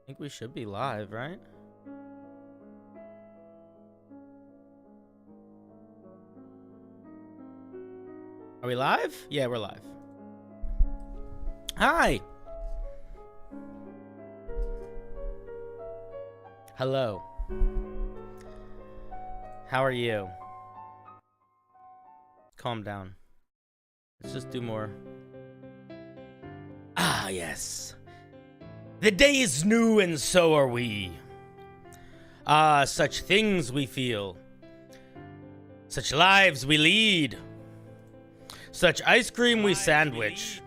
think we should be live, right? Are we live? Yeah, we're live. Hi. Hello. How are you? Calm down. Let's just do more. Ah, yes. The day is new and so are we. Ah, such things we feel. Such lives we lead. Such ice cream we sandwich.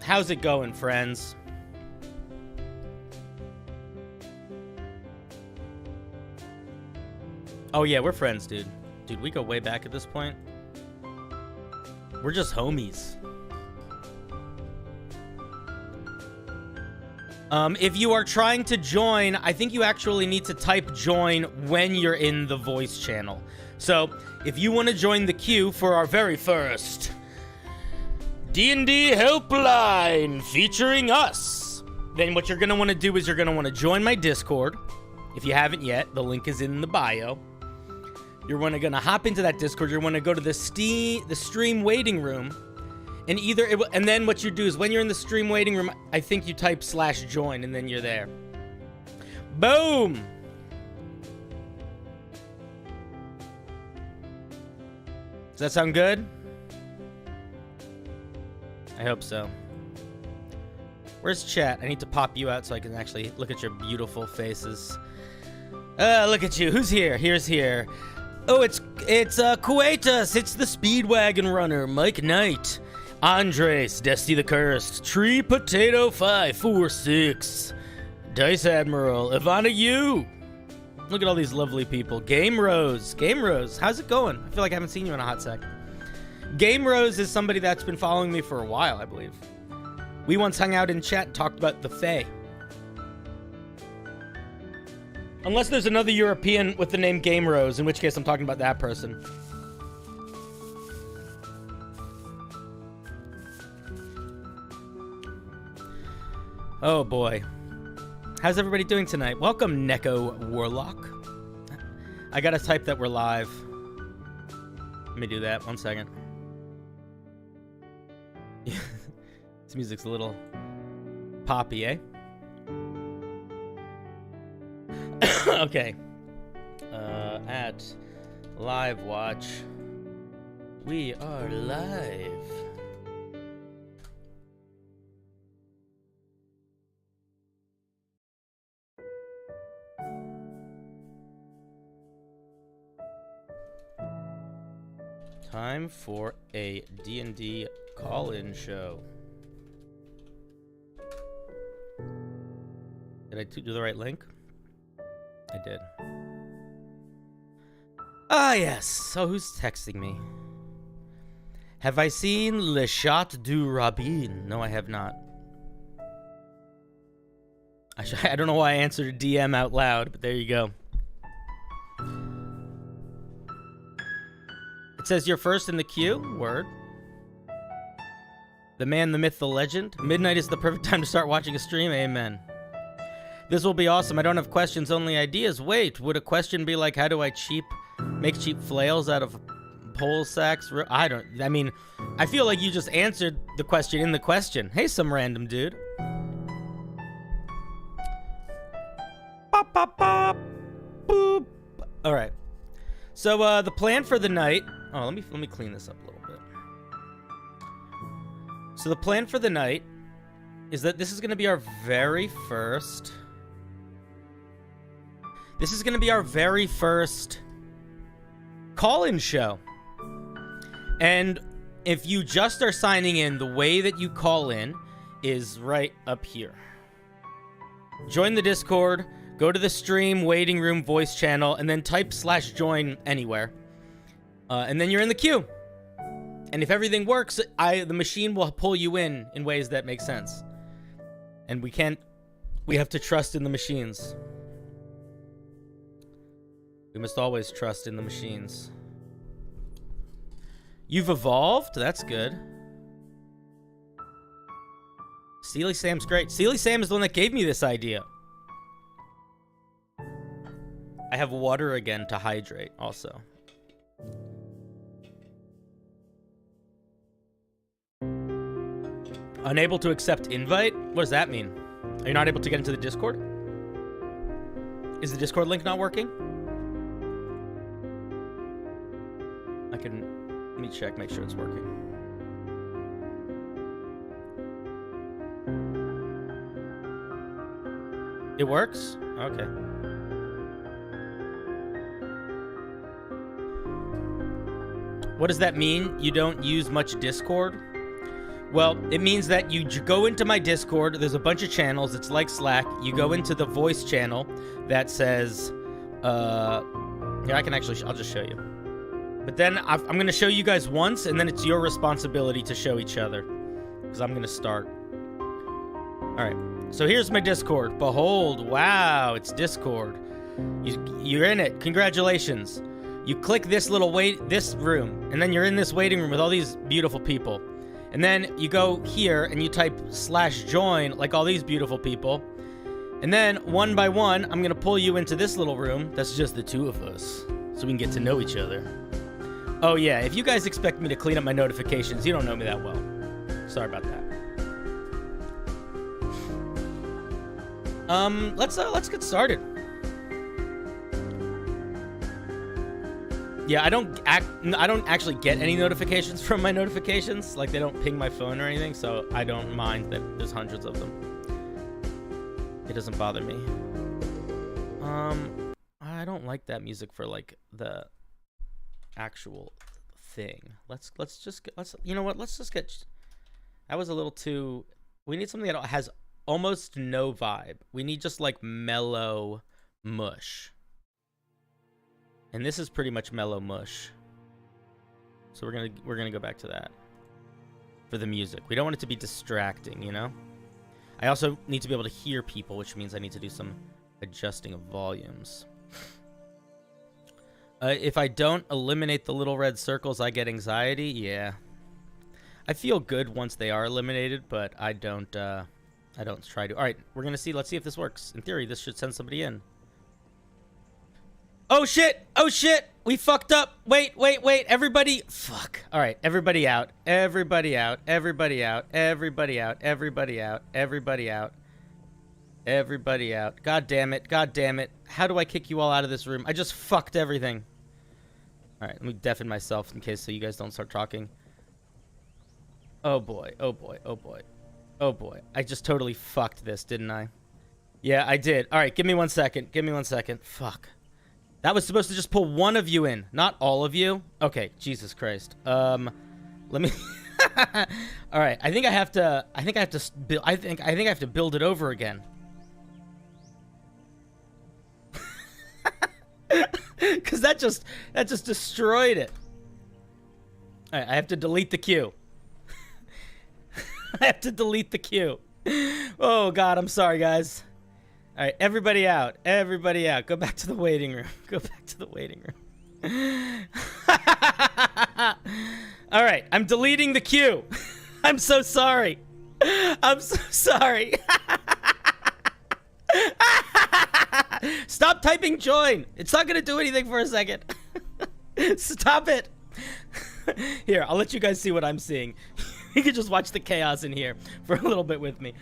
How's it going, friends? Oh yeah, we're friends, dude. Dude, we go way back at this point. We're just homies. If you are trying to join, I think you actually need to type join when you're in the voice channel. So, if you want to join the queue for our very first DnD Helpline featuring us, then what you're going to want to do is you're going to want to join my Discord. If you haven't yet, the link is in the bio. You're going to hop into that Discord. You're going to go to the stream waiting room. And and then what you do is when you're in the stream waiting room, I think you type /join and then you're there. Boom! Does that sound good? I hope so. Where's chat? I need to pop you out so I can actually look at your beautiful faces. Look at you. Who's here? Here's here. Oh, it's Kuwaitus. It's the Speedwagon Runner, Mike Knight. Andres, Dusty the Cursed, Tree Potato 546, Dice Admiral, Ivana Yu. Look at all these lovely people. Game Rose, how's it going? I feel like I haven't seen you in a hot sec. Game Rose is somebody that's been following me for a while, I believe. We once hung out in chat and talked about the Fae. Unless there's another European with the name Game Rose, in which case I'm talking about that person. Oh boy. How's everybody doing tonight? Welcome, Neko Warlock. I gotta type that we're live. Let me do that. 1 second. This music's a little poppy, eh? Okay. At Live Watch, we are live. Time for a D&D call-in show. Did I do the right link? I did. Ah, yes. So who's texting me? Have I seen Le Chat du Rabin? No, I have not. I don't know why I answered a DM out loud, but there you go. It says you're first in the queue. Word. The man, the myth, the legend. Midnight is the perfect time to start watching a stream. Amen. This will be awesome. I don't have questions, only ideas. Wait, would a question be like, how do I make cheap flails out of pole sacks? I mean, I feel like you just answered the question in the question. Hey, some random dude. Bop, bop, bop. Boop. All right. So, the plan for the night... Oh, let me clean this up a little bit. So the plan for the night is that this is going to be our very first... This is going to be our very first call-in show. And if you just are signing in, the way that you call in is right up here. Join the Discord, go to the stream waiting room voice channel, and then type /join anywhere. And then you're in the queue. And if everything works, the machine will pull you in ways that make sense. And we have to trust in the machines. We must always trust in the machines. You've evolved? That's good. Steely Sam's great. Steely Sam is the one that gave me this idea. I have water again to hydrate also. Unable to accept invite? What does that mean? Are you not able to get into the Discord? Is the Discord link not working? Let me check, make sure it's working. It works? Okay. What does that mean? You don't use much Discord? Well, it means that you go into my Discord. There's a bunch of channels. It's like Slack. You go into the voice channel that says, here, I can actually, I'll just show you. But then I'm going to show you guys once, and then it's your responsibility to show each other. Because I'm going to start. All right. So here's my Discord. Behold. Wow. It's Discord. You're in it. Congratulations. You click this little this room, and then you're in this waiting room with all these beautiful people. And then you go here, and you type /join, like all these beautiful people. And then, one by one, I'm going to pull you into this little room. That's just the two of us, so we can get to know each other. Oh, yeah, if you guys expect me to clean up my notifications, you don't know me that well. Sorry about that. Let's get started. Yeah, I don't actually get any notifications from my notifications. Like, they don't ping my phone or anything, so I don't mind that there's hundreds of them. It doesn't bother me. I don't like that music for, like, the actual thing. Let's you know what? Let's just get... That was a little too... We need something that has almost no vibe. We need just, like, mellow mush. And this is pretty much mellow mush. So we're gonna go back to that for the music. We don't want it to be distracting, you know? I also need to be able to hear people, which means I need to do some adjusting of volumes. If I don't eliminate the little red circles, I get anxiety. Yeah. I feel good once they are eliminated, but I don't try to. All right, we're gonna see. Let's see if this works. In theory, this should send somebody in. Oh shit! Oh shit! We fucked up! Wait! Everybody... Fuck. Alright, everybody out. Everybody out. Everybody out. Everybody out. Everybody out. Everybody out. Everybody out. God damn it. God damn it. How do I kick you all out of this room? I just fucked everything. Alright, let me deafen myself in case so you guys don't start talking. Oh boy. Oh boy. Oh boy. Oh boy. I just totally fucked this, didn't I? Yeah, I did. Alright, give me 1 second. Give me 1 second. Fuck. That was supposed to just pull one of you in, not all of you. Okay, Jesus Christ. Let me. All right, I think I have to build it over again. Cause that just destroyed it. All right, I have to delete the queue. I have to delete the queue. Oh God, I'm sorry, guys. All right, everybody out. Everybody out. Go back to the waiting room. Go back to the waiting room. All right, I'm deleting the queue. I'm so sorry. I'm so sorry. Stop typing join. It's not going to do anything for a second. Stop it. Here, I'll let you guys see what I'm seeing. You can just watch the chaos in here for a little bit with me.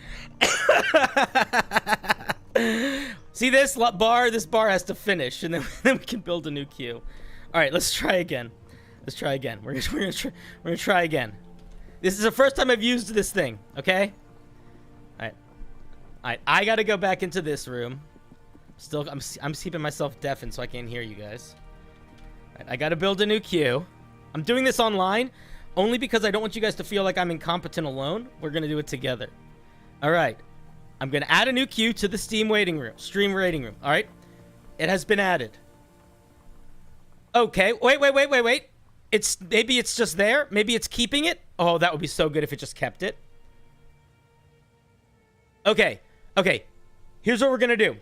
See this bar? This bar has to finish, and then we can build a new queue. All right, let's try again. Let's try again. We're gonna try again. This is the first time I've used this thing. Okay. All right. I gotta go back into this room. Still, I'm keeping myself deafened so I can't hear you guys. All right, I gotta build a new queue. I'm doing this online only because I don't want you guys to feel like I'm incompetent alone. We're gonna do it together. All right. I'm going to add a new queue to the stream waiting room. All right. It has been added. Okay. Wait. Maybe it's just there. Maybe it's keeping it. Oh, that would be so good if it just kept it. Okay. Here's what we're going to do.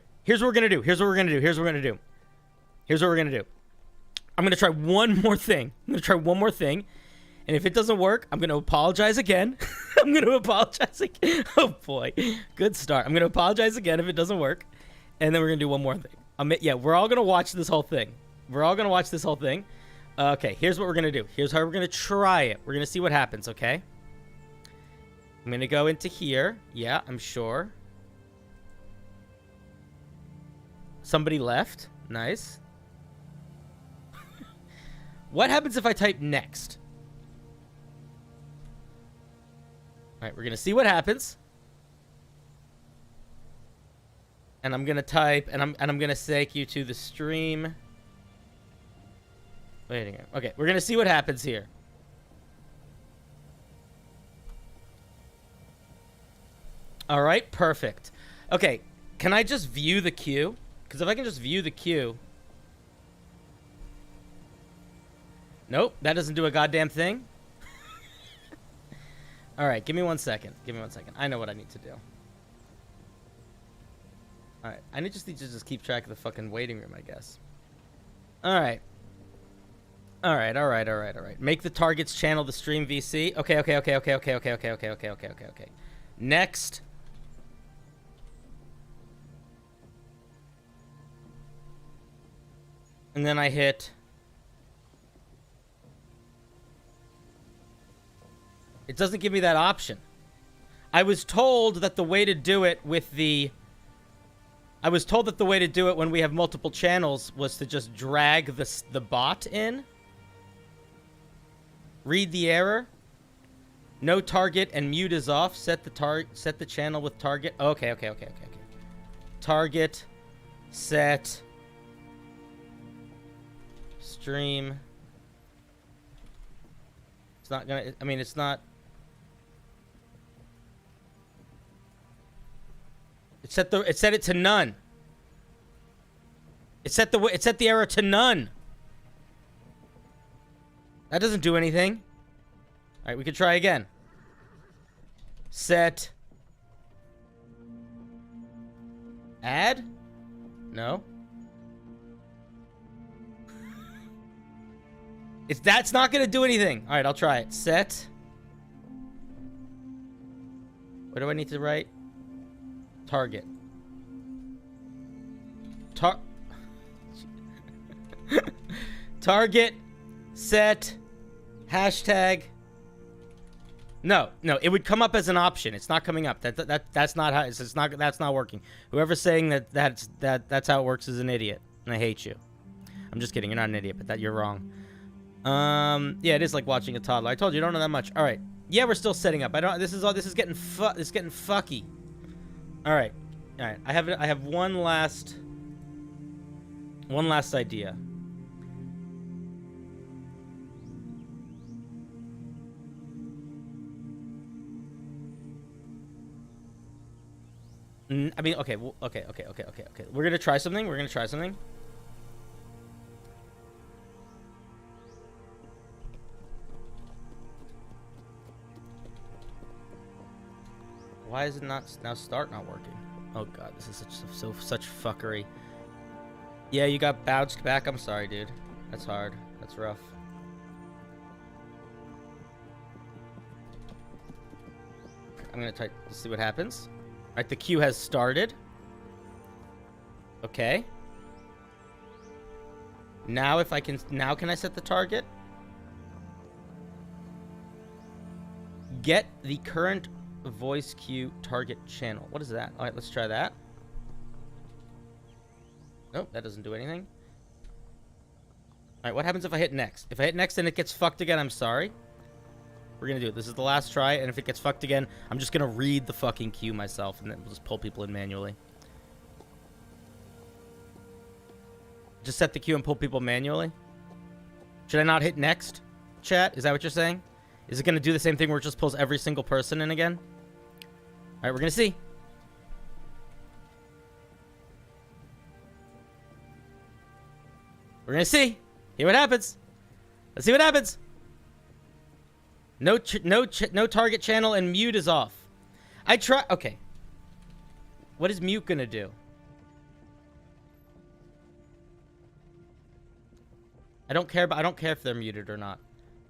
I'm going to try one more thing. And if it doesn't work, I'm going to apologize again. I'm going to apologize again. Oh, boy. Good start. I'm going to apologize again if it doesn't work. And then we're going to do one more thing. Yeah, we're all going to watch this whole thing. We're all going to watch this whole thing. Okay, here's what we're going to do. Here's how we're going to try it. We're going to see what happens, okay? I'm going to go into here. Yeah, I'm sure. Somebody left. Nice. What happens if I type next? All right, we're going to see what happens. And I'm going to type, and I'm going to take you to the stream. Wait a minute. Okay, we're going to see what happens here. All right, perfect. Okay, can I just view the queue? Because if I can just view the queue... Nope, that doesn't do a goddamn thing. All right, give me 1 second. Give me 1 second. I know what I need to do. All right, I just need to just keep track of the fucking waiting room, I guess. All right. All right. Make the target's channel the stream VC. Okay. Next. And then I hit... It doesn't give me that option. I was told that the way to do it with the... I was told that the way to do it when we have multiple channels was to just drag the bot in. Read the error. No target and mute is off. Set the channel with target. Okay. Target. Set. Stream. It's not gonna... I mean, it's not... It set it to none. It set the error to none. That doesn't do anything. All right, we can try again. Set. Add? No. That's not going to do anything. All right, I'll try it. Set. What do I need to write? Target. Target. Set. Hashtag. No, it would come up as an option. It's not coming up. That's not how. That's not working. Whoever's saying that's how it works is an idiot, and I hate you. I'm just kidding. You're not an idiot, but you're wrong. Yeah, it is like watching a toddler. I told you, you don't know that much. All right. Yeah, we're still setting up. This is getting fucky. All right. I have one last idea. I mean, okay. We're gonna try something. Why is it not now? Start not working. Oh god, this is such fuckery. Yeah, you got bounced back. I'm sorry, dude. That's hard. That's rough. I'm gonna try to see what happens. All right, the queue has started. Okay. Now can I set the target? Get the current voice queue target channel. What is that? All right, let's try that. Nope, that doesn't do anything. All right, what happens if I hit next? If I hit next and it gets fucked again, I'm sorry. We're gonna do it. This is the last try, and if it gets fucked again, I'm just gonna read the fucking queue myself, and then we'll just pull people in manually. Just set the queue and pull people manually? Should I not hit next, chat? Is that what you're saying? Is it gonna do the same thing where it just pulls every single person in again? All right, we're gonna see. We're gonna see. Hear what happens. Let's see what happens. No target channel and mute is off. Okay. What is mute gonna do? I don't care if they're muted or not.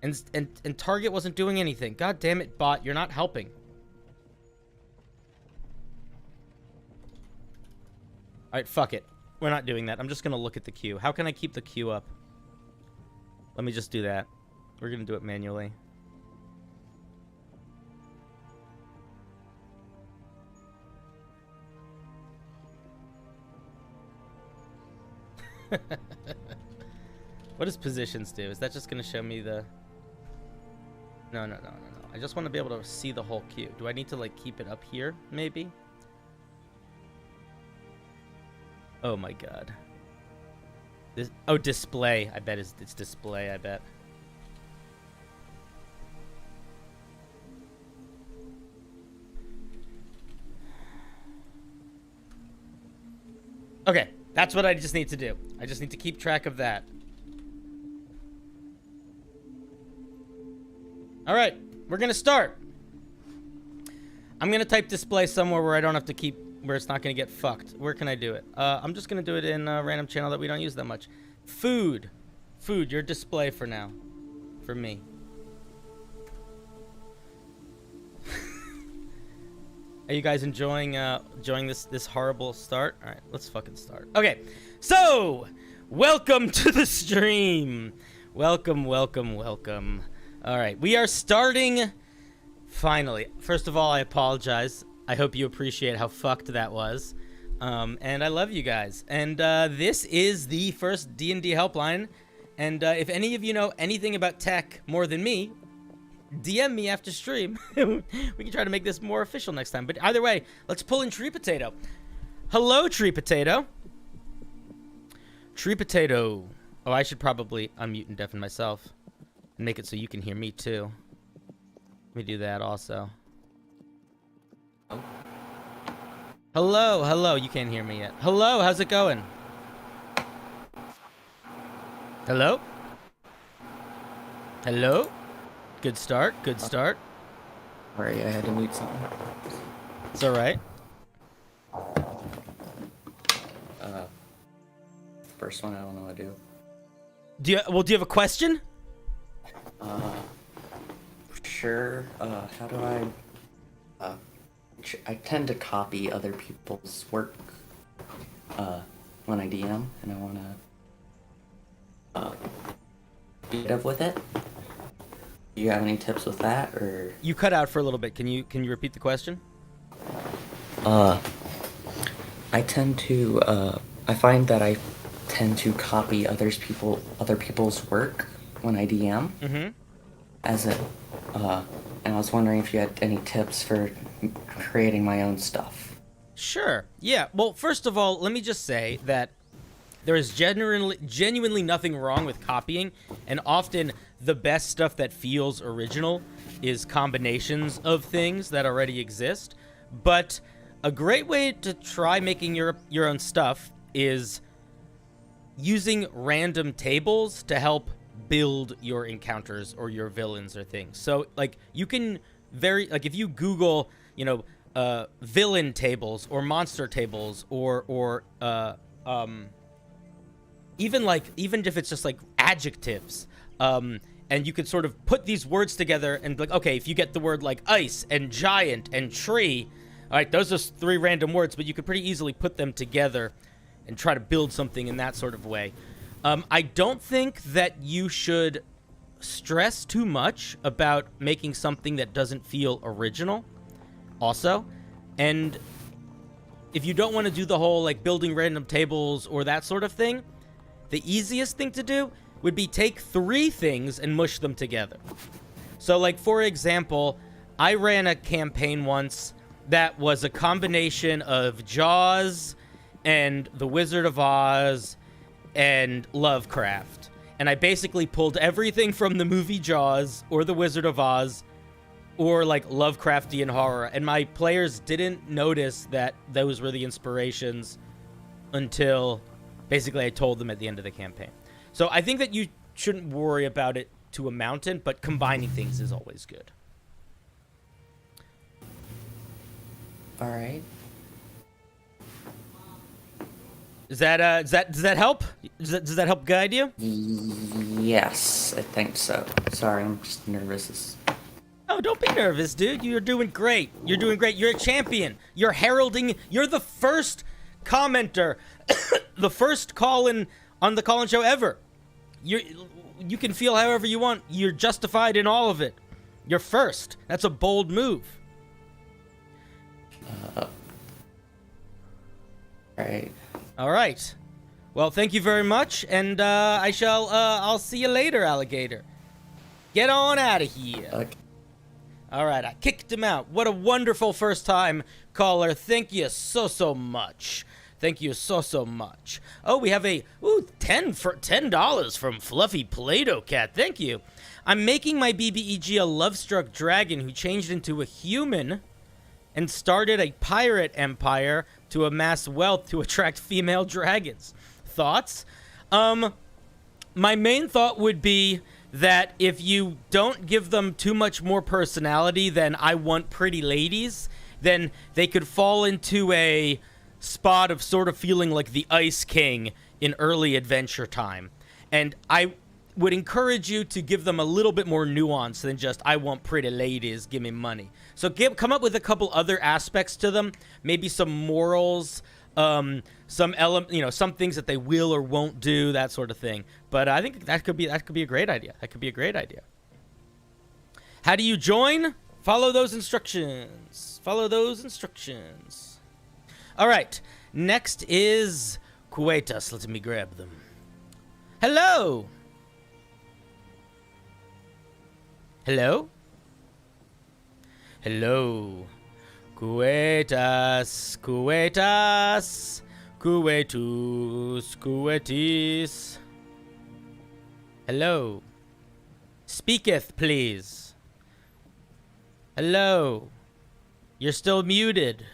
And target wasn't doing anything. God damn it, bot, you're not helping. All right, fuck it. We're not doing that. I'm just gonna look at the queue. How can I keep the queue up? Let me just do that. We're gonna do it manually. What does positions do? Is that just gonna show me the... No. I just want to be able to see the whole queue. Do I need to, like, keep it up here, maybe? Oh my god. This... Oh, display. I bet it's display, I bet. Okay, that's what I just need to do. I just need to keep track of that. All right, we're gonna start. I'm gonna type display somewhere where I don't have to keep, where it's not gonna get fucked. Where can I do it? I'm just gonna do it in a random channel that we don't use that much. Food, your display for now, for me. Are you guys enjoying this horrible start? All right, let's fucking start. Okay, so welcome to the stream. Welcome. All right, we are starting. Finally. First of all, I apologize. I hope you appreciate how fucked that was. And I love you guys. And this is the first D&D helpline. And if any of you know anything about tech more than me, DM me after stream. We can try to make this more official next time. But either way, let's pull in Tree Potato. Hello, Tree Potato. Tree Potato. Oh, I should probably unmute and deafen myself. And make it so you can hear me too. Let me do that also. Oh. Hello. You can't hear me yet. Hello, how's it going? Hello? Good start. Sorry, I had to mute something. It's all right. First one, I don't know what to do. Do you have a question? Sure. How do I tend to copy other people's work when I DM, and I want to be creative with it. Do you have any tips with that, or? You cut out for a little bit. Can you repeat the question? I tend to I find that I tend to copy other people's work when I DM. Mm-hmm. And I was wondering if you had any tips for creating my own stuff. Sure. Yeah. Well, first of all, let me just say that there is genuinely nothing wrong with copying, and often the best stuff that feels original is combinations of things that already exist. But a great way to try making your own stuff is using random tables to help build your encounters or your villains or things. So, like, you can if you Google, villain tables or monster tables or even if it's just like adjectives, and you could sort of put these words together and be like, okay, if you get the word like ice and giant and tree, all right, those are 3 random words, but you could pretty easily put them together and try to build something in that sort of way. I don't think that you should stress too much about making something that doesn't feel original also. And if you don't want to do the whole like building random tables or that sort of thing, the easiest thing to do would be take 3 things and mush them together. So like, for example, I ran a campaign once that was a combination of Jaws and The Wizard of Oz and Lovecraft. And I basically pulled everything from the movie Jaws or The Wizard of Oz or like Lovecraftian horror. And my players didn't notice that those were the inspirations until basically I told them at the end of the campaign. So I think that you shouldn't worry about it to a mountain, but combining things is always good. All right. Does that help? Does that help guide you? Yes, I think so. Sorry, I'm just nervous. Oh, don't be nervous, dude. You're doing great. You're doing great. You're a champion. You're heralding. You're the first commenter, the first call-in on the call-in show ever. You can feel however you want. You're justified in all of it. You're first. That's a bold move. Right. All right. Well, thank you very much, and I'll see you later, alligator. Get on out of here. Okay. All right, I kicked him out. What a wonderful first-time caller. Thank you so much. Thank you so much. Oh, we have a $10 from Fluffy Play-Doh Cat. Thank you. I'm making my BBEG a love-struck dragon who changed into a human and started a pirate empire to amass wealth to attract female dragons. Thoughts? My main thought would be that if you don't give them too much more personality than I want pretty ladies, then they could fall into a spot of sort of feeling like the Ice King in early Adventure Time. And I would encourage you to give them a little bit more nuance than just, I want pretty ladies, give me money. So come up with a couple other aspects to them, maybe some morals, some things that they will or won't do, that sort of thing. But I think that could be a great idea. That could be a great idea. How do you join? Follow those instructions. Follow those instructions. All right. Next is Kuetas. Let me grab them. Hello. Hello. Hello. Kuetas, Kuetas, Kuetus, Kuetis. Hello. Speaketh, please. Hello. You're still muted.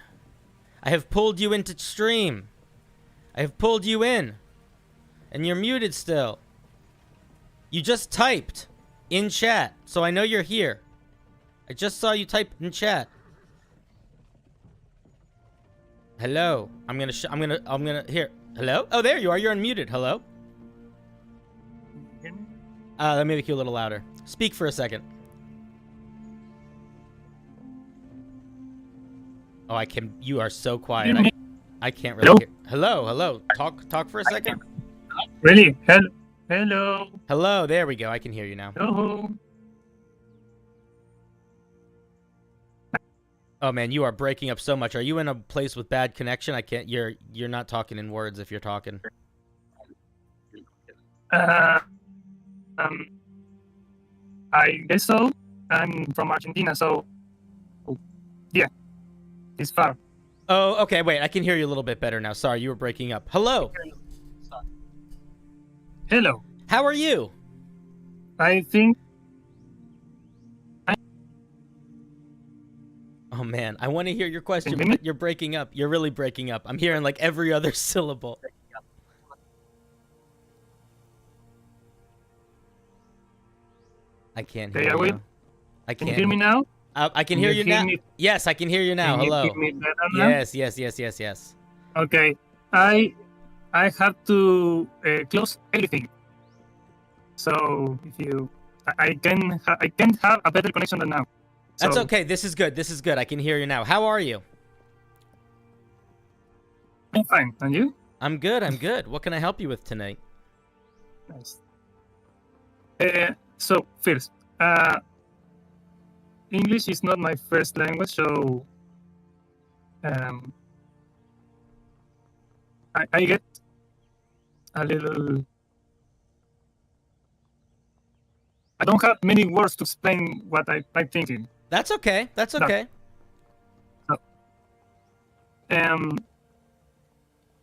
I have pulled you into stream. I have pulled you in. And you're muted still. You just typed in chat, so I know you're here. I just saw you type in chat. Hello. I'm gonna here. Hello? Oh, there you are. You're unmuted. Hello? Let me make you a little louder. Speak for a second. Oh, I can. You are so quiet. I can't really hear. Hello, hello. Talk for a second. Really? Hello. Hello. There we go. I can hear you now. Hello. Oh man, you are breaking up so much. Are you in a place with bad connection? I can't. You're not talking in words if you're talking. I guess so. I'm from Argentina, so yeah, it's far. Oh, okay. Wait, I can hear you a little bit better now. Sorry, you were breaking up. Hello. Hello. How are you? I think. Oh man, I want to hear your question, Can you hear me? but you're breaking up. You're really breaking up. I'm hearing like every other syllable. I can't hear Okay, you. I Can can't. you hear me now? I can hear you now. Yes, I can hear you now. Can Hello. you hear me better now? Yes. Okay. I have to close everything. So if you, I can have a better connection than now. That's So, okay. This is good. This is good. I can hear you now. How are you? I'm fine. And you? I'm good. I'm good. What can I help you with tonight? Nice. So first, English is not my first language, so I get a little. I don't have many words to explain what I'm thinking. That's okay. That's No. okay.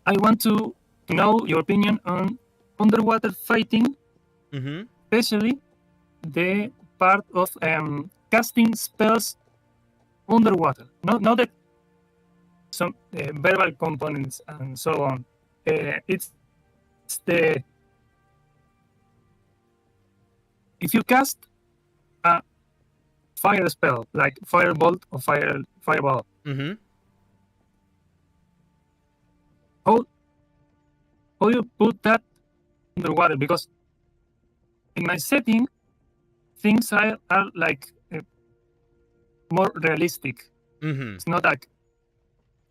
I want to know your opinion on underwater fighting, Mm-hmm. especially the part of casting spells underwater. Not that some verbal components and so on. It's the if you cast a fire spell like firebolt or fireball, Mm-hmm. how you put that underwater? Because in my setting, things are like more realistic. Mm-hmm. It's not like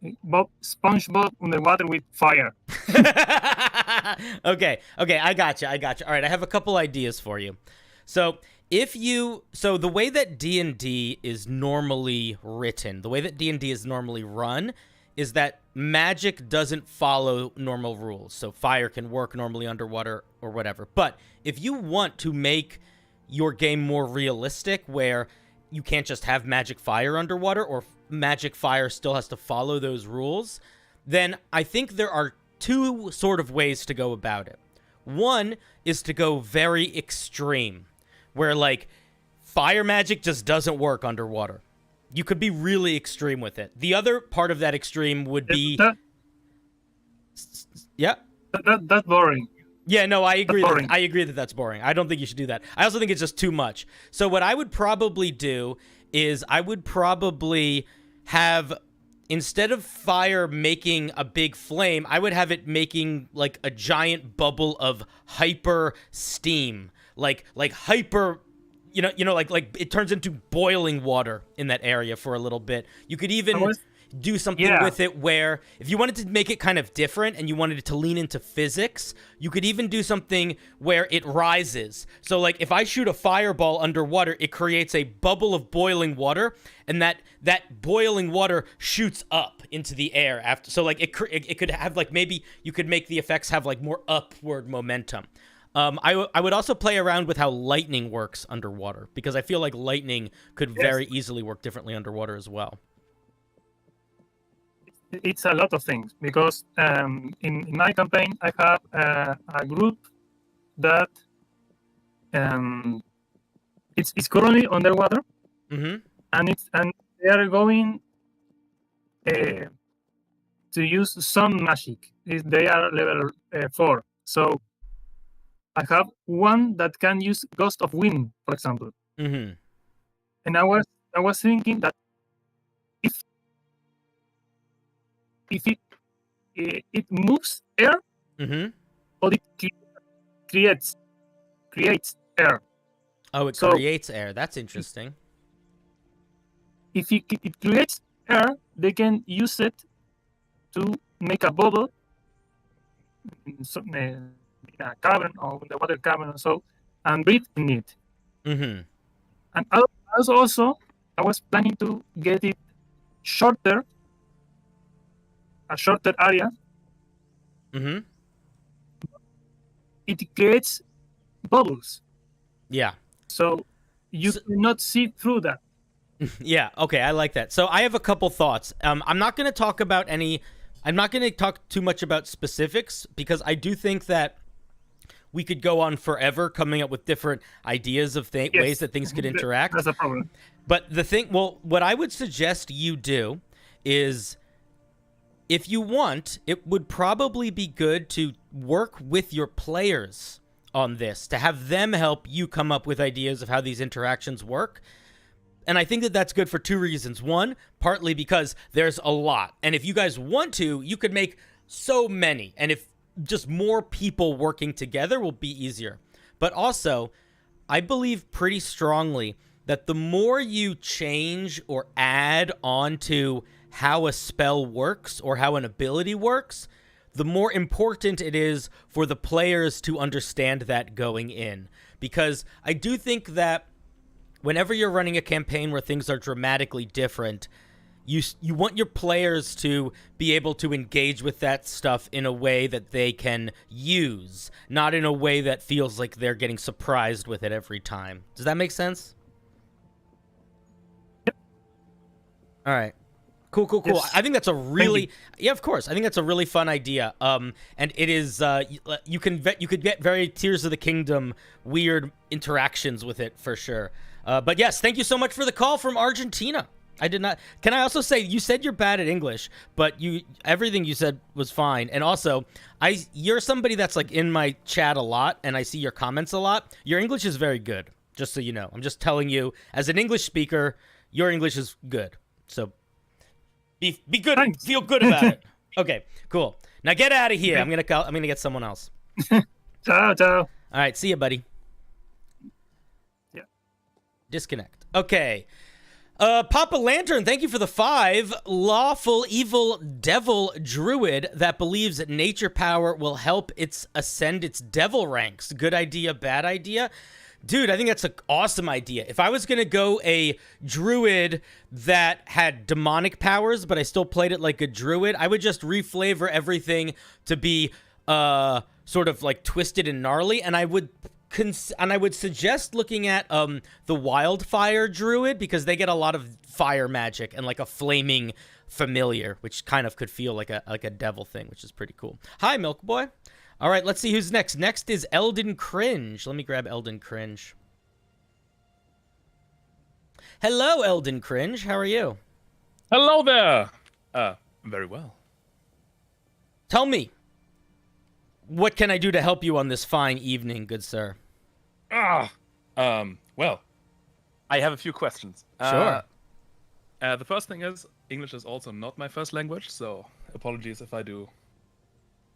SpongeBob underwater with fire. Okay, I got you. All right, I have a couple ideas for you. So the way that D&D is normally written, the way that D&D is normally run, is that magic doesn't follow normal rules. So fire can work normally underwater or whatever. But if you want to make your game more realistic, where you can't just have magic fire underwater, or magic fire still has to follow those rules, then I think there are two sort of ways to go about it. One is to go very extreme, where like fire magic just doesn't work underwater. You could be really extreme with it. The other part of that extreme would be That's boring. Yeah, no, I agree. That's boring. I agree that that's boring. I don't think you should do that. I also think it's just too much. So what I would probably do is I would probably have, instead of fire making a big flame, I would have it making like a giant bubble of hyper steam, like hyper, like it turns into boiling water in that area for a little bit. You could even do something with it where if you wanted to make it kind of different and you wanted it to lean into physics, you could even do something where it rises. So like if I shoot a fireball underwater, it creates a bubble of boiling water, and that boiling water shoots up into the air after. So like it could have like, maybe you could make the effects have like more upward momentum. I would also play around with how lightning works underwater, because I feel like lightning could very easily work differently underwater as well. It's a lot of things, because in my campaign I have a group that it's currently underwater, and they are going to use some magic. They are level 4, so I have one that can use Ghost of Wind, for example. And I was thinking that if it moves air, or it creates air. Oh, it creates air. That's interesting. If it creates air, they can use it to make a bubble in a cavern or in the water cavern or so, and breathe in it. And also, I was planning to get it shorter, a shorter area. It creates bubbles. Yeah. So you cannot see through that. Yeah. Okay. I like that. So I have a couple thoughts. I'm not going to talk too much about specifics, because I do think that we could go on forever coming up with different ideas of ways that things could interact. That's a problem. But what I would suggest you do is, if you want, it would probably be good to work with your players on this, to have them help you come up with ideas of how these interactions work. And I think that that's good for two reasons. One, partly because there's a lot. And if you guys want to, you could make so many. And if just more people working together will be easier. But also, I believe pretty strongly that the more you change or add onto how a spell works or how an ability works, the more important it is for the players to understand that going in. Because I do think that whenever you're running a campaign where things are dramatically different, you want your players to be able to engage with that stuff in a way that they can use, not in a way that feels like they're getting surprised with it every time. Does that make sense? Yep. All right. Cool. Yes. I think that's a really, of course. I think that's a really fun idea. And it is, you could get very Tears of the Kingdom weird interactions with it for sure. But yes, thank you so much for the call from Argentina. I did not. Can I also say, you said you're bad at English, but everything you said was fine. And also, you're somebody that's like in my chat a lot, and I see your comments a lot. Your English is very good, just so you know. I'm just telling you, as an English speaker, your English is good. So be good. Thanks. Feel good about it. Okay, cool. Now get out of here. I'm gonna get someone else. Ciao. All right, see you, buddy. Disconnect. Okay. Papa Lantern, thank you for the 5. Lawful evil devil druid that believes that nature power will help its ascend its devil ranks. Good idea, bad idea? Dude, I think that's an awesome idea. If I was going to go a druid that had demonic powers, but I still played it like a druid, I would just reflavor everything to be sort of like twisted and gnarly, and I would suggest looking at the wildfire druid, because they get a lot of fire magic and like a flaming familiar, which kind of could feel like a devil thing, which is pretty cool. Hi, Milk Boy. All right, let's see who's next. Next is Elden Cringe. Let me grab Elden Cringe. Hello, Elden Cringe. How are you? Hello there. Very well. Tell me, what can I do to help you on this fine evening, good sir? Well, I have a few questions. Sure. The first thing is, English is also not my first language, so apologies if I do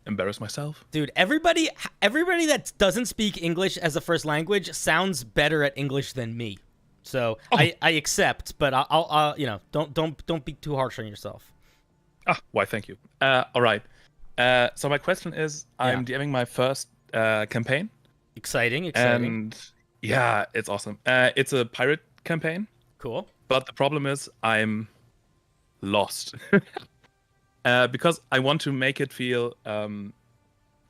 embarrass myself. Dude, everybody that doesn't speak English as a first language sounds better at English than me. So I accept, but I'll don't be too harsh on yourself. Why? Thank you. All right. So my question is, I'm DMing my first campaign. Exciting. And yeah, it's awesome. It's a pirate campaign. Cool. But the problem is I'm lost. Because I want to make it feel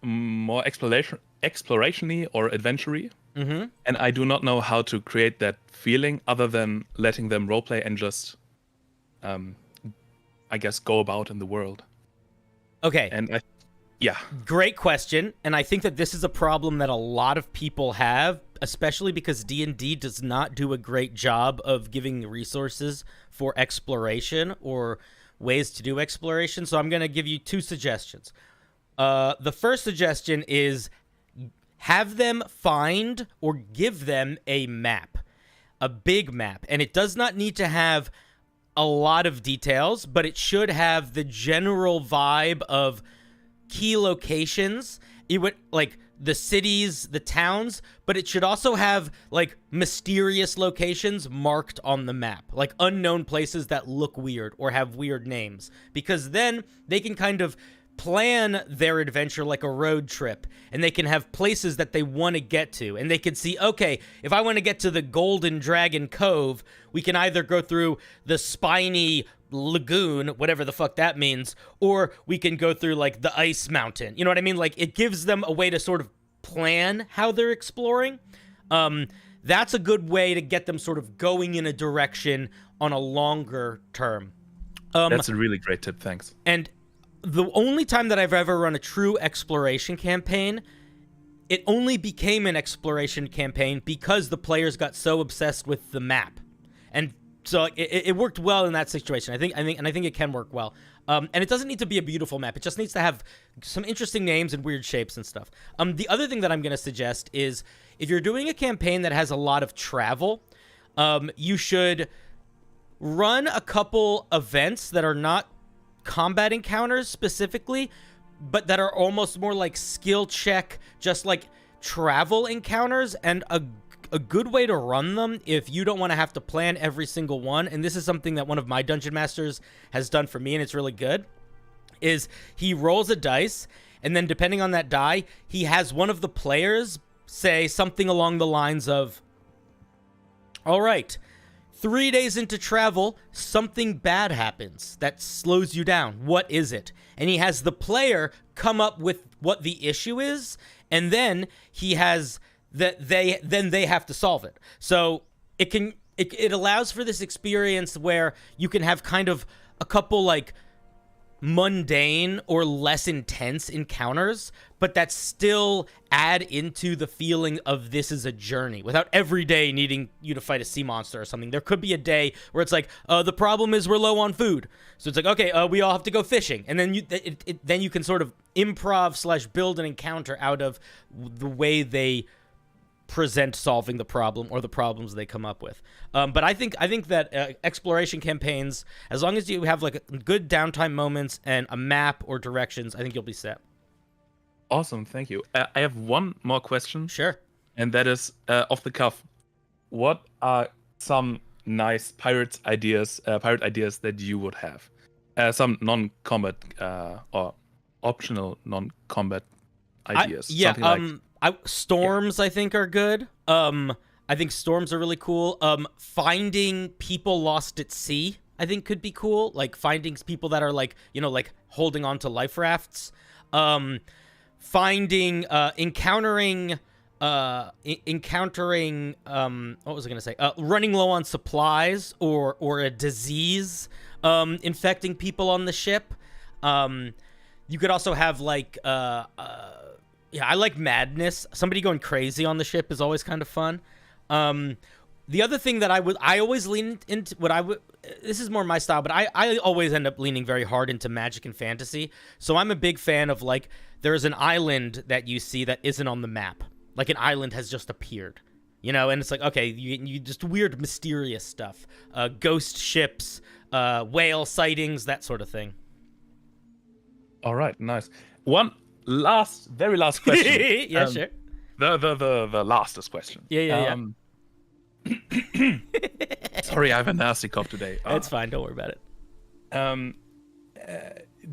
more exploration-y or adventure-y. Mm-hmm. And I do not know how to create that feeling other than letting them roleplay and just, I guess, go about in the world. Okay. And yeah. Great question. And I think that this is a problem that a lot of people have, especially because D&D does not do a great job of giving resources for exploration or ways to do exploration. So I'm going to give you 2 suggestions. The first suggestion is have them find or give them a map, a big map. And it does not need to have a lot of details, but it should have the general vibe of key locations. It would like the cities, the towns, but it should also have like mysterious locations marked on the map, like unknown places that look weird or have weird names, because then they can kind of plan their adventure like a road trip, and they can have places that they want to get to, and they can see, okay, if I want to get to the Golden Dragon Cove, we can either go through the spiny lagoon, whatever the fuck that means, or we can go through like the ice mountain. You know what I mean? Like it gives them a way to sort of plan how they're exploring. That's a good way to get them sort of going in a direction on a longer term. That's a really great tip. Thanks. And the only time that I've ever run a true exploration campaign, it only became an exploration campaign because the players got so obsessed with the map. And so it worked well in that situation. I think it can work well. And it doesn't need to be a beautiful map. It just needs to have some interesting names and weird shapes and stuff. The other thing that I'm going to suggest is if you're doing a campaign that has a lot of travel, you should run a couple events that are not combat encounters specifically, but that are almost more like skill check, just like travel encounters. And a good way to run them, if you don't want to have to plan every single one, and this is something that one of my dungeon masters has done for me and it's really good, is he rolls a dice, and then depending on that die, he has one of the players say something along the lines of, all right, 3 days into travel, something bad happens that slows you down. What is it? And he has the player come up with what the issue is, and then he has that they have to solve it. So it allows for this experience where you can have kind of a couple like mundane or less intense encounters, but that still add into the feeling of this is a journey without every day needing you to fight a sea monster or something. There could be a day where it's like, the problem is we're low on food. So it's like, okay, we all have to go fishing. And then then you can sort of improv / build an encounter out of the way they present solving the problem or the problems they come up with. But I think that exploration campaigns, as long as you have like good downtime moments and a map or directions, I think you'll be set. Awesome, thank you. I have one more question. Sure. And that is off the cuff. What are some nice pirate ideas that you would have? Some non-combat or optional non-combat ideas. Something storms I think are good. I think storms are really cool. Finding people lost at sea I think could be cool. Like finding people that are like, you know, like holding on to life rafts. Encountering what was I gonna say? Running low on supplies or a disease infecting people on the ship. You could also have like I like madness. Somebody going crazy on the ship is always kind of fun. The other thing that I always lean into this is more my style, but I always end up leaning very hard into magic and fantasy. So I'm a big fan of like, there's an island that you see that isn't on the map. Like an island has just appeared, you know, and it's like, okay, you just weird, mysterious stuff, ghost ships, whale sightings, that sort of thing. All right, nice. One very last question. Yeah, sure. The lastest question. Yeah. Sorry, I have a nasty cough today. It's fine. Don't worry about it.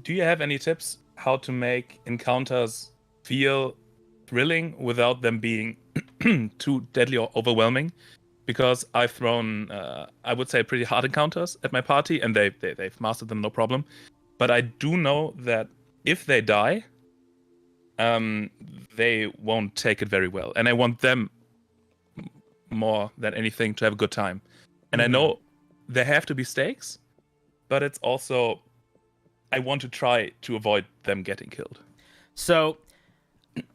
Do you have any tips how to make encounters feel thrilling without them being too deadly or overwhelming? Because I've thrown, I would say, pretty hard encounters at my party, and they've mastered them no problem. But I do know that if they die, they won't take it very well, and I want them more than anything to have a good time. And I know there have to be stakes, but it's also I want to try to avoid them getting killed. So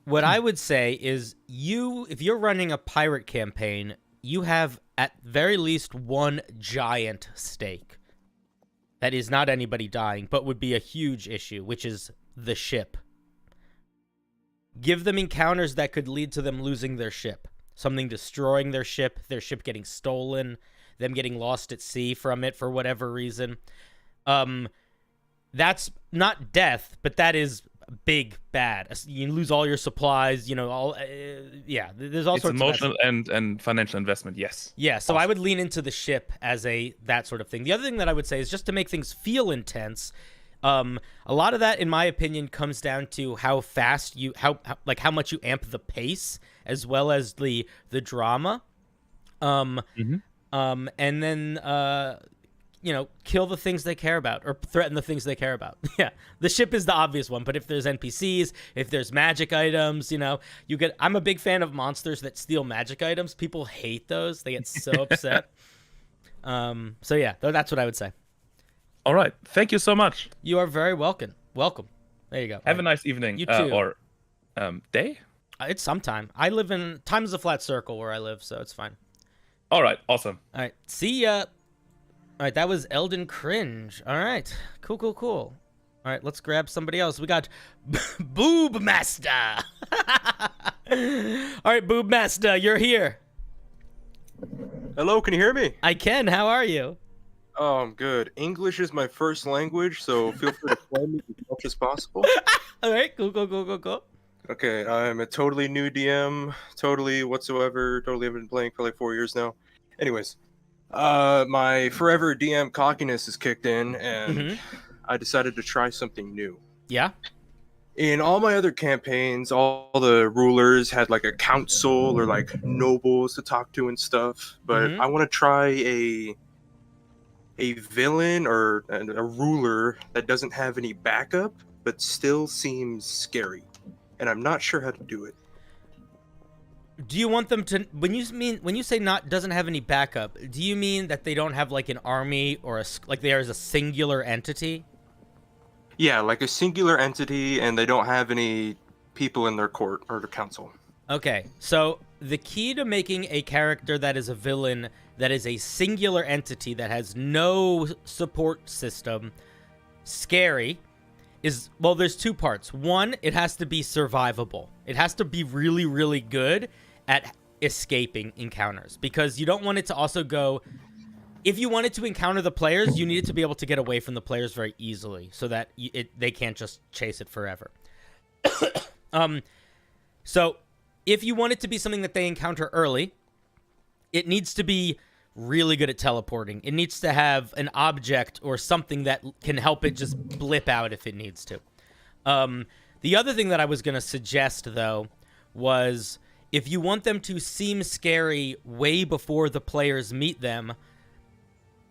what I would say is if you're running a pirate campaign, you have at very least one giant stake that is not anybody dying, but would be a huge issue, which is the ship. Give them encounters that could lead to them losing their ship. Something destroying their ship getting stolen, them getting lost at sea from it for whatever reason. That's not death, but that is big bad. You lose all your supplies, you know, there's all sorts of emotional and financial investment, yes. Yeah, so awesome. I would lean into the ship as that sort of thing. The other thing that I would say is just to make things feel intense. A lot of that, in my opinion, comes down to how fast how much you amp the pace as well as the drama. And then kill the things they care about or threaten the things they care about. Yeah, the ship is the obvious one, but if there's NPCs, if there's magic items, I'm a big fan of monsters that steal magic items. People hate those; they get so upset. So yeah, that's what I would say. All right. Thank you so much. You are very welcome. There you go. Have a nice evening. You too. Or day? It's sometime. I live in... Time is a flat circle where I live, so it's fine. All right. Awesome. All right. See ya. All right. That was Elden Cringe. All right. Cool. All right. Let's grab somebody else. We got Boob Master. All right, Boob Master. You're here. Hello. Can you hear me? I can. How are you? Oh, I'm good. English is my first language, so feel free to play me as much as possible. All right, cool. Okay, I'm a totally new DM, totally have been playing for like 4 years now. Anyways, my forever DM cockiness is kicked in, and I decided to try something new. Yeah? In all my other campaigns, all the rulers had like a council or like nobles to talk to and stuff, but I want to try a villain or a ruler that doesn't have any backup but still seems scary, and I'm not sure how to do it. Do you want them to, when you say doesn't have any backup, do you mean that they don't have like an army or like they are as a singular entity? Yeah, like a singular entity, and they don't have any people in their court or their council. Okay, so the key to making a character that is a villain that is a singular entity that has no support system scary is, well, there's two parts. One, it has to be survivable. It has to be really, really good at escaping encounters, because you don't want it to also go... If you wanted to encounter the players, you need it to be able to get away from the players very easily so that they can't just chase it forever. So if you want it to be something that they encounter early, it needs to be really good at teleporting. It needs to have an object or something that can help it just blip out if it needs to. The other thing that I was going to suggest, though, was if you want them to seem scary way before the players meet them,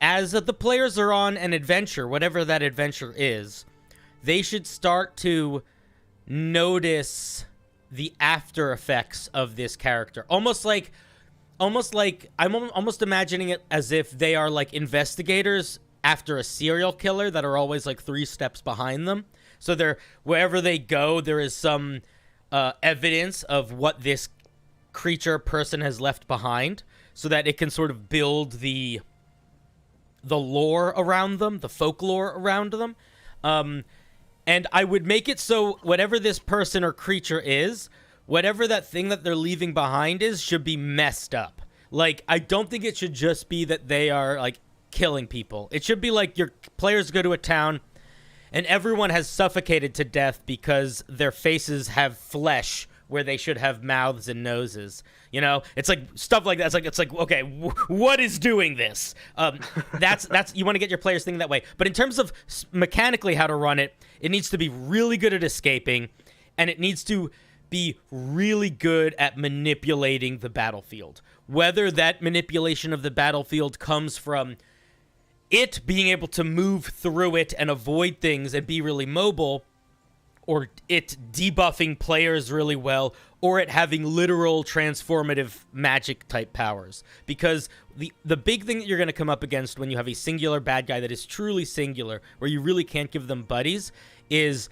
as the players are on an adventure, whatever that adventure is, they should start to notice the after effects of this character. Almost like I'm almost imagining it as if they are like investigators after a serial killer that are always like 3 steps behind them. So they're, wherever they go, there is some evidence of what this creature person has left behind, so that it can sort of build the lore around them, the folklore around them. And I would make it so whatever this person or creature is, whatever that thing that they're leaving behind is, should be messed up. Like, I don't think it should just be that they are, like, killing people. It should be like your players go to a town and everyone has suffocated to death because their faces have flesh where they should have mouths and noses. You know, it's like stuff like that. It's like okay, what is doing this? That's you want to get your players thinking that way. But in terms of mechanically how to run it, it needs to be really good at escaping, and it needs to be really good at manipulating the battlefield. Whether that manipulation of the battlefield comes from it being able to move through it and avoid things and be really mobile, or it debuffing players really well, or it having literal transformative magic type powers. Because the big thing that you're going to come up against when you have a singular bad guy that is truly singular, where you really can't give them buddies, is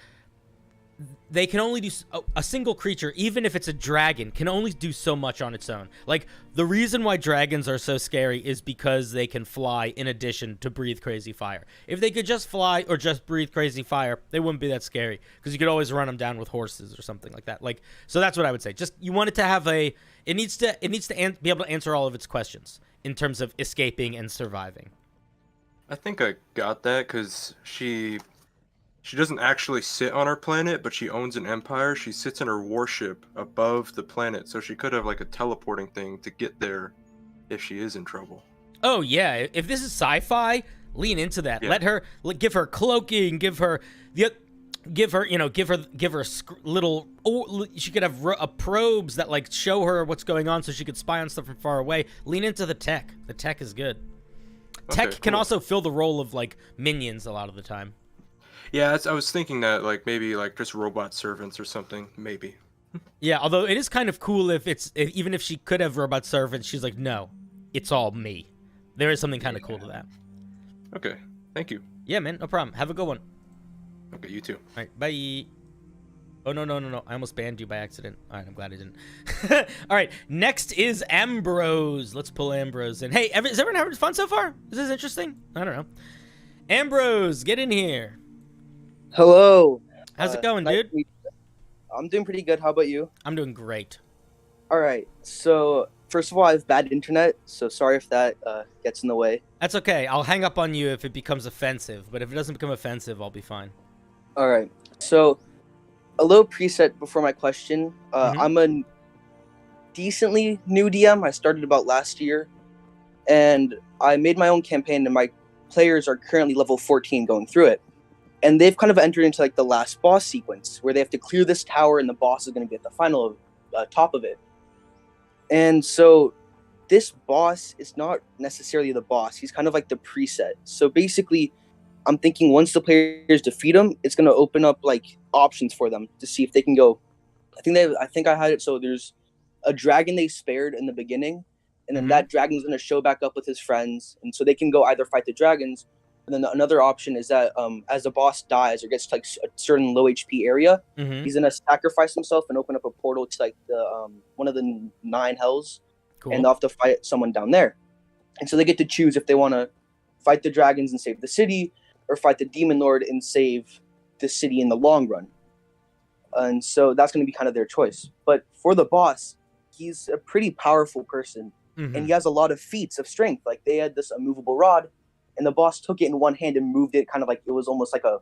they can only do a single creature, even if it's a dragon, can only do so much on its own. Like, the reason why dragons are so scary is because they can fly in addition to breathe crazy fire. If they could just fly or just breathe crazy fire, they wouldn't be that scary, because you could always run them down with horses or something like that. Like, so that's what I would say. Just, you want it to have it needs to be able to answer all of its questions in terms of escaping and surviving. I think I got that, because she doesn't actually sit on our planet, but she owns an empire. She sits in her warship above the planet, so she could have like a teleporting thing to get there if she is in trouble. Oh yeah, if this is sci-fi, lean into that. Yeah. Let her give her cloaking, give her little. Oh, she could have probes that like show her what's going on, so she could spy on stuff from far away. Lean into the tech. The tech is good. Tech Okay, can cool. also fill the role of like minions a lot of the time. Yeah, I was thinking that like maybe like just robot servants or something, maybe. Yeah, although it is kind of cool even if she could have robot servants, she's like, no, it's all me. There is something kind of cool to that. Okay, thank you. Yeah, man, no problem. Have a good one. Okay, you too. All right, bye. Oh, no. I almost banned you by accident. All right, I'm glad I didn't. All right, next is Ambrose. Let's pull Ambrose in. Hey, is everyone having fun so far? Is this interesting? I don't know. Ambrose, get in here. Hello. How's it going, nice dude? to meet you. I'm doing pretty good. How about you? I'm doing great. All right. So, first of all, I have bad internet, so sorry if that gets in the way. That's okay. I'll hang up on you if it becomes offensive, but if it doesn't become offensive, I'll be fine. All right. So, a little preset before my question. I'm a decently new DM. I started about last year, and I made my own campaign, and my players are currently level 14 going through it. And they've kind of entered into like the last boss sequence where they have to clear this tower and the boss is going to be at the final top of it. And so this boss is not necessarily the boss. He's kind of like the preset. So basically, I'm thinking once the players defeat him, it's going to open up like options for them to see if they can go. I think I had it. So there's a dragon they spared in the beginning, and then that dragon's going to show back up with his friends. And so they can go either fight the dragons. And then another option is that as the boss dies or gets to like a certain low HP area, he's gonna sacrifice himself and open up a portal to like the one of the 9 hells, Cool. and they'll have to fight someone down there. And so they get to choose if they want to fight the dragons and save the city, or fight the demon lord and save the city in the long run. And so that's gonna be kind of their choice. But for the boss, he's a pretty powerful person, and he has a lot of feats of strength. Like they had this immovable rod. And the boss took it in one hand and moved it kind of like it was almost like a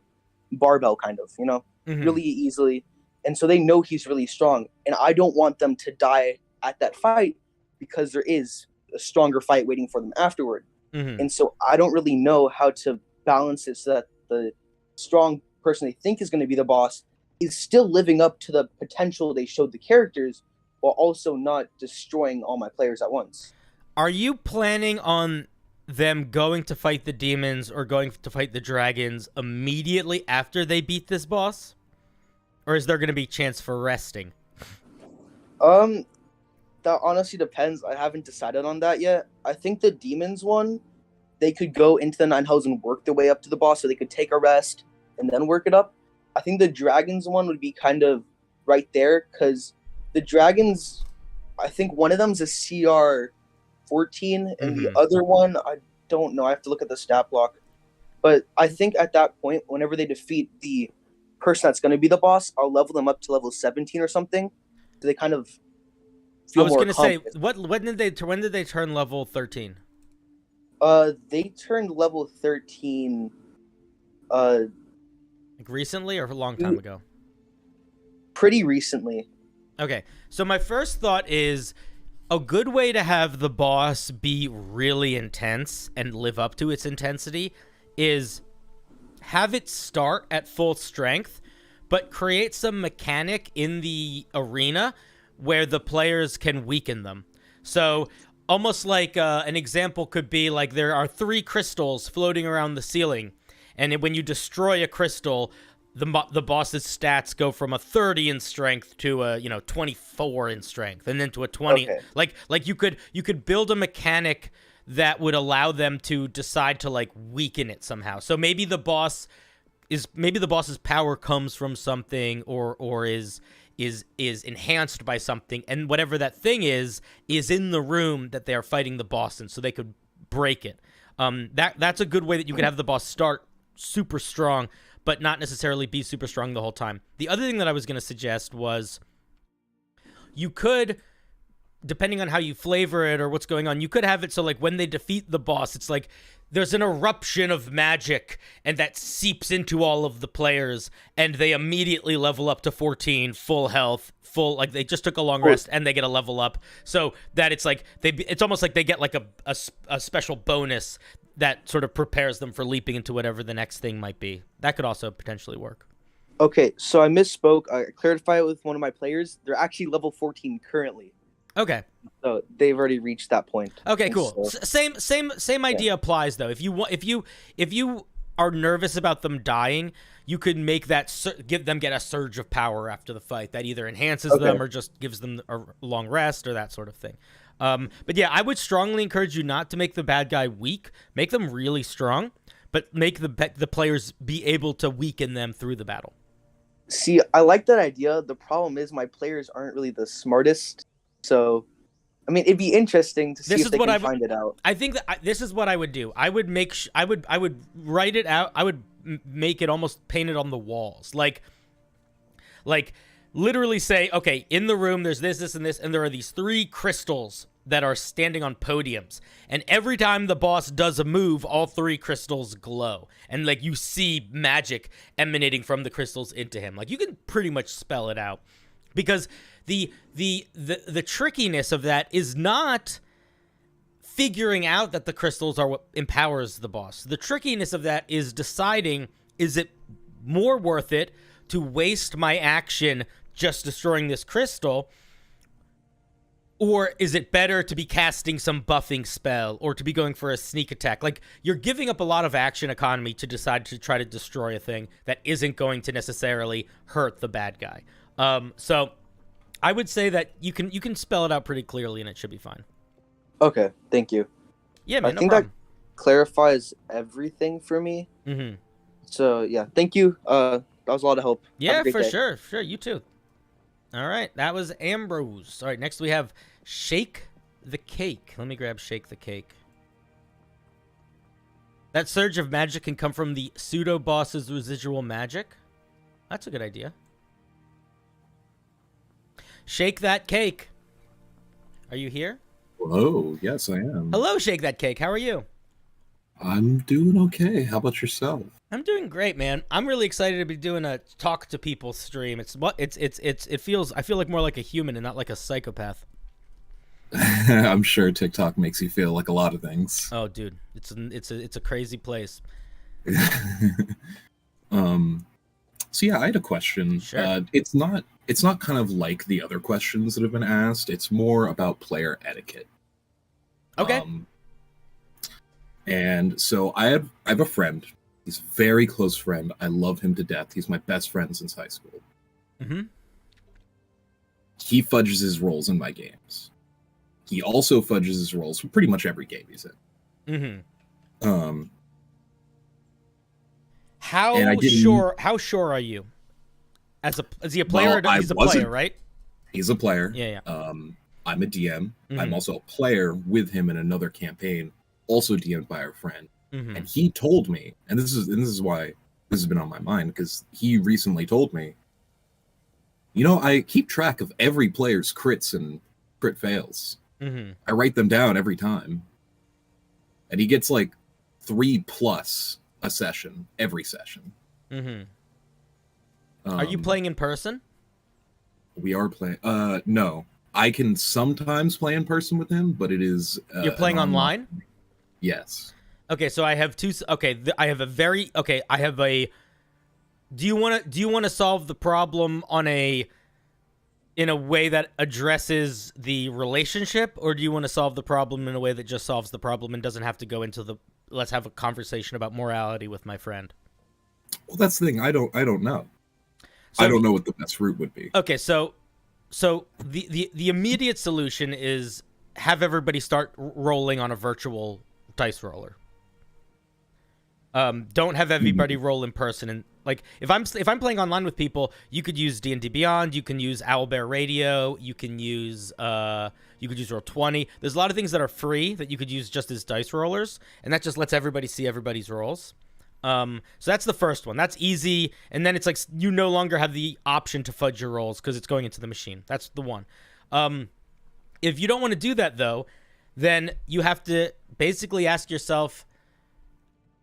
barbell kind of, you know, really easily. And so they know he's really strong. And I don't want them to die at that fight because there is a stronger fight waiting for them afterward. Mm-hmm. And so I don't really know how to balance it so that the strong person they think is going to be the boss is still living up to the potential they showed the characters, while also not destroying all my players at once. Are you planning on them going to fight the demons or going to fight the dragons immediately after they beat this boss? Or is there going to be chance for resting? That honestly depends. I haven't decided on that yet. I think the demons one, they could go into the nine hells and work their way up to the boss, so they could take a rest and then work it up. I think the dragons one would be kind of right there, because the dragons, I think one of them is a CR 14, and the other one, I don't know. I have to look at the stat block. But I think at that point, whenever they defeat the person that's going to be the boss, I'll level them up to level 17 or something, so they kind of feel I was more going to say, confident. when did they turn level 13? They turned level 13 Like recently or a long time ago? pretty recently. Okay, so my first thought is a good way to have the boss be really intense and live up to its intensity is have it start at full strength, but create some mechanic in the arena where the players can weaken them. So almost like an example could be like there are 3 crystals floating around the ceiling, and when you destroy a crystal, the boss's stats go from a 30 in strength to a 24 in strength, and then to a 20. Okay. Like you could build a mechanic that would allow them to decide to like weaken it somehow. So maybe the boss's power comes from something or is enhanced by something, and whatever that thing is in the room that they are fighting the boss in, so they could break it. That's a good way that you could have the boss start super strong, but not necessarily be super strong the whole time. The other thing that I was going to suggest was you could, depending on how you flavor it or what's going on, you could have it so like when they defeat the boss, it's like there's an eruption of magic and that seeps into all of the players and they immediately level up to 14, full health, like they just took a long rest and they get a level up, so that it's like it's almost like they get like a special bonus that sort of prepares them for leaping into whatever the next thing might be. That could also potentially work. Okay, so I misspoke. I clarified it with one of my players. They're actually level 14 currently. Okay. So they've already reached that point. Okay, cool. So, Same idea applies though. If you are nervous about them dying, you could make that get a surge of power after the fight that either enhances them or just gives them a long rest or that sort of thing. But yeah, I would strongly encourage you not to make the bad guy weak. Make them really strong, but make the players be able to weaken them through the battle. See, I like that idea. The problem is my players aren't really the smartest. So, I mean, it'd be interesting to see if they can find it out. I think that this is what I would do. I would make I would write it out. I would make it almost painted on the walls, like literally say, okay, in the room there's this, and this, and there are these 3 crystals that are standing on podiums, and every time the boss does a move, all 3 crystals glow, and like you see magic emanating from the crystals into him. Like you can pretty much spell it out, because the trickiness of that is not figuring out that the crystals are what empowers the boss. The trickiness of that is deciding, is it more worth it to waste my action just destroying this crystal, or is it better to be casting some buffing spell or to be going for a sneak attack? Like, you're giving up a lot of action economy to decide to try to destroy a thing that isn't going to necessarily hurt the bad guy. So I would say that you can spell it out pretty clearly and it should be fine. Okay, thank you. Yeah, man, I think that clarifies everything for me. Mm-hmm. So yeah, thank you. That was a lot of help. Yeah, for sure. Sure, you too. All right, that was Ambrose. All right, next we have Shake the Cake. Let me grab Shake the Cake. That surge of magic can come from the pseudo-boss's residual magic. That's a good idea. Shake that cake. Are you here? Hello, yes I am. Hello, Shake that cake. How are you? I'm doing okay. How about yourself? I'm doing great, man. I'm really excited to be doing a talk to people stream. It feels, I feel like more like a human and not like a psychopath. I'm sure TikTok makes you feel like a lot of things. Oh, dude, it's a crazy place. So yeah, I had a question. Sure. It's not kind of like the other questions that have been asked. It's more about player etiquette. Okay. And so I have a friend. He's a very close friend. I love him to death. He's my best friend since high school. Mm-hmm. He fudges his rolls in my games. He also fudges his rolls for pretty much every game he's in. Mm-hmm. How sure are you? Is he a player? Well, He's a player, right? He's a player. Yeah. I'm a DM. Mm-hmm. I'm also a player with him in another campaign, also DM'd by our friend. Mm-hmm. And he told me, and this is why this has been on my mind, because he recently told me, I keep track of every player's crits and crit fails. Mm-hmm. I write them down every time. And he gets like 3+ a session, every session. Mm-hmm. Are you playing in person? We are playing. No. I can sometimes play in person with him, but it is. You're playing online? Yes. Okay, so I have two. Okay, I have a very. Okay, I have a. Do you want to solve the problem in a way that addresses the relationship, or do you want to solve the problem in a way that just solves the problem and doesn't have to go into the let's have a conversation about morality with my friend? Well, that's the thing. I don't know. So, I don't know what the best route would be. Okay, so the immediate solution is have everybody start rolling on a virtual dice roller. Don't have everybody roll in person. And like if I'm playing online with people, you could use D&D Beyond, you can use Owlbear Radio, you could use Roll20. There's a lot of things that are free that you could use just as dice rollers, and that just lets everybody see everybody's rolls. So that's the first one. That's easy, and then it's like you no longer have the option to fudge your rolls because it's going into the machine. That's the one. If you don't want to do that though, then you have to basically ask yourself,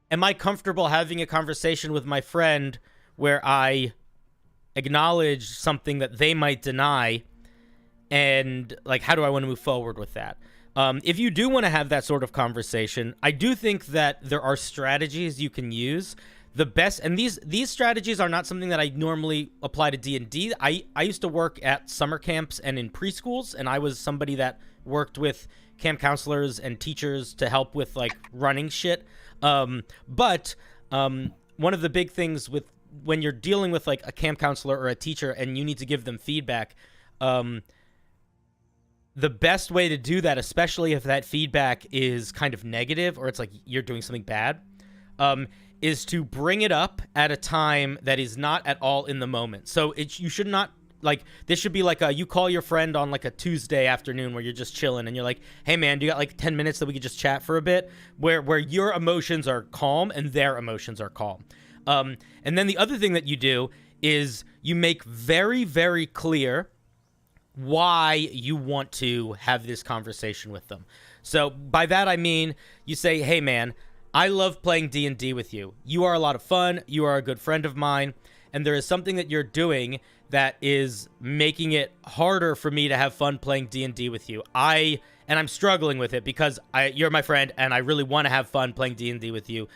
am I comfortable having a conversation with my friend where I acknowledge something that they might deny, and like how do I want to move forward with that? If you do want to have that sort of conversation, I do think that there are strategies you can use. The best, and these strategies are not something that I normally apply to D&D. I used to work at summer camps and in preschools, and I was somebody that worked with camp counselors and teachers to help with like running shit. But one of the big things with when you're dealing with like a camp counselor or a teacher and you need to give them feedback, the best way to do that, especially if that feedback is kind of negative or it's like you're doing something bad, is to bring it up at a time that is not at all in the moment. So you should not, like, this should be like you call your friend on like a Tuesday afternoon where you're just chilling and you're like, hey man, do you got like 10 minutes that we could just chat for a bit, where your emotions are calm and their emotions are calm. And then the other thing that you do is you make very, very clear why you want to have this conversation with them. So by that I mean you say, hey man, I love playing D&D with you. You are a lot of fun. You are a good friend of mine. And there is something that you're doing that is making it harder for me to have fun playing D&D with you. And I'm struggling with it because you're my friend and I really want to have fun playing D&D with you.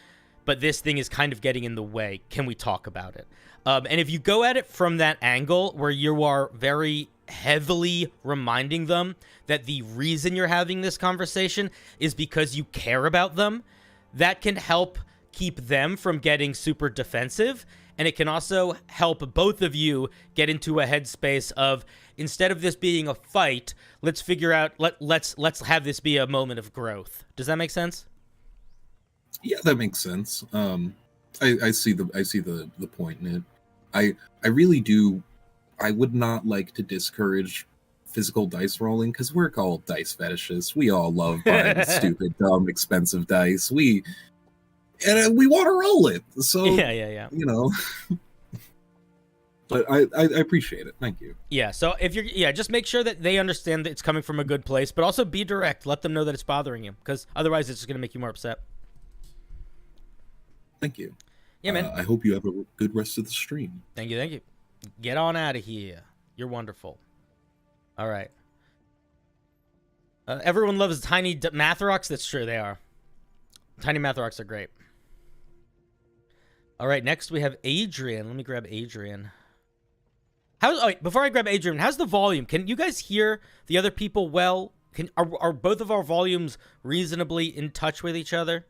But this thing is kind of getting in the way. Can we talk about it? And if you go at it from that angle where you are very heavily reminding them that the reason you're having this conversation is because you care about them, that can help keep them from getting super defensive. And it can also help both of you get into a headspace of, instead of this being a fight, let's figure out, let's have this be a moment of growth. Does that make sense? Yeah, that makes sense. I see the point in it. I really do. I would not like to discourage physical dice rolling because we're called dice fetishists. We all love buying stupid, dumb, expensive dice. We want to roll it. So yeah. You know. But I appreciate it. Thank you. Yeah. So if just make sure that they understand that it's coming from a good place, but also be direct. Let them know that it's bothering you, because otherwise it's just going to make you more upset. Thank you. Yeah, man. I hope you have a good rest of the stream. Thank you. Get on out of here. You're wonderful. All right. Everyone loves tiny math rocks. That's true. They are. Tiny math rocks are great. All right, next we have Adrian. Let me grab Adrian. Wait, before I grab Adrian, how's the volume? Can you guys hear the other people well? Are both of our volumes reasonably in touch with each other?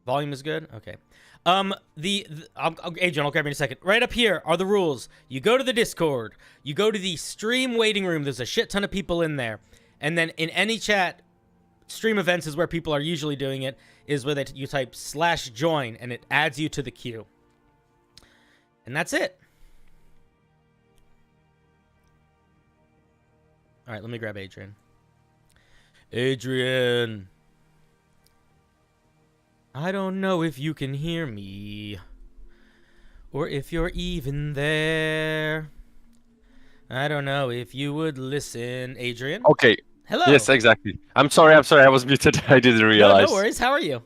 Volume is good? Okay. Adrian, I'll grab you in a second. Right up here are the rules. You go to the Discord. You go to the stream waiting room. There's a shit ton of people in there. And then in any chat, stream events is where people are usually doing it, is where you type /join, and it adds you to the queue. And that's it. All right, let me grab Adrian. Adrian. I don't know if you can hear me. Or if you're even there. I don't know if you would listen. Adrian? Okay. Hello. Yes, exactly. I'm sorry. I was muted. I didn't realize. No worries. How are you?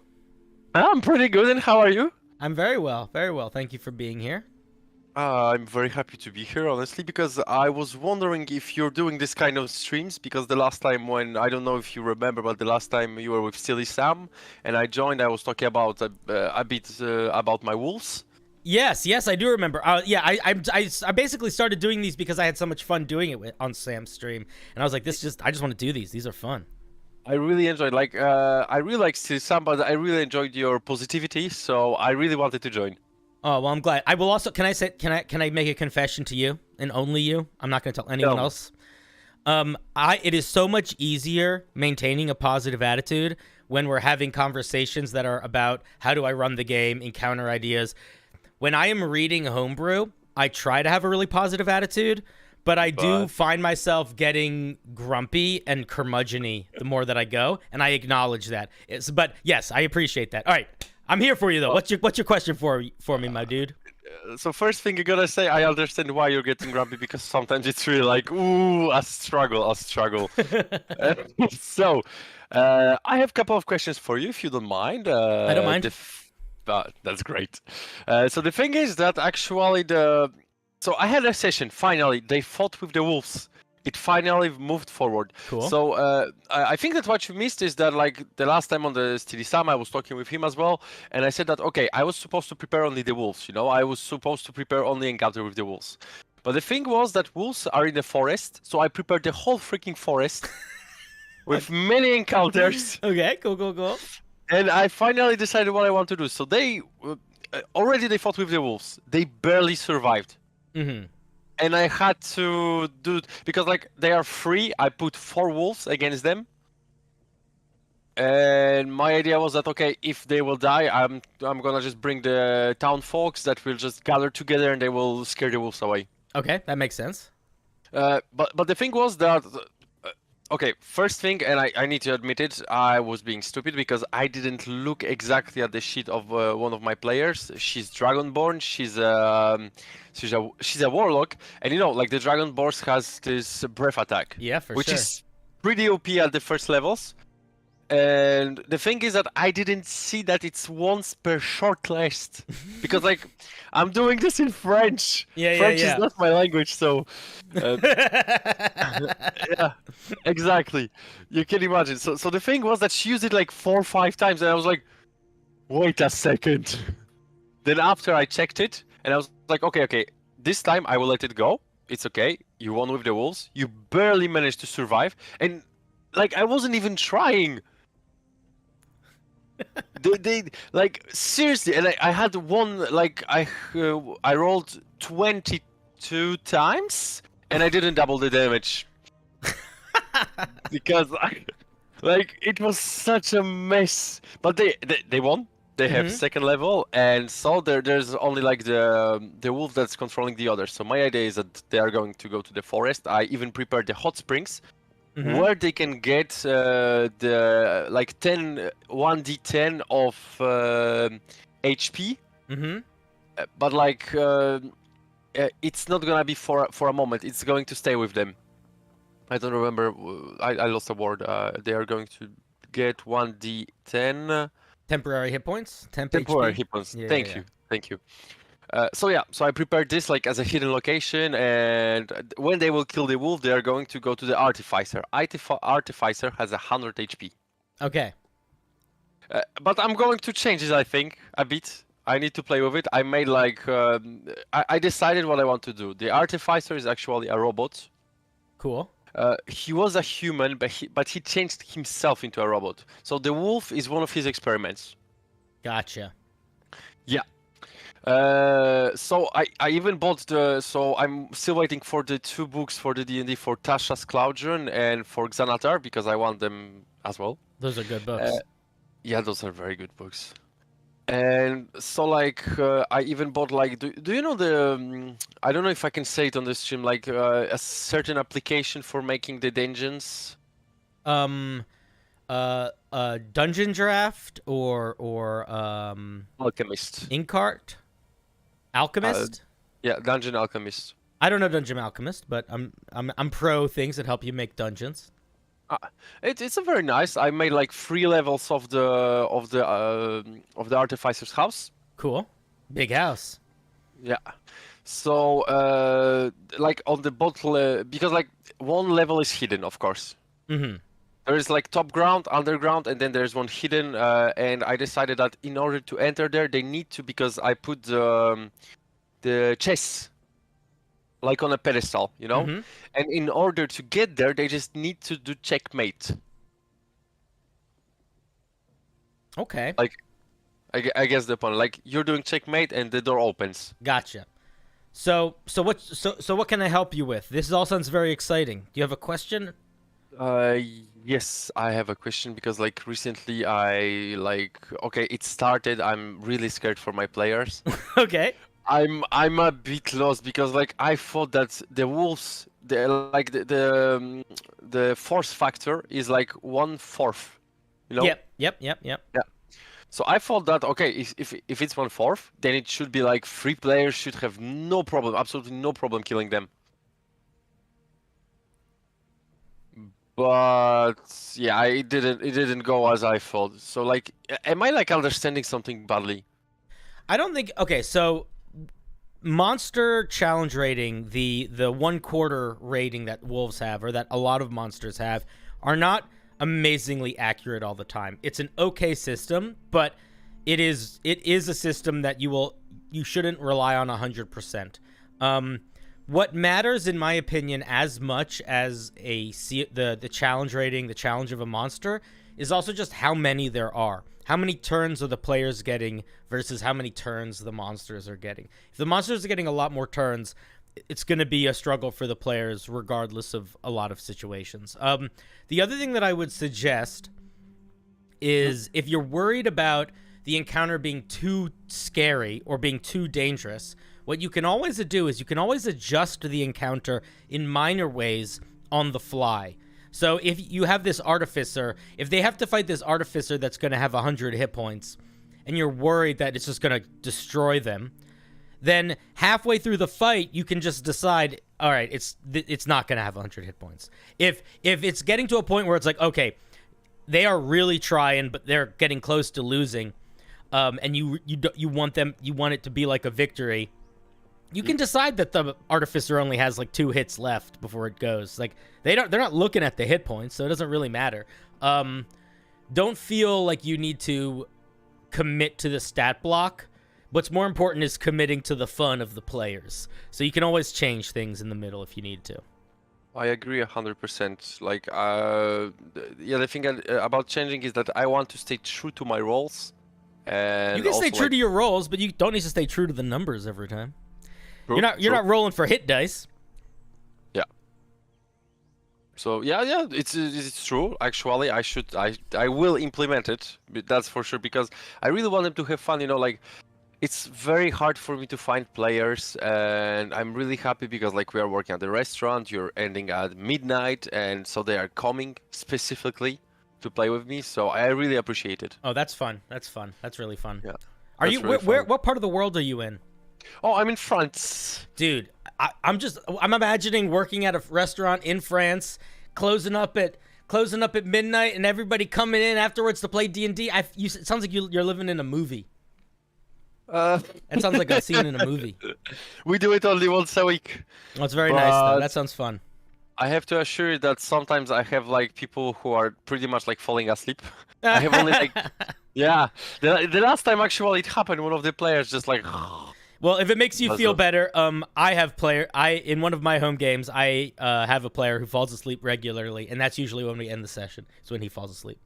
I'm pretty good. And how are you? I'm very well. Very well. Thank you for being here. I'm very happy to be here, honestly, because I was wondering if you're doing this kind of streams, because the last time I don't know if you remember, but the last time you were with Silly Sam, and I joined, I was talking about a bit about my wolves. Yes, I do remember. Yeah, I basically started doing these because I had so much fun doing it on Sam's stream, and I was like, I just want to do these. These are fun. I really enjoyed, I really like Silly Sam, but I really enjoyed your positivity, so I really wanted to join. Oh, well, I'm glad. I will also, can I make a confession to you and only you? I'm not going to tell anyone else. It is so much easier maintaining a positive attitude when we're having conversations that are about how do I run the game, encounter ideas. When I am reading Homebrew, I try to have a really positive attitude, but I do find myself getting grumpy and curmudgeon-y the more that I go, and I acknowledge that. But yes, I appreciate that. All right. I'm here for you though. What's your question for me, my dude? So first thing I gotta say, I understand why you're getting grumpy, because sometimes it's really like, ooh, a struggle. So, I have a couple of questions for you, if you don't mind. I don't mind. That's great. So the thing is that actually so I had a session. Finally, they fought with the wolves. It finally moved forward. Cool. So I think that what you missed is that, like, the last time on the Steely Sam, I was talking with him as well, and I said that, okay, I was supposed to prepare only the wolves, I was supposed to prepare only encounter with the wolves. But the thing was that wolves are in the forest, so I prepared the whole freaking forest with many encounters. Okay, cool. And I finally decided what I want to do. So they fought with the wolves. They barely survived. Mm-hmm. And I had to do, because like they are free, I put 4 wolves against them. And my idea was that, okay, if they will die, I'm gonna just bring the town folks that will just gather together and they will scare the wolves away. Okay, that makes sense. But the thing was that, okay, first thing, and I need to admit it, I was being stupid because I didn't look exactly at the sheet of one of my players. She's Dragonborn. She's a warlock, and like the Dragonborn has this breath attack. Yeah, for which sure. is pretty OP at the first levels. And the thing is that I didn't see that it's once per short rest, because like I'm doing this in French. French is not my language, so yeah, exactly. You can imagine. So the thing was that she used it like 4 or 5 times, and I was like, wait a second. Then after I checked it, and I was like, okay, this time I will let it go. It's okay. You won with the wolves. You barely managed to survive, and like I wasn't even trying. they like seriously, and I had one, like I rolled 22 times and I didn't double the damage because like it was such a mess. But they won. They have second level, and so there's only like the wolf that's controlling the others. So my idea is that they are going to go to the forest. I even prepared the hot springs. Where they can get the like 1d10 of HP, but like it's not gonna be for a moment. It's going to stay with them. I don't remember. I lost a word. They are going to get 1d10 temporary hit points. Temporary hit points. Thank you. So yeah, so I prepared this like as a hidden location, and when they will kill the wolf, they are going to go to the artificer. Artificer has 100 HP. Okay. But I'm going to change it, I think, a bit. I need to play with it. I made like I decided what I want to do. The artificer is actually a robot. Cool. He was a human, but he changed himself into a robot. So the wolf is one of his experiments. Gotcha. Yeah. So I even bought so I'm still waiting for the 2 books for the DnD for Tasha's Cloudron and for Xanatar because I want them as well. Those are good books. Yeah, those are very good books. And so like I even bought like do you know the I don't know if I can say it on the stream, like a certain application for making the dungeons. Dungeon Draft or Alchemist. Inkart? Alchemist? Yeah, Dungeon Alchemist. I don't know Dungeon Alchemist, but I'm pro things that help you make dungeons. It's a very nice. I made like 3 levels of the artificer's house. Cool. Big house. Yeah. So like on the bottom because like 1 level is hidden, of course. Mm-hmm. There is like top ground, underground, and then there's one hidden. And I decided that in order to enter there, they need to, because I put the chests like on a pedestal, you know. Mm-hmm. And in order to get there, they just need to do checkmate. Okay. Like, I guess the point, like you're doing checkmate and the door opens. Gotcha. So what can I help you with? This all sounds very exciting. Do you have a question? Yes, I have a question because like recently okay, it started. I'm really scared for my players. Okay. I'm a bit lost because like I thought that the wolves, the force factor is like 1/4, you know? Yep. Yeah. So I thought that okay, if it's 1/4, then it should be like 3 players should have no problem, absolutely no problem killing them. But yeah, it didn't go as I thought. So like, am I like understanding something badly? I don't think. Okay, so monster challenge rating, the 1/4 rating that wolves have, or that a lot of monsters have, are not amazingly accurate all the time. It's an okay system, but it is a system that you shouldn't rely on 100%. What matters, in my opinion, as much as the challenge rating, the challenge of a monster, is also just how many there are. How many turns are the players getting versus how many turns the monsters are getting. If the monsters are getting a lot more turns, it's going to be a struggle for the players regardless of a lot of situations. The other thing that I would suggest is if you're worried about the encounter being too scary or being too dangerous, what you can always do is you can always adjust the encounter in minor ways on the fly. So if you have this artificer, if they have to fight this artificer that's going to have 100 hit points, and you're worried that it's just going to destroy them, then halfway through the fight, you can just decide, all right, it's not going to have 100 hit points. If it's getting to a point where it's like, okay, they are really trying, but they're getting close to losing, and you want it to be like a victory, you can decide that the artificer only has like 2 hits left before it goes. Like they're not looking at the hit points, so it doesn't really matter. Don't feel like you need to commit to the stat block. What's more important is committing to the fun of the players. So you can always change things in the middle if you need to. I agree 100%. Like, yeah, the thing about changing is that I want to stay true to my roles. And you can stay also, true like, to your roles, but you don't need to stay true to the numbers every time. True, You're not rolling for hit dice. Yeah. So yeah, it's true. Actually, I will implement it. That's for sure, because I really want them to have fun. You know, like it's very hard for me to find players, and I'm really happy because like we are working at the restaurant. You're ending at midnight, and so they are coming specifically to play with me. So I really appreciate it. Oh, that's fun. That's fun. That's really fun. Yeah. Are you really where? fun. What part of the world are you in? Oh, I'm in France. Dude, I'm imagining working at a restaurant in France, closing up at midnight, and everybody coming in afterwards to play D&D. It sounds like you're living in a movie. That sounds like a scene in a movie. We do it only once a week. Oh, it's very nice though. But- That sounds fun. I have to assure you that sometimes I have like people who are pretty much like falling asleep. I have only like, yeah. The last time actually it happened, one of the players just like. Well, if it makes you That's feel a- better, in one of my home games, I have a player who falls asleep regularly, and that's usually when we end the session. It's when he falls asleep.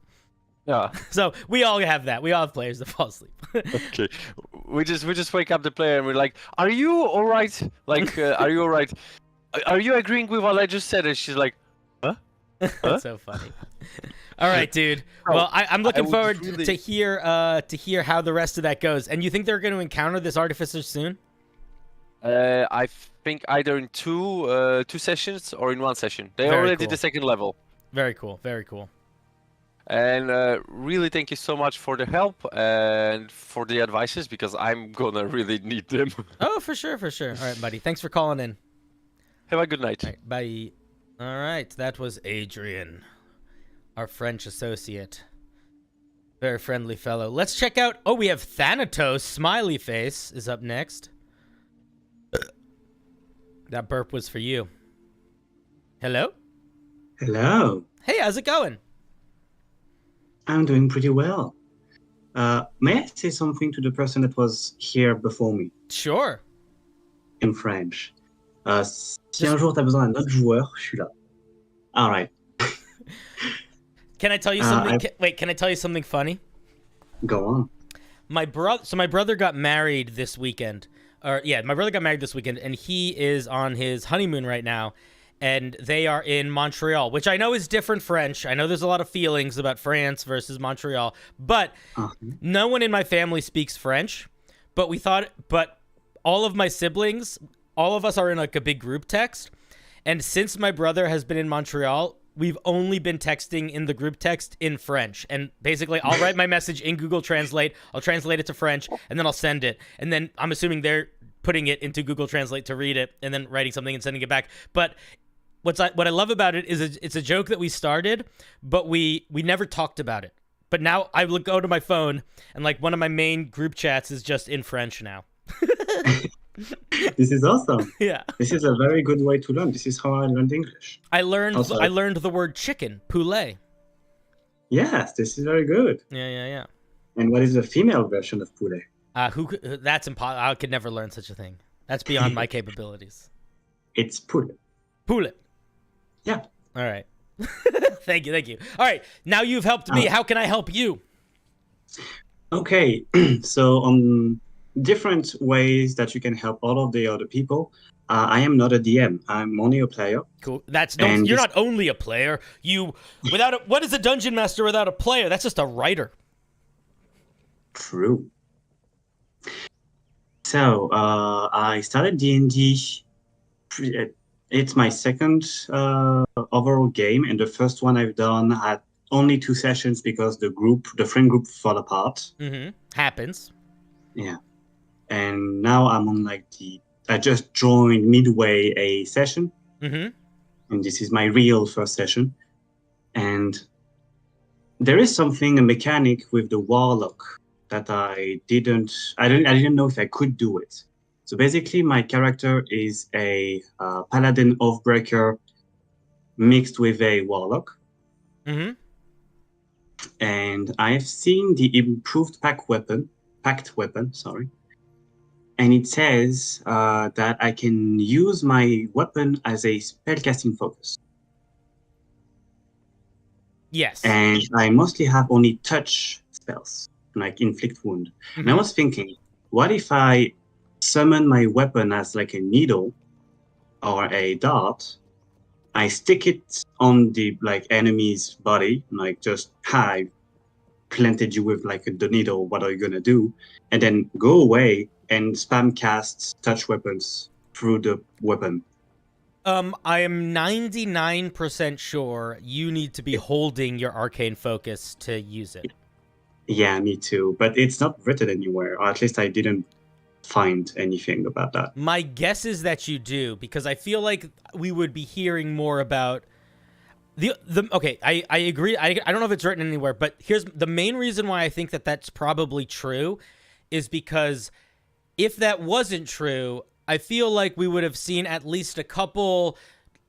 Yeah. So we all have that. We all have players that fall asleep. Okay. We just wake up the player and we're like, "Are you all right? Like, are you all right? Are you agreeing with what I just said?" And she's like, "Huh?" That's so funny. All right, dude. Oh, Well, I'm looking would forward really- to hear how the rest of that goes. And you think they're going to encounter this artificer soon? I think either in two sessions or in one session. They Very already cool. did the second level. Very cool. Very cool. And really, thank you so much for the help and for the advices because I'm gonna really need them. Oh, for sure, for sure. All right, buddy. Thanks for calling in. Have a good night. All right, bye. All right, that was Adrian, our French associate. Very friendly fellow. Let's check out. Oh, we have Thanatos. Smiley face is up next. That burp was for you. Hello? Hello. Hey, how's it going? I'm doing pretty well. May I say something to the person that was here before me Sure. in French? Si un jour t'as besoin d'un autre joueur, je suis là. All right. Can I tell you something? Wait, can I tell you something funny? Go on. My brother got married this weekend. My brother got married this weekend, and he is on his honeymoon right now. And they are in Montreal, which I know is different French. I know there's a lot of feelings about France versus Montreal, but no one in my family speaks French. But all of my siblings, all of us are in like a big group text. And since my brother has been in Montreal, we've only been texting in the group text in French. And basically, I'll write my message in Google Translate. I'll translate it to French, and then I'll send it. And then I'm assuming they're putting it into Google Translate to read it, and then writing something and sending it back. But what I love about it is it's a joke that we started, but we never talked about it. But now I will go to my phone, and like one of my main group chats is just in French now. This is awesome. Yeah. This is a very good way to learn. This is how I learned English. I learned Also- the word chicken, poulet. Yes, this is very good. Yeah. And what is the female version of poulet? That's impossible. I could never learn such a thing. That's beyond my capabilities. It's poulet. Poulet. Yeah. All right. Thank you. All right. Now you've helped me. How can I help you? Okay. So on different ways that you can help all of the other people. I am not a DM. I'm only a player. Cool. You're not only a player. What is a dungeon master without a player? That's just a writer. True. So I started DnD. It's my second overall game, and the first one I've done had only 2 sessions because the friend group fell apart. Mm-hmm. Happens. Yeah. And now I'm on I just joined midway a session. Mm-hmm. And this is my real first session. And there is a mechanic with the Warlock that I didn't know if I could do it. So basically my character is a Paladin Oathbreaker mixed with a Warlock. Mm-hmm. And I've seen the improved pact weapon, and it says that I can use my weapon as a spellcasting focus. Yes. And I mostly have only touch spells, like inflict wound. Mm-hmm. And I was thinking, what if I summon my weapon as like a needle or a dart? I stick it on the enemy's body, just hi, planted you with the needle. What are you gonna do? And then go away and spam cast touch weapons through the weapon. I am 99% sure you need to be holding your arcane focus to use it. Yeah, me too. But it's not written anywhere, or at least I didn't find anything about that. My guess is that you do, because I feel like we would be hearing more about okay, I agree. I don't know if it's written anywhere, but here's the main reason why I think that that's probably true is because if that wasn't true, I feel like we would have seen at least a couple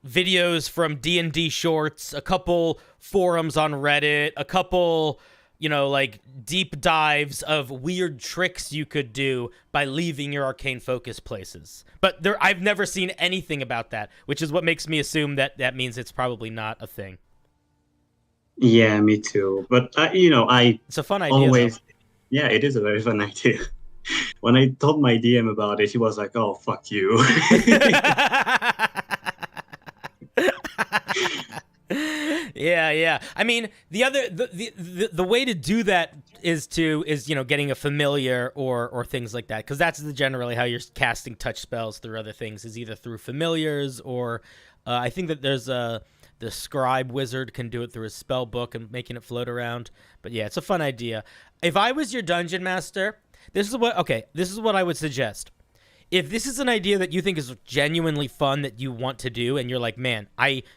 videos from D&D shorts, a couple forums on Reddit, a couple, you know, like deep dives of weird tricks you could do by leaving your arcane focus places. But I've never seen anything about that, which is what makes me assume that that means it's probably not a thing. Yeah, me too. But it's a fun idea. Always, yeah, it is a very fun idea. When I told my DM about it, he was like, "Oh, fuck you." Yeah. I mean, the way to do that is getting a familiar or things like that, because that's generally how you're casting touch spells through other things, is either through familiars or I think that there's the scribe wizard can do it through his spell book and making it float around. But yeah, it's a fun idea. If I was your dungeon master, this is what I would suggest. If this is an idea that you think is genuinely fun that you want to do, and you're like, man,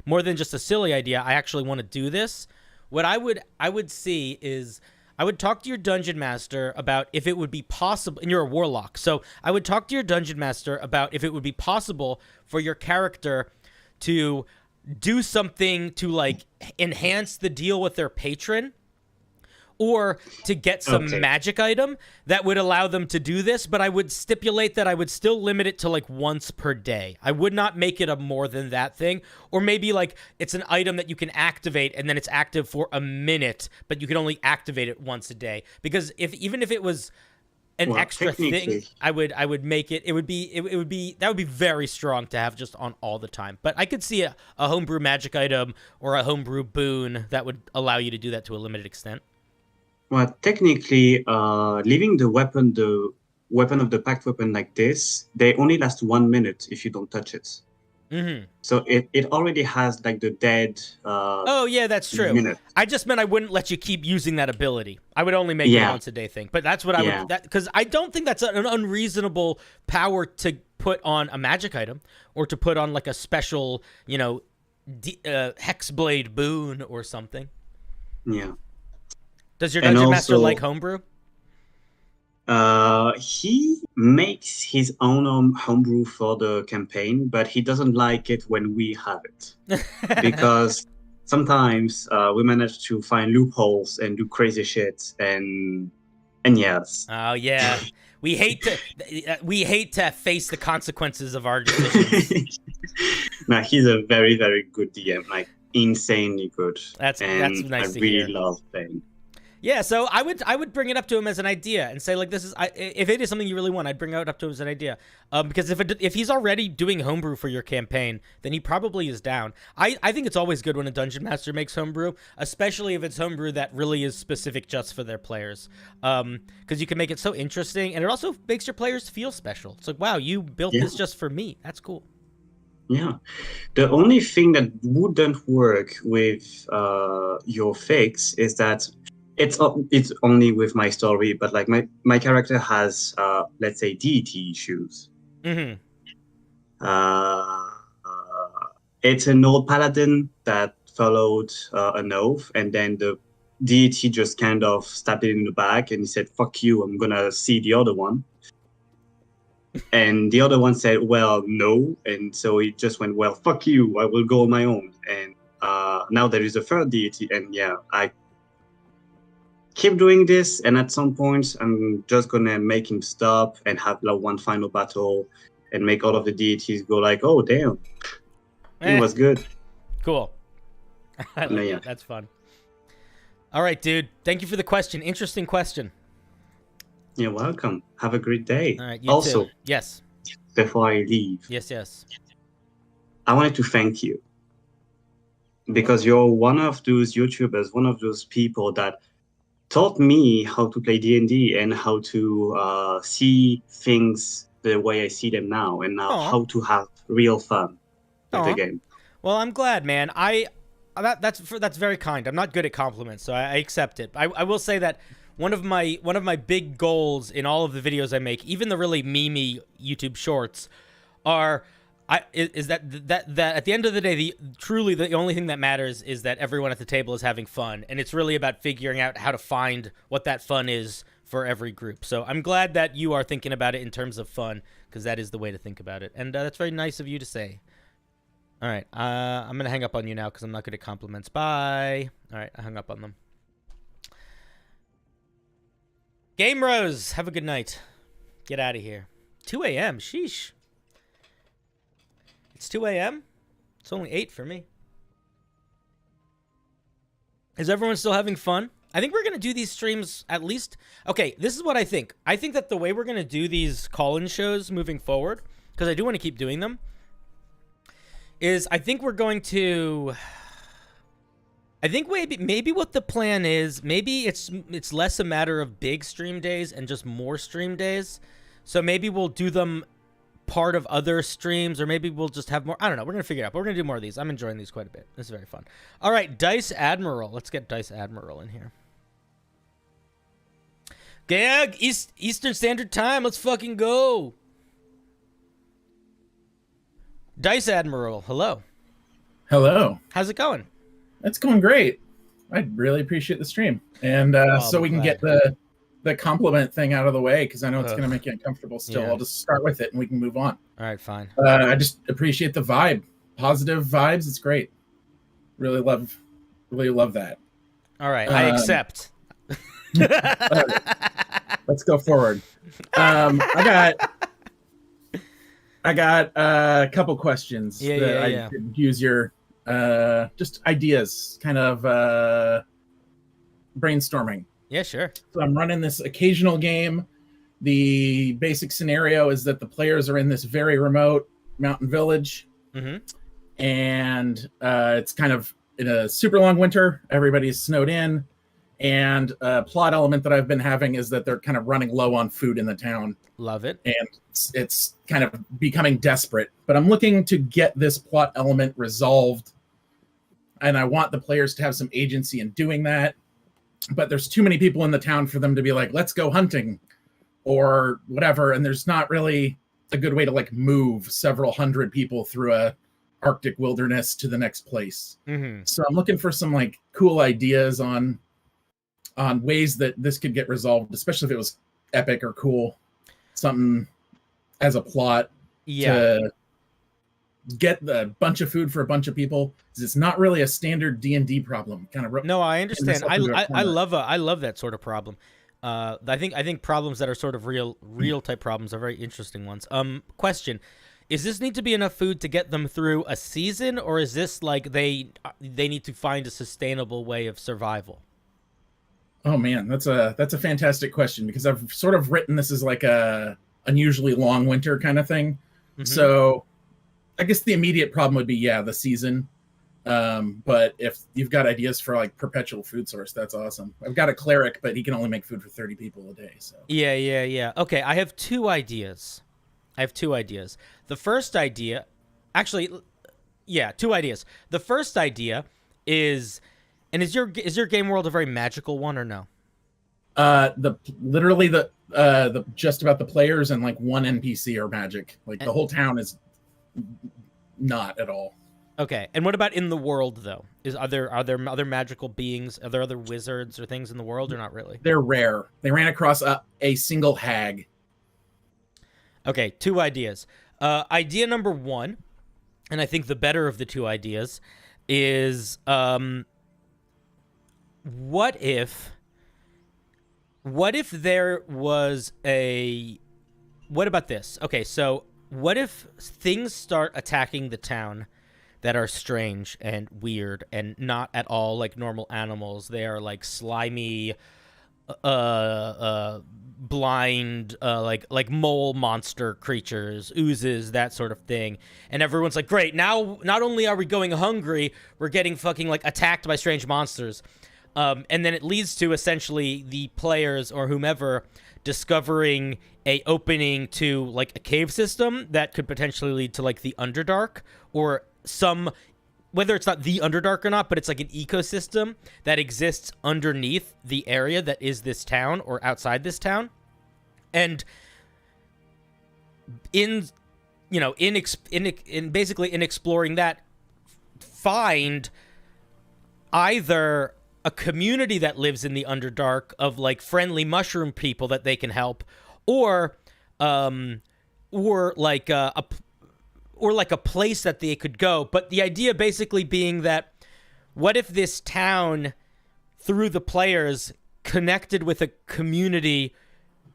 more than just a silly idea, I actually want to do this. What I would see is I would talk to your dungeon master about if it would be possible, and you're a warlock, so I would talk to your dungeon master about if it would be possible for your character to do something to like enhance the deal with their patron, or to get some magic item that would allow them to do this, but I would stipulate that I would still limit it to like once per day. I would not make it a more than that thing. Or maybe like it's an item that you can activate and then it's active for a minute, but you can only activate it once a day. Because even if it was an extra thing, I would make it. It would be very strong to have just on all the time. But I could see a homebrew magic item or a homebrew boon that would allow you to do that to a limited extent. Well, technically, leaving the weapon of the packed weapon like this, they only last 1 minute if you don't touch it. Mm-hmm. So it already has like the dead. Oh yeah, that's true. Minute. I just meant I wouldn't let you keep using that ability. I would only make it a once a day thing. But that's what I would, because I don't think that's an unreasonable power to put on a magic item or to put on like a special, hexblade boon or something. Yeah. Does your dungeon master like homebrew? He makes his own homebrew for the campaign, but he doesn't like it when we have it. Because sometimes we manage to find loopholes and do crazy shit, and yes. Oh yeah. We hate to face the consequences of our decisions. No, he's a very, very good DM, like insanely good. That's nice to hear. I really love playing. Yeah, so I would bring it up to him as an idea and say, like, if it is something you really want, I'd bring it up to him as an idea. Because if he's already doing homebrew for your campaign, then he probably is down. I think it's always good when a dungeon master makes homebrew, especially if it's homebrew that really is specific just for their players. Because you can make it so interesting, and it also makes your players feel special. It's like, wow, you built this just for me. That's cool. Yeah. The only thing that wouldn't work with your fix is that it's only with my story, but like my character has let's say deity issues. Mm-hmm. It's an old paladin that followed an oath, and then the deity just kind of stabbed it in the back, and he said, "Fuck you, I'm gonna see the other one." And the other one said, "Well, no," and so he just went, "Well, fuck you, I will go on my own." And now there is a third deity, and I keep doing this, and at some point I'm just gonna make him stop and have like one final battle and make all of the deities go like, "Oh damn, it was good." Cool. I like that. That's fun. All right, dude, thank you for the question. Interesting question. You're welcome. Have a great day. All right, you also too. Yes, before I leave, yes, I wanted to thank you because you're one of those YouTubers, one of those people that taught me how to play D&D and how to see things the way I see them now, and now how to have real fun with the game. Well, I'm glad, man. That's very kind. I'm not good at compliments, so I accept it. I will say that one of my big goals in all of the videos I make, even the really memey YouTube shorts, is that at the end of the day, truly the only thing that matters is that everyone at the table is having fun, and it's really about figuring out how to find what that fun is for every group. So I'm glad that you are thinking about it in terms of fun, because that is the way to think about it. And that's very nice of you to say. All right, I'm going to hang up on you now because I'm not good at compliments. Bye. All right, I hung up on them. Game Rose, have a good night. Get out of here. 2 a.m., sheesh. It's 2 a.m.? It's only 8 for me. Is everyone still having fun? I think we're going to do these streams at least... Okay, this is what I think. I think that the way we're going to do these call-in shows moving forward, because I do want to keep doing them, is I think we're going to... I think maybe what the plan is, maybe it's less a matter of big stream days and just more stream days. So maybe we'll do them part of other streams, or maybe we'll just have more. I don't know. We're going to figure it out, but we're going to do more of these. I'm enjoying these quite a bit. This is very fun. All right, Dice Admiral. Let's get Dice Admiral in here. Gag, Eastern Standard Time. Let's fucking go. Dice Admiral, hello. Hello. How's it going? It's going great. I really appreciate the stream. And so we can get the compliment thing out of the way, because I know it's going to make you uncomfortable still. Yeah. I'll just start with it and we can move on. All right, fine. I just appreciate the vibe. Positive vibes. It's great. Really love that. All right, I accept. Let's go forward. I got a couple questions that I could use your just ideas, kind of brainstorming. Yeah, sure. So I'm running this occasional game. The basic scenario is that the players are in this very remote mountain village, and it's kind of in a super long winter. Everybody's snowed in, and a plot element that I've been having is that they're kind of running low on food in the town. Love it. And it's kind of becoming desperate. But I'm looking to get this plot element resolved, and I want the players to have some agency in doing that. But there's too many people in the town for them to be like, let's go hunting or whatever. And there's not really a good way to like move several hundred people through a Arctic wilderness to the next place. So I'm looking for some like cool ideas on ways that this could get resolved, especially if it was epic or cool. Something as a plot to get a bunch of food for a bunch of people. It's not really a standard D&D problem. Kind of no, I understand. I love that sort of problem. I think problems that are sort of real type problems are very interesting ones. Question: is this need to be enough food to get them through a season, or is this like they need to find a sustainable way of survival? Oh man, that's a fantastic question, because I've sort of written this as like a unusually long winter kind of thing. So I guess the immediate problem would be the season. But if you've got ideas for like perpetual food source, that's awesome. I've got a cleric, but he can only make food for 30 people a day. So Yeah. Okay, I have two ideas. The first idea, actually, two ideas. The first idea is, and is your game world a very magical one or no? The just about the players and like one NPC are magic. Like the whole town is not at all. Okay, and what about in the world though? Are there other magical beings? Are there other wizards or things in the world, or not really? They're rare. They ran across a single hag. Okay, two ideas. Idea number one, and I think the better of the two ideas, is what if there was what about this? Okay, so what if things start attacking the town that are strange and weird and not at all like normal animals? They are like slimy, blind, like mole monster creatures, oozes, that sort of thing. And everyone's like, great, now not only are we going hungry, we're getting fucking like attacked by strange monsters. And then it leads to essentially the players or whomever discovering a opening to like a cave system that could potentially lead to like the Underdark, or some, whether it's not the Underdark or not, but it's like an ecosystem that exists underneath the area that is this town or outside this town. And in exploring that, find either a community that lives in the Underdark of like friendly mushroom people that they can help, or like a place that they could go. But the idea basically being that, what if this town, through the players, connected with a community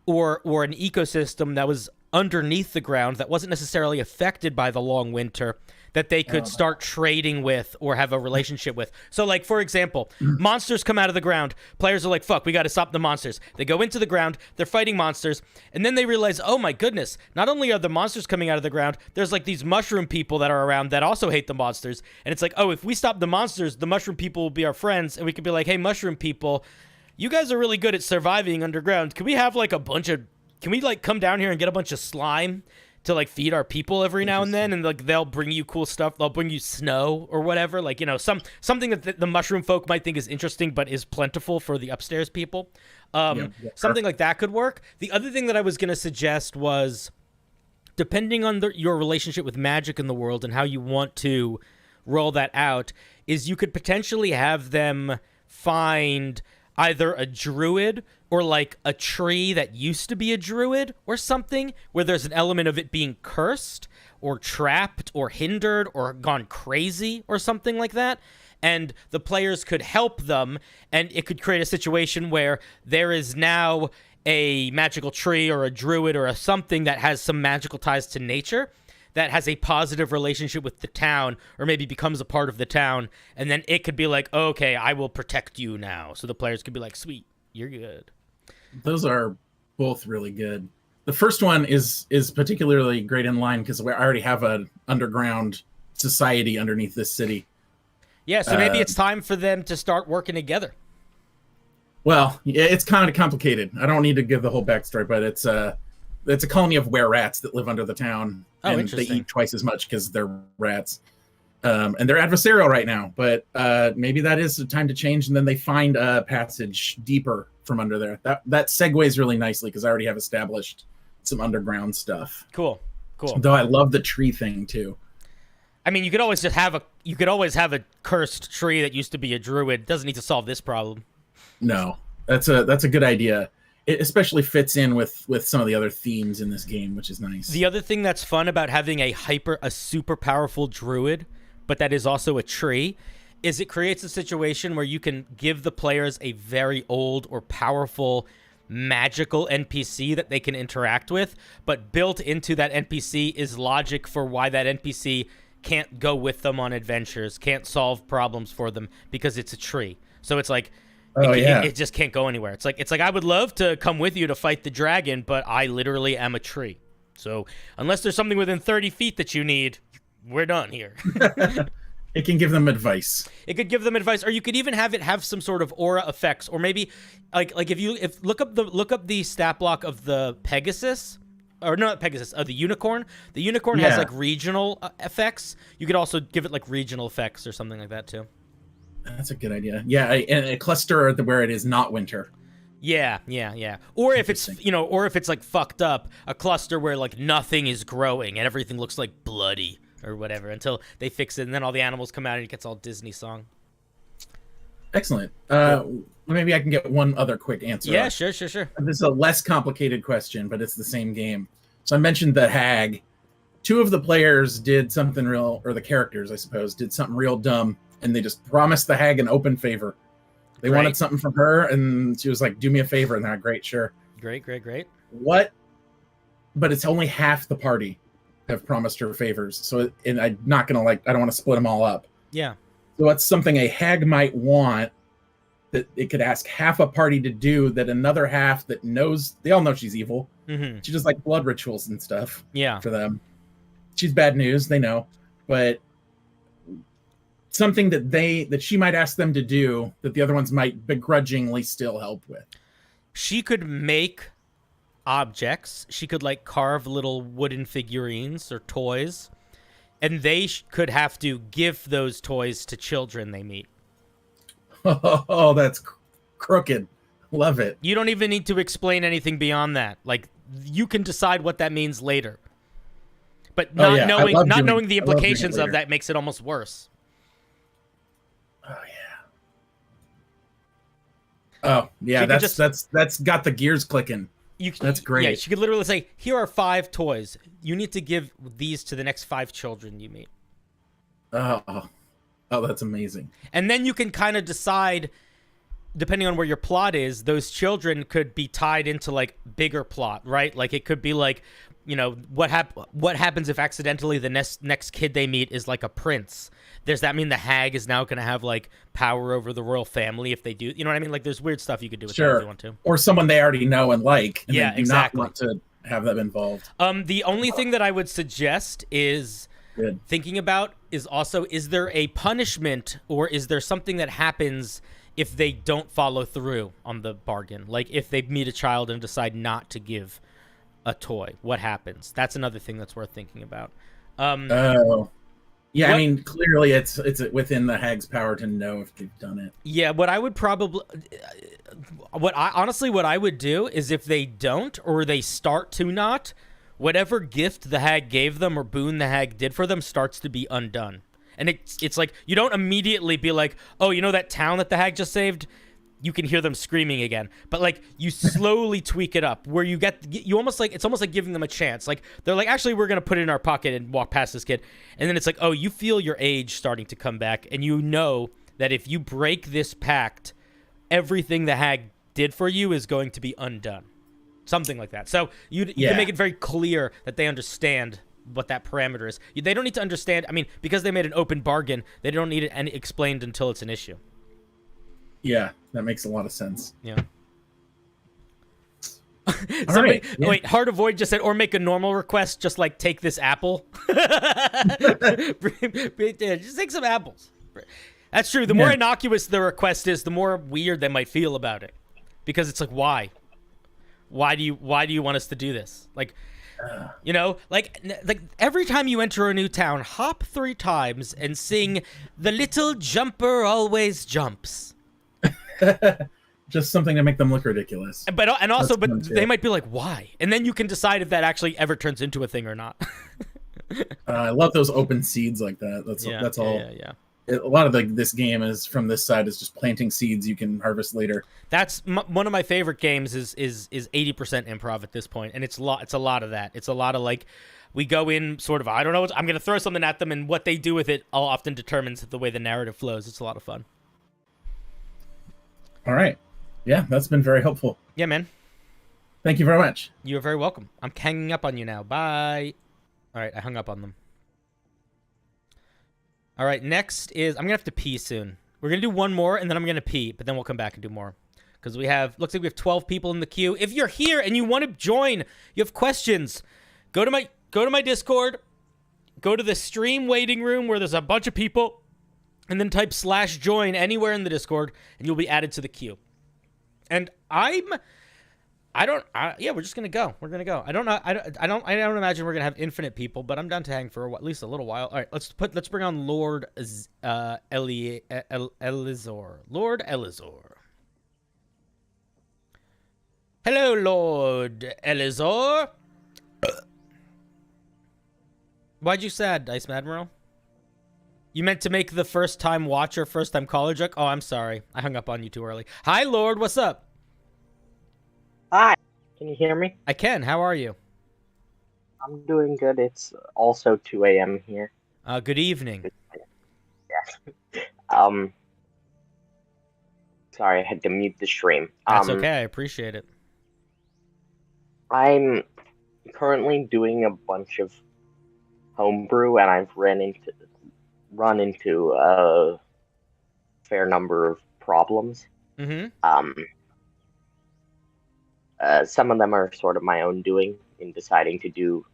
or an ecosystem that was underneath the ground that wasn't necessarily affected by the long winter, that they could start trading with or have a relationship with. So, like, for example, monsters come out of the ground. Players are like, fuck, we got to stop the monsters. They go into the ground. They're fighting monsters. And then they realize, oh, my goodness, not only are the monsters coming out of the ground, there's, like, these mushroom people that are around that also hate the monsters. And it's like, oh, if we stop the monsters, the mushroom people will be our friends. And we could be like, hey, mushroom people, you guys are really good at surviving underground. Can we have, like, can we, like, come down here and get a bunch of slime to like feed our people every now and then, and like they'll bring you cool stuff. They'll bring you snow or whatever, like, you know, something that the mushroom folk might think is interesting but is plentiful for the upstairs people. Something like that could work. The other thing that I was going to suggest was, depending on your relationship with magic in the world and how you want to roll that out, is you could potentially have them find either a druid or like a tree that used to be a druid or something, where there's an element of it being cursed or trapped or hindered or gone crazy or something like that. And the players could help them, and it could create a situation where there is now a magical tree or a druid or a something that has some magical ties to nature, that has a positive relationship with the town, or maybe becomes a part of the town, and then it could be like, okay, I will protect you now. So the players could be like, sweet, you're good. Those are both really good. The first one is particularly great in line because I already have an underground society underneath this city. Yeah, so maybe it's time for them to start working together. Well, yeah, it's kind of complicated. I don't need to give the whole backstory, but it's a colony of were-rats that live under the town. Oh, and interesting. They eat twice as much because they're rats. And they're adversarial right now, but maybe that is the time to change, and then they find a passage deeper from under there. That segues really nicely because I already have established some underground stuff. Cool. Though I love the tree thing too. I mean, you could always have a cursed tree that used to be a druid. It doesn't need to solve this problem. No, that's a good idea. It especially fits in with some of the other themes in this game, which is nice. The other thing that's fun about having a super powerful druid, but that is also a tree, is it creates a situation where you can give the players a very old or powerful magical NPC that they can interact with, but built into that NPC is logic for why that NPC can't go with them on adventures, can't solve problems for them because it's a tree. So it's like, it just can't go anywhere. It's like I would love to come with you to fight the dragon, but I literally am a tree. So unless there's something within 30 feet that you need, we're done here. It can give them advice. It could give them advice, or you could even have it have some sort of aura effects, or maybe like if look up the stat block of the Pegasus, or not Pegasus, the unicorn. The unicorn has like regional effects. You could also give it like regional effects or something like that too. That's a good idea. Yeah, and a cluster where it is not winter. Yeah. Or if it's like fucked up, a cluster where like nothing is growing and everything looks like bloody or whatever until they fix it, and then all the animals come out and it gets all Disney song. Excellent. Maybe I can get one other quick answer. Yeah, sure. This is a less complicated question, but it's the same game. So I mentioned the hag. Two of the players did something real, or the characters, I suppose, did something real dumb, and they just promised the hag an open favor. They wanted something from her, and she was like, do me a favor, and they're like, great, sure. Great. What? But it's only half the party have promised her favors. So, and I'm not going to I don't want to split them all up. Yeah. So it's something a hag might want that it could ask half a party to do, that another half that knows, they all know she's evil. Mm-hmm. She does like blood rituals and stuff. Yeah. For them. She's bad news, they know. But something that she might ask them to do that the other ones might begrudgingly still help with. She could make objects. She could like carve little wooden figurines or toys, and they could have to give those toys to children they meet. Oh, that's crooked. Love it. You don't even need to explain anything beyond that. Like, you can decide what that means later. But not knowing the implications of that makes it almost worse. Oh yeah. Oh yeah, She could that's got the gears clicking. That's great. Yeah, she could literally say, "Here are 5 toys. You need to give these to the next 5 children you meet." Oh, that's amazing. And then you can kind of decide, depending on where your plot is, those children could be tied into like bigger plot, right? Like it could be like, you know, what happens if accidentally the next kid they meet is like a prince? Does that mean the hag is now going to have like power over the royal family if they do? You know what I mean? Like there's weird stuff you could do with that if you want to. Or someone they already know and like. And yeah, they do exactly. not want to have them involved. The only thing that I would suggest is thinking about is also, is there a punishment or is there something that happens if they don't follow through on the bargain? Like if they meet a child and decide not to give a toy, what happens? That's another thing that's worth thinking about. Yeah, I mean, clearly it's within the hag's power to know if they've done it. Yeah, what I would do is if they don't or they start to not, whatever gift the hag gave them or boon the hag did for them starts to be undone. And it's like, you don't immediately be like, oh, you know that town that the hag just saved? You can hear them screaming again. But like, you slowly tweak it up where you almost like, it's almost like giving them a chance. Like they're like, actually, we're going to put it in our pocket and walk past this kid. And then it's like, oh, you feel your age starting to come back. And you know that if you break this pact, everything the hag did for you is going to be undone. Something like that. So you can make it very clear that they understand what that parameter is. They don't need to understand. I mean, because they made an open bargain, they don't need it explained until it's an issue. Yeah, that makes a lot of sense. Yeah. Wait, Heart of Void just said, or make a normal request, just like take this apple. Just take some apples. That's true. The more innocuous the request is, the more weird they might feel about it. Because it's like, why? Why do you want us to do this? Like, you know, like every time you enter a new town, hop 3 times and sing "The Little Jumper Always Jumps." Just something to make them look ridiculous. But they might be like, why? And then you can decide if that actually ever turns into a thing or not. I love those open seeds like that. That's all. Yeah. A lot of this game is from this side is just planting seeds you can harvest later. That's one of my favorite games is 80% improv at this point, and it's a lot of that. It's a lot of like, we go in sort of, I don't know, I'm going to throw something at them, and what they do with it often determines the way the narrative flows. It's a lot of fun. All right. Yeah, that's been very helpful. Yeah, man. Thank you very much. You're very welcome. I'm hanging up on you now. Bye. All right, I hung up on them. All right, next is, I'm going to have to pee soon. We're going to do one more, and then I'm going to pee, but then we'll come back and do more. Because looks like we have 12 people in the queue. If you're here and you want to join, you have questions, go to my Discord, go to the stream waiting room where there's a bunch of people, and then type /join anywhere in the Discord, and you'll be added to the queue. And we're just gonna go. We're gonna go. I don't imagine we're gonna have infinite people, but I'm down to hang for at least a little while. All right, let's bring on Lord Elizor. Lord Elizor. Hello, Lord Elizor. Why'd you sad, Dice Admiral? You meant to make the first-time watcher, first-time caller joke? Oh, I'm sorry. I hung up on you too early. Hi, Lord. What's up? Hi. Can you hear me? I can. How are you? I'm doing good. It's also 2 a.m. here. Good evening. Yes. Sorry, I had to mute the stream. That's okay. I appreciate it. I'm currently doing a bunch of homebrew, and I've run into a fair number of problems. Mm-hmm. Some of them are sort of my own doing in deciding to do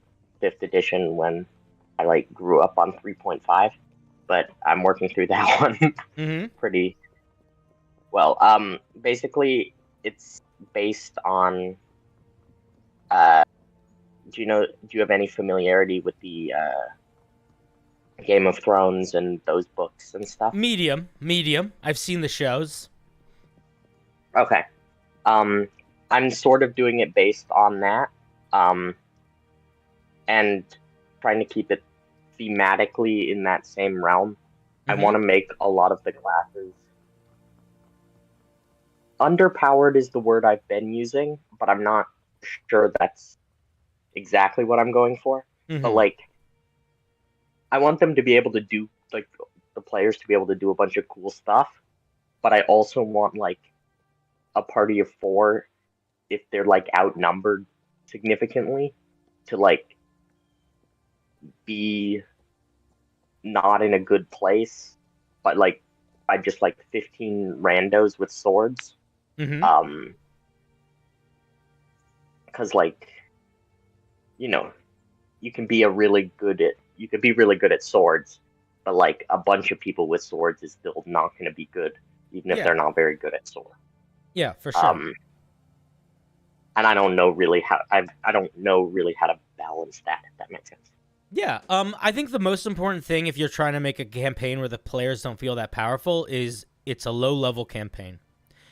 5th edition when I grew up on 3.5, but I'm working through that one pretty well. Basically, it's based on. Do you have any familiarity with the Game of Thrones and those books and stuff? Medium. I've seen the shows. Okay. I'm sort of doing it based on that, and trying to keep it thematically in that same realm. I want to make a lot of the classes underpowered is the word I've been using, but I'm not sure that's exactly what I'm going for. Mm-hmm. But like, I want them to be able to do, like, the players to be able to do a bunch of cool stuff, but I also want like a party of 4, if they're like outnumbered significantly, to like be not in a good place, but like by just like 15 randos with swords. Mm-hmm. Because like, you know, you can be really good at swords, but like a bunch of people with swords is still not going to be good, even if Yeah. they're not very good at sword. Yeah, for sure. And I don't know really how to balance that, if that makes sense. Yeah, I think the most important thing if you're trying to make a campaign where the players don't feel that powerful is it's a low-level campaign.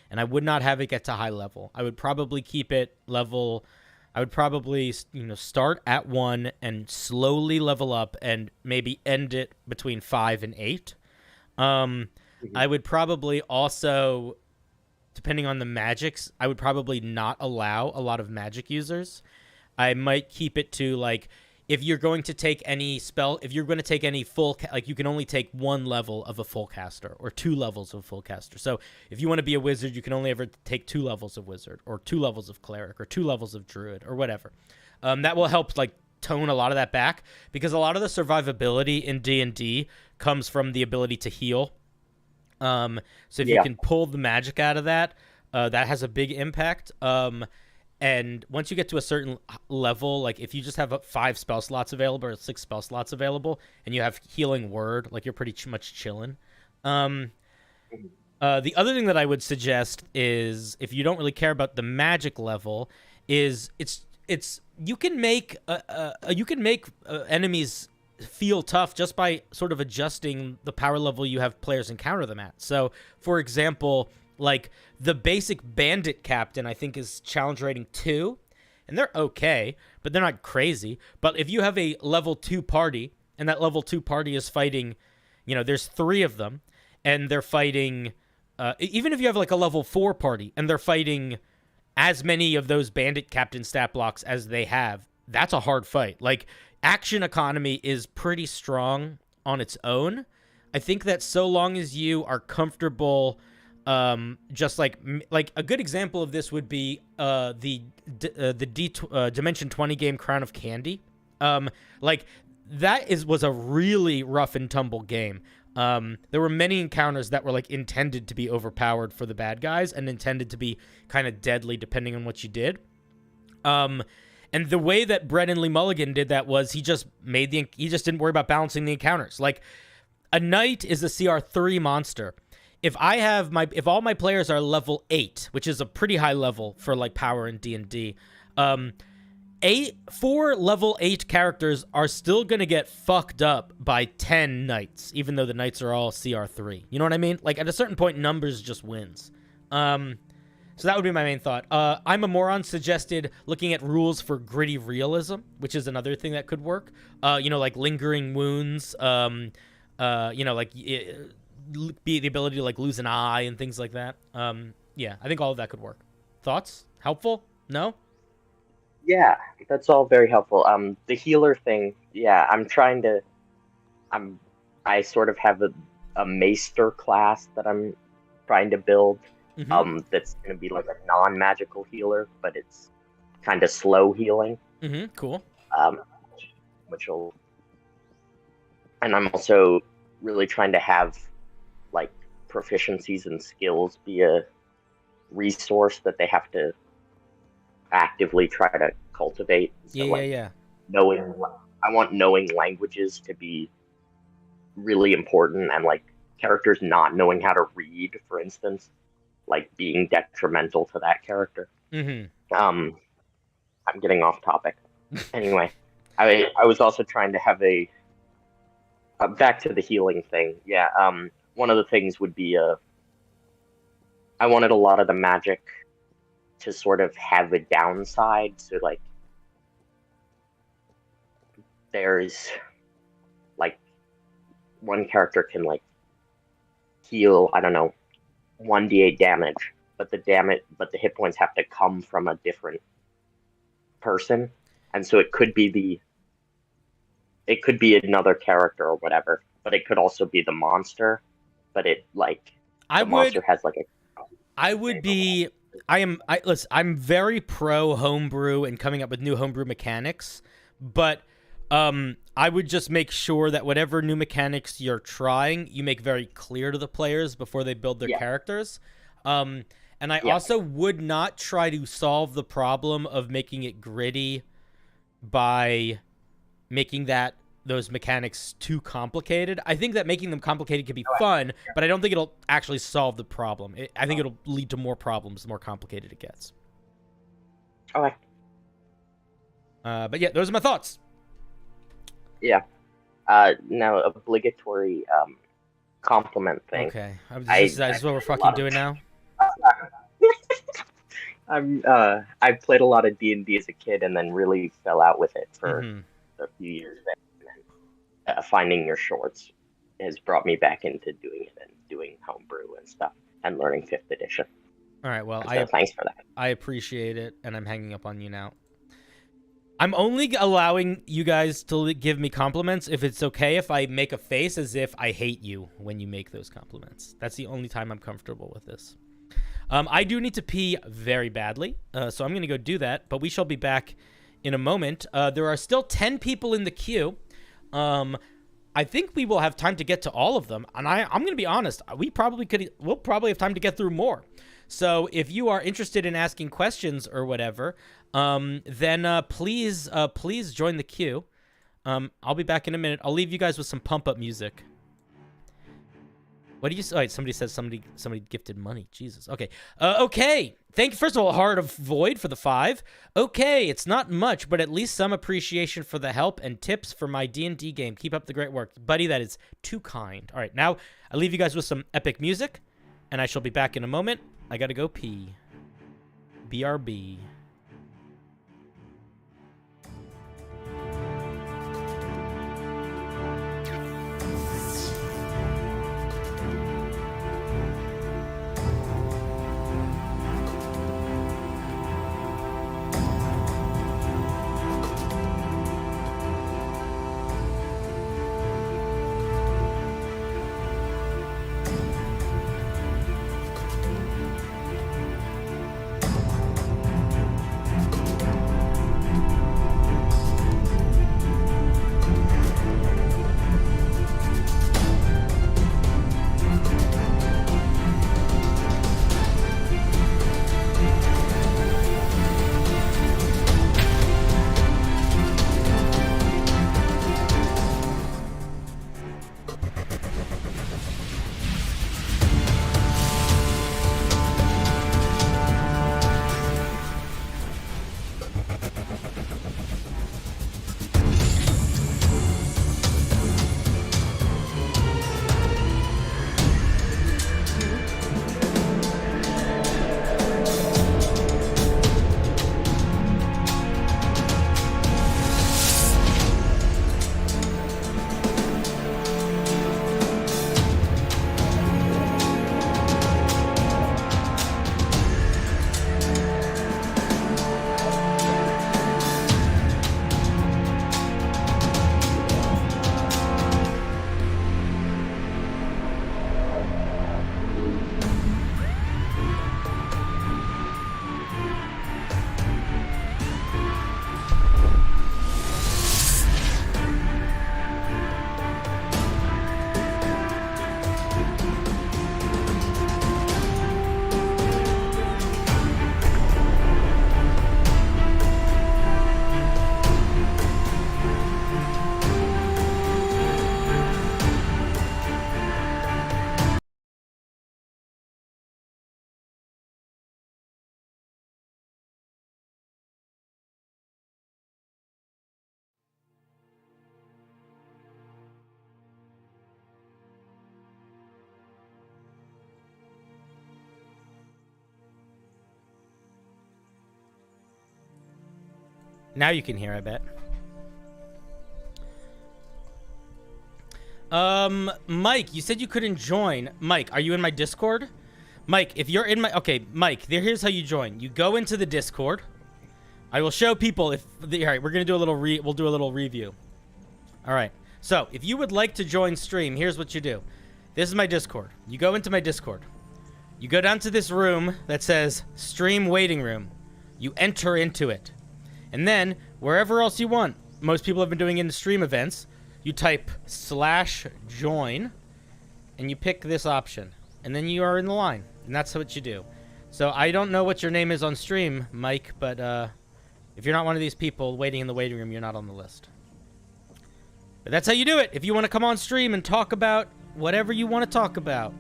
And I would not have it get to high level. I would probably keep it level. I would probably, start at 1 and slowly level up and maybe end it between 5 and 8. I would probably also, depending on the magics, I would probably not allow a lot of magic users. I might keep it to like, if you're going to take any spell, if you're going to take any full, like you can only take 1 level of a full caster or 2 levels of a full caster. So if you want to be a wizard, you can only ever take 2 levels of wizard or 2 levels of cleric or 2 levels of druid or whatever. That will help like tone a lot of that back, because a lot of the survivability in D&D comes from the ability to heal. So if you can pull the magic out of that, that has a big impact. And once you get to a certain level, like if you just have 5 spell slots available or 6 spell slots available, and you have healing word, like you're pretty much chilling. The other thing that I would suggest is, if you don't really care about the magic level, is you can make enemies feel tough just by sort of adjusting the power level you have players encounter them at. So, for example, like the basic bandit captain, I think, is challenge rating 2, and they're okay, but they're not crazy. But if you have a level 2 party, and that level 2 party is fighting, there's 3 of them, and they're fighting, even if you have like a level 4 party, and they're fighting as many of those bandit captain stat blocks as they have, that's a hard fight. Like, action economy is pretty strong on its own. I think that so long as you are comfortable, just like a good example of this would be the Dimension 20 game Crown of Candy. Like that was a really rough and tumble game. There were many encounters that were like intended to be overpowered for the bad guys and intended to be kind of deadly depending on what you did. And the way that Brett and Lee Mulligan did that was he just didn't worry about balancing the encounters. Like a knight is a CR3 monster. If all my players are level 8, which is a pretty high level for like power in D&D, 4 level 8 characters are still gonna get fucked up by 10 knights, even though the knights are all CR3. You know what I mean? Like at a certain point, numbers just wins. So that would be my main thought. I'm a Moron suggested looking at rules for gritty realism, which is another thing that could work. Like lingering wounds, be the ability to like lose an eye and things like that. I think all of that could work. Thoughts? Helpful? No? Yeah, that's all very helpful. The healer thing, I sort of have a maester class that I'm trying to build. That's going to be like a non-magical healer, but it's kind of slow healing. Cool. And I'm also really trying to have like proficiencies and skills be a resource that they have to actively try to cultivate. So, I want knowing languages to be really important, and like characters not knowing how to read, for instance, like being detrimental to that character. I'm getting off topic. Anyway, I was also trying to have back to the healing thing. One of the things would be I wanted a lot of the magic to sort of have a downside. So like there's like one character can like heal, I don't know, 1d8 damage, but the hit points have to come from a different person, and so it could be another character or whatever, but it could also be the monster. But monster has like a. Listen, I'm very pro homebrew and coming up with new homebrew mechanics, but I would just make sure that whatever new mechanics you're trying, you make very clear to the players before they build their characters. And I also would not try to solve the problem of making it gritty by making those mechanics too complicated. I think that making them complicated can be fun, but I don't think it'll actually solve the problem. I think it'll lead to more problems the more complicated it gets. Okay. But yeah, those are my thoughts. Yeah. Now, obligatory compliment thing. Okay. Is that what we're fucking doing now? I played a lot of D&D as a kid and then really fell out with it for a few years. And then, finding your shorts has brought me back into doing it and doing homebrew and stuff and learning 5th edition. All right, well, thanks for that. I appreciate it, and I'm hanging up on you now. I'm only allowing you guys to give me compliments if it's okay if I make a face as if I hate you when you make those compliments. That's the only time I'm comfortable with this. I do need to pee very badly, so I'm going to go do that, but we shall be back in a moment. There are still 10 people in the queue. I think we will have time to get to all of them, and I'm going to be honest, we'll probably have time to get through more. So if you are interested in asking questions or whatever, then please join the queue. I'll be back in a minute. I'll leave you guys with some pump-up music. What do you say? Oh, somebody says somebody gifted money. Jesus. Okay. Okay. Thank you. First of all, Heart of Void for the 5. Okay, it's not much, but at least some appreciation for the help and tips for my D&D game. Keep up the great work. Buddy, that is too kind. All right, now I leave you guys with some epic music, and I shall be back in a moment. I gotta go pee. BRB. Now you can hear, I bet. Mike, you said you couldn't join. Mike, are you in my Discord? Mike, if you're in my... Okay, Mike, here's how you join. You go into the Discord. I will show people if... All right, we're going to do a little we'll do a little review. All right. So, if you would like to join stream, here's what you do. This is my Discord. You go into my Discord. You go down to this room that says Stream Waiting Room. You enter into it. And then, wherever else you want, most people have been doing it in stream events, you type /join, and you pick this option. And then you are in the line. And that's what you do. So I don't know what your name is on stream, Mike, but if you're not one of these people waiting in the waiting room, you're not on the list. But that's how you do it. If you want to come on stream and talk about whatever you want to talk about.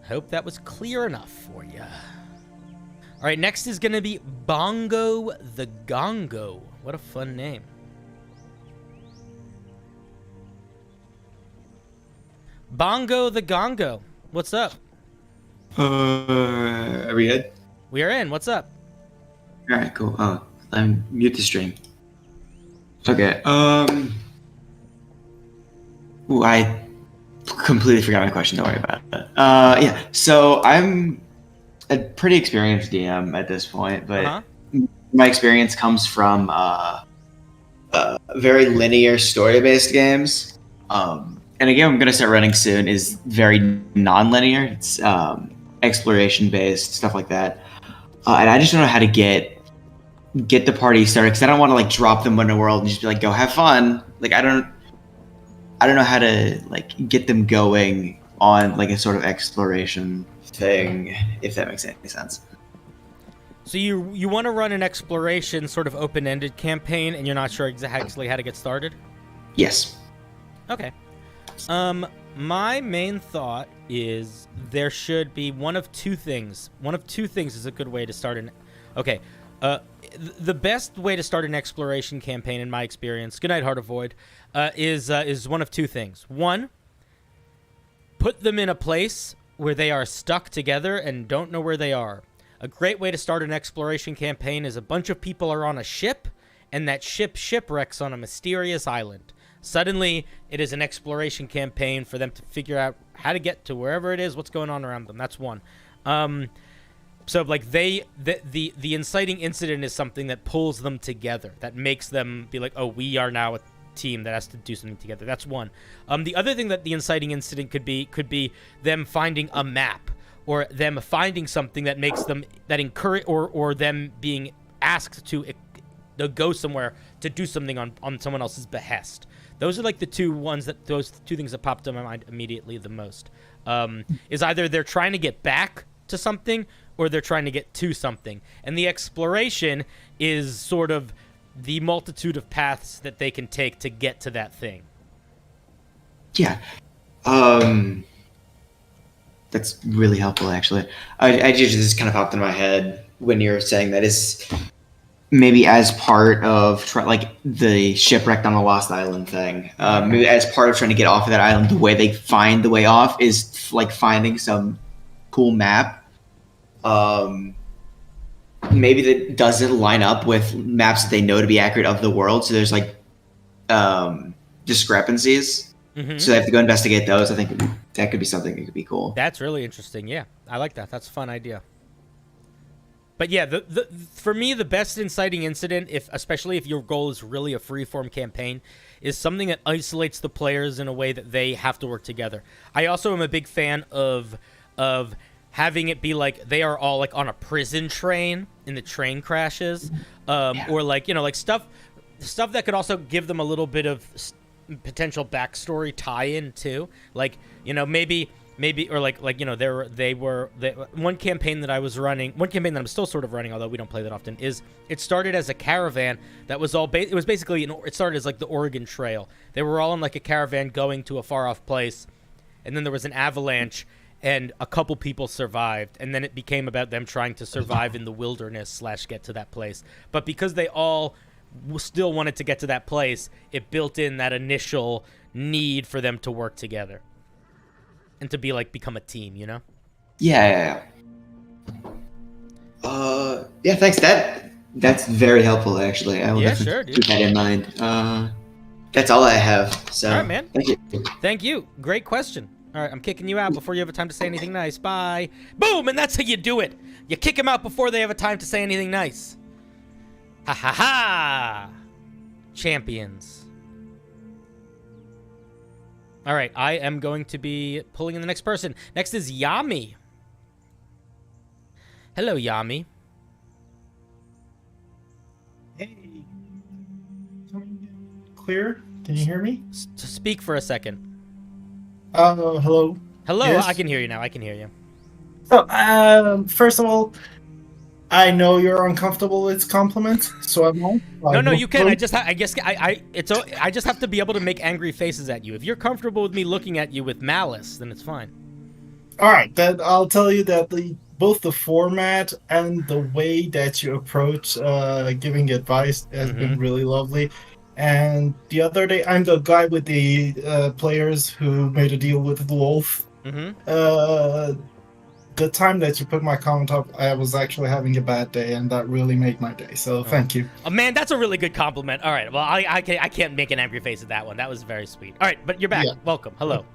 Hope that was clear enough for you. All right, next is going to be Bongo the Gongo. What a fun name. Bongo the Gongo. What's up? Are we good? We are in. What's up? All right, cool. I'm mute the stream. Okay. Ooh, I completely forgot my question. Don't worry about it. Yeah. So I'm a pretty experienced DM at this point, but my experience comes from very linear story-based games. And a game I'm gonna start running soon is very non-linear. It's exploration-based, stuff like that. And I just don't know how to get the party started because I don't want to like drop them in a world and just be like, go have fun. Like I don't know how to like get them going on like a sort of exploration thing, if that makes any sense. So you want to run an exploration sort of open-ended campaign and you're not sure exactly how to get started? Yes. Okay. My main thought is there should be one of two things. One of two things is a good way to start an... Okay. The best way to start an exploration campaign, in my experience, good night, Heart of Void, is one of two things. One, put them in a place where they are stuck together and don't know where they are. A great way to start an exploration campaign is a bunch of people are on a ship, and that ship shipwrecks on a mysterious island. Suddenly, it is an exploration campaign for them to figure out how to get to wherever it is, what's going on around them. That's one. So, like, the inciting incident is something that pulls them together, that makes them be like, oh, we are now a team that has to do something together. That's one. The other thing that the inciting incident could be them finding a map, or them finding something that makes them, that encourage, or them being asked to go somewhere to do something on someone else's behest. Those are like those two things that popped in my mind immediately the most. Is either they're trying to get back to something or they're trying to get to something. And the exploration is sort of the multitude of paths that they can take to get to that thing. Yeah. That's really helpful, actually. I just kind of popped in my head when you were saying that is maybe as part of like the shipwrecked on the Lost Island thing. Maybe as part of trying to get off of that island, the way they find the way off is like finding some cool map. Maybe that doesn't line up with maps that they know to be accurate of the world. So there's like discrepancies. Mm-hmm. So they have to go investigate those. I think that could be something that could be cool. That's really interesting. Yeah, I like that. That's a fun idea. But yeah, for me, the best inciting incident, especially if your goal is really a free-form campaign, is something that isolates the players in a way that they have to work together. I also am a big fan of having it be like they are all like on a prison train and the train crashes, or like, you know, like stuff that could also give them a little bit of potential backstory tie-in too. Like, you know, maybe or like you know, one campaign that I was running, one campaign that I'm still sort of running, although we don't play that often, is it started as a caravan that was all it was basically it started as like the Oregon Trail. They were all in like a caravan going to a far off place, and then there was an avalanche and a couple people survived, and then it became about them trying to survive in the wilderness / get to that place. But because they all still wanted to get to that place, it built in that initial need for them to work together and to be like become a team, you know? Yeah. Yeah, thanks. That's very helpful, actually. I will definitely keep that in mind. That's all I have. So, all right, man. Thank you. Thank you. Great question. All right, I'm kicking you out before you have a time to say anything nice. Bye. Boom, and that's how you do it. You kick them out before they have a time to say anything nice. Ha ha ha. Champions. All right, I am going to be pulling in the next person. Next is Yami. Hello, Yami. Hey. Clear? Can you hear me? Speak for a second. Hello. Hello, Yes? I can hear you now. I can hear you. So, first of all, I know you're uncomfortable with compliments, so I'm not. No, you can. I just have to be able to make angry faces at you. If you're comfortable with me looking at you with malice, then it's fine. All right, then I'll tell you that both the format and the way that you approach giving advice has been really lovely. And the other day, I'm the guy with the players who made a deal with the wolf. The time that you put my comment up, I was actually having a bad day, and that really made my day. So thank you. Oh, man, that's a really good compliment. All right, well, I can't make an angry face at that one. That was very sweet. All right, but you're back. Yeah. Welcome. Hello.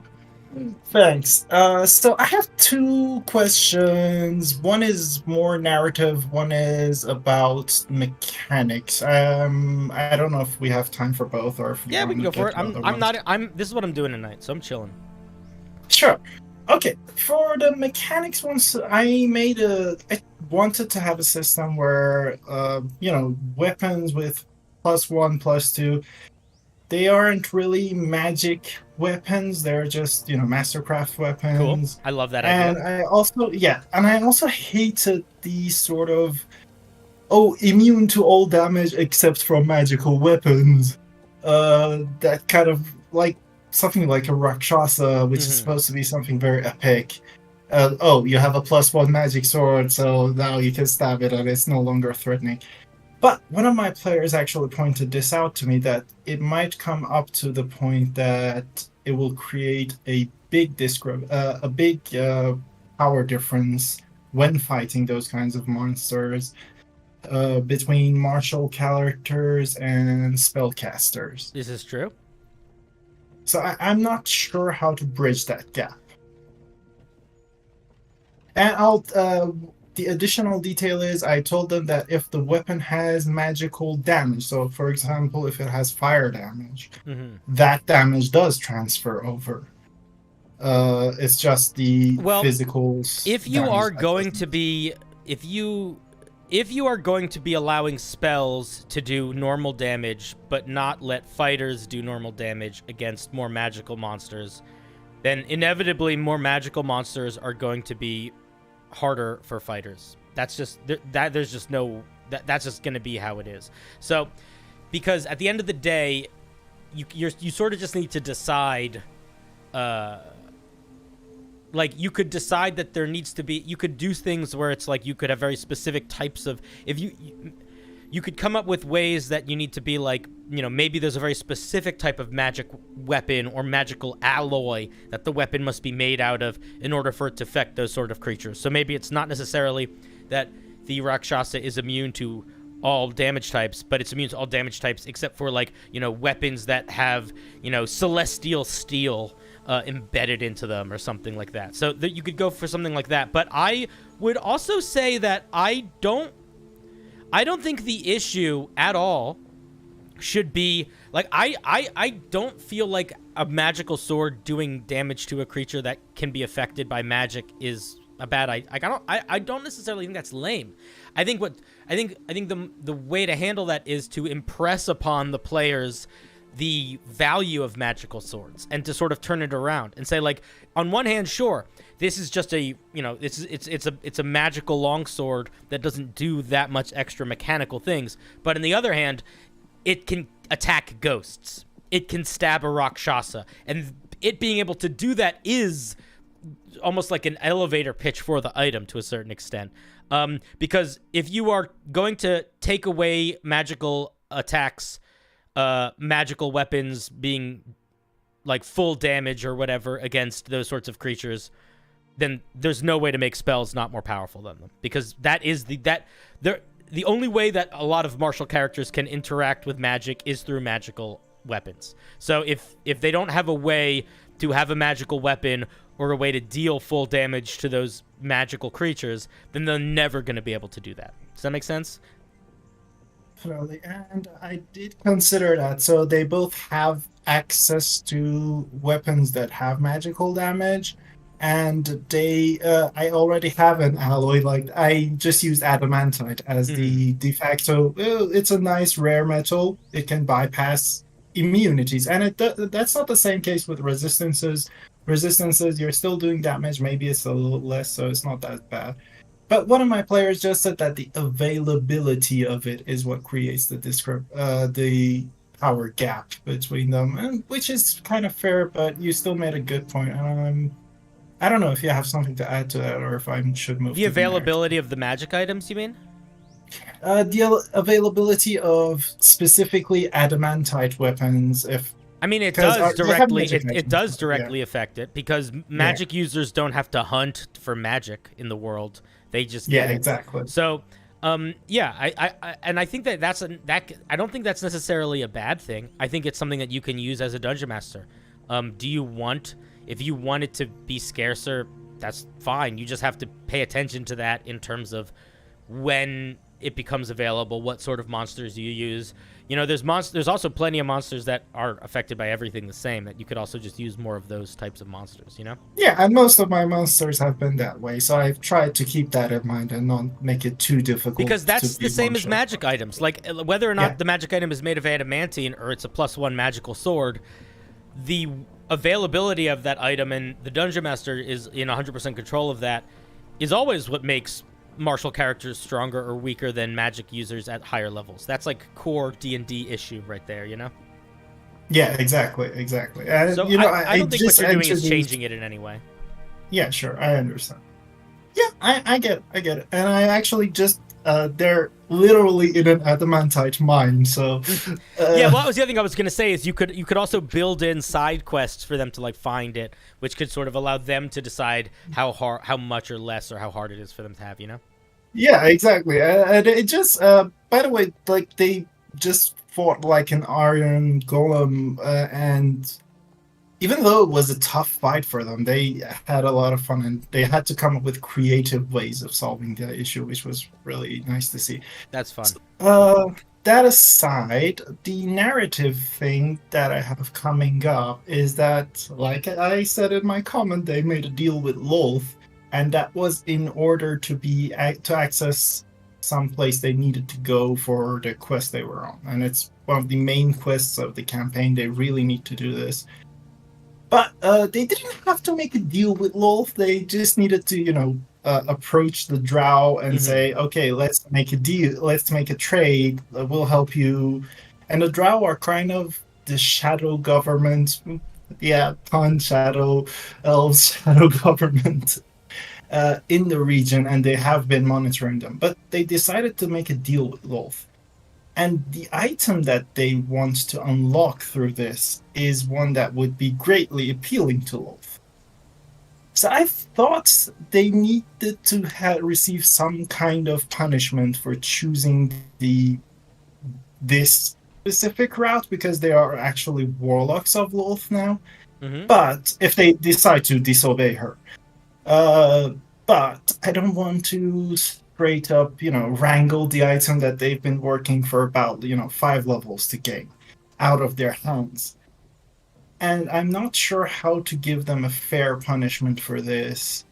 Thanks. So I have two questions. One is more narrative. One is about mechanics. I don't know if we have time for both, or if Yeah, we can go for it. This is what I'm doing tonight, so I'm chilling. Sure. Okay, for the mechanics ones, I wanted to have a system where, weapons with +1, +2, they aren't really magic weapons. They're just, mastercraft weapons. Cool. I love that idea. And I also hated the sort of, immune to all damage except from magical weapons. That kind of, something like a Rakshasa, which is supposed to be something very epic. You have a +1 magic sword, so now you can stab it and it's no longer threatening. But one of my players actually pointed this out to me, that it might come up to the point that it will create a big power difference when fighting those kinds of monsters between martial characters and spellcasters. This is true. So I'm not sure how to bridge that gap. And the additional detail is, I told them that if the weapon has magical damage, so for example, if it has fire damage, that damage does transfer over. It's just the physical. If you are going to be, if you are going to be allowing spells to do normal damage, but not let fighters do normal damage against more magical monsters, then inevitably more magical monsters are going to be harder for fighters. That's just there's just no that's just going to be how it is. So, because at the end of the day, you sort of just need to decide. You could decide that there needs to be. You could do things where it's like you could have very specific types of. If you could come up with ways that you need to be like, maybe there's a very specific type of magic weapon or magical alloy that the weapon must be made out of in order for it to affect those sort of creatures. So maybe it's not necessarily that the Rakshasa is immune to all damage types, but it's immune to all damage types except for weapons that have, celestial steel embedded into them or something like that. So that you could go for something like that. But I would also say that I don't think the issue at all should be I don't feel like a magical sword doing damage to a creature that can be affected by magic is a bad idea. I don't necessarily think that's lame. I think the way to handle that is to impress upon the players the value of magical swords and to sort of turn it around and say, on one hand, sure, this is just it's a magical longsword that doesn't do that much extra mechanical things, but on the other hand, it can attack ghosts, it can stab a Rakshasa, and it being able to do that is almost like an elevator pitch for the item to a certain extent, because if you are going to take away magical attacks, magical weapons being full damage or whatever against those sorts of creatures, then there's no way to make spells not more powerful than them, because that is the only way that a lot of martial characters can interact with magic is through magical weapons. So if they don't have a way to have a magical weapon or a way to deal full damage to those magical creatures, then they're never going to be able to do that. Does that make sense? Definitely, and I did consider that. So they both have access to weapons that have magical damage, and they I already have an alloy. Like, I just used adamantite as the de facto. It's a nice rare metal. It can bypass immunities, and that's not the same case with resistances. Resistances, you're still doing damage. Maybe it's a little less, so it's not that bad. But one of my players just said that the availability of it is what creates the power gap between them, and which is kind of fair. But you still made a good point. I don't know if you have something to add to that, or if I should move. The availability of the magic items, you mean? The availability of specifically adamantite weapons. I mean, it does directly affect it, because magic users don't have to hunt for magic in the world. They just get it. Exactly. So, I think that I don't think that's necessarily a bad thing. I think it's something that you can use as a dungeon master. If you want it to be scarcer, that's fine. You just have to pay attention to that in terms of when it becomes available, what sort of monsters you use. There's also plenty of monsters that are affected by everything the same, that you could also just use more of those types of monsters, Yeah, and most of my monsters have been that way, so I've tried to keep that in mind and not make it too difficult. Because that's the same as magic items. Like, whether or not the magic item is made of adamantine or it's a +1 magical sword, the availability of that item, and the dungeon master is in 100% control of that, is always what makes martial characters stronger or weaker than magic users at higher levels. That's like core D&D issue right there, Yeah, exactly. So I don't think what you're doing is changing it in any way. Yeah, sure, I understand. Yeah, I get it. And I actually just they're literally in an adamantite mine, so yeah, well, that was the other thing I was going to say, is you could also build in side quests for them to like find it, which could sort of allow them to decide how much or less, or how hard it is for them to have, Yeah, exactly. And it just by the way, like, they just fought like an iron golem, and even though it was a tough fight for them, they had a lot of fun, and they had to come up with creative ways of solving the issue, which was really nice to see. That's fun. That aside, the narrative thing that I have coming up is that, like I said in my comment, they made a deal with Lolth, and that was in order to access some place they needed to go for the quest they were on. And it's one of the main quests of the campaign. They really need to do this. But they didn't have to make a deal with Lolth. They just needed to, approach the drow and say, okay, let's make a deal. Let's make a trade. We'll help you. And the drow are kind of the shadow government. Yeah, shadow elves, shadow government in the region, and they have been monitoring them. But they decided to make a deal with Lolth. And the item that they want to unlock through this is one that would be greatly appealing to Lolth. So I thought they needed to receive some kind of punishment for choosing this specific route, because they are actually warlocks of Lolth now. But if they decide to disobey her. But I don't want to straight up, wrangle the item that they've been working for about, 5 levels to gain out of their hands. And I'm not sure how to give them a fair punishment for this.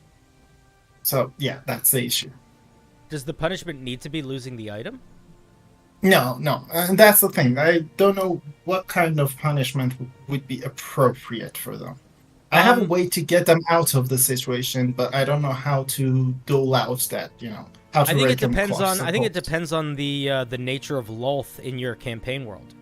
So, yeah, that's the issue. Does the punishment need to be losing the item? No. And that's the thing. I don't know what kind of punishment would be appropriate for them. I have a way to get them out of the situation, but I don't know how to dole out that, how to I think it depends on the nature of Lolth in your campaign world.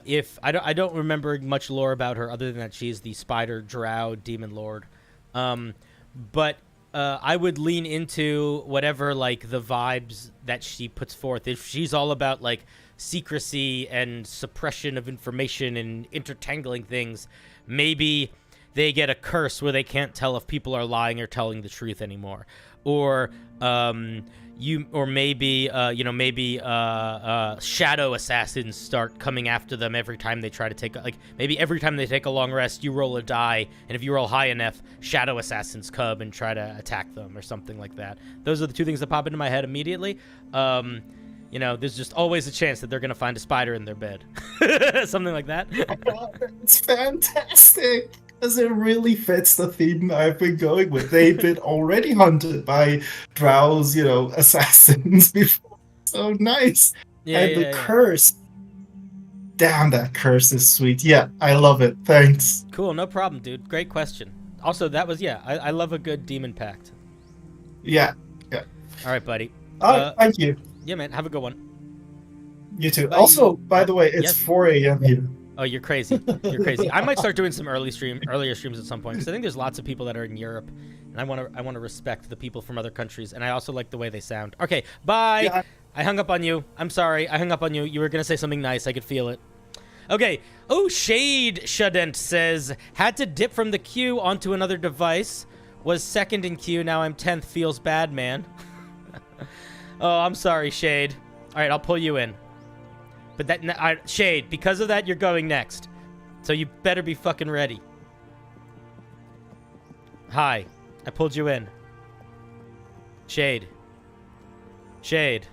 If I don't remember much lore about her other than that she's the spider drow demon lord, but I would lean into whatever like the vibes that she puts forth. If she's all about like secrecy and suppression of information and intertangling things, maybe they get a curse where they can't tell if people are lying or telling the truth anymore, or maybe shadow assassins start coming after them every time they try to take every time they take a long rest, you roll a die, and if you roll high enough, shadow assassins come and try to attack them or something like that. Those are the two things that pop into my head immediately. There's just always a chance that they're gonna find a spider in their bed. Something like that. It's fantastic, because it really fits the theme I've been going with. They've been already hunted by drows, assassins before. So nice. The curse. Damn, that curse is sweet. Yeah, I love it. Thanks. Cool, no problem, dude. Great question. Also, that was, I love a good demon pact. Yeah. All right, buddy. Thank you. Yeah, man. Have a good one. You too. Bye. Also, by the way, it's 4 a.m. here. Oh, you're crazy. You're crazy. I might start doing some earlier streams at some point, because I think there's lots of people that are in Europe, and I want to respect the people from other countries, and I also like the way they sound. Okay, bye. Yeah. I hung up on you. I'm sorry. I hung up on you. You were going to say something nice. I could feel it. Okay. Oh, Shade Shadent says, had to dip from the queue onto another device. Was second in queue. Now I'm 10th. Feels bad, man. Oh, I'm sorry, Shade. All right, I'll pull you in. But Shade, because of that, you're going next. So you better be fucking ready. Hi. I pulled you in. Shade. Shade.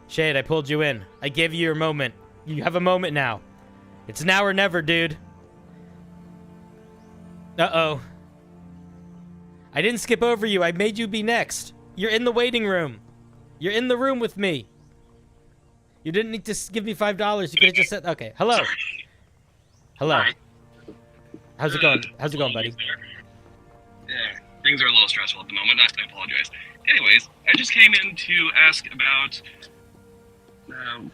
Shade, I pulled you in. I gave you your moment. You have a moment now. It's now or never, dude. Uh-oh. I didn't skip over you. I made you be next. You're in the waiting room. You're in the room with me. You didn't need to give me $5. You could have just said, okay. Hello. Hello. Hi. How's it going? How's it going, buddy? Yeah, things are a little stressful at the moment. I apologize. Anyways, I just came in to ask about...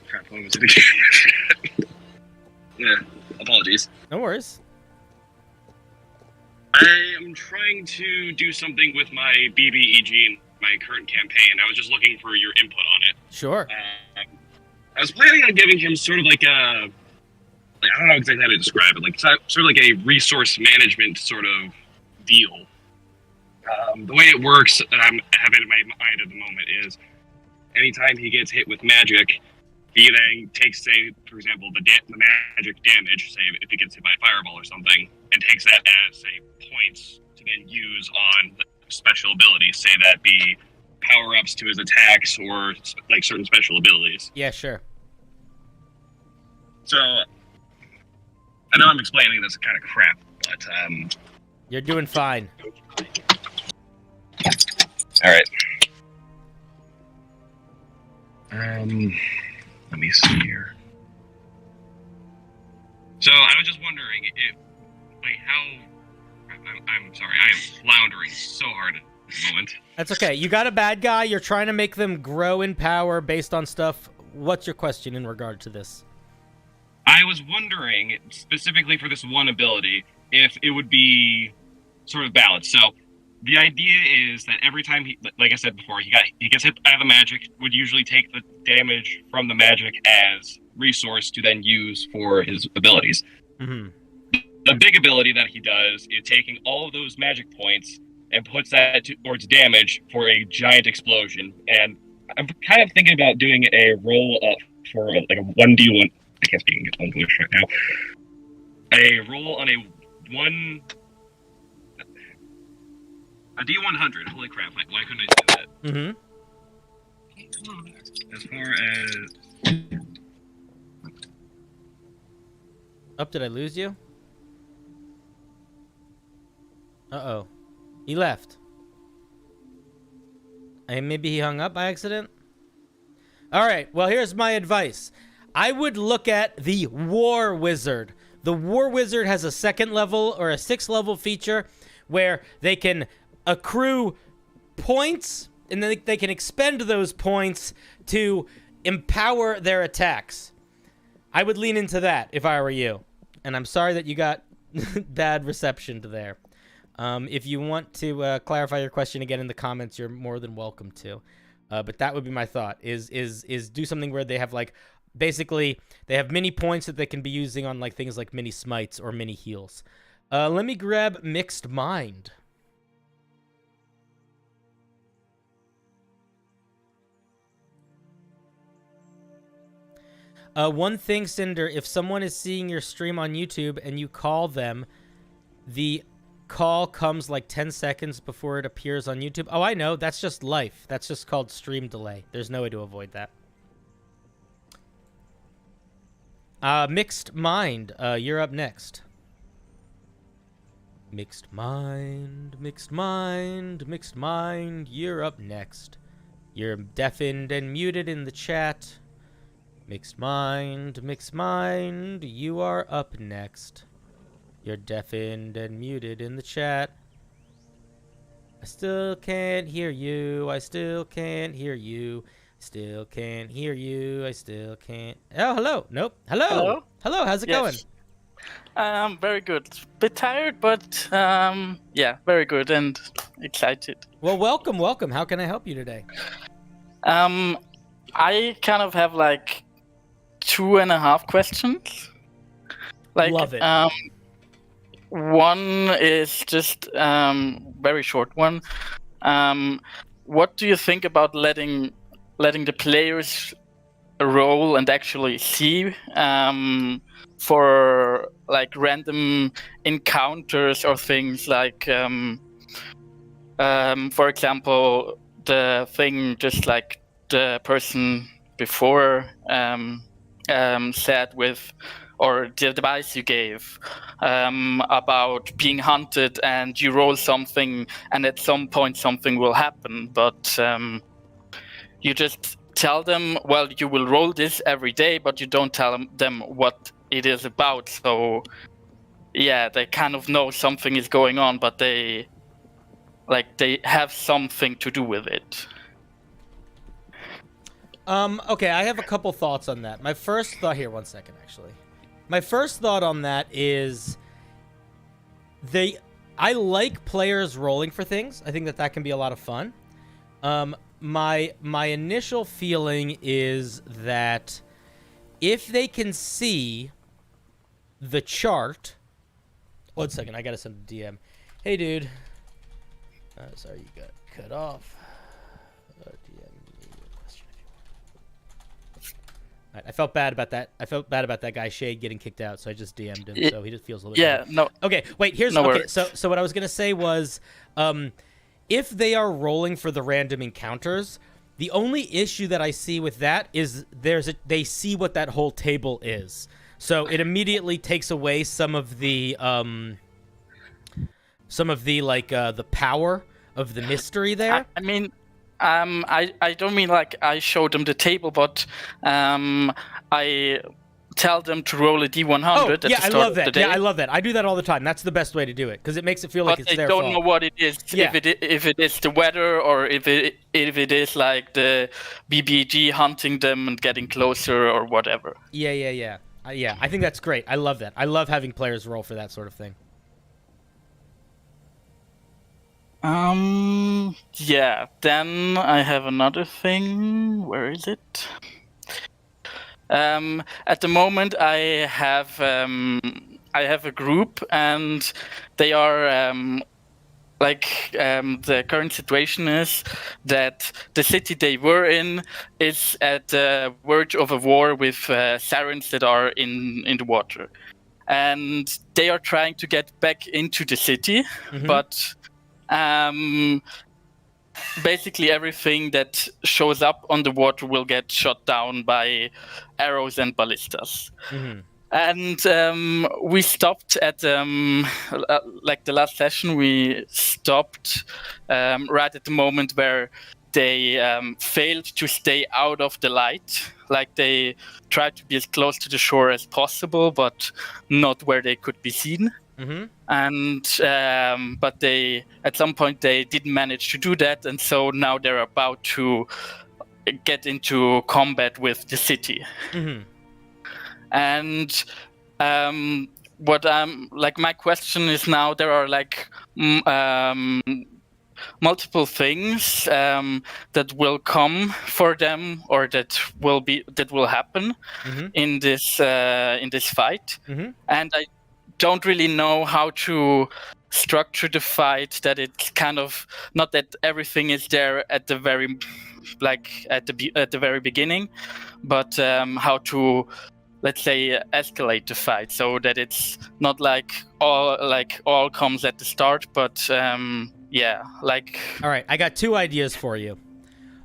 crap, what was it again? Yeah, apologies. No worries. I am trying to do something with my BBEG in my current campaign. I was just looking for your input on it. Sure. I was planning on giving him sort of like a... I don't know exactly how to describe it. Like sort of like a resource management sort of deal. The way it works, and I have it in my mind at the moment, is anytime he gets hit with magic, he then takes, say, for example, the magic damage, say if he gets hit by a fireball or something, and takes that as, say, points to then use on special abilities, say that be power-ups to his attacks or like certain special abilities. Yeah, sure. So, I know I'm explaining this kind of crap, but you're doing fine. All right. Let me see here. So I was just wondering if, like, how. I'm sorry, I am floundering so hard at the moment. That's okay. You got a bad guy. You're trying to make them grow in power based on stuff. What's your question in regard to this? I was wondering, specifically for this one ability, if it would be sort of balanced. So the idea is that every time he, like I said before, he gets hit by the magic, would usually take the damage from the magic as resource to then use for his abilities. Mm-hmm. The big ability that he does is taking all of those magic points and puts that towards damage for a giant explosion. And I'm kind of thinking about doing a roll up for like a 1d1. I can't speak English right now. A roll on a D100. Holy crap! Why couldn't I do that? Mm-hmm. As far as Did I lose you? Uh-oh. He left. And maybe he hung up by accident? Alright, well, here's my advice. I would look at the War Wizard. The War Wizard has a 2nd level or a 6th level feature where they can accrue points, and then they can expend those points to empower their attacks. I would lean into that if I were you. And I'm sorry that you got bad reception to there. If you want to clarify your question again in the comments, you're more than welcome to. But that would be my thought, is do something where they have, like, basically, they have mini points that they can be using on, like, things like mini smites or mini heals. Let me grab Mixed Mind. One thing, Cinder, if someone is seeing your stream on YouTube and you call them, the call comes like 10 seconds before it appears on YouTube. Oh, I know. That's just life. That's just called stream delay. There's no way to avoid that. Mixed Mind, you're up next. Mixed Mind, Mixed Mind, Mixed Mind, you're up next. You're deafened and muted in the chat. Mixed Mind, you are up next. You're deafened and muted in the chat. I still can't hear you. I still can't hear you. Still can't hear you. I still can't. Oh, hello. Nope. Hello. Hello. Hello. How's it going? Very good. Bit tired, but yeah, very good and excited. Well, welcome, welcome. How can I help you today? I kind of have like 2.5 questions. Like, love it. One is just very short one. What do you think about letting the players roll and actually see for like random encounters or things like, for example, the thing just like the person before said with, or the advice you gave about being hunted and you roll something and at some point something will happen, but you just tell them, well, you will roll this every day, but you don't tell them what it is about. So yeah, they kind of know something is going on, but they have something to do with it. Okay, I have a couple thoughts on that. My first thought here, one second, actually. My first thought on that is I like players rolling for things. I think that can be a lot of fun. My initial feeling is that if they can see the chart. One second, I gotta send a DM. Hey, dude. Sorry, you got cut off. I felt bad about that. I felt bad about that guy Shade getting kicked out, so I just DM'd him. So he just feels a little bit. Yeah, no. Okay, wait. Here's okay. So what I was gonna say was, if they are rolling for the random encounters, the only issue that I see with that is they see what that whole table is. So it immediately takes away some of the the power of the mystery there. I mean, I don't mean like I show them the table, but I tell them to roll a D100 at the start I love of that. the day. Yeah, I love that. I do that all the time. That's the best way to do it because it makes it feel like it's their fault. But they don't know what it is. Yeah. If it is the weather or if it is like the BBEG hunting them and getting closer or whatever. Yeah. I think that's great. I love that. I love having players roll for that sort of thing. Yeah. Then I have another thing. Where is it? At the moment, I have a group, and they are the current situation is that the city they were in is at the verge of a war with sirens that are in the water, and they are trying to get back into the city, but basically everything that shows up on the water will get shot down by arrows and ballistas. And we stopped at like the last session, we stopped right at the moment where they failed to stay out of the light. Like they tried to be as close to the shore as possible, but not where they could be seen. And but they at some point they didn't manage to do that, and so now they're about to get into combat with the city. And what my question is now, there are like multiple things that will come for them, or that will happen in this fight. And I don't really know how to structure the fight, that it's kind of not that everything is there at the very at the very beginning, but how to, let's say, escalate the fight so that it's not all comes at the start, but yeah, like. All right, I got 2 ideas for you.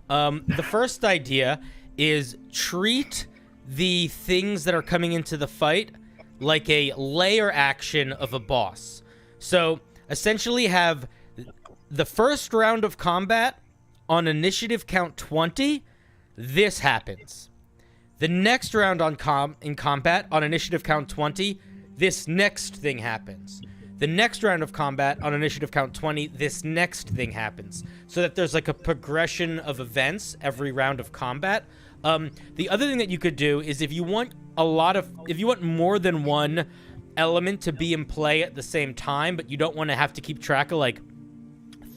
The first idea is treat the things that are coming into the fight like a layer action of a boss. So essentially have the first round of combat on initiative count 20, this happens. The next round in combat on initiative count 20, this next thing happens. The next round of combat on initiative count 20, this next thing happens. So that there's like a progression of events every round of combat. The other thing that you could do is if you want more than one element to be in play at the same time, but you don't want to have to keep track of like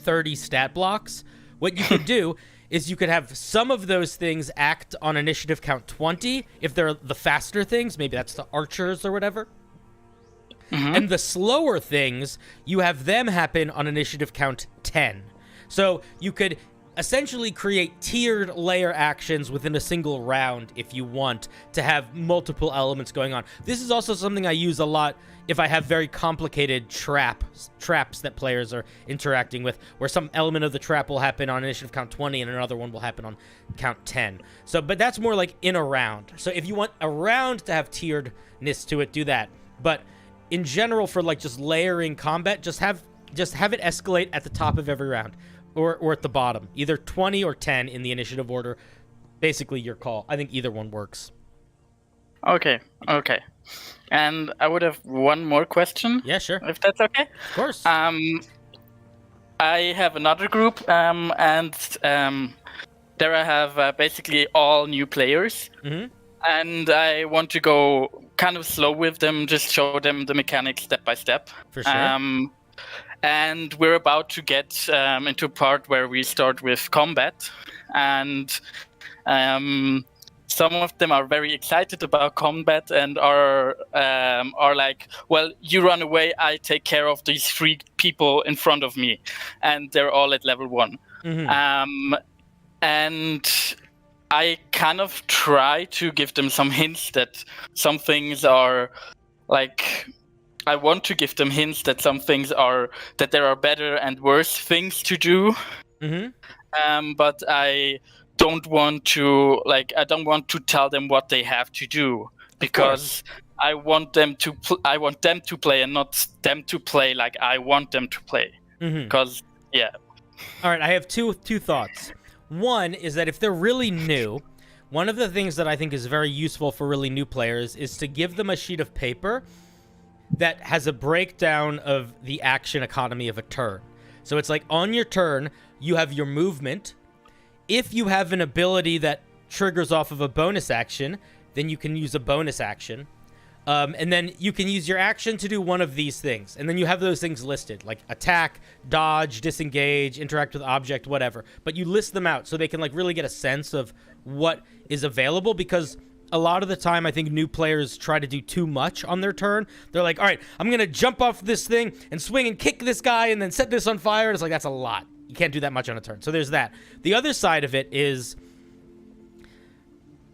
30 stat blocks, what you could do is you could have some of those things act on initiative count 20 if they're the faster things. Maybe that's the archers or whatever. And the slower things, you have them happen on initiative count 10. So you could essentially create tiered layer actions within a single round if you want to have multiple elements going on. This is also something I use a lot if I have very complicated traps that players are interacting with, where some element of the trap will happen on initiative count 20 and another one will happen on count 10. So, but that's more like in a round. So if you want a round to have tieredness to it, do that. But in general, for like just layering combat, just have it escalate at the top of every round. Or at the bottom, either 20 or 10 in the initiative order. Basically, your call. I think either one works. Okay. And I would have one more question. Yeah, sure. If that's okay. Of course. I have another group, and there I have basically all new players. And I want to go kind of slow with them, just show them the mechanics step by step. For sure. And we're about to get into a part where we start with combat, and some of them are very excited about combat and are like, well, you run away, I take care of these 3 people in front of me, and they're all at level 1. And I kind of try to give them some hints that some things are like. I want to give them hints that some things that there are better and worse things to do. But I don't want to tell them what they have to do, because I want them to play and not them to play like I want them to play. Because All right, I have two thoughts. One is that if they're really new, one of the things that I think is very useful for really new players is to give them a sheet of paper that has a breakdown of the action economy of a turn. So it's like on your turn, you have your movement. If you have an ability that triggers off of a bonus action, then you can use a bonus action. And then you can use your action to do one of these things. And then you have those things listed, like attack, dodge, disengage, interact with object, whatever. But you list them out so they can like really get a sense of what is available, because a lot of the time, I think new players try to do too much on their turn. They're like, all right, I'm going to jump off this thing and swing and kick this guy and then set this on fire. It's like, that's a lot. You can't do that much on a turn. So there's that. The other side of it is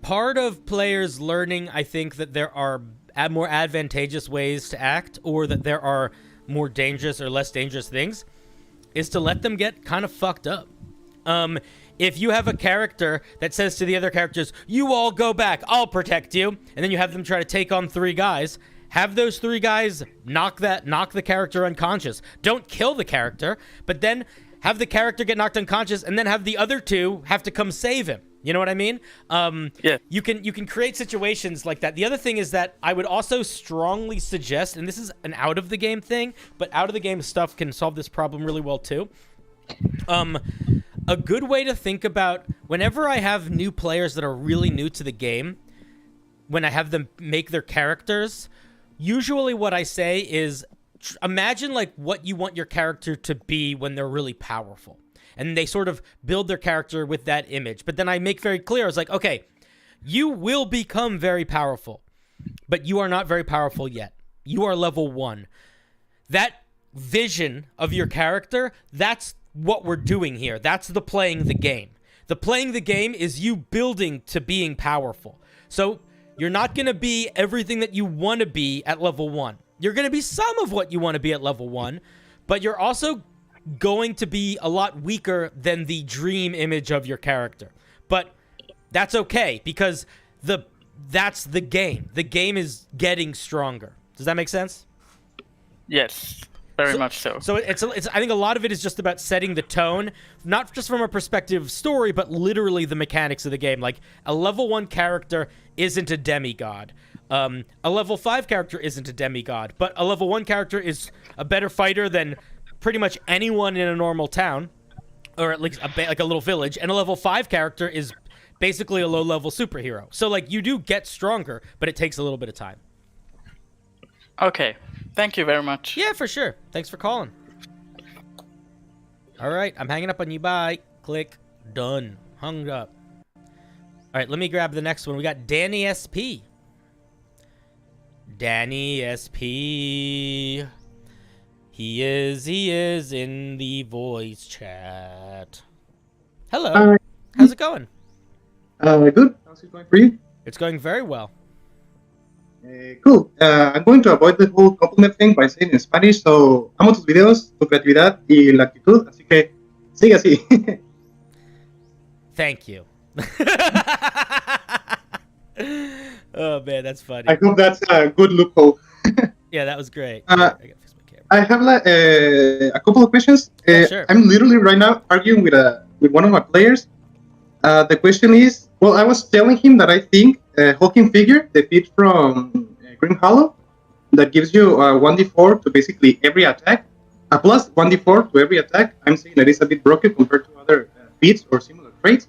part of players learning, I think, that there are more advantageous ways to act, or that there are more dangerous or less dangerous things, is to let them get kind of fucked up. If you have a character that says to the other characters, you all go back, I'll protect you, and then you have them try to take on 3 guys, have those 3 guys knock the character unconscious. Don't kill the character, but then have the character get knocked unconscious, and then have the other 2 have to come save him. You know what I mean? You can create situations like that. The other thing is that I would also strongly suggest, and this is an out-of-the-game thing, but out-of-the-game stuff can solve this problem really well too. A good way to think about, whenever I have new players that are really new to the game, when I have them make their characters, usually what I say is, imagine like what you want your character to be when they're really powerful. And they sort of build their character with that image. But then I make very clear, it's like, okay, you will become very powerful, but you are not very powerful yet. you are level 1. That vision of your character, that's what we're doing here. That's the playing the game. The playing the game is you building to being powerful. So you're not going to be everything that you want to be at level 1. You're going to be some of what you want to be at level 1, but you're also going to be a lot weaker than the dream image of your character. But that's okay, because that's the game. The game is getting stronger. Does that make sense? Yes, very much so. So it's I think a lot of it is just about setting the tone, not just from a perspective of story, but literally the mechanics of the game. Like, a level 1 character isn't a demigod. A level 5 character isn't a demigod, but a level 1 character is a better fighter than pretty much anyone in a normal town, or at least like a little village, and a level 5 character is basically a low-level superhero. So, like, you do get stronger, but it takes a little bit of time. Okay. Thank you very much. Yeah, for sure. Thanks for calling. All right, I'm hanging up on you. Bye. Click. Done. Hung up. All right, let me grab the next one. We got Danny SP. Danny SP. He is in the voice chat. Hello. How's it going? Good. How's it going for you? It's going very well. Cool. I'm going to avoid the whole compliment thing by saying in Spanish, so amo tus videos, tu creatividad y la actitud, así que sigue así. Thank you. Oh man, that's funny. I hope that's a good loophole. Yeah, that was great. I have a couple of questions. Sure. I'm literally right now arguing with one of my players. The question is, well, I was telling him that I think Hulking figure, the feat from Grim Hollow, that gives you 1d4 to basically every attack, a plus 1d4 to every attack. I'm saying that it's a bit broken compared to other feats or similar traits.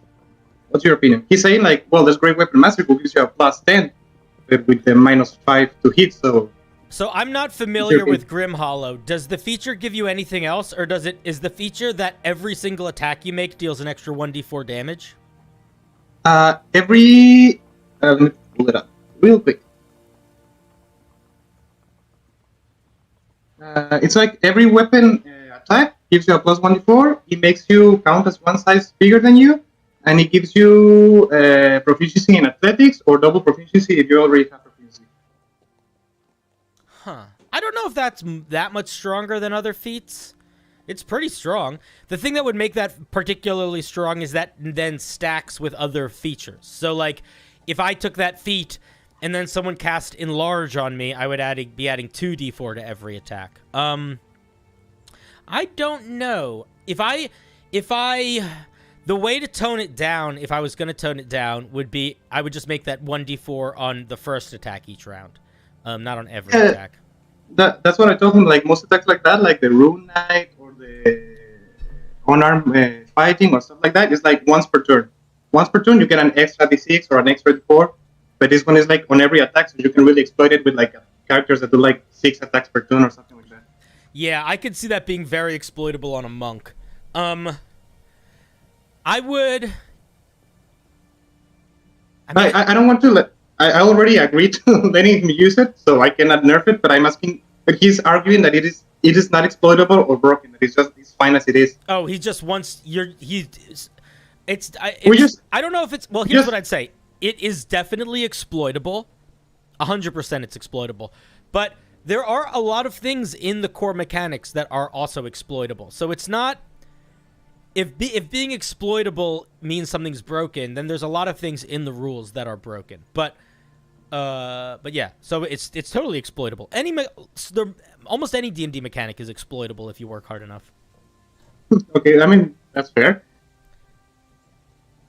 What's your opinion? He's saying like, well, this Great Weapon Master who gives you a plus 10, but with the -5 to hit, so... So I'm not familiar with Grim Hollow. Does the feature give you anything else, or is the feature that every single attack you make deals an extra 1d4 damage? Let me pull it up real quick. It's like every weapon attack gives you a plus 1d4. It makes you count as one size bigger than you, and it gives you proficiency in athletics or double proficiency if you already have proficiency. Huh. I don't know if that's that much stronger than other feats. It's pretty strong. The thing that would make that particularly strong is that then stacks with other features. So, like, if I took that feat and then someone cast Enlarge on me, I would be adding 2d4 to every attack. I don't know. The way to tone it down, if I was going to tone it down, would be I would just make that 1d4 on the first attack each round, not on every attack. That's what I told him. Like, most attacks like that, like the Rune Knight or the unarmed fighting or stuff like that, is like once per turn. Once per turn, you get an extra d6 or an extra d4. But this one is like on every attack, so you can really exploit it with like characters that do like 6 attacks per turn or something like that. Yeah, I could see that being very exploitable on a monk. I would. I don't want to let. I already agreed to letting him use it, so I cannot nerf it. But I'm asking. But he's arguing that it is not exploitable or broken. That it's fine as it is. Oh, he just wants I don't know if it's. Well, here's what I'd say. It is definitely exploitable. 100% it's exploitable. But there are a lot of things in the core mechanics that are also exploitable. So it's not. If being exploitable means something's broken, then there's a lot of things in the rules that are broken. But yeah, so it's totally exploitable. Almost any D&D mechanic is exploitable if you work hard enough. Okay, I mean that's fair.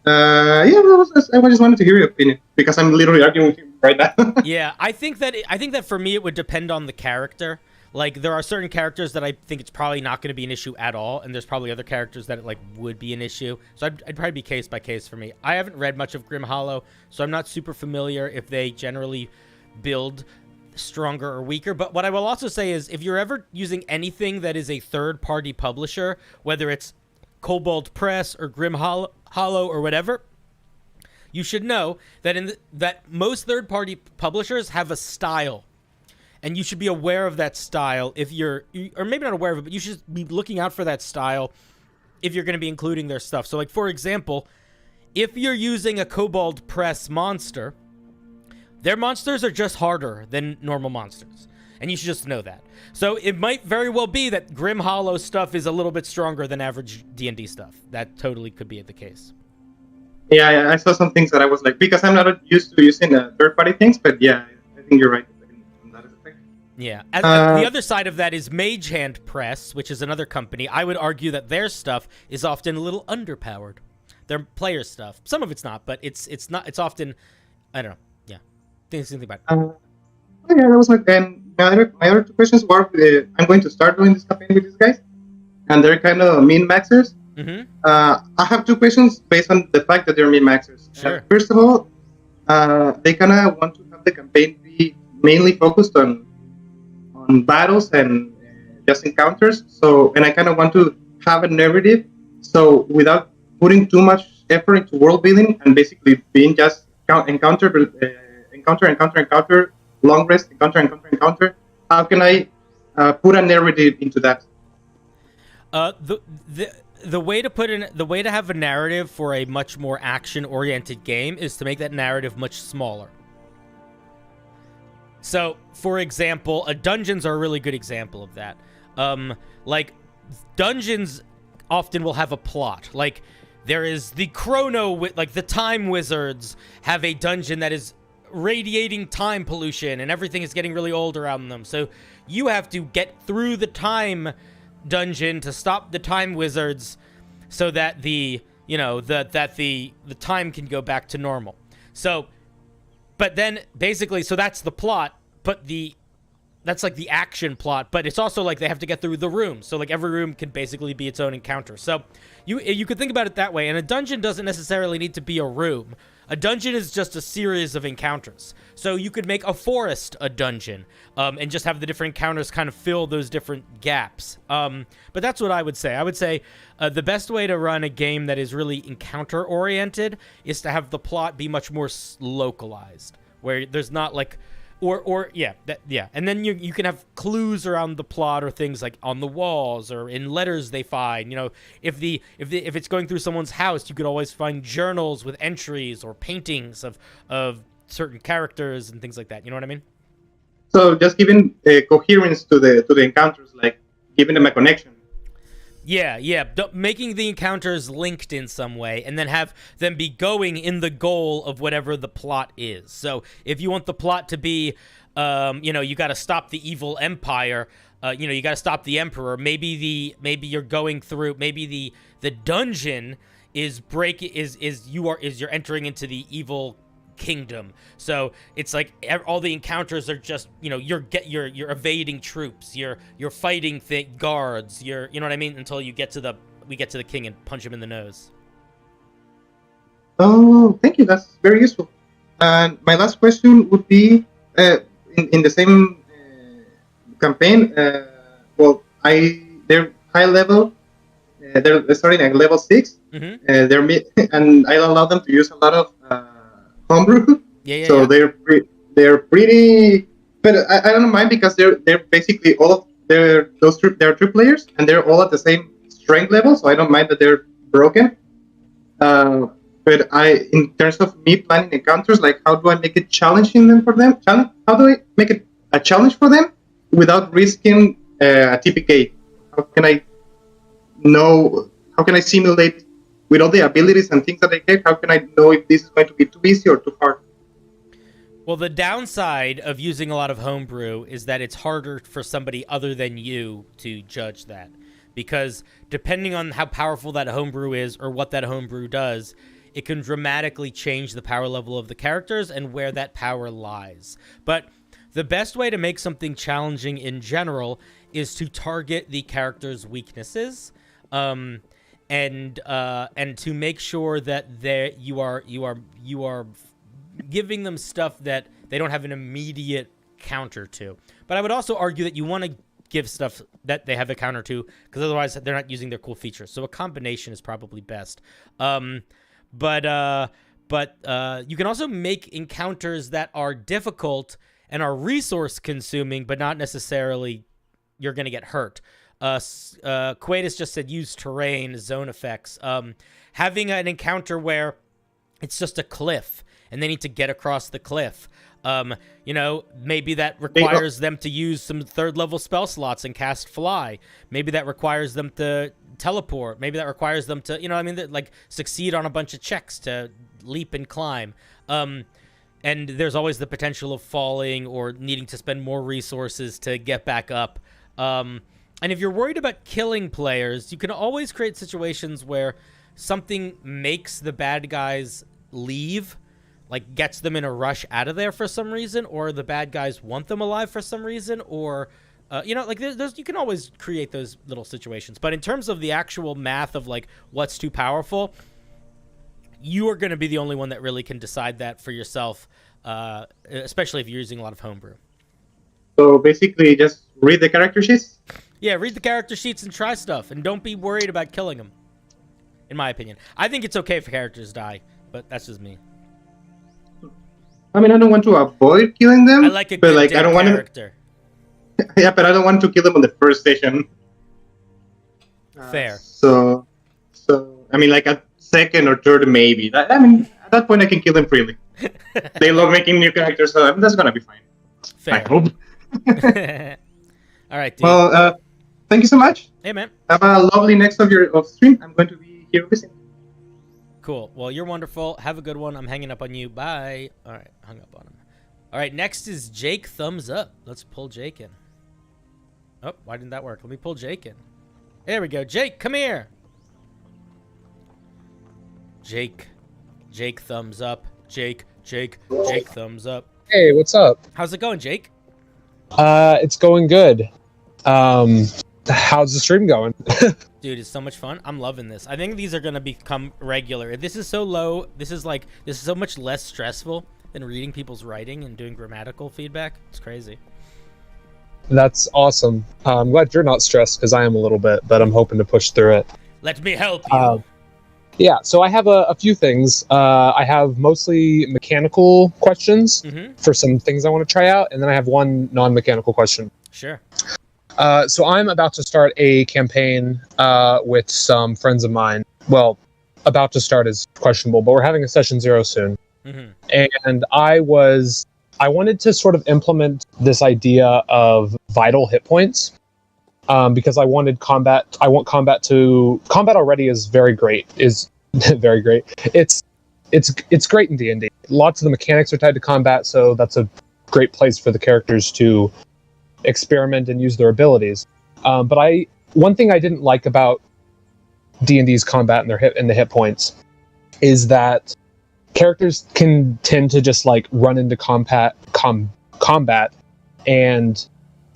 I just wanted to hear your opinion because I'm literally arguing with him right now. Yeah, I think that for me it would depend on the character. Like, there are certain characters that I think it's probably not going to be an issue at all, and there's probably other characters that it would be an issue. So I'd probably be case by case for me. I haven't read much of Grim Hollow, so I'm not super familiar if they generally build stronger or weaker. But what I will also say is, if you're ever using anything that is a third-party publisher, whether it's Kobold Press or Grim Hollow or whatever, you should know that that most third-party publishers have a style. And you should be aware of that style if you're, or maybe not aware of it, but you should be looking out for that style if you're going to be including their stuff. So, like, for example, if you're using a Kobold Press monster, their monsters are just harder than normal monsters. And you should just know that. So it might very well be that Grim Hollow stuff is a little bit stronger than average D&D stuff. That totally could be the case. Yeah, I saw some things that I was like, because I'm not used to using third-party things, but yeah, I think you're right. Yeah. The other side of that is Mage Hand Press, which is another company. I would argue that their stuff is often a little underpowered. Their player stuff. Some of it's not, but it's not. It's often, I don't know. Yeah. Think about it. Yeah, that was my other two questions were, I'm going to start doing this campaign with these guys, and they're kind of min-maxers. Mm-hmm. I have two questions based on the fact that they're min-maxers. Sure. First of all, they kind of want to have the campaign be mainly focused on battles and just encounters. So, and I kind of want to have a narrative, so without putting too much effort into world building and basically being just encounter, long rest, encounter. How can I put a narrative into that? The way to have a narrative for a much more action-oriented game is to make that narrative much smaller. So, for example, dungeons are a really good example of that. Like, dungeons often will have a plot. Like, there is the the Time Wizards have a dungeon that is radiating time pollution, and everything is getting really old around them. So, you have to get through the time dungeon to stop the Time Wizards so that the time can go back to normal. So, but then, basically, so that's the plot, but that's like the action plot, but it's also like they have to get through the room. So, like, every room can basically be its own encounter. So, you could think about it that way, and a dungeon doesn't necessarily need to be a room. A dungeon is just a series of encounters. So, you could make a forest a dungeon, and just have the different encounters kind of fill those different gaps. But that's what I would say. I would say the best way to run a game that is really encounter-oriented is to have the plot be much more localized, where there's not like... and then you can have clues around the plot or things like on the walls or in letters they find. You know, if it's going through someone's house, you could always find journals with entries or paintings of certain characters and things like that. You know what I mean? So just giving coherence to the encounters, like giving them a connection. Yeah. Making the encounters linked in some way, and then have them be going in the goal of whatever the plot is. So if you want the plot to be, you got to stop the evil empire, you got to stop the emperor. Maybe you're going through. Maybe the dungeon is you're entering into the evil kingdom. So it's like all the encounters are just, you're evading troops, you're fighting guards, you know what I mean, until we get to the king and punch him in the nose. Oh, thank you. That's very useful. And my last question would be in the same campaign. They're high level. They're starting at level 6. Mm-hmm. And I allow them to use a lot of homebrew. Yeah. They're pretty, but I don't mind because they're basically all of there are 3 players and they're all at the same strength level, so I don't mind that they're broken. But in terms of me planning encounters, like how do I make it challenging for them? How do I make it a challenge for them without risking a TPK? How can I simulate with all the abilities and things that I get? How can I know if this is going to be too easy or too hard? Well, the downside of using a lot of homebrew is that it's harder for somebody other than you to judge that. Because depending on how powerful that homebrew is or what that homebrew does, it can dramatically change the power level of the characters and where that power lies. But the best way to make something challenging in general is to target the character's weaknesses. And to make sure that you are giving them stuff that they don't have an immediate counter to. But I would also argue that you want to give stuff that they have a counter to, because otherwise they're not using their cool features. So a combination is probably best. But you can also make encounters that are difficult and are resource consuming, but not necessarily you're going to get hurt. Quatus just said use terrain, zone effects. Having an encounter where it's just a cliff and they need to get across the cliff. Maybe that requires them to use some 3rd level spell slots and cast fly. Maybe that requires them to teleport. Maybe that requires them to, succeed on a bunch of checks to leap and climb. And there's always the potential of falling or needing to spend more resources to get back up. And if you're worried about killing players, you can always create situations where something makes the bad guys leave, like gets them in a rush out of there for some reason, or the bad guys want them alive for some reason, or there's you can always create those little situations. But in terms of the actual math of like what's too powerful, you are going to be the only one that really can decide that for yourself, especially if you're using a lot of homebrew. So basically, just read the character sheets? Yeah, read the character sheets and try stuff, and don't be worried about killing them, in my opinion. I think it's okay if characters die, but that's just me. I mean, I don't want to avoid killing them. I like a good I don't character. Yeah, but I don't want to kill them on the first session. Fair. So I mean, like a second or third maybe. At that point I can kill them freely. They love making new characters, so that's gonna be fine. Fair. I hope. All right, dude. Well, thank you so much. Hey, man. Have a lovely next of stream. I'm going to be here visiting. Cool. Well, you're wonderful. Have a good one. I'm hanging up on you. Bye. All right. Hung up on him. All right. Next is Jake Thumbs Up. Let's pull Jake in. Oh, why didn't that work? Let me pull Jake in. There we go. Jake, come here. Jake Thumbs Up. Jake Thumbs Up. Hey, what's up? How's it going, Jake? It's going good. How's the stream going? Dude, it's so much fun. I'm loving this. I think these are gonna become regular. This is so low. This is so much less stressful than reading people's writing and doing grammatical feedback. It's crazy. That's awesome. I'm glad you're not stressed because I am a little bit, but I'm hoping to push through it. Let me help you. Yeah, so I have a few things. I have mostly mechanical questions for some things I want to try out, and then I have one non-mechanical question. Sure. So I'm about to start a campaign with some friends of mine. Well, about to start is questionable, but we're having a session 0 soon. And I wanted to sort of implement this idea of vital hit points. Because I want combat already is very great. Is very great. It's great in DnD. Lots of the mechanics are tied to combat, so that's a great place for the characters to experiment and use their abilities. But one thing I didn't like about D&D's combat and the hit points is that characters can tend to just like run into combat and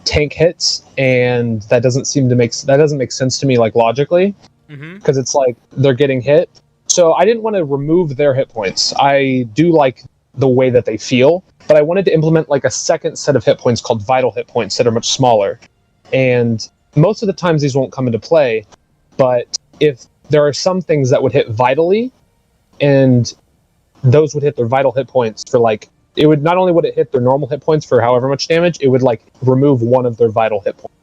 tank hits, and that doesn't make sense to me, like logically, because it's like they're getting hit. So I didn't want to remove their hit points. I do like the way that they feel, but I wanted to implement like a second set of hit points called vital hit points that are much smaller. And most of the times these won't come into play, but if there are some things that would hit vitally, and those would hit their vital hit points for like, it would not only would it hit their normal hit points for however much damage, it would like remove one of their vital hit points.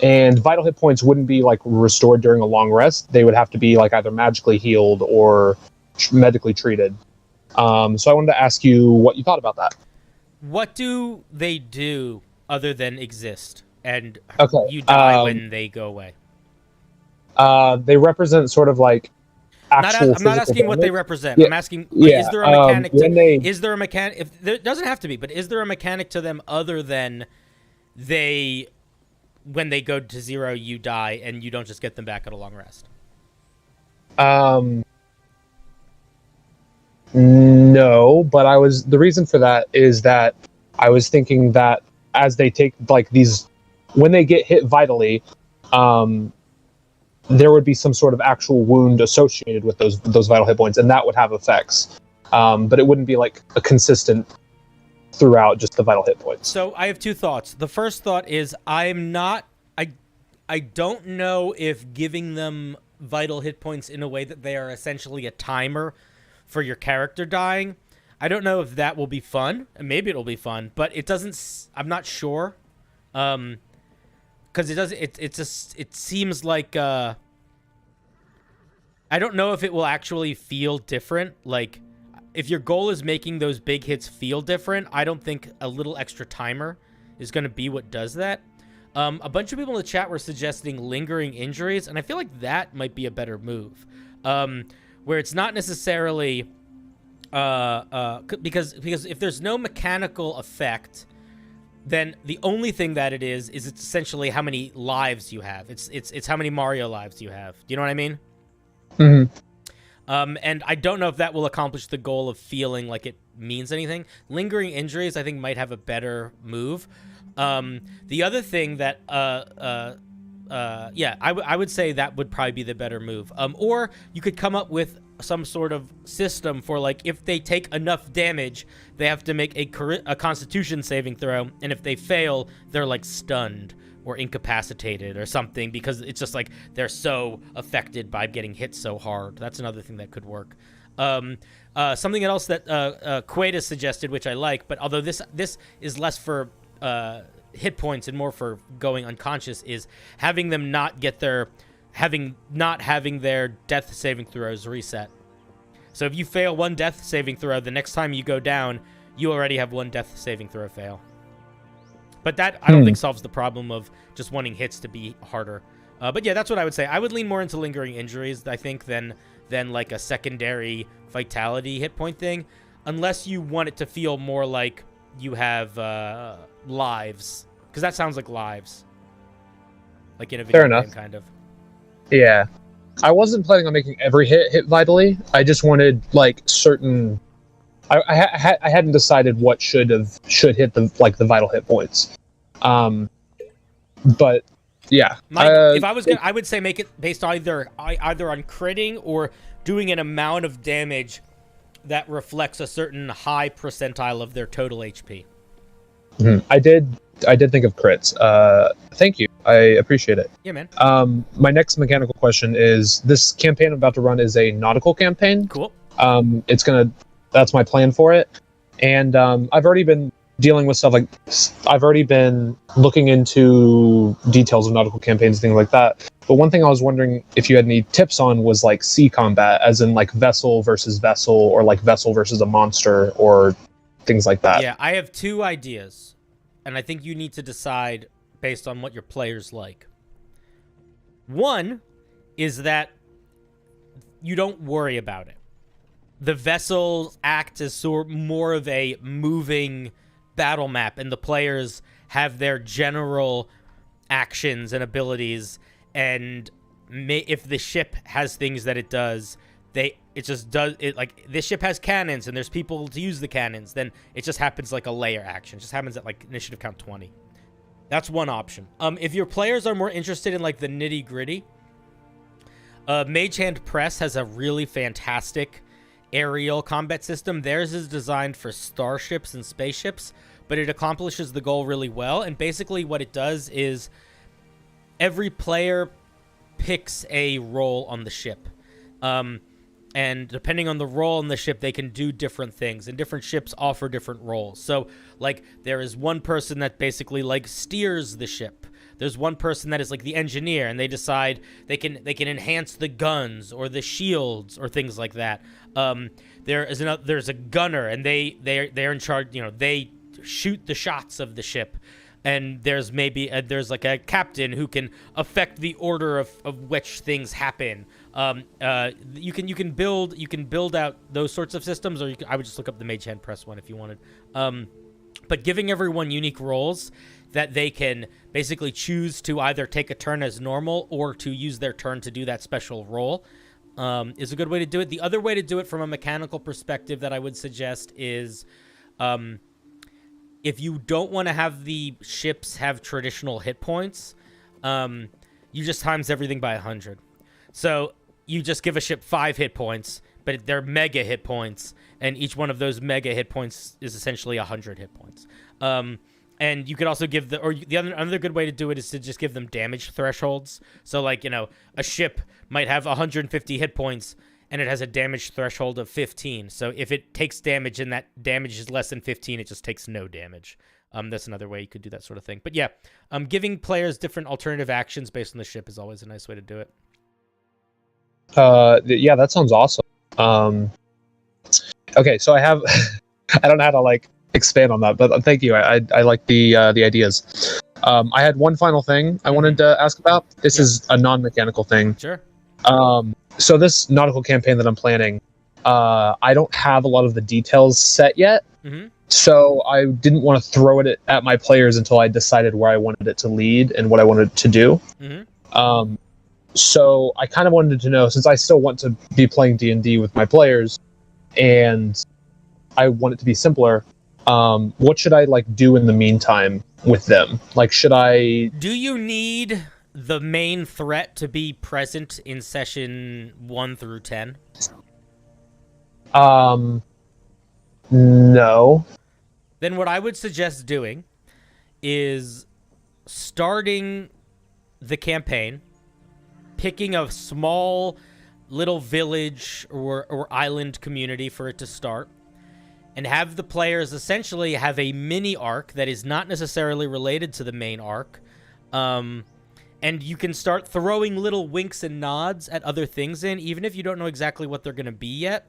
And vital hit points wouldn't be like restored during a long rest. They would have to be like either magically healed or medically treated. So I wanted to ask you what you thought about that. What do they do other than exist? And Okay, you die when they go away? They represent sort of like actual I'm not asking what they represent. Yeah. I'm asking, Yeah. is there a mechanic Is there a mechanic? If there doesn't have to be, but is there a mechanic to them other than when they go to 0, you die, and you don't just get them back at a long rest? No, but the reason for that is that I was thinking that as they take like these, when they get hit vitally, there would be some sort of actual wound associated with those vital hit points, and that would have effects. But it wouldn't be like a consistent throughout just the vital hit points. So I have two thoughts. The first thought is I don't know if giving them vital hit points in a way that they are essentially a timer for your character dying. I don't know if that will be fun. Maybe it'll be fun, but it doesn't. I'm not sure. Because it doesn't. It seems like. I don't know if it will actually feel different. Like, if your goal is making those big hits feel different, I don't think a little extra timer is going to be what does that. A bunch of people in the chat were suggesting lingering injuries, and I feel like that might be a better move. Where it's not necessarily because if there's no mechanical effect, then the only thing that it is it's essentially how many lives you have. It's how many Mario lives you have. Do you know what I mean? Mm-hmm. And I don't know if that will accomplish the goal of feeling like it means anything. Lingering injuries, I think, might have a better move. The other thing that, yeah, I would say that would probably be the better move. Or you could come up with some sort of system for, like, if they take enough damage, they have to make a Constitution saving throw, and if they fail, they're, like, stunned or incapacitated or something, because it's just like they're so affected by getting hit so hard. That's another thing that could work. Something else that Quaid has suggested, which I like, but although this is less for hit points and more for going unconscious, is having them not get their having their death saving throws reset. So if you fail one death saving throw, the next time you go down, you already have one death saving throw fail. But that, I don't think, solves the problem of just wanting hits to be harder. But yeah, that's what I would say. I would lean more into lingering injuries, I think, than like a secondary vitality hit point thing, unless you want it to feel more like you have lives, because that sounds like lives, like in a video game, kind of. Yeah, I wasn't planning on making every hit vitally. I just wanted, like, certain. I hadn't decided what should hit the vital hit points. But yeah, if I was gonna, I would say make it based either on critting or doing an amount of damage that reflects a certain high percentile of their total HP. I did think of crits. Thank you. I appreciate it. Yeah, man. My next mechanical question is: this campaign I'm about to run is a nautical campaign. Cool. That's my plan for it, and I've already been dealing with stuff like I've already been looking into details of nautical campaigns, things like that. But one thing I was wondering if you had any tips on was like sea combat, as in like vessel versus vessel, or like vessel versus a monster, or things like that. Yeah, I have two ideas, and I think you need to decide based on what your players like. One is that you don't worry about it. The vessels act as more of a moving battle map, and the players have their general actions and abilities, and if the ship has things that it does, it just does it. Like, this ship has cannons and there's people to use the cannons, then it just happens like a layer action. It just happens at like initiative count 20. That's one option. If your players are more interested in like the nitty gritty, Mage Hand Press has a really fantastic aerial combat system. Theirs is designed for starships and spaceships, but it accomplishes the goal really well. And basically what it does is every player picks a role on the ship. And depending on the role on the ship, they can do different things, and different ships offer different roles. So, like, there is one person that basically, like, steers the ship. There's one person that is, like, the engineer, and they decide they can enhance the guns or the shields or things like that. There's a gunner, and they're in charge. You know, they shoot the shots of the ship. And there's there's like a captain who can affect the order of which things happen. You can build out those sorts of systems, or I would just look up the Mage Hand Press one if you wanted. But giving everyone unique roles that they can basically choose to either take a turn as normal or to use their turn to do that special role is a good way to do it. The other way to do it from a mechanical perspective that I would suggest is, if you don't want to have the ships have traditional hit points, you just times everything by 100. So you just give a ship 5 hit points, but they're mega hit points, and each one of those mega hit points is essentially 100 hit points. And you could also give another good way to do it is to just give them damage thresholds. So, like, you know, a ship might have 150 hit points, and it has a damage threshold of 15. So if it takes damage and that damage is less than 15, it just takes no damage. That's another way you could do that sort of thing. But yeah, giving players different alternative actions based on the ship is always a nice way to do it. Yeah, that sounds awesome. Okay, so I have, I don't know how to like expand on that, but thank you. I like the ideas. I had one final thing I wanted to ask about. This is a non-mechanical thing. Sure. So this nautical campaign that I'm planning, I don't have a lot of the details set yet. Mm-hmm. So I didn't want to throw it at my players until I decided where I wanted it to lead and what I wanted to do. Mm-hmm. So I kind of wanted to know, since I still want to be playing D&D with my players, and I want it to be simpler, what should I like do in the meantime with them? Like, should I... Do you need the main threat to be present in session 1 through 10? No. Then what I would suggest doing is starting the campaign, picking a small little village or island community for it to start, and have the players essentially have a mini arc that is not necessarily related to the main arc. And you can start throwing little winks and nods at other things in, even if you don't know exactly what they're going to be yet.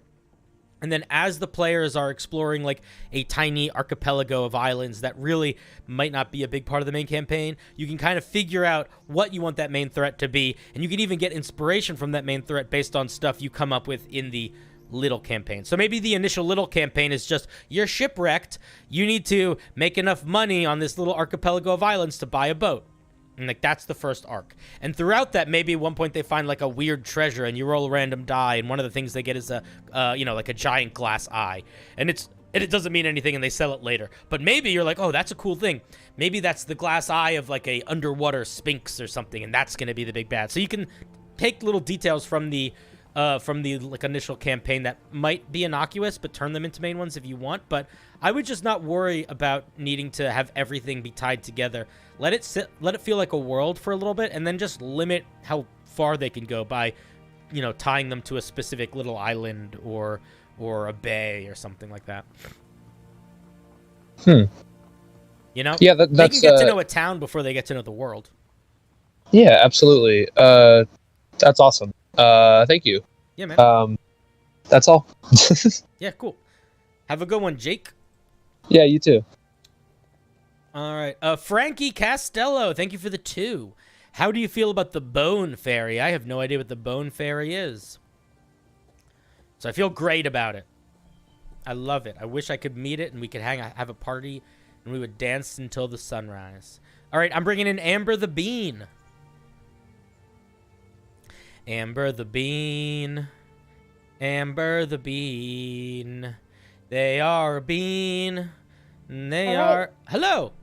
And then as the players are exploring like a tiny archipelago of islands that really might not be a big part of the main campaign, you can kind of figure out what you want that main threat to be. And you can even get inspiration from that main threat based on stuff you come up with in the little campaign. So maybe the initial little campaign is just, you're shipwrecked, you need to make enough money on this little archipelago of islands to buy a boat. And like that's the first arc. And throughout that, maybe at one point they find like a weird treasure, and you roll a random die, and one of the things they get is a, like a giant glass eye, and it doesn't mean anything, and they sell it later. But maybe you're like, oh, that's a cool thing. Maybe that's the glass eye of like a underwater sphinx or something, and that's gonna be the big bad. So you can take little details from the like initial campaign that might be innocuous, but turn them into main ones if you want. But I would just not worry about needing to have everything be tied together. Let it feel like a world for a little bit, and then just limit how far they can go by, tying them to a specific little island or a bay or something like that. Yeah, that's they can get to know a town before they get to know the world. Yeah, absolutely. That's awesome. Thank you. Yeah, man. That's all. Yeah, cool. Have a good one, Jake. Yeah, you too. All right. Frankie Castello, thank you for the 2. How do you feel about the Bone Fairy? I have no idea what the Bone Fairy is. So I feel great about it. I love it. I wish I could meet it and we could have a party and we would dance until the sunrise. All right, I'm bringing in Amber the Bean. Amber the Bean. Amber the Bean. They are a bean. And they are... Hello!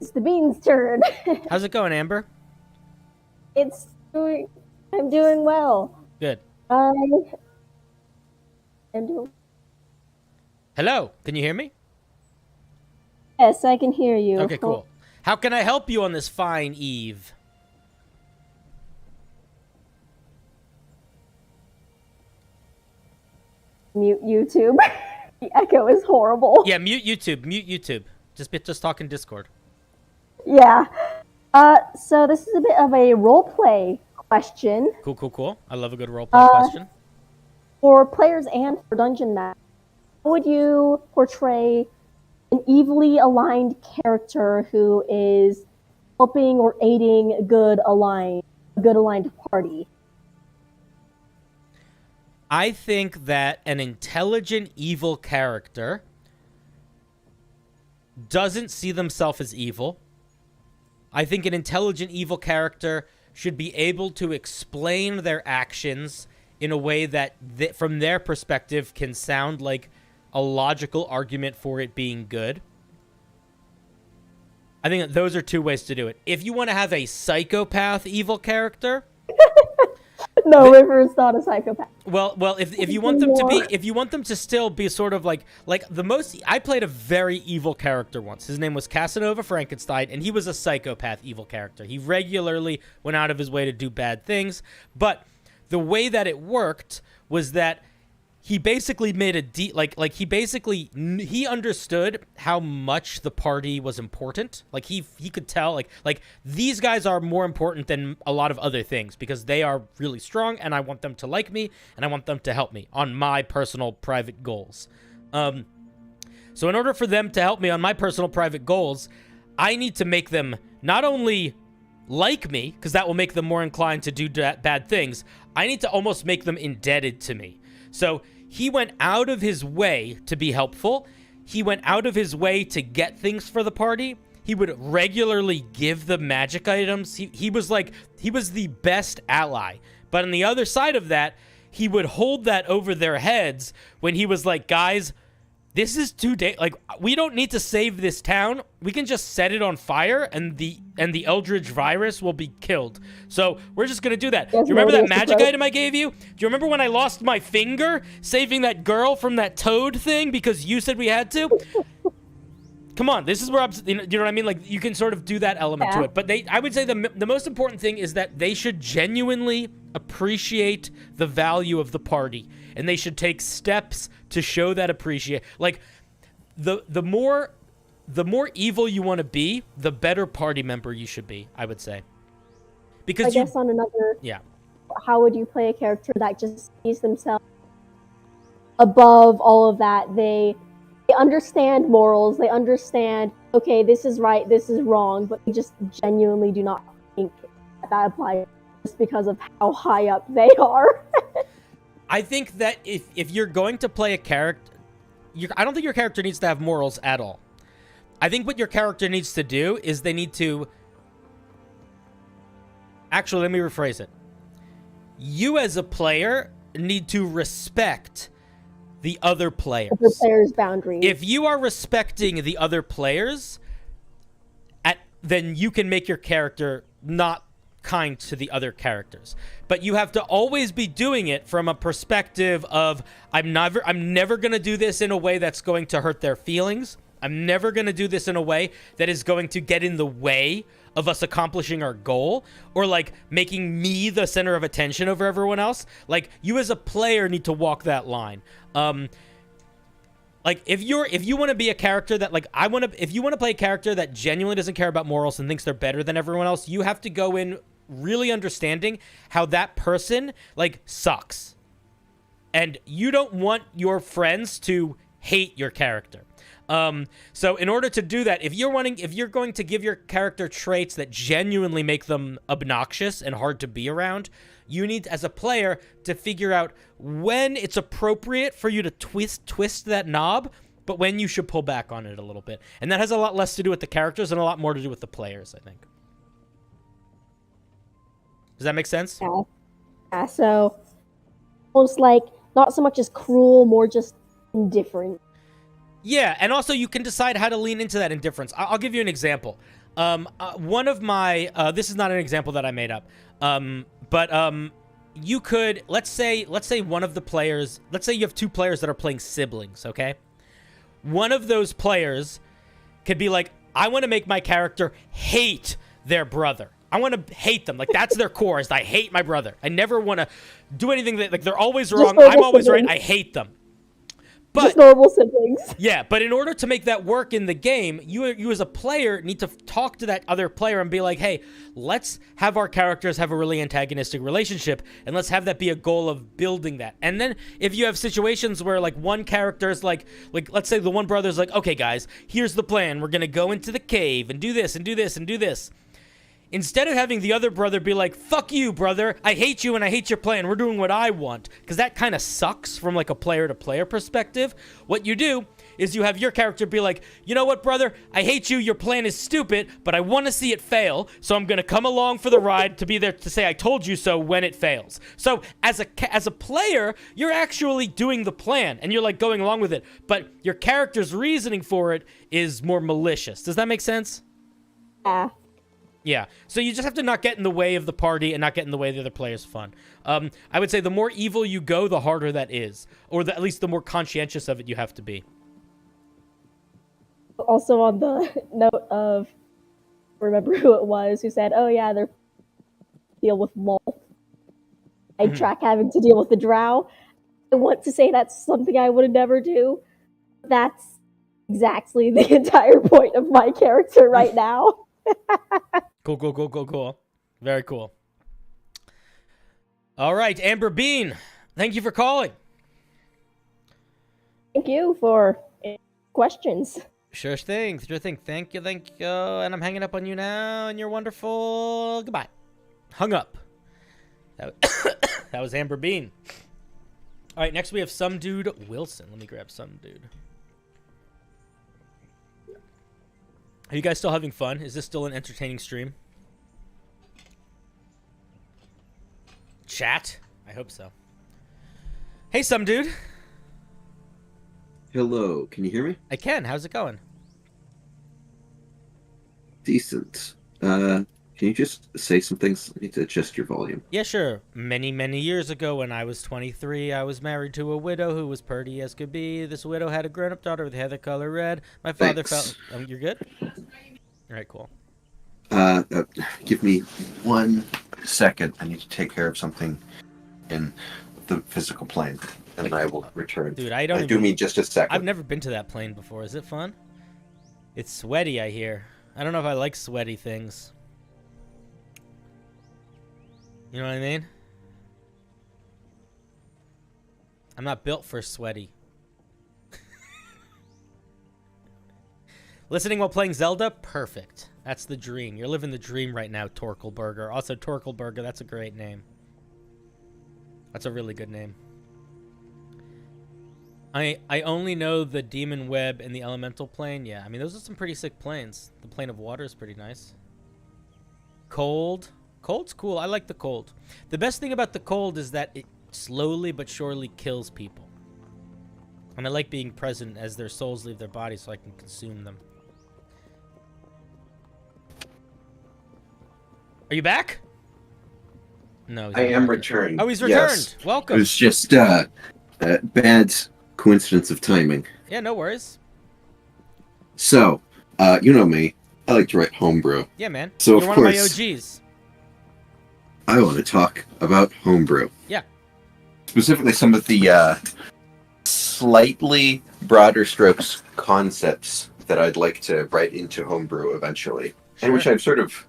It's the Bean's turn. How's it going, Amber? I'm doing well. Good. I'm doing... Hello, can you hear me? Yes, I can hear you. Okay, cool. How can I help you on this fine eve? Mute YouTube. The echo is horrible. Yeah, mute YouTube. Mute YouTube. Just talk in Discord. Yeah. So this is a bit of a role play question. Cool. I love a good role play question. For players and for Dungeon Master, how would you portray an evilly aligned character who is helping or aiding a good aligned party? I think that an intelligent evil character doesn't see themselves as evil. I think an intelligent evil character should be able to explain their actions in a way that, from their perspective, can sound like a logical argument for it being good. I think that those are 2 ways to do it. If you want to have a psychopath evil character... No, River is not a psychopath. Well, if you want them to be, if you want them to still be sort of like the most, I played a very evil character once. His name was Casanova Frankenstein, and he was a psychopath evil character. He regularly went out of his way to do bad things, but the way that it worked was that he basically made a he understood how much the party was important. Like he could tell like these guys are more important than a lot of other things because they are really strong and I want them to like me and I want them to help me on my personal private goals. So in order for them to help me on my personal private goals, I need to make them not only like me, because that will make them more inclined to do bad things, I need to almost make them indebted to me. So he went out of his way to be helpful. He went out of his way to get things for the party. He would regularly give them magic items. He was the best ally. But on the other side of that, he would hold that over their heads when he was like, guys, this is we don't need to save this town. We can just set it on fire and the Eldritch virus will be killed. So we're just gonna do that. Do you remember that magic item I gave you? Do you remember when I lost my finger saving that girl from that toad thing because you said we had to? Come on, this is where you know what I mean? Like, you can sort of do that element to it. But I would say the most important thing is that they should genuinely appreciate the value of the party. And they should take steps to show that appreciate. Like, the more evil you want to be, the better party member you should be, I would say. Because I guess on another... Yeah. How would you play a character that just sees themselves above all of that? They understand morals. They understand, okay, this is right, this is wrong, but they just genuinely do not think that applies just because of how high up they are. I think that if you're going to play a character, I don't think your character needs to have morals at all. I think what your character needs to do is they need to... Actually, let me rephrase it. You as a player need to respect the other players. The players' boundaries. If you are respecting the other players, then you can make your character not kind to the other characters. But you have to always be doing it from a perspective of, I'm never going to do this in a way that's going to hurt their feelings. I'm never going to do this in a way that is going to get in the way of us accomplishing our goal, or like making me the center of attention over everyone else. Like, you as a player need to walk that line. Like, if you want to be a character that, like, if you want to play a character that genuinely doesn't care about morals and thinks they're better than everyone else, you have to go in really understanding how that person, like, sucks. And you don't want your friends to hate your character. So in order to do that, if you're going to give your character traits that genuinely make them obnoxious and hard to be around, you need, as a player, to figure out when it's appropriate for you to twist that knob, but when you should pull back on it a little bit. And that has a lot less to do with the characters and a lot more to do with the players, I think. Does that make sense? Yeah, so almost like not so much as cruel, more just indifferent. Yeah, and also you can decide how to lean into that indifference. I'll give you an example. One of my, this is not an example that I made up, but you could, let's say one of the players, let's say you have two players that are playing siblings, okay? One of those players could be like, I want to make my character hate their brother. I want to hate them. Like, that's their core, is I hate my brother. I never want to do anything that, like, they're always wrong. I'm always right. I hate them. But, just normal siblings. Yeah, but in order to make that work in the game, you as a player need to talk to that other player and be like, hey, let's have our characters have a really antagonistic relationship, and let's have that be a goal of building that. And then if you have situations where, like, one character's like let's say the one brother's like, okay, guys, here's the plan. We're going to go into the cave and do this and do this and do this. Instead of having the other brother be like, fuck you, brother, I hate you and I hate your plan, we're doing what I want, because that kind of sucks from, like, a player-to-player perspective. What you do is you have your character be like, you know what, brother, I hate you, your plan is stupid, but I want to see it fail, so I'm going to come along for the ride to be there to say I told you so when it fails. So as a player, you're actually doing the plan, and you're, like, going along with it, but your character's reasoning for it is more malicious. Does that make sense? Yeah. Yeah, so you just have to not get in the way of the party and not get in the way of the other players' fun. I would say the more evil you go, the harder that is. Or at least the more conscientious of it you have to be. Also on the note of, remember who it was who said, oh yeah, they're deal with Lol. track having to deal with the drow. I want to say that's something I would never do. That's exactly the entire point of my character right now. Cool. Very cool. All right, Amber Bean, thank you for calling. Thank you for questions. Sure thing. Thank you. And I'm hanging up on you now, and you're wonderful. Goodbye. Hung up. That was Amber Bean. All right, next we have Some Dude Wilson. Let me grab Some Dude. Are you guys still having fun? Is this still an entertaining stream? Chat? I hope so. Hey, Some Dude. Hello, can you hear me? I can. How's it going? Decent. Can you just say some things? I need to adjust your volume. Yeah, sure. Many, many years ago when I was 23, I was married to a widow who was pretty as could be. This widow had a grown-up daughter with hair the color red. My father felt... you're good? All right, cool. Give me 1 second. I need to take care of something in the physical plane, and I will return. Dude, I don't do mean just a second. I've never been to that plane before. Is it fun? It's sweaty, I hear. I don't know if I like sweaty things. You know what I mean? I'm not built for sweaty. Listening while playing Zelda? Perfect. That's the dream. You're living the dream right now, Torkelberger. Also, Torkelberger, that's a great name. That's a really good name. I only know the Demon Web and the Elemental Plane. Yeah, I mean, those are some pretty sick planes. The Plane of Water is pretty nice. Cold. Cold's cool. I like the cold. The best thing about the cold is that it slowly but surely kills people. And I like being present as their souls leave their bodies so I can consume them. Are you back? No. I am returned. Oh, he's returned. Yes. Welcome. It was just a bad coincidence of timing. Yeah, no worries. So, you know me. I like to write homebrew. Yeah, man. So, You're of one course, of my OGs. I want to talk about homebrew. Yeah. Specifically, some of the slightly broader strokes concepts that I'd like to write into homebrew eventually, and which I've sort of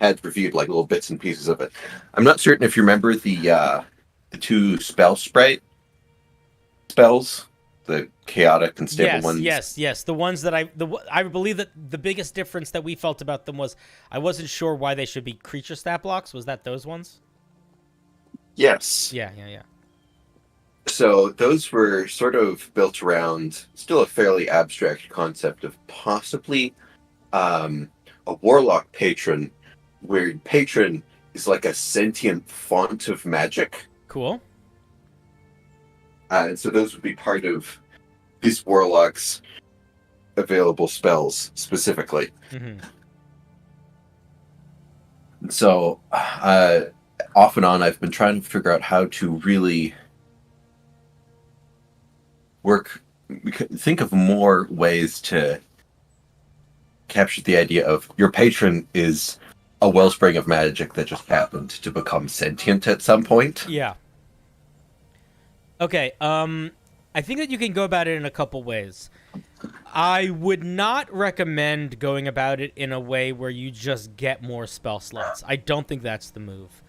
had reviewed like little bits and pieces of it. I'm not certain if you remember the 2 spell sprite spells, the chaotic and stable ones. Yes. The ones that I believe that the biggest difference that we felt about them was I wasn't sure why they should be creature stat blocks. Was that those ones? Yes. Yeah. So those were sort of built around still a fairly abstract concept of possibly a warlock patron, where patron is like a sentient font of magic. Cool. And so those would be part of these warlocks' available spells specifically. Mm-hmm. So off and on, I've been trying to figure out how to really think of more ways to capture the idea of your patron is a wellspring of magic that just happened to become sentient at some point. Yeah. Okay, I think that you can go about it in a couple ways. I would not recommend going about it in a way where you just get more spell slots. I don't think that's the move.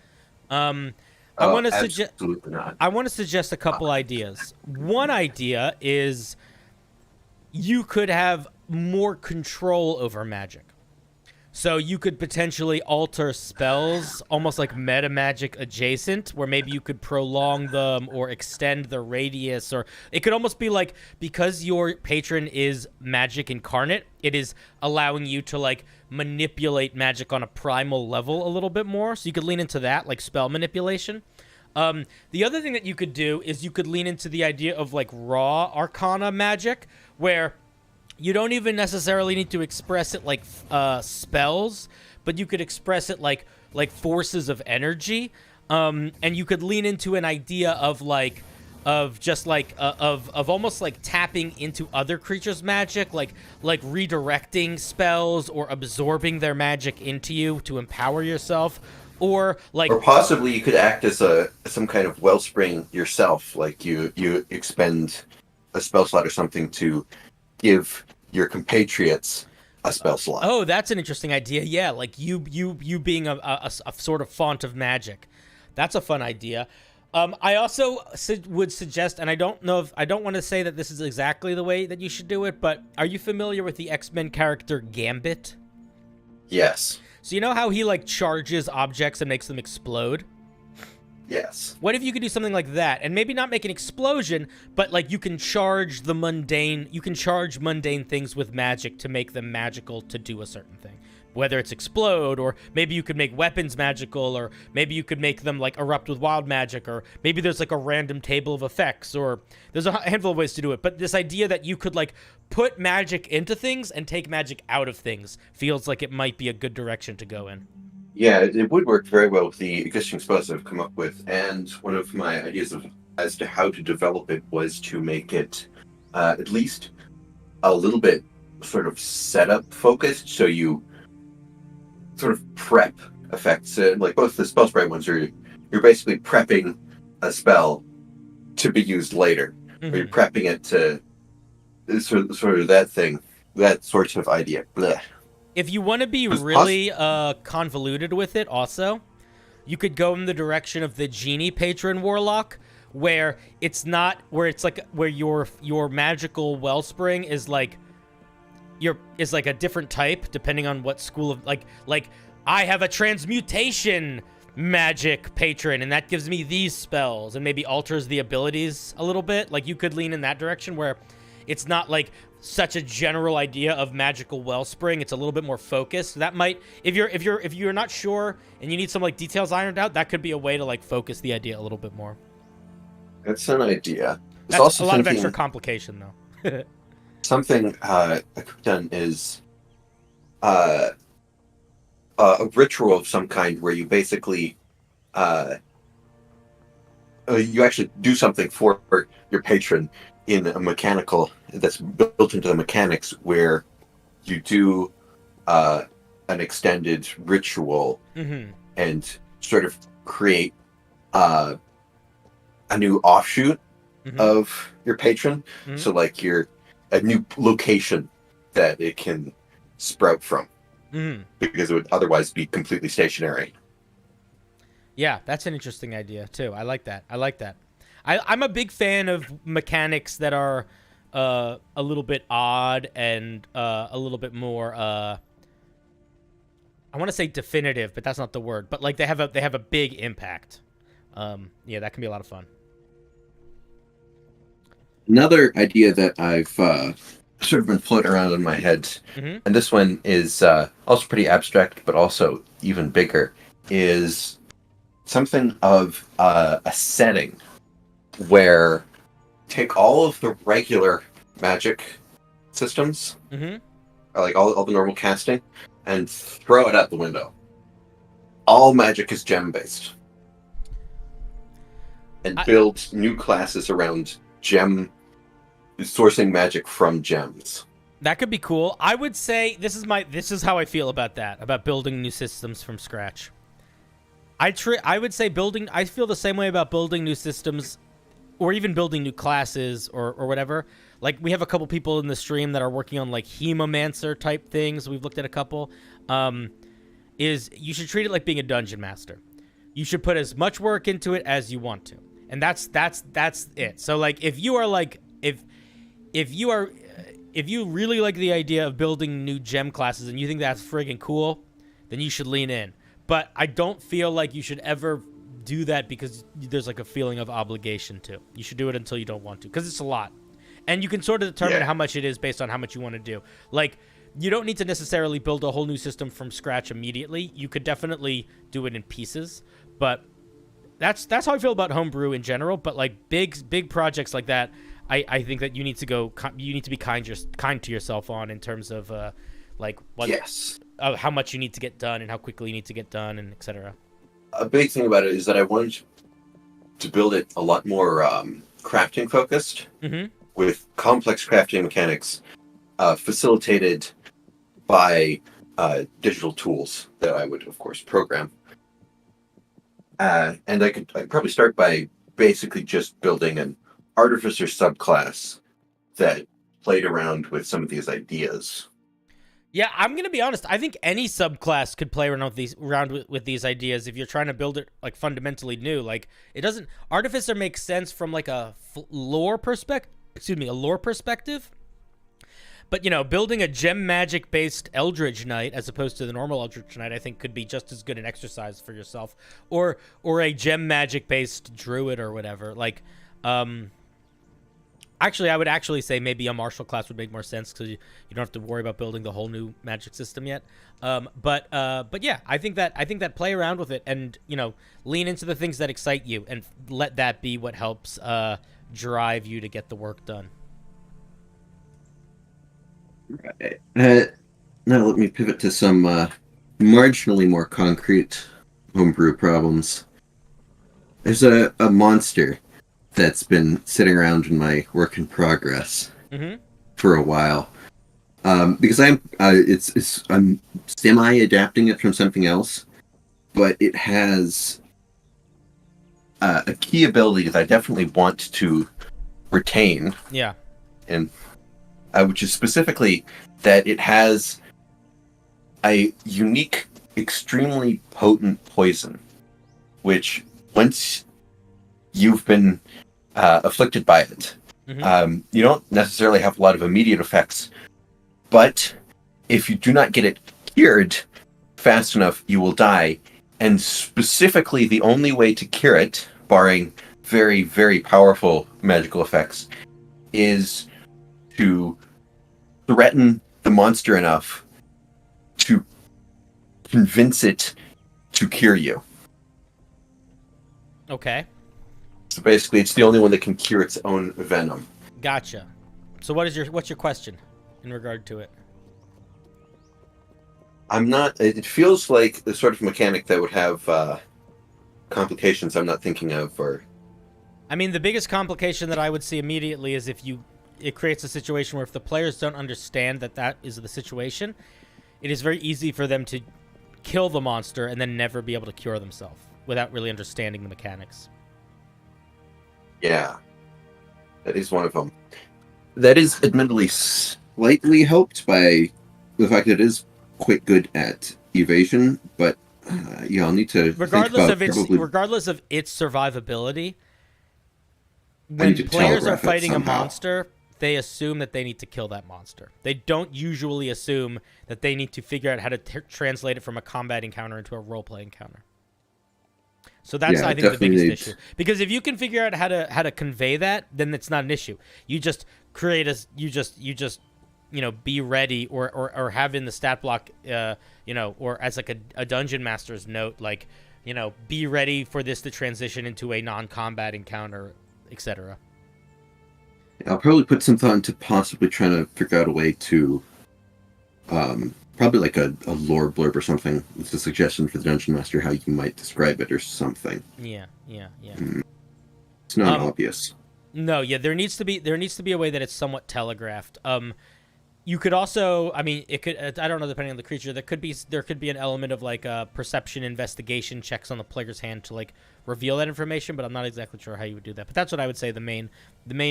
I want to suggest a couple ideas. One idea is you could have more control over magic. So you could potentially alter spells, almost like meta magic adjacent, where maybe you could prolong them or extend the radius, or it could almost be like, because your patron is magic incarnate, it is allowing you to like manipulate magic on a primal level a little bit more. So you could lean into that, like spell manipulation. The other thing that you could do is you could lean into the idea of like raw arcana magic, where you don't even necessarily need to express it like spells, but you could express it like forces of energy, and you could lean into an idea of almost like tapping into other creatures' magic, like redirecting spells or absorbing their magic into you to empower yourself, Or like, or possibly you could act as some kind of wellspring yourself, like you expend a spell slot or something to give your compatriots a spell slot. Oh, that's an interesting idea. Yeah, like you being a sort of font of magic. That's a fun idea. I also would suggest, and I don't want to say that this is exactly the way that you should do it, but are you familiar with the X-Men character Gambit? Yes. So you know how he like charges objects and makes them explode? Yes. What if you could do something like that, and maybe not make an explosion, but like you can charge mundane things with magic to make them magical to do a certain thing. Whether it's explode, or maybe you could make weapons magical, or maybe you could make them like erupt with wild magic, or maybe there's like a random table of effects, or there's a handful of ways to do it. But this idea that you could like put magic into things and take magic out of things feels like it might be a good direction to go in. Yeah, it would work very well with the existing spells I've come up with, and one of my ideas as to how to develop it was to make it at least a little bit sort of setup focused, so you sort of prep effects. Like both the spell sprite ones you're basically prepping a spell to be used later. Or you're prepping it to sort of that thing, that sort of idea. Blech. If you want to be really convoluted with it also, you could go in the direction of the Genie Patron Warlock, where it's your magical wellspring is like a different type depending on what school of like I have a transmutation magic patron and that gives me these spells and maybe alters the abilities a little bit. Like you could lean in that direction where it's not like such a general idea of magical wellspring. It's a little bit more focused. That might, if you're not sure and you need some like details ironed out, that could be a way to like focus the idea a little bit more. That's an idea. That's also a lot of extra complication though. Something I could have done is a ritual of some kind where you basically you actually do something for your patron in a mechanical that's built into the mechanics, where you do an extended ritual and sort of create a new offshoot of your patron. So like you're a new location that it can sprout from, because it would otherwise be completely stationary. Yeah, that's an interesting idea too. I like that. I'm a big fan of mechanics that are a little bit odd and a little bit more I want to say definitive, but that's not the word. But like they have a big impact. Yeah, that can be a lot of fun. Another idea that I've sort of been floating around in my head, and this one is also pretty abstract, but also even bigger, is something of a setting where take all of the regular magic systems, like all the normal casting, and throw it out the window. All magic is gem-based. And build new classes around sourcing magic from gems. That could be cool. I would say this is how I feel about that, about building new systems from scratch. I would say I feel the same way about building new systems, or even building new classes or whatever. Like we have a couple people in the stream that are working on like hemomancer type things. We've looked at a couple. Is you should treat it like being a dungeon master. You should put as much work into it as you want to. And that's it. So like if you really like the idea of building new gem classes and you think that's friggin' cool, then you should lean in. But I don't feel like you should ever do that because there's like a feeling of obligation to. You should do it until you don't want to, because it's a lot. And you can sort of determine how much it is based on how much you want to do. Like, you don't need to necessarily build a whole new system from scratch immediately. You could definitely do it in pieces. But that's how I feel about homebrew in general. But like big projects like that, I think that you need to be kind to yourself on in terms of like what how much you need to get done and how quickly you need to get done and etc. A big thing about it is that I wanted to build it a lot more crafting focused, with complex crafting mechanics facilitated by digital tools that I would, of course, program. And I'd probably start by basically just building an artificer subclass that played around with some of these ideas. Yeah, I'm gonna be honest. I think any subclass could play around with these ideas if you're trying to build it like fundamentally new. Like it doesn't. Artificer makes sense from like a lore perspective. A lore perspective. But building a gem magic based Eldritch Knight as opposed to the normal Eldritch Knight, I think could be just as good an exercise for yourself, or a gem magic based druid or whatever. Like, actually, I would actually say maybe a martial class would make more sense because you don't have to worry about building the whole new magic system yet. But yeah, I think that play around with it and lean into the things that excite you and let that be what helps drive you to get the work done. Right. Now let me pivot to some marginally more concrete homebrew problems. There's a monster that's been sitting around in my work in progress for a while, because I'm semi-adapting it from something else, but it has a key ability that I definitely want to retain. Yeah, and which is specifically that it has a unique, extremely potent poison, which once you've been afflicted by it, you don't necessarily have a lot of immediate effects, but if you do not get it cured fast enough, you will die. And specifically, the only way to cure it, barring very, very powerful magical effects, is to threaten the monster enough to convince it to cure you. Okay. So basically, it's the only one that can cure its own venom. Gotcha. So what's your question in regard to it? It feels like the sort of mechanic that would have complications I'm not thinking of, or... I mean, the biggest complication that I would see immediately is it creates a situation where if the players don't understand that is the situation, it is very easy for them to kill the monster and then never be able to cure themselves without really understanding the mechanics. Yeah. That is one of them. That is admittedly slightly helped by the fact that it is quite good at evasion, but I'll need to regardless of its survivability, when players are fighting a monster, they assume that they need to kill that monster. They don't usually assume that they need to figure out how to translate it from a combat encounter into a roleplay encounter. So that's, I think, the biggest issue. Because if you can figure out how to convey that, then it's not an issue. You just create be ready or have in the stat block, or as like a dungeon master's note, like, be ready for this to transition into a non-combat encounter, etc. I'll probably put some thought into possibly trying to figure out a way to, probably like a lore blurb or something. It's a suggestion for the dungeon master how you might describe it or something. Yeah. It's not obvious. No, yeah, there needs to be a way that it's somewhat telegraphed. You could also, I mean, it could, I don't know, depending on the creature, there could be an element of like perception investigation checks on the player's hand to like reveal that information, but I'm not exactly sure how you would do that. But that's what I would say the main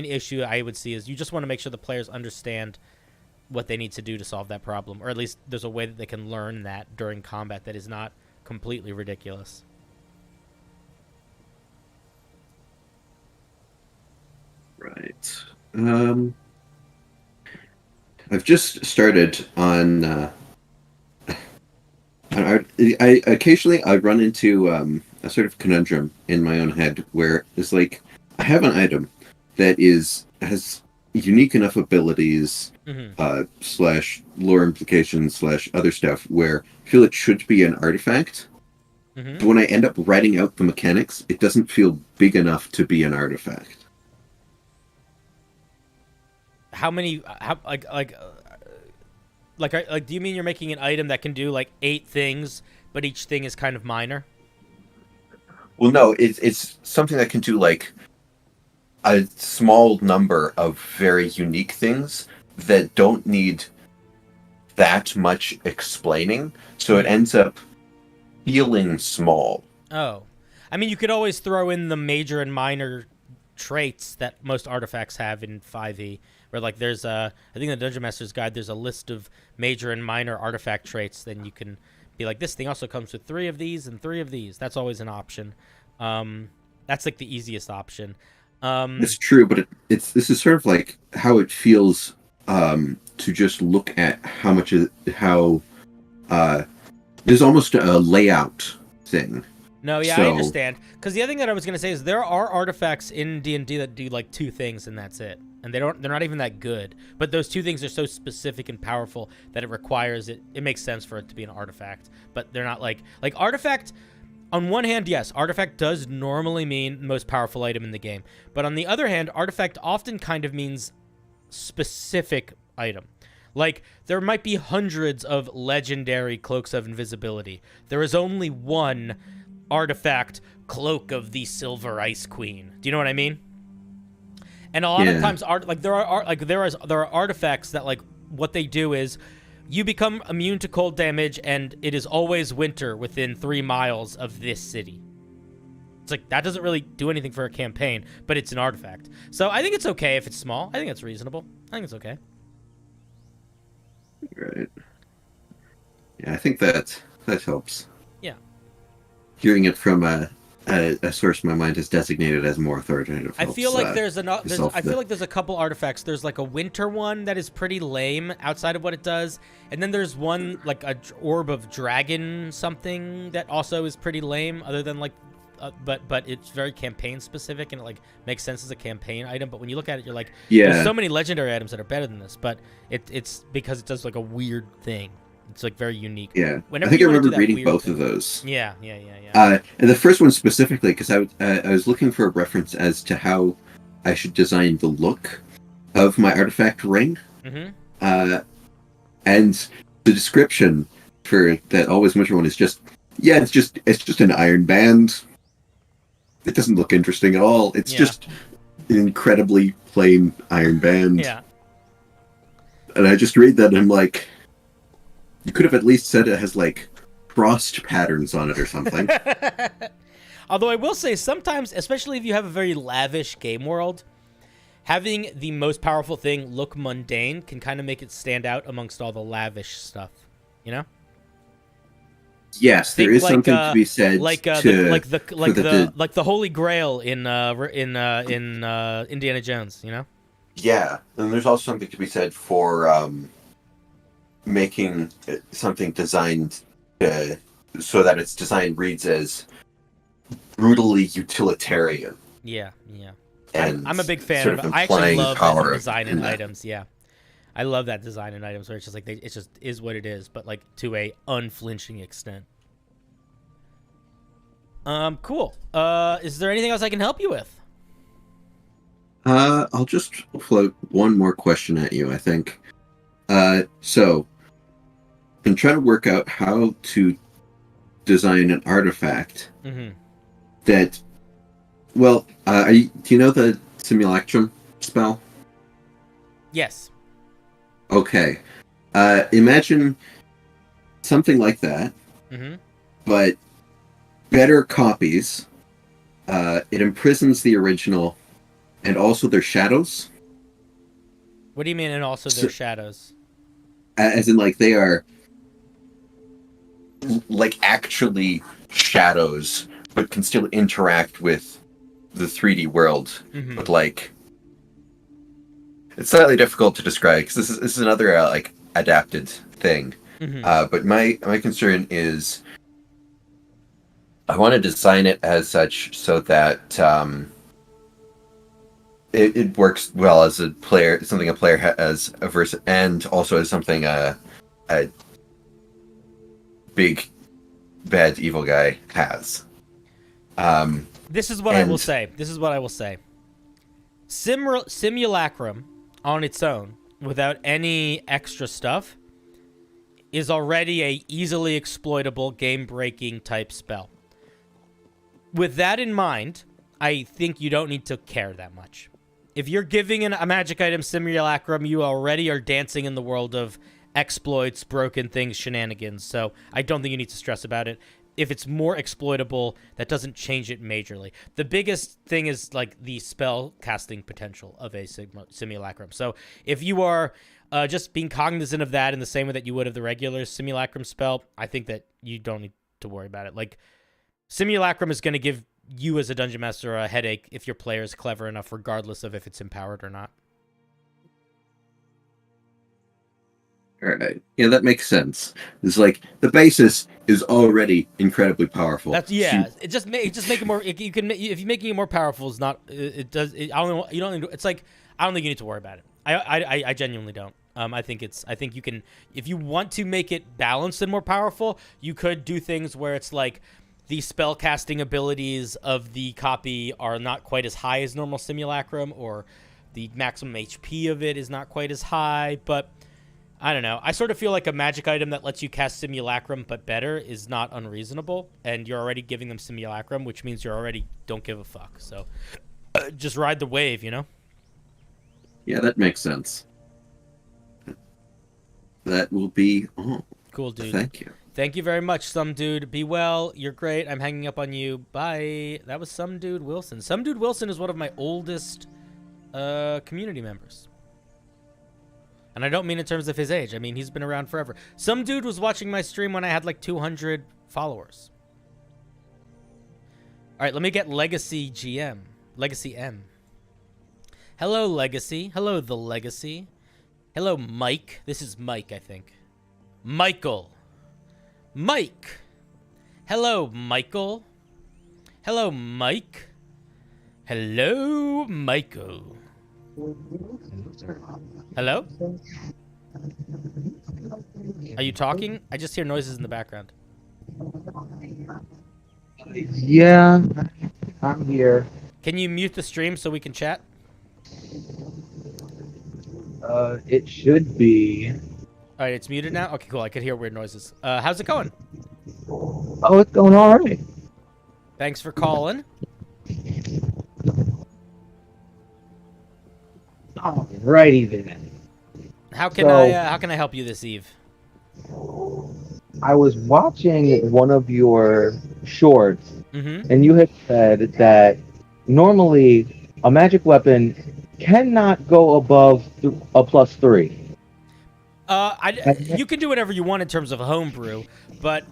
issue I would see is you just want to make sure the players understand what they need to do to solve that problem, or at least there's a way that they can learn that during combat that is not completely ridiculous. Right. I've just started on art. I occasionally run into a sort of conundrum in my own head where it's like I have an item that has unique enough abilities slash lore implications slash other stuff where I feel it should be an artifact. But when I end up writing out the mechanics, it doesn't feel big enough to be an artifact. How many? Do you mean you're making an item that can do like 8 things, but each thing is kind of minor? Well, no, it's something that can do like a small number of very unique things that don't need that much explaining, so it ends up feeling small. Oh, I mean, you could always throw in the major and minor traits that most artifacts have in 5e, where like there's I think in the Dungeon Master's Guide there's a list of major and minor artifact traits. Then you can be like, this thing also comes with 3 of these and 3 of these. That's always an option. That's like the easiest option. It's true, but this is sort of like how it feels to just look at how much there's almost a layout thing. No, yeah, I understand. Because the other thing that I was going to say is there are artifacts in D&D that do like 2 things and that's it. And they're not even that good. But those 2 things are so specific and powerful that it requires it. It makes sense for it to be an artifact. But they're not like artifact. On one hand, yes, artifact does normally mean most powerful item in the game. But on the other hand, artifact often kind of means specific item. Like, there might be hundreds of legendary cloaks of invisibility. There is only one artifact, Cloak of the Silver Ice Queen. Do you know what I mean? And a lot of times, there are artifacts that, like, what they do is you become immune to cold damage, and it is always winter within 3 miles of this city. It's like, that doesn't really do anything for a campaign, but it's an artifact. So I think it's okay if it's small. I think it's reasonable. I think it's okay. Right. Yeah, I think that helps. Yeah. Hearing it from a source my mind has designated as more authoritative. I feel like there's a couple artifacts. There's like a winter one that is pretty lame outside of what it does, and then there's one like a orb of dragon something that also is pretty lame. Other than like, but it's very campaign specific and it like makes sense as a campaign item. But when you look at it, you're like, there's so many legendary items that are better than this. But it's because it does like a weird thing. It's like very unique. Yeah, I think I remember reading both of those. Yeah. And the first one specifically, because I was looking for a reference as to how I should design the look of my artifact ring. Mm-hmm. And the description for that Always Winter one is just, it's just an iron band. It doesn't look interesting at all. It's just an incredibly plain iron band. Yeah. And I just read that and I'm like, you could have at least said it has like crossed patterns on it or something. Although I will say sometimes, especially if you have a very lavish game world, having the most powerful thing look mundane can kind of make it stand out amongst all the lavish stuff, you know? Yes, there is something to be said the Holy Grail in Indiana Jones, you know? Yeah, and there's also something to be said for making something designed so that its design reads as brutally utilitarian. Yeah. And I'm a big fan sort of of it. I actually love power that design in that. items. Yeah, I love that design in items where it's just like it just is what it is, but like to a unflinching extent. Cool. Is there anything else I can help you with? I'll just float one more question at you, I think. So, I'm trying to work out how to design an artifact that, well, do you know the simulacrum spell? Yes. Okay. Imagine something like that, but better copies. It imprisons the original and also their shadows. What do you mean, and also their shadows? As in, like, they are like actually shadows, but can still interact with the 3D world. But like, it's slightly difficult to describe because this is another like adapted thing. But my concern is, I want to design it as such so that it works well as a player, something a player has a verse, and also as something a big bad evil guy has. This is what I will say. Simulacrum on its own, without any extra stuff, is already a easily exploitable, game-breaking type spell. With that in mind, I think you don't need to care that much. If you're giving a magic item simulacrum, you already are dancing in the world of exploits, broken things, shenanigans, so I don't think you need to stress about it. if it's more exploitable, that doesn't change it majorly. The biggest thing is like the spell casting potential of a simulacrum. So if you are just being cognizant of that in the same way that you would of the regular simulacrum spell, I think that you don't need to worry about it. Like, simulacrum is going to give you as a dungeon master a headache if your player is clever enough, regardless of if it's empowered or not. All right. Yeah, that makes sense. It's like the basis is already incredibly powerful. That's It just make it more. You can if you're making it more powerful is not. It does. I don't. You don't. It's like I don't think you need to worry about it. I genuinely don't. I think you can, if you want to make it balanced and more powerful, you could do things where it's like the spell casting abilities of the copy are not quite as high as normal simulacrum, or the maximum HP of it is not quite as high, but I don't know. I sort of feel like a magic item that lets you cast simulacrum but better is not unreasonable, and you're already giving them simulacrum, which means you already don't give a fuck. So just ride the wave, you know? Yeah, that makes sense. That will be all. Cool, dude. Thank you. Thank you very much, Some Dude. Be well. You're great. I'm hanging up on you. Bye. That was Some Dude Wilson. Some Dude Wilson is one of my oldest community members. And I don't mean in terms of his age. I mean, he's been around forever. Some dude was watching my stream when I had like 200 followers. All right, let me get Legacy GM. Legacy M. Hello, Legacy. Hello, The Legacy. Hello, Mike. This is Mike, I think. Michael. Mike. Hello, Michael. Hello, Mike. Hello, Michael. Hello? Are you talking? I just hear noises in the background. Yeah, I'm here. Can you mute the stream so we can chat? It should be. All right, it's muted now? Okay, cool. I could hear weird noises. How's it going? Oh, it's going all right. Thanks for calling. Alrighty then. How can I help you this eve? I was watching one of your shorts, Mhm. and you had said that normally a magic weapon cannot go above a +3. You can do whatever you want in terms of homebrew, but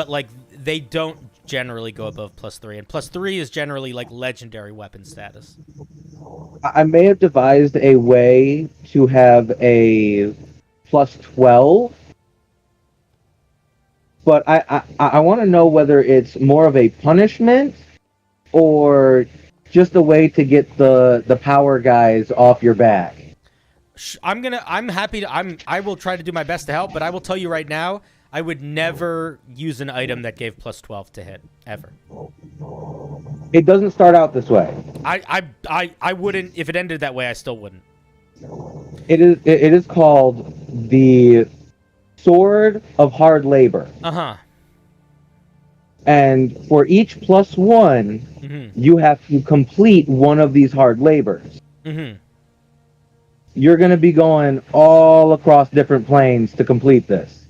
like they don't generally go above +3, and +3 is generally like legendary weapon status. I may have devised a way to have a +12, but I want to know whether it's more of a punishment or just a way to get the power guys off your back. I will try to do my best to help, but I will tell you right now, I would never use an item that gave +12 to hit, ever. It doesn't start out this way. I wouldn't, if it ended that way, I still wouldn't. It is called the Sword of Hard Labor. Uh-huh. And for each +1, Mhm. you have to complete one of these hard labors. Mhm. You're going to be going all across different planes to complete this.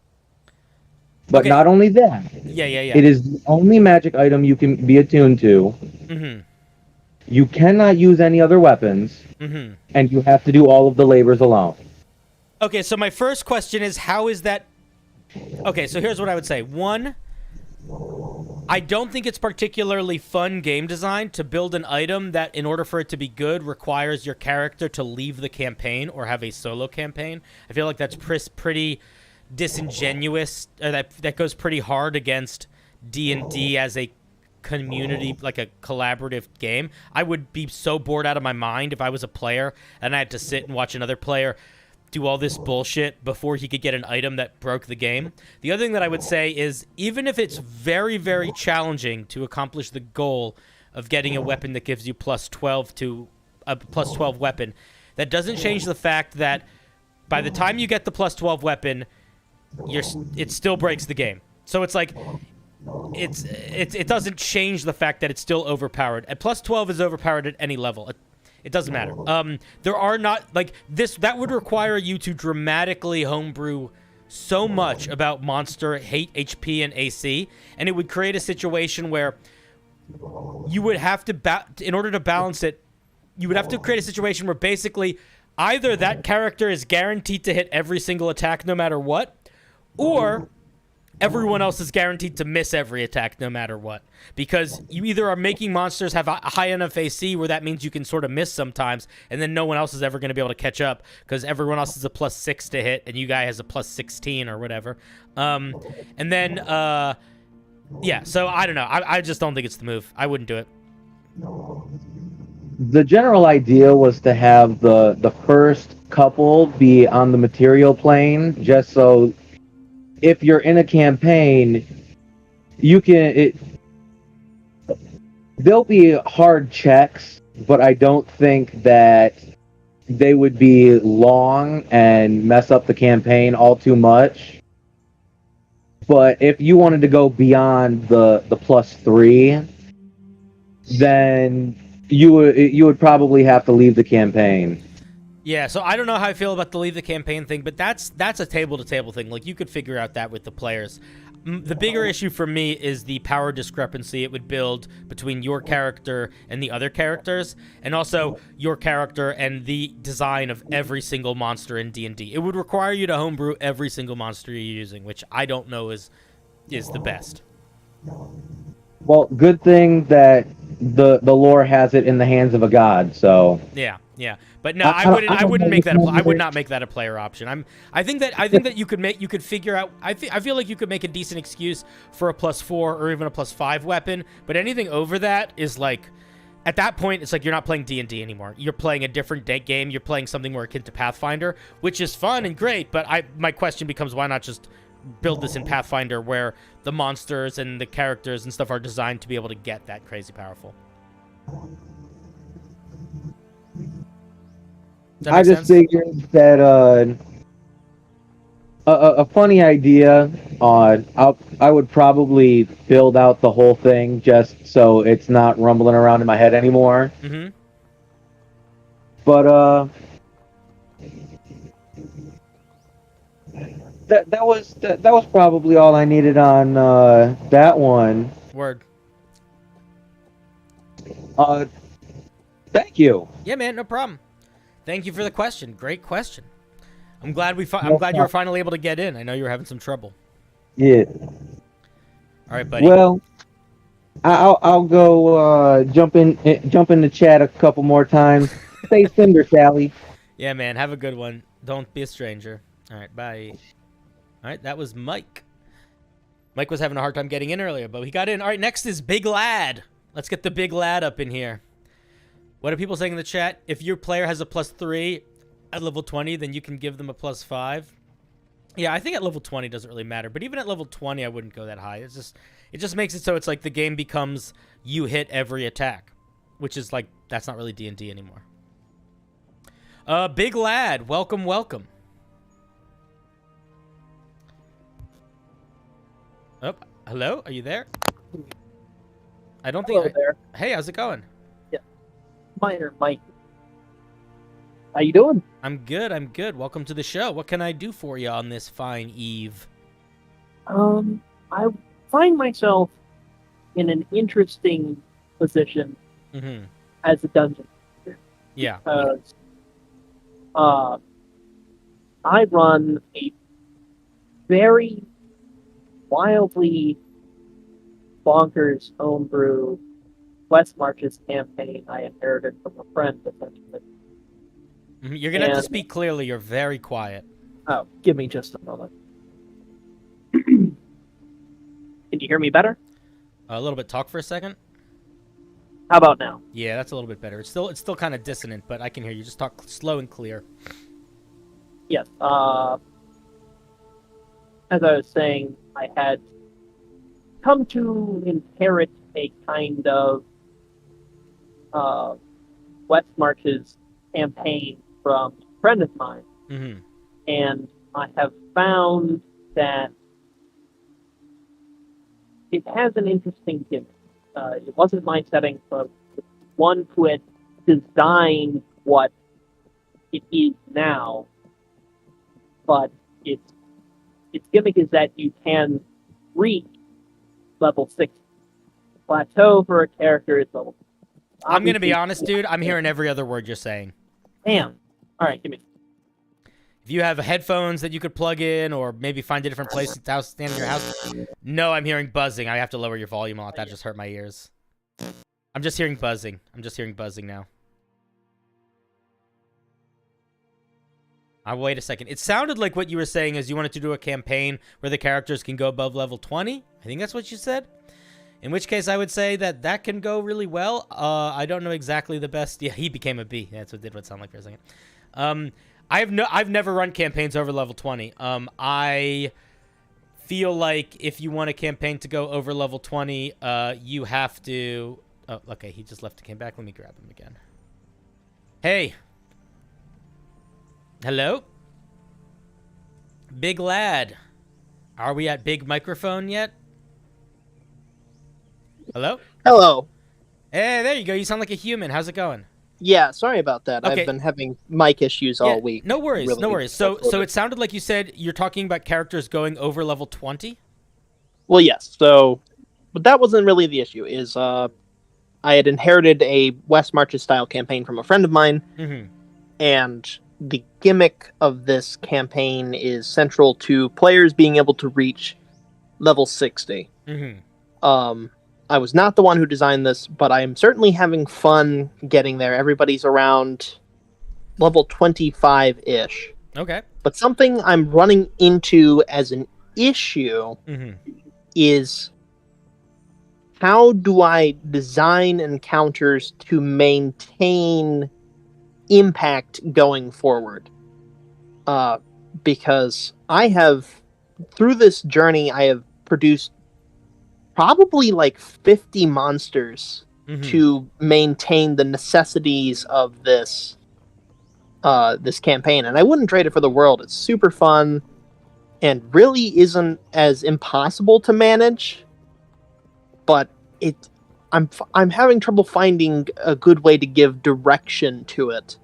But Okay. not only that, Yeah. it is the only magic item you can be attuned to. Mhm. You cannot use any other weapons, Mhm. and you have to do all of the labors alone. Okay, so my first question is, how is that... Okay, so here's what I would say. One, I don't think it's particularly fun game design to build an item that, in order for it to be good, requires your character to leave the campaign or have a solo campaign. I feel like that's pretty disingenuous. That goes pretty hard against D&D as a community, like a collaborative game. I would be so bored out of my mind if I was a player and I had to sit and watch another player do all this bullshit before he could get an item that broke the game. The other thing that I would say is, even if it's very, very challenging to accomplish the goal of getting a weapon that gives you +12 to a +12 weapon, that doesn't change the fact that by the time you get the +12 weapon, it still breaks the game. So it's like, it doesn't change the fact that it's still overpowered. A +12 is overpowered at any level. It doesn't matter. There are not, like, that would require you to dramatically homebrew so much about monster hate, HP, and AC, and it would create a situation where you would have to, in order to balance it, you would have to create a situation where basically either that character is guaranteed to hit every single attack no matter what, or everyone else is guaranteed to miss every attack no matter what. Because you either are making monsters have a high enough AC where that means you can sort of miss sometimes, and then no one else is ever going to be able to catch up because everyone else is a +6 to hit, and you guy has a +16 or whatever. And then, yeah, so I don't know. I just don't think it's the move. I wouldn't do it. The general idea was to have the first couple be on the material plane, just so if you're in a campaign, you can. There'll be hard checks, but I don't think that they would be long and mess up the campaign all too much. But if you wanted to go beyond the +3, then you would probably have to leave the campaign. Yeah, so I don't know how I feel about the leave the campaign thing, but that's a table-to-table thing. Like, you could figure out that with the players. The bigger issue for me is the power discrepancy it would build between your character and the other characters, and also your character and the design of every single monster in D&D. It would require you to homebrew every single monster you're using, which I don't know is the best. Well, good thing that the lore has it in the hands of a god, so... Yeah, but no, I wouldn't make that. I would not make that a player option. I think that you could figure out. I feel like you could make a decent excuse for a +4 or even a +5 weapon. But anything over that is like, at that point, it's like you're not playing D&D anymore. You're playing a different game. You're playing something more akin to Pathfinder, which is fun and great. But my question becomes, why not just build this in Pathfinder, where the monsters and the characters and stuff are designed to be able to get that crazy powerful? I just figured that a funny idea. I would probably build out the whole thing just so it's not rumbling around in my head anymore. Mm-hmm. But that was probably all I needed on that one. Word. Thank you. Yeah, man, no problem. Thank you for the question. Great question. I'm glad I'm glad you were finally able to get in. I know you were having some trouble. Yeah. All right, buddy. Well, I'll go jump in the chat a couple more times. Stay Cinder, Sally. Yeah, man. Have a good one. Don't be a stranger. All right, bye. All right, that was Mike. Mike was having a hard time getting in earlier, but he got in. All right, next is Big Lad. Let's get the Big Lad up in here. What are people saying in the chat? If your player has a +3 at level 20, then you can give them a +5. Yeah, I think at level 20 doesn't really matter, but even at level 20, I wouldn't go that high. It just makes it so it's like the game becomes you hit every attack, which is like, that's not really D&D anymore. Big Lad, welcome. Oh, hello, are you there? I don't think. Hello there. Hey, how's it going? Yeah, minor Mike. How you doing? I'm good. Welcome to the show. What can I do for you on this fine eve? I find myself in an interesting position as a dungeon master. Yeah. Because I run a very wildly bonkers homebrew West Marches campaign I inherited from a friend, essentially. You're going to have to speak clearly. You're very quiet. Oh, give me just a moment. Can you hear me better? A little bit. Talk for a second. How about now? Yeah, that's a little bit better. It's still kind of dissonant, but I can hear you. Just talk slow and clear. Yes. As I was saying, I had come to inherit a kind of West Marches campaign from a friend of mine. Mm-hmm. And I have found that it has an interesting gimmick. It wasn't my setting, but one who had designed what it is now, but it's its gimmick is that you can reach level 6. Plateau for a character is level. I'm gonna be honest, dude. I'm hearing every other word you're saying. Damn. All right, give me. If you have headphones that you could plug in, or maybe find a different place to stand in your house. No, I'm hearing buzzing. I have to lower your volume a lot. That just hurt my ears. I'm just hearing buzzing. I'm just hearing buzzing now. Wait a second. It sounded like what you were saying is you wanted to do a campaign where the characters can go above level 20. I think that's what you said. In which case, I would say that that can go really well. I don't know exactly the best. Yeah, he became a B. That's what did what sound like for a second. I've never run campaigns over level 20. I feel like if you want a campaign to go over level 20, you have to. Oh, okay. He just left and came back. Let me grab him again. Hey. Hello? Big lad. Are we at big microphone yet? Hello? Hello. Hey, there you go. You sound like a human. How's it going? Yeah, sorry about that. Okay. I've been having mic issues all week. No worries, Really no worries. So it sounded like you said you're talking about characters going over level 20? Well, yes. So, but that wasn't really the issue. I had inherited a West Marches style campaign from a friend of mine, and the gimmick of this campaign is central to players being able to reach level 60. I was not the one who designed this, but I am certainly having fun getting there. Everybody's around level 25-ish. Okay. But something I'm running into as an issue is how do I design encounters to maintain impact going forward? Because I have, through this journey, I have produced probably like 50 monsters to maintain the necessities of this this campaign, and I wouldn't trade it for the world. It's super fun and really isn't as impossible to manage, but I'm having trouble finding a good way to give direction to it,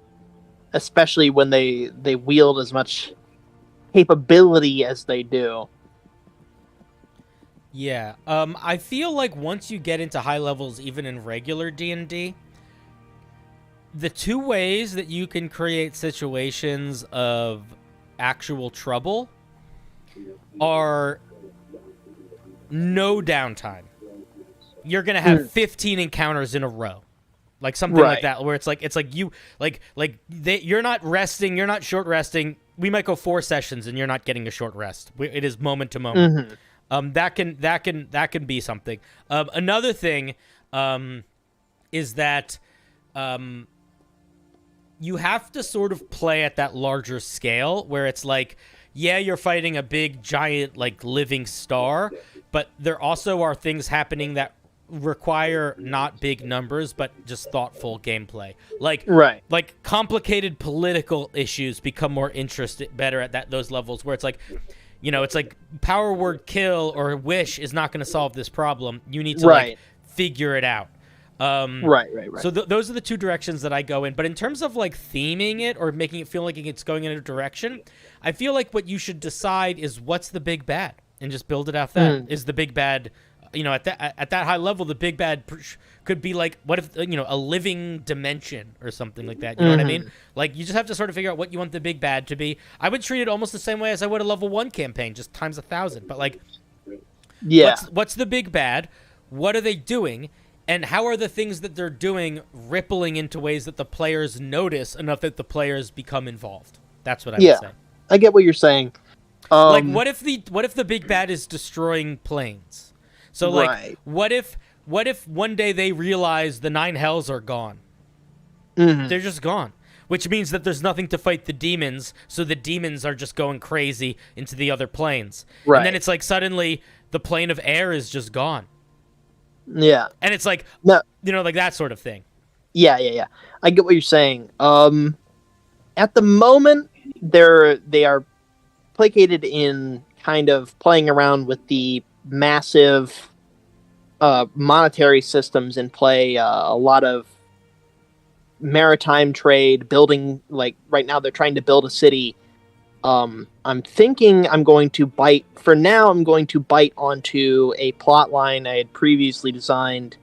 especially when they wield as much capability as they do. Yeah, I feel like once you get into high levels, even in regular D&D, the two ways that you can create situations of actual trouble are no downtime. You're gonna have 15 encounters in a row, like something like that, where it's like you're not resting, you're not short resting. We might go 4 sessions and you're not getting a short rest. It is moment to moment. That can be something. Another thing is that you have to sort of play at that larger scale where it's like, yeah, you're fighting a big giant like living star, but there also are things happening that require not big numbers but just thoughtful gameplay. Like complicated political issues become more better at those levels where it's like, you know, it's like power word kill or wish is not going to solve this problem. You need to like figure it out. So those are the two directions that I go in. But in terms of like theming it or making it feel like it's going in a direction, I feel like what you should decide is what's the big bad and just build it off that. Is the big bad, you know, at that high level, the big bad could be like, what if, you know, a living dimension or something like that. You know what I mean? Like, you just have to sort of figure out what you want the big bad to be. I would treat it almost the same way as I would a level 1 campaign, just times 1,000. But like, what's the big bad? What are they doing? And how are the things that they're doing rippling into ways that the players notice enough that the players become involved? That's what I would say. I get what you're saying. Like, what if the big bad is destroying planes? So like, what if one day they realize the 9 hells are gone? They're just gone. Which means that there's nothing to fight the demons, so the demons are just going crazy into the other planes. And then it's like suddenly the plane of air is just gone. Yeah. And it's like, you know, like that sort of thing. Yeah. I get what you're saying. At the moment, they are placated in kind of playing around with the massive monetary systems in play, a lot of maritime trade, building, like right now they're trying to build a city I'm thinking I'm going to bite. For now, I'm going to bite onto a plot line I had previously designed.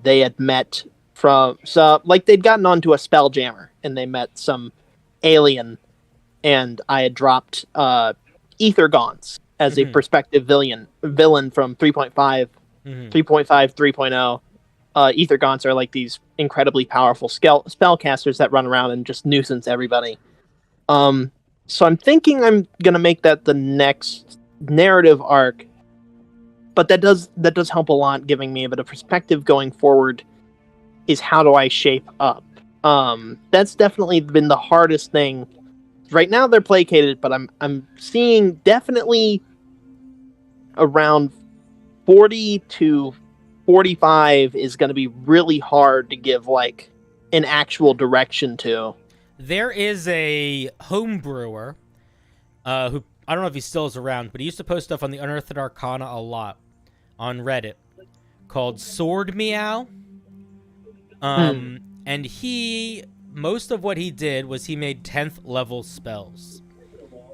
They had met they'd gotten onto a spelljammer and they met some alien, and I had dropped Ether Gaunts as a prospective villain from 3.5, 3.5, 3.0. Ether Gaunts are like these incredibly powerful spellcasters that run around and just nuisance everybody. So I'm thinking I'm gonna make that the next narrative arc, but that does help a lot, giving me a bit of perspective going forward. Is how do I shape up? That's definitely been the hardest thing. Right now they're placated, but I'm seeing definitely around 40 to 45 is going to be really hard to give like an actual direction to. There is a homebrewer who, I don't know if he still is around, but he used to post stuff on the Unearthed Arcana a lot on Reddit called Sword Meow. And most of what he did was he made 10th level spells.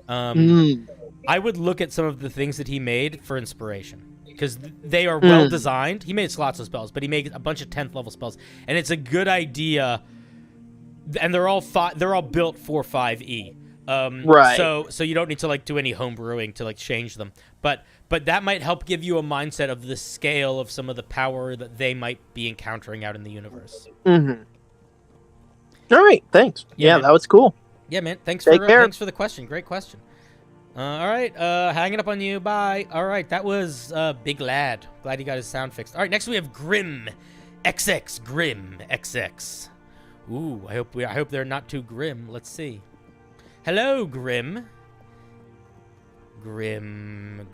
I would look at some of the things that he made for inspiration, because they are well designed. He made lots of spells, but he made a bunch of 10th level spells, and it's a good idea. And they're all built for 5e. Right. So you don't need to like do any home brewing to like change them. But that might help give you a mindset of the scale of some of the power that they might be encountering out in the universe. Mm-hmm. All right, thanks. Yeah, that was cool. Yeah, man. Thanks Take care. Thanks for the question. Great question. All right, hanging up on you. Bye. All right, that was Big Lad. Glad he got his sound fixed. All right, next we have Grim XX. Grim XX. Ooh, I hope they're not too grim. Let's see. Hello, Grim. Grim,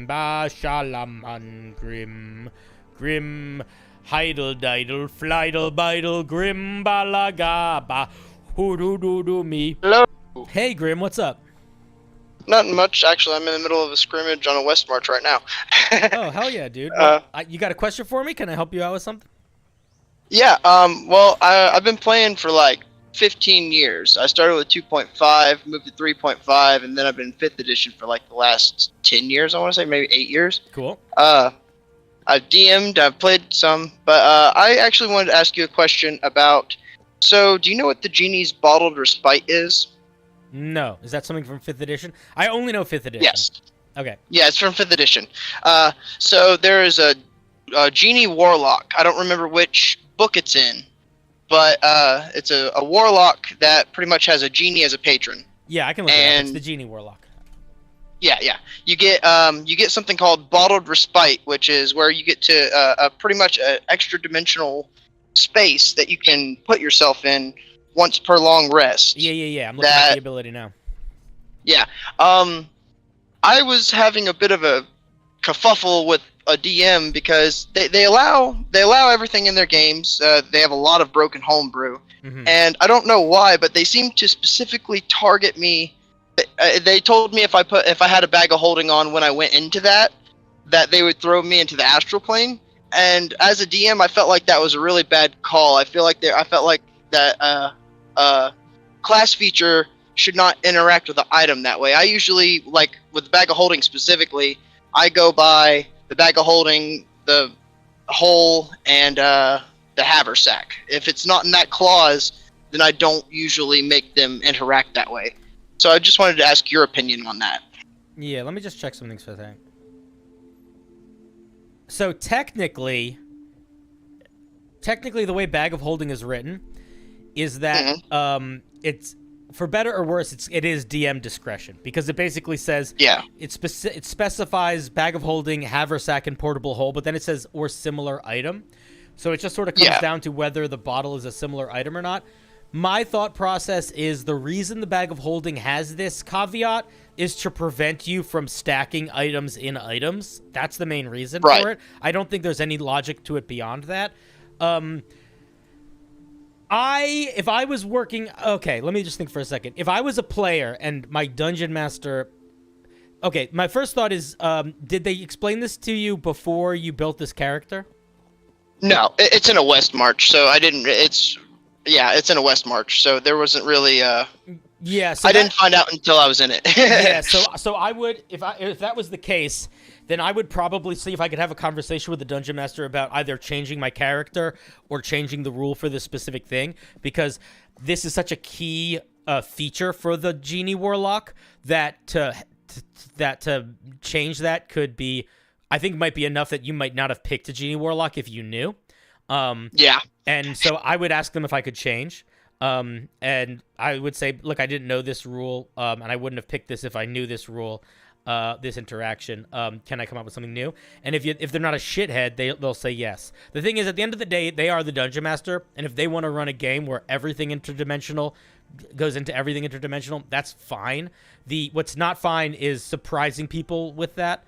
ba shalaman, grim, heidel didel, flidel bidel, grim balagaba, hoo me. Hello. Hey, Grim, what's up? Nothing much, actually. I'm in the middle of a scrimmage on a West March right now. Oh, hell yeah, dude. You got a question for me? Can I help you out with something? Yeah, well, I've been playing for like 15 years. I started with 2.5, moved to 3.5, and then I've been 5th edition for like the last 10 years, I want to say, maybe 8 years. Cool. I've DM'd, I've played some, but I actually wanted to ask you a question about, so do you know what the Genie's Bottled Respite is? No. Is that something from 5th edition? I only know 5th edition. Yes. Okay. Yeah, it's from 5th edition. So there is a Genie Warlock. I don't remember which book it's in, but it's a warlock that pretty much has a genie as a patron. Yeah, I can look it up. It's the Genie Warlock. Yeah. You get something called Bottled Respite, which is where you get to pretty much an extra dimensional space that you can put yourself in once per long rest. Yeah. I'm looking at the ability now. Yeah. I was having a bit of a kerfuffle with a DM because they allow everything in their games. They have a lot of broken homebrew, and I don't know why, but they seem to specifically target me. They told me if I had a bag of holding on when I went into that they would throw me into the astral plane. And as a DM, I felt like that was a really bad call. I felt like that class feature should not interact with the item that way. I usually, like with the bag of holding specifically, I go by the bag of holding, the hole, and the haversack. If it's not in that clause, then I don't usually make them interact that way. So I just wanted to ask your opinion on that. Yeah, let me just check some things for a second. So technically, the way bag of holding is written is that it's, for better or worse, it is DM discretion, because it basically says it specifies bag of holding, haversack, and portable hole, but then it says or similar item. So it just sort of comes down to whether the bottle is a similar item or not. My thought process is the reason the bag of holding has this caveat is to prevent you from stacking items in items. That's the main reason for it. I don't think there's any logic to it beyond that. If I was working... Okay, let me just think for a second. If I was a player and my dungeon master... Okay, my first thought is, did they explain this to you before you built this character? No, it's in a West March, so I didn't... It's in a West March, so there wasn't really Yeah, so I didn't find out until I was in it. Yeah, so I would, if that was the case, then I would probably see if I could have a conversation with the dungeon master about either changing my character or changing the rule for this specific thing, because this is such a key feature for the Genie Warlock that to change that could be, I think, might be enough that you might not have picked a Genie Warlock if you knew. Yeah. And so I would ask them if I could change. And I would say, look, I didn't know this rule, and I wouldn't have picked this if I knew this rule, this interaction. Can I come up with something new? And if they're not a shithead, they'll say yes. The thing is, at the end of the day, they are the dungeon master, and if they want to run a game where everything interdimensional goes into everything interdimensional, that's fine. What's not fine is surprising people with that,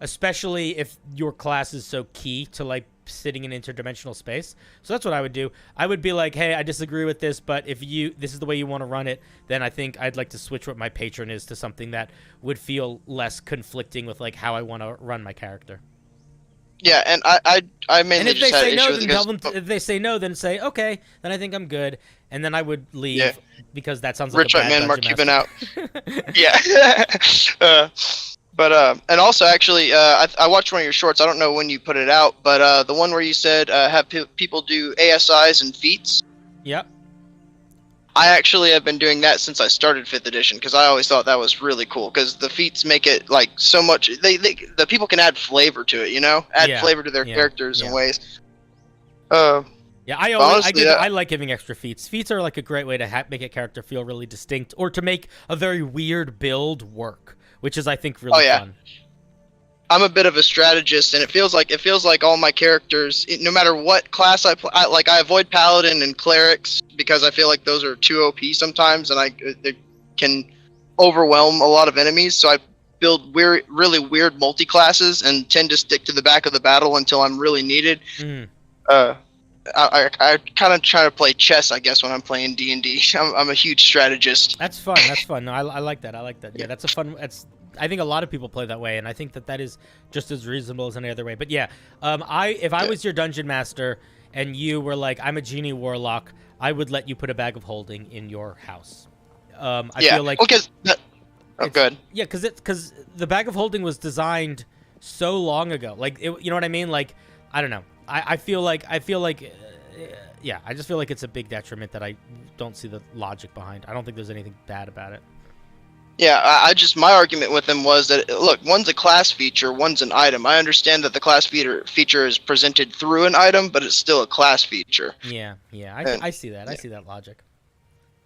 especially if your class is so key to like sitting in interdimensional space. So that's what I would do. I would be like, hey, I disagree with this, but if this is the way you want to run it, then I think I'd like to switch what my patron is to something that would feel less conflicting with like how I want to run my character. Yeah, and I mainly just had an issue with it because... if they say no, then say, okay, then I think I'm good. And then I would leave because that sounds like Rich a White bad Man, Mark dungeon Cuban out. master. Yeah. But and also actually, I watched one of your shorts. I don't know when you put it out, but the one where you said have people do ASIs and feats. Yep. I actually have been doing that since I started 5th edition because I always thought that was really cool because the feats make it like so much. The people can add flavor to it, add flavor to their characters in ways. Yeah, I like giving extra feats. Feats are like a great way to make a character feel really distinct, or to make a very weird build work, which is, I think, really fun. I'm a bit of a strategist, and it feels like all my characters, no matter what class I play, I avoid paladin and clerics because I feel like those are too OP sometimes, and they can overwhelm a lot of enemies. So I build really weird multi-classes and tend to stick to the back of the battle until I'm really needed. I kind of try to play chess, I guess, when I'm playing D&D. I'm a huge strategist. That's fun. That's fun. No, I like that. I like that. Yeah, that's a fun. I think a lot of people play that way, and I think that is just as reasonable as any other way. But yeah, if I was your dungeon master and you were like, I'm a Genie Warlock, I would let you put a bag of holding in your house. I feel like good. Yeah, because the bag of holding was designed so long ago. Like, you know what I mean? Like, I don't know. I feel like yeah, I just feel like it's a big detriment that I don't see the logic behind. I don't think there's anything bad about it. Yeah, my argument with them was that, look, one's a class feature, one's an item. I understand that the class feature is presented through an item, but it's still a class feature. Yeah, I see that. I see that logic.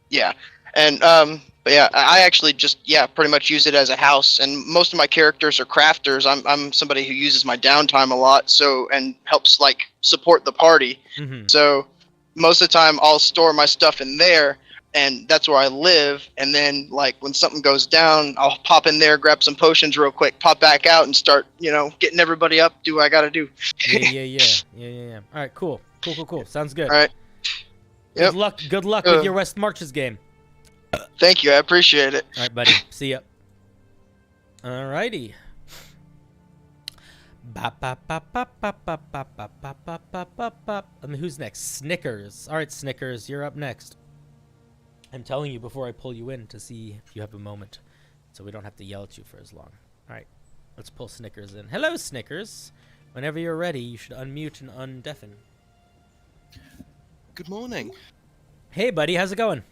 Yeah, and but yeah, I actually just pretty much use it as a house, and most of my characters are crafters. I'm somebody who uses my downtime a lot, and helps like support the party. So most of the time I'll store my stuff in there, and that's where I live. And then like when something goes down, I'll pop in there, grab some potions real quick, pop back out, and start getting everybody up. Do what I gotta do. Yeah. All right, cool. Sounds good. All right. Yep. Good luck with your West Marches game. Thank you, I appreciate it. All right, buddy. See ya. All righty. Who's next? Snickers. All right, Snickers, you're up next. I'm telling you before I pull you in to see if you have a moment, so we don't have to yell at you for as long. All right, let's pull Snickers in. Hello, Snickers. Whenever you're ready, you should unmute and undeafen. Good morning. Hey, buddy. How's it going?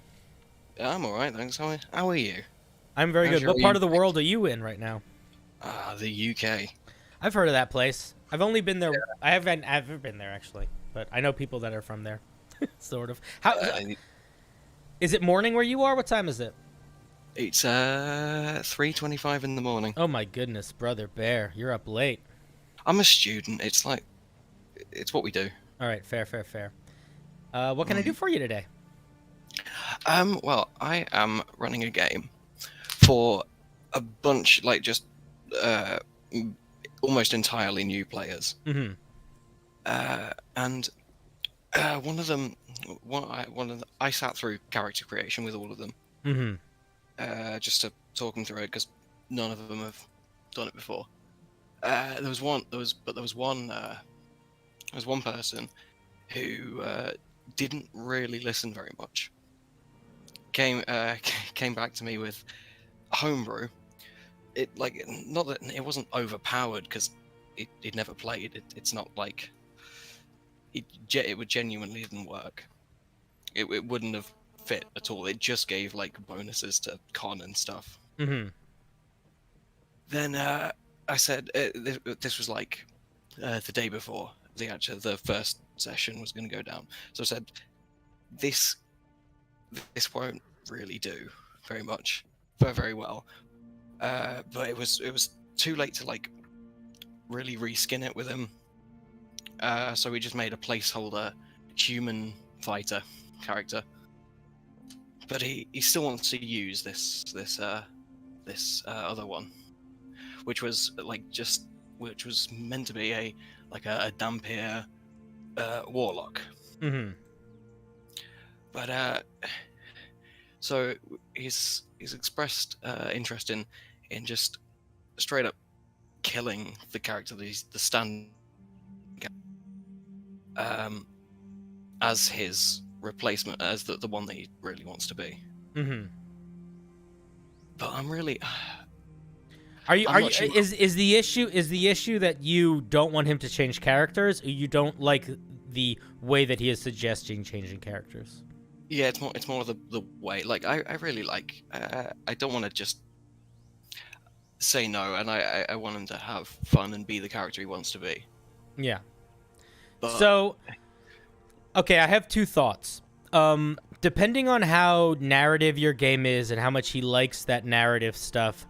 I'm alright, thanks. How are you? I'm very good. What part of the world are you in right now? The UK. I've heard of that place. I've only been there. I haven't ever been there, actually. But I know people that are from there. Sort of. Is it morning where you are? What time is it? It's 3:25 in the morning. Oh my goodness, brother bear. You're up late. I'm a student. It's what we do. Alright, fair. What can I do for you today? Well, I am running a game for a bunch, almost entirely new players. And one of them, I sat through character creation with all of them. Just to talk them through it, because none of them have done it before. There was one person who didn't really listen very much. came back to me with Homebrew. It not that it wasn't overpowered because it never played. It's not like it would genuinely didn't work. It wouldn't have fit at all. It just gave like bonuses to con and stuff. Mm-hmm. Then I said this was like the day before the first session was going to go down. So I said this won't really do very much, very well. But it was too late to like really reskin it with him. So we just made a placeholder human fighter character. But he still wants to use this other one, which was meant to be a Dampier warlock. Mm-hmm. But so he's expressed interest in just straight up killing the character that he's the stand as his replacement, as the one that he really wants to be. Mm-hmm. But I'm really is the issue that you don't want him to change characters, or you don't like the way that he is suggesting changing characters? Yeah, it's more of the way. Like I really like. I don't want to just say no, and I want him to have fun and be the character he wants to be. Yeah. But... So, okay, I have two thoughts. Depending on how narrative your game is and how much he likes that narrative stuff,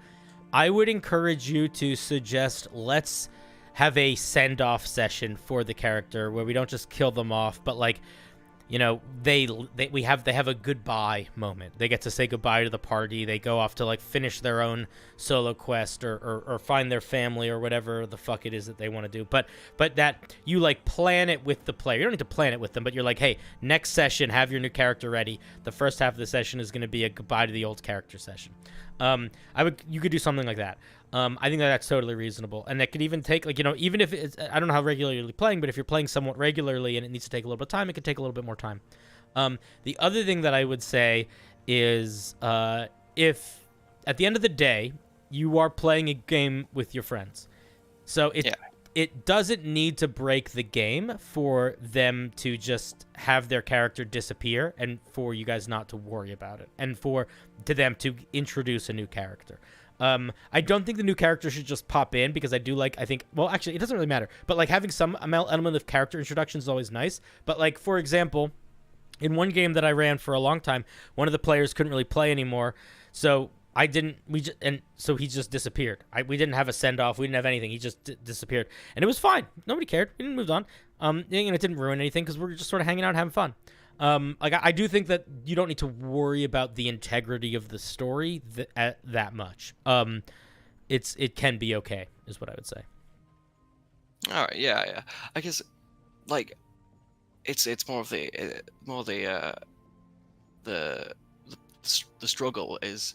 I would encourage you to suggest let's have a send-off session for the character where we don't just kill them off, but like, you know, they have a goodbye moment. They get to say goodbye to the party. They go off to like finish their own solo quest or find their family or whatever the fuck it is that they want to do. But that you like plan it with the player. You don't need to plan it with them, but you're like, hey, next session, have your new character ready. The first half of the session is going to be a goodbye to the old character session. You could do something like that. I think that's totally reasonable, and that could even take, like, you know, even if it's, I don't know how regularly you're playing, but if you're playing somewhat regularly and it needs to take a little bit of time, it could take a little bit more time. The other thing that I would say is, if at the end of the day you are playing a game with your friends, so it doesn't need to break the game for them to just have their character disappear and for you guys not to worry about it, and to them to introduce a new character. I don't think the new character should just pop in, because well, actually, it doesn't really matter. But like having some element of character introduction is always nice. But like, for example, in one game that I ran for a long time, one of the players couldn't really play anymore, so so he just disappeared. We didn't have a send off. We didn't have anything. He just disappeared, and it was fine. Nobody cared. We didn't move on. And it didn't ruin anything because we're just sort of hanging out and having fun. Like I do think that you don't need to worry about the integrity of the story that much. It can be okay, is what I would say. All right, yeah. I guess like it's more of the struggle is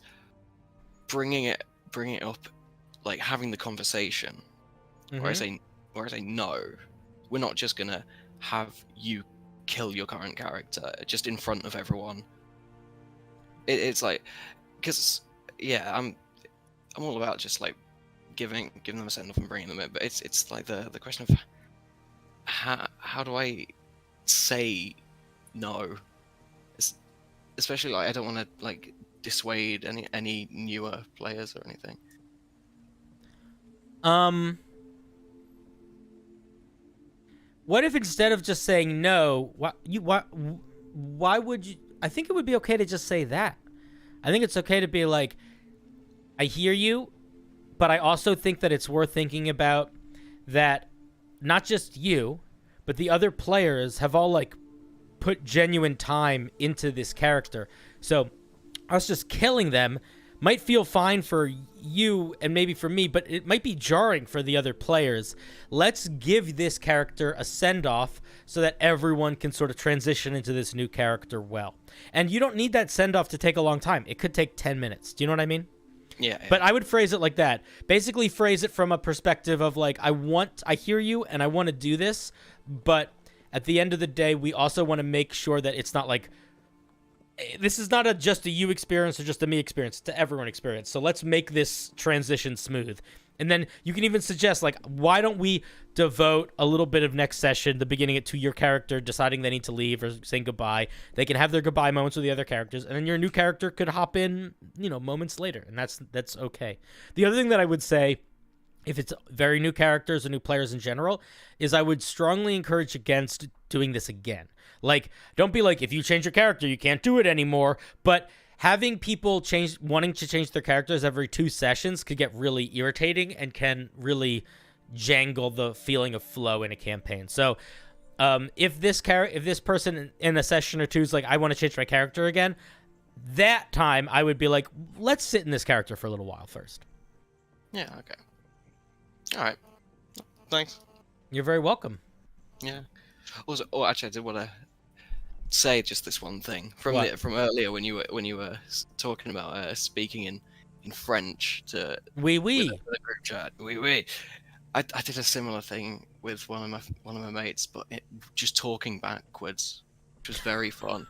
bringing it up, like having the conversation. Mm-hmm. Where I say no, we're not just gonna have you kill your current character just in front of everyone. It's like, because I'm all about just like giving them a send off and bringing them in, but it's like the question of how do I say no, especially like I don't want to like dissuade any newer players or anything. What if instead of just saying no, why would you? I think it would be okay to just say that. I think it's okay to be like, I hear you, but I also think that it's worth thinking about that not just you, but the other players have all like put genuine time into this character. So us just killing them might feel fine for you and maybe for me, but it might be jarring for the other players. Let's give this character a send-off so that everyone can sort of transition into this new character well. And you don't need that send-off to take a long time. It could take 10 minutes. Do you know what I mean? Yeah. But I would phrase it like that. Basically phrase it from a perspective of like, I hear you and I want to do this, but at the end of the day, we also want to make sure that it's not like this is not just a you experience or just a me experience, it's a everyone experience. So let's make this transition smooth. And then you can even suggest, like, why don't we devote a little bit of next session, the beginning it, to your character deciding they need to leave or saying goodbye. They can have their goodbye moments with the other characters, and then your new character could hop in, moments later, and that's okay. The other thing that I would say, if it's very new characters or new players in general, is I would strongly encourage against doing this again. Like, don't be like, if you change your character, you can't do it anymore, but having people wanting to change their characters every 2 sessions could get really irritating and can really jangle the feeling of flow in a campaign. So if this person in a session or two is like, I want to change my character again, that time I would be like, let's sit in this character for a little while first. Yeah, okay. All right. Thanks. You're very welcome. Yeah. Also, actually, I did want to say just this one thing from earlier when you were talking about speaking in French to oui. The group chat. Oui. I did a similar thing with one of my mates, but just talking backwards, which was very fun.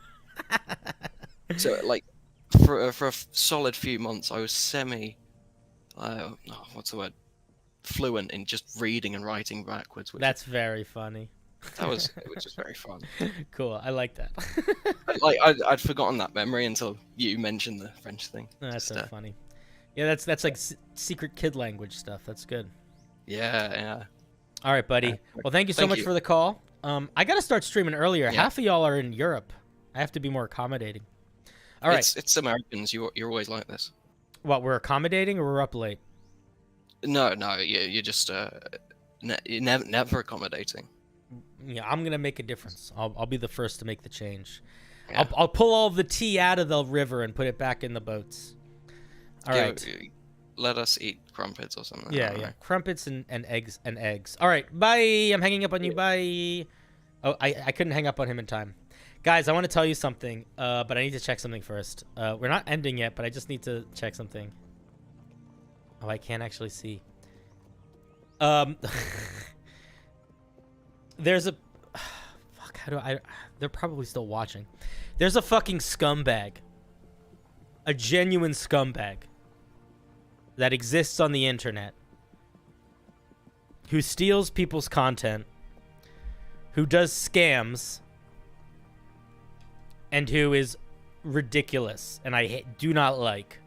So like for a solid few months, I was fluent in just reading and writing backwards. That's very funny. It was just very fun. Cool, I like that. I'd forgotten that memory until you mentioned the French thing. Oh, that's so funny. Yeah, that's like secret kid language stuff. That's good. Yeah. All right, buddy. Well, thank you so much for the call. I gotta start streaming earlier. Yeah. Half of y'all are in Europe. I have to be more accommodating. All right. It's Americans. You're always like this. What, we're accommodating or we're up late? No, you're just you're never accommodating. Yeah, I'm gonna make a difference. I'll be the first to make the change. Yeah. I'll pull all the tea out of the river and put it back in the boats. All right. Let us eat crumpets or something. Yeah. Crumpets and eggs. All right, bye. I'm hanging up on you. Bye. Oh, I couldn't hang up on him in time. Guys, I want to tell you something, but I need to check something first. We're not ending yet, but I just need to check something. Oh, I can't actually see. There's a... Fuck, how do I... They're probably still watching. There's a fucking scumbag. A genuine scumbag. That exists on the internet. Who steals people's content. Who does scams. And who is ridiculous. And I do not like.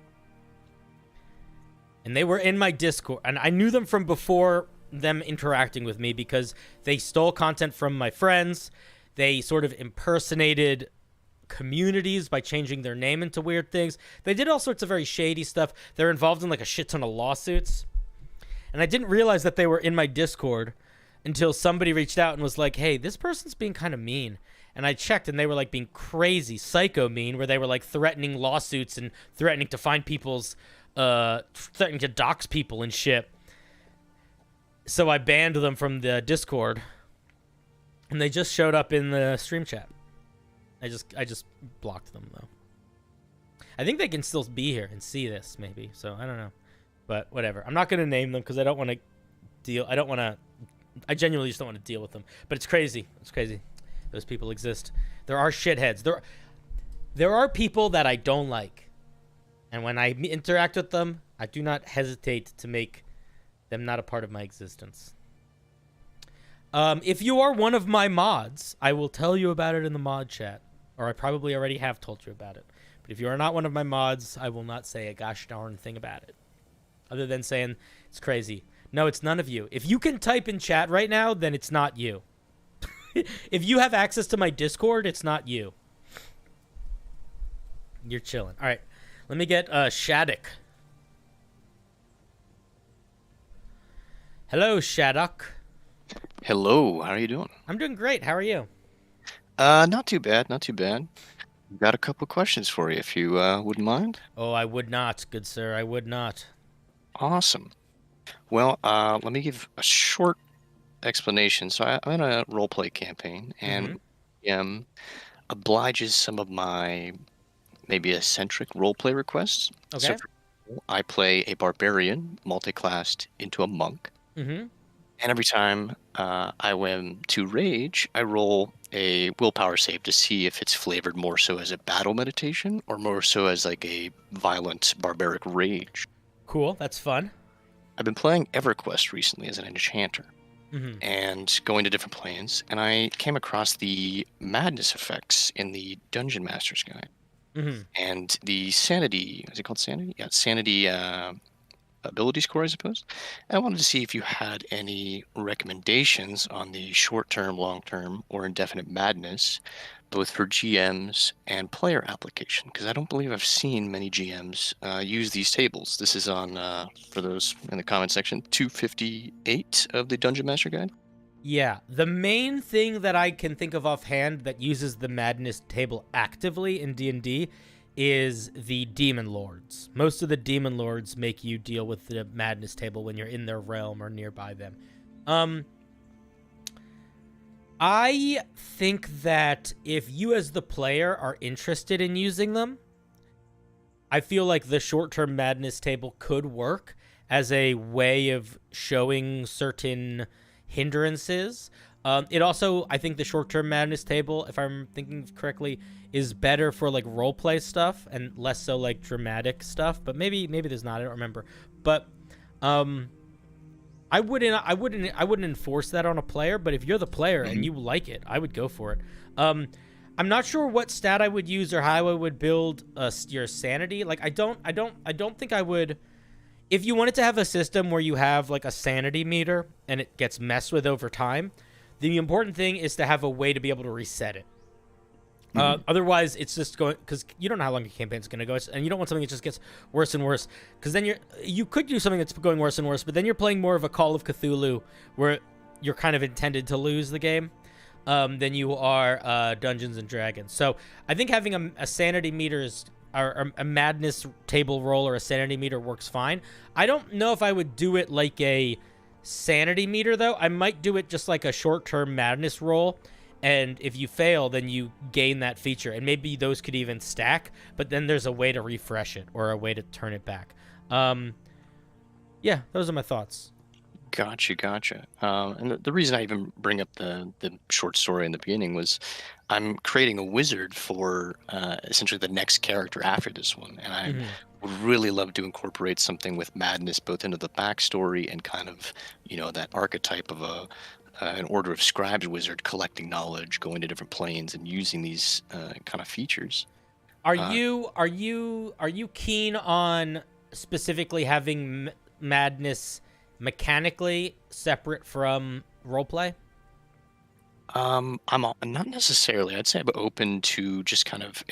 And they were in my Discord. And I knew them from before them interacting with me because they stole content from my friends. They sort of impersonated communities by changing their name into weird things. They did all sorts of very shady stuff. They're involved in like a shit ton of lawsuits. And I didn't realize that they were in my Discord until somebody reached out and was like, hey, this person's being kind of mean. And I checked and they were like being crazy, psycho mean, where they were like threatening lawsuits and threatening to find people's, threatening to dox people and shit. So I banned them from the Discord, and they just showed up in the stream chat. I just blocked them though. I think they can still be here and see this maybe. So I don't know, but whatever. I'm not gonna name them because I don't want to deal. I genuinely just don't want to deal with them. But it's crazy. It's crazy. Those people exist. There are shitheads. There are people that I don't like, and when I interact with them, I do not hesitate to make them not a part of my existence. If you are one of my mods, I will tell you about it in the mod chat. Or I probably already have told you about it. But if you are not one of my mods, I will not say a gosh darn thing about it. Other than saying, it's crazy. No, it's none of you. If you can type in chat right now, then it's not you. If you have access to my Discord, it's not you. You're chilling. All right. Let me get Shattuck. Hello, Shattuck. Hello, how are you doing? I'm doing great. How are you? Not too bad, not too bad. Got a couple of questions for you, if you wouldn't mind. Oh, I would not, good sir. I would not. Awesome. Well, let me give a short explanation. So I'm in a roleplay campaign, and obliges some of my maybe eccentric roleplay requests. Okay. So for example, I play a barbarian multi-classed into a monk. Mm-hmm. And every time I win to rage, I roll a willpower save to see if it's flavored more so as a battle meditation or more so as like a violent barbaric rage. Cool, that's fun. I've been playing EverQuest recently as an enchanter and going to different planes, and I came across the madness effects in the Dungeon Master's Guide. And the sanity, is it called sanity? Yeah, sanity ability score, I suppose. And I wanted to see if you had any recommendations on the short-term, long-term, or indefinite madness, both for GMs and player application, because I don't believe I've seen many GMs use these tables. This is on, for those in the comment section, 258 of the Dungeon Master Guide. Yeah, the main thing that I can think of offhand that uses the madness table actively in D&D is the demon lords. Most of the demon lords make you deal with the madness table when you're in their realm or nearby them. I think that if you as the player are interested in using them, I feel like the short-term madness table could work as a way of showing certain hindrances. It also, I think the short-term madness table, if I'm thinking correctly, is better for like roleplay stuff and less so like dramatic stuff. But maybe there's not. I don't remember. But I wouldn't enforce that on a player. But if you're the player and you like it, I would go for it. I'm not sure what stat I would use or how I would build your sanity. Like I don't think I would. If you wanted to have a system where you have like a sanity meter and it gets messed with over time, the important thing is to have a way to be able to reset it. Otherwise, it's just going, because you don't know how long your campaign's going to go, and you don't want something that just gets worse and worse. Because then you could do something that's going worse and worse, but then you're playing more of a Call of Cthulhu, where you're kind of intended to lose the game, than you are Dungeons and Dragons. So I think having a sanity meter or a madness table roll or a sanity meter works fine. I don't know if I would do it like a sanity meter, though. I might do it just like a short-term madness roll, and if you fail, then you gain that feature, and maybe those could even stack, but then there's a way to refresh it or a way to turn it back. Yeah, those are my thoughts. Gotcha. And the reason I even bring up the short story in the beginning was I'm creating a wizard for essentially the next character after this one, and I would really love to incorporate something with madness both into the backstory and kind of, that archetype of an Order of Scribes wizard collecting knowledge, going to different planes, and using these kind of features. Are you keen on specifically having madness mechanically separate from roleplay? I'm not necessarily. I'd say I'm open to just kind of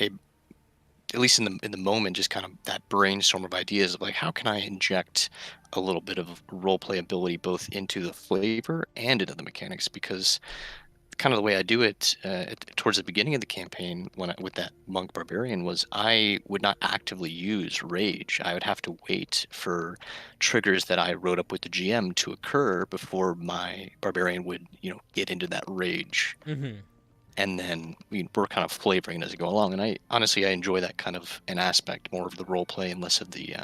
at least in the moment, just kind of that brainstorm of ideas of like, how can I inject a little bit of roleplay ability both into the flavor and into the mechanics? Because kind of the way I do it towards the beginning of the campaign with that monk barbarian was I would not actively use rage. I would have to wait for triggers that I wrote up with the GM to occur before my barbarian would get into that rage. And then we're kind of flavoring it as we go along. And I honestly enjoy that kind of an aspect, more of the role play and less of the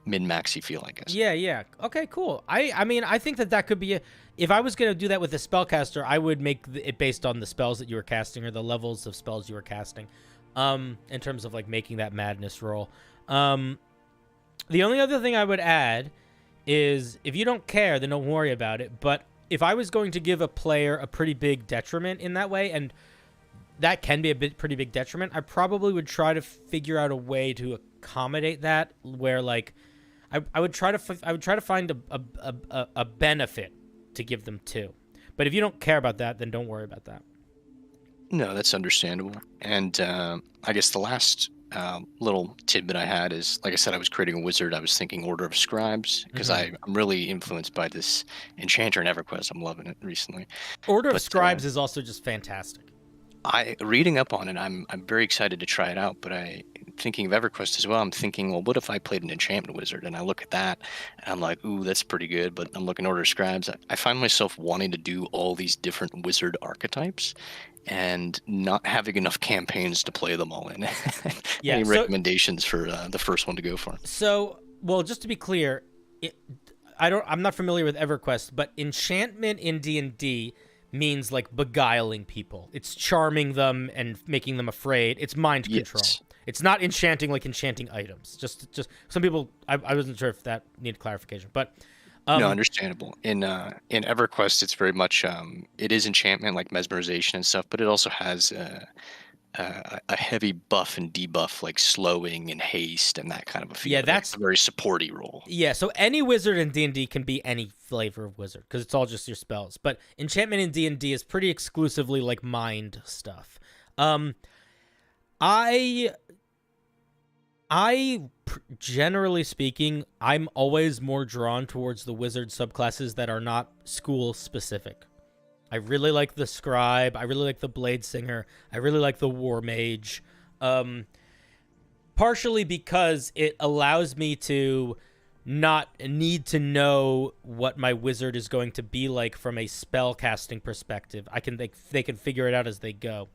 min-maxy feel, I guess. Yeah. Okay, cool. I mean, I think that could be if I was going to do that with a spellcaster, I would make it based on the spells that you were casting or the levels of spells you were casting, in terms of like making that madness roll. The only other thing I would add is if you don't care, then don't worry about it. But if I was going to give a player a pretty big detriment in that way, and that can be pretty big detriment, I probably would try to figure out a way to accommodate that, where like I would try to find a benefit to give them too. But if you don't care about that, then don't worry about that. No, that's understandable. And I guess the last little tidbit I had is, like I said, I was creating a wizard. I was thinking Order of Scribes because I'm really influenced by this Enchanter in EverQuest. I'm loving it recently. Order of Scribes is also just fantastic. Reading up on it, I'm very excited to try it out. But thinking of EverQuest as well, I'm thinking, well, what if I played an enchantment wizard? And I look at that, and I'm like, ooh, that's pretty good. But I'm looking at Order of Scribes. I find myself wanting to do all these different wizard archetypes and not having enough campaigns to play them all in. Yeah, Any recommendations for the first one to go for? So, well, just to be clear, I'm not familiar with EverQuest, but enchantment in D&D means like beguiling people. It's charming them and making them afraid. It's mind control. It's not enchanting like enchanting items. Just some people. I wasn't sure if that needed clarification, but no, understandable. In EverQuest, it's very much it is enchantment like mesmerization and stuff, but it also has a heavy buff and debuff like slowing and haste and that kind of a feel. Yeah, that's a very supporty role. Yeah, so any wizard in D&D can be any flavor of wizard because it's all just your spells. But enchantment in D&D is pretty exclusively like mind stuff. Generally speaking, I'm always more drawn towards the wizard subclasses that are not school specific. I really like the scribe. I really like the blade singer. I really like the war mage. Partially because it allows me to not need to know what my wizard is going to be like from a spell casting perspective. They can figure it out as they go.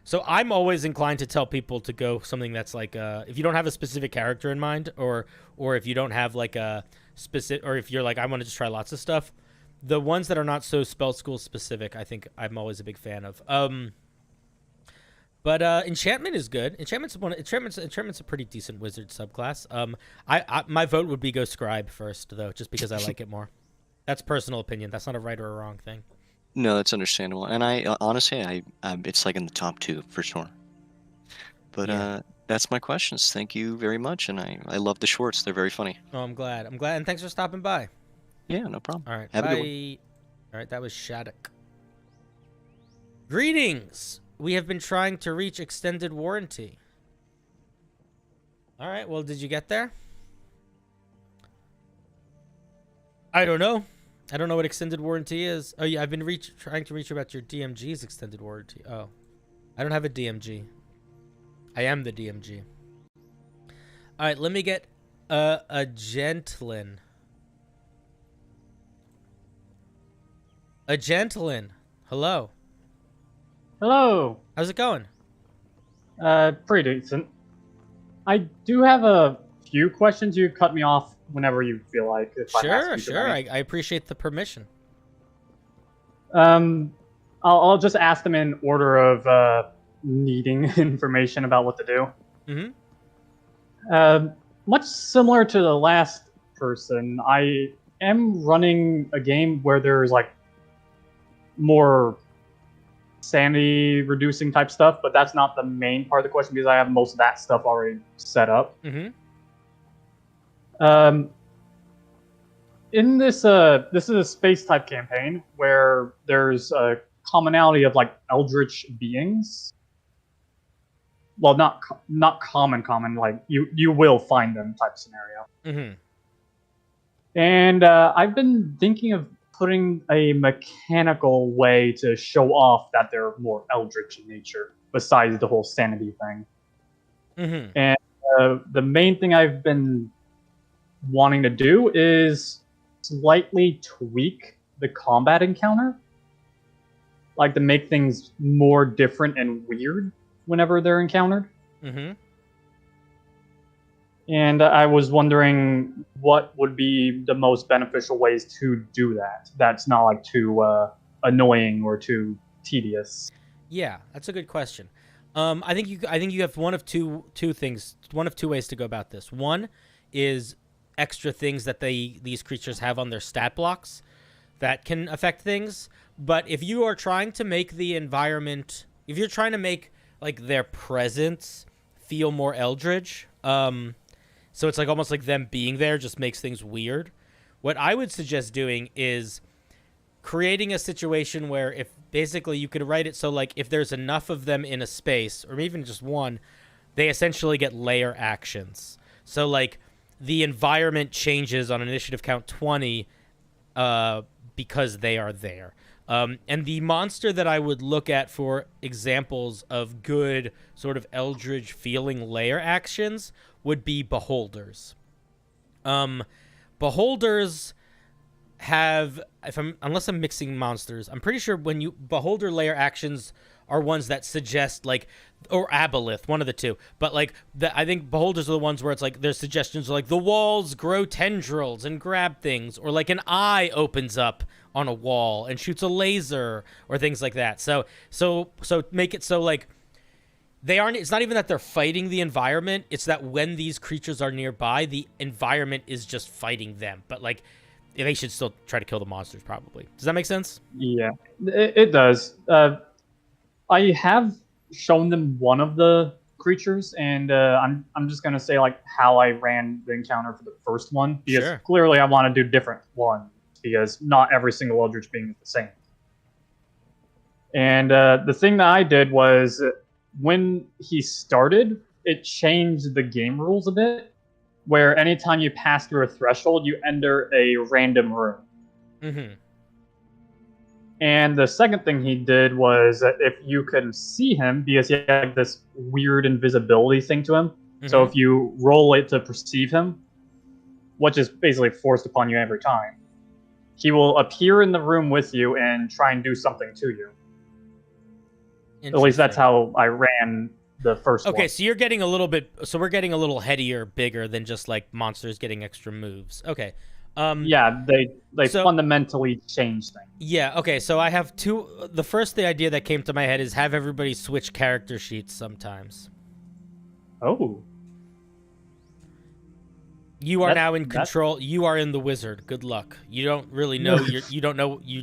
So I'm always inclined to tell people to go something that's like if you don't have a specific character in mind, or if you don't have like a specific, or if you're like I want to just try lots of stuff, the ones that are not so spell school specific, I think I'm always a big fan of. But enchantment is good. Enchantment's a pretty decent wizard subclass. My vote would be go scribe first though, just because I like it more. That's personal opinion. That's not a right or a wrong thing. No, that's understandable. And I honestly, it's like in the top 2 for sure. But that's my questions. Thank you very much, and I love the shorts. They're very funny. Oh, I'm glad, and thanks for stopping by. Yeah, no problem. All right, Have bye. a good one. All right, that was Shattuck. Greetings. We have been trying to reach extended warranty. All right, well, did you get there? I don't know. I don't know what extended warranty is. Oh, yeah, I've been trying to reach you about your DMG's extended warranty. Oh, I don't have a DMG. I am the DMG. All right, let me get a gentleman. A gentleman. Hello. Hello. How's it going? Pretty decent. I do have a few questions. You cut me off whenever you feel like. Sure. I appreciate the permission. I'll just ask them in order of needing information about what to do. Mm-hmm. Much similar to the last person, I am running a game where there's like more sanity reducing type stuff, but that's not the main part of the question because I have most of that stuff already set up. Mm-hmm. In this is a space type campaign where there's a commonality of like eldritch beings. Well, not common, like you will find them type scenario. Mm-hmm. And I've been thinking of putting a mechanical way to show off that they're more eldritch in nature, besides the whole sanity thing. Mm-hmm. And the main thing I've been wanting to do is slightly tweak the combat encounter, like to make things more different and weird whenever they're encountered. Mm-hmm. And I was wondering what would be the most beneficial ways to do that. That's not like too annoying or too tedious. Yeah, that's a good question. I think you have one of two ways to go about this. One is extra things that these creatures have on their stat blocks that can affect things. But if you are trying to make the environment, if you're trying to make like their presence feel more eldritch, so it's like almost like them being there just makes things weird. What I would suggest doing is creating a situation where if basically you could write it so like if there's enough of them in a space or even just one, they essentially get layer actions. So like the environment changes on initiative count 20 because they are there. And the monster that I would look at for examples of good sort of eldritch feeling layer actions would be beholders. Beholders have, unless I'm mixing monsters, I'm pretty sure when beholder layer actions are ones that suggest like, or aboleth, one of the two. But like, I think beholders are the ones where it's like their suggestions are like the walls grow tendrils and grab things, or like an eye opens up on a wall and shoots a laser or things like that. So make it so like they aren't. It's not even that they're fighting the environment. It's that when these creatures are nearby, the environment is just fighting them. But like they should still try to kill the monsters. Probably. Does that make sense? Yeah, it does. I have shown them one of the creatures, and I'm just gonna say like how I ran the encounter for the first one, because clearly I want to do different ones, because not every single Eldritch being is the same. And the thing that I did was when he started, it changed the game rules a bit, where anytime you pass through a threshold, you enter a random room. Mm-hmm. And the second thing he did was that if you can see him, because he had this weird invisibility thing to him, so if you roll it to perceive him, which is basically forced upon you every time, he will appear in the room with you and try and do something to you. At least that's how I ran the first one. Okay, so you're getting a little bit. So we're getting a little headier, bigger than just like monsters getting extra moves. Okay. Yeah, they fundamentally change things. Yeah, okay, so I have two. The first idea that came to my head is have everybody switch character sheets sometimes. Oh. You are now in control. You are in the wizard. Good luck. You don't really know. You don't know. You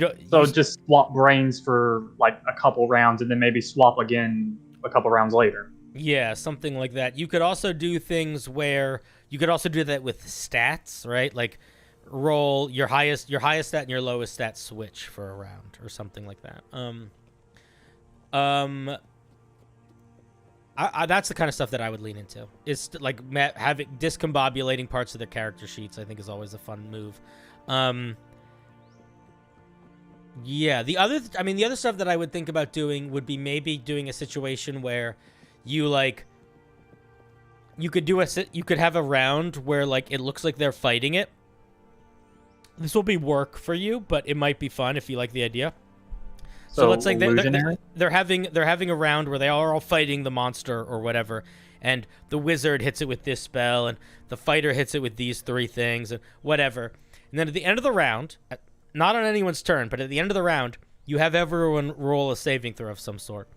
don't. So just swap brains for like a couple rounds, and then maybe swap again a couple rounds later. Yeah, something like that. You could also do things where you could also do that with stats, right? Like roll your highest stat and your lowest stat switch for a round or something like that. That's the kind of stuff that I would lean into. It's like having discombobulating parts of their character sheets. I think is always a fun move. Yeah, the other stuff that I would think about doing would be maybe doing a situation where you could have a round where like it looks like they're fighting it. This will be work for you, but it might be fun if you like the idea. So let's say they're having a round where they are all fighting the monster or whatever, and the wizard hits it with this spell, and the fighter hits it with these three things, and whatever. And then at the end of the round, not on anyone's turn, but at the end of the round, you have everyone roll a saving throw of some sort.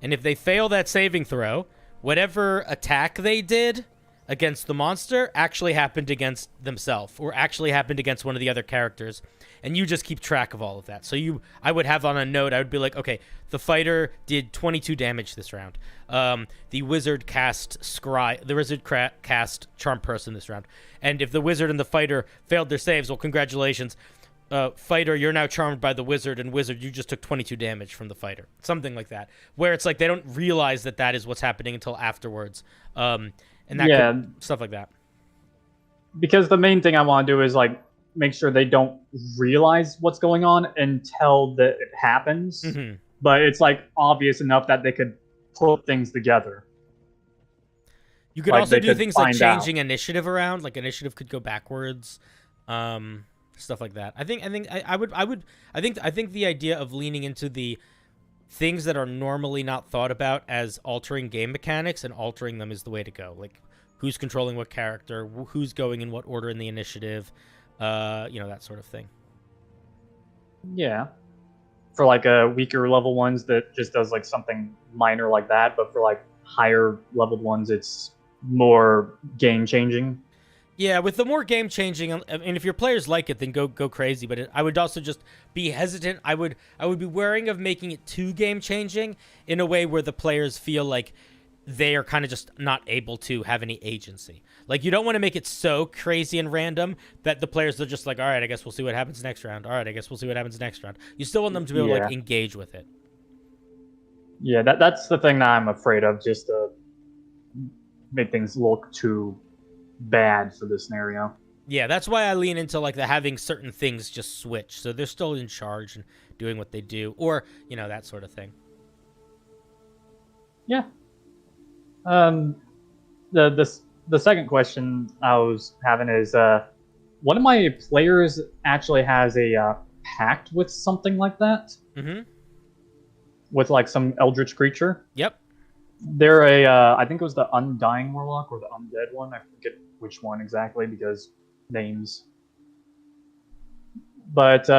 And if they fail that saving throw, whatever attack they did against the monster actually happened against themselves or actually happened against one of the other characters. And you just keep track of all of that. So I would have on a note, I would be like, okay, the fighter did 22 damage this round. The wizard cast Scry. The wizard cast Charm Person this round. And if the wizard and the fighter failed their saves, well, congratulations. Fighter, you're now charmed by the wizard, and wizard, you just took 22 damage from the fighter. Something like that. Where it's like they don't realize that is what's happening until afterwards. And that stuff like that. Because the main thing I want to do is like make sure they don't realize what's going on until that it happens. Mm-hmm. But it's like obvious enough that they could put things together. You could also do things like changing initiative around. Like initiative could go backwards. Stuff like that. I think the idea of leaning into the things that are normally not thought about as altering game mechanics and altering them is the way to go. Like who's controlling what character, who's going in what order in the initiative, that sort of thing. Yeah. For like weaker level ones that just does like something minor like that, but for like higher leveled ones it's more game changing. Yeah, with the more game changing, and if your players like it, then go crazy. But I would also just be hesitant. I would be wary of making it too game changing in a way where the players feel like they are kind of just not able to have any agency. Like you don't want to make it so crazy and random that the players are just like, all right, I guess we'll see what happens next round. All right, I guess we'll see what happens next round. You still want them to be able to like engage with it. Yeah, that's the thing that I'm afraid of, just to make things look too bad for this scenario. Yeah, that's why I lean into like the having certain things just switch, so they're still in charge and doing what they do, or that sort of thing. Yeah. The second question I was having is one of my players actually has a pact with something like that. Mm-hmm. With like some eldritch creature. Yep. They're I think it was the Undying Warlock or the Undead one. I forget which one exactly because names. but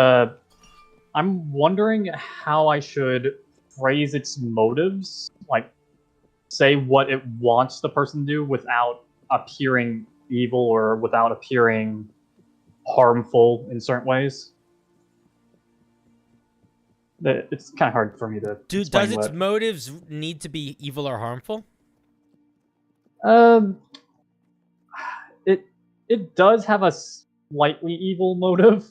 I'm wondering how I should phrase its motives, like say what it wants the person to do without appearing evil or without appearing harmful in certain ways. It's kind of hard for me to explain Does its what. motives need to be evil or harmful? It does have a slightly evil motive,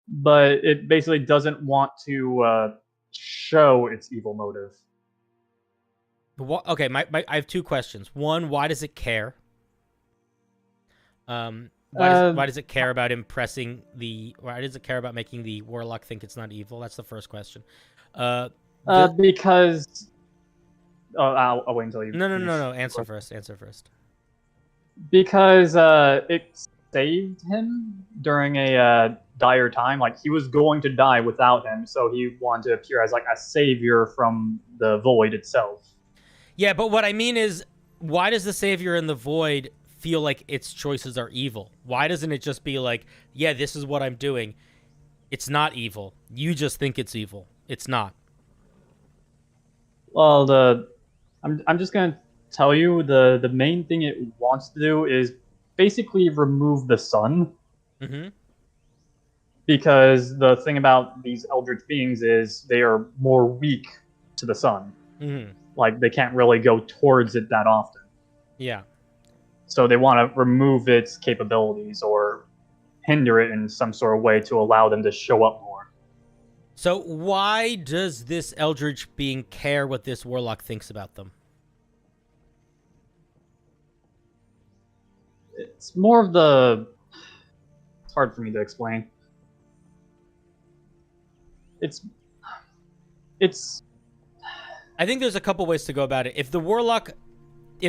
but it basically doesn't want to show its evil motive. Okay, I have two questions. One, why does it care? Why does it care about impressing the? Why does it care about making the warlock think it's not evil? That's the first question. Because I'll wait until you. No. Answer first. Because it saved him during a dire time. Like, he was going to die without him, so he wanted to appear as like a savior from the void itself. Yeah, but what I mean is, why does the savior in the void feel like its choices are evil? Why doesn't it just be like, yeah, this is what I'm doing. It's not evil. You just think it's evil. It's not. Well, I'm just gonna tell you the main thing it wants to do is basically remove the sun. Mm-hmm. Because the thing about these eldritch beings is they are more weak to the sun. Mm-hmm. Like, they can't really go towards it that often. Yeah. So they want to remove its capabilities or hinder it in some sort of way to allow them to show up more. So why does this eldritch being care what this warlock thinks about them? It's more of the... It's hard for me to explain. It's I think there's a couple ways to go about it. If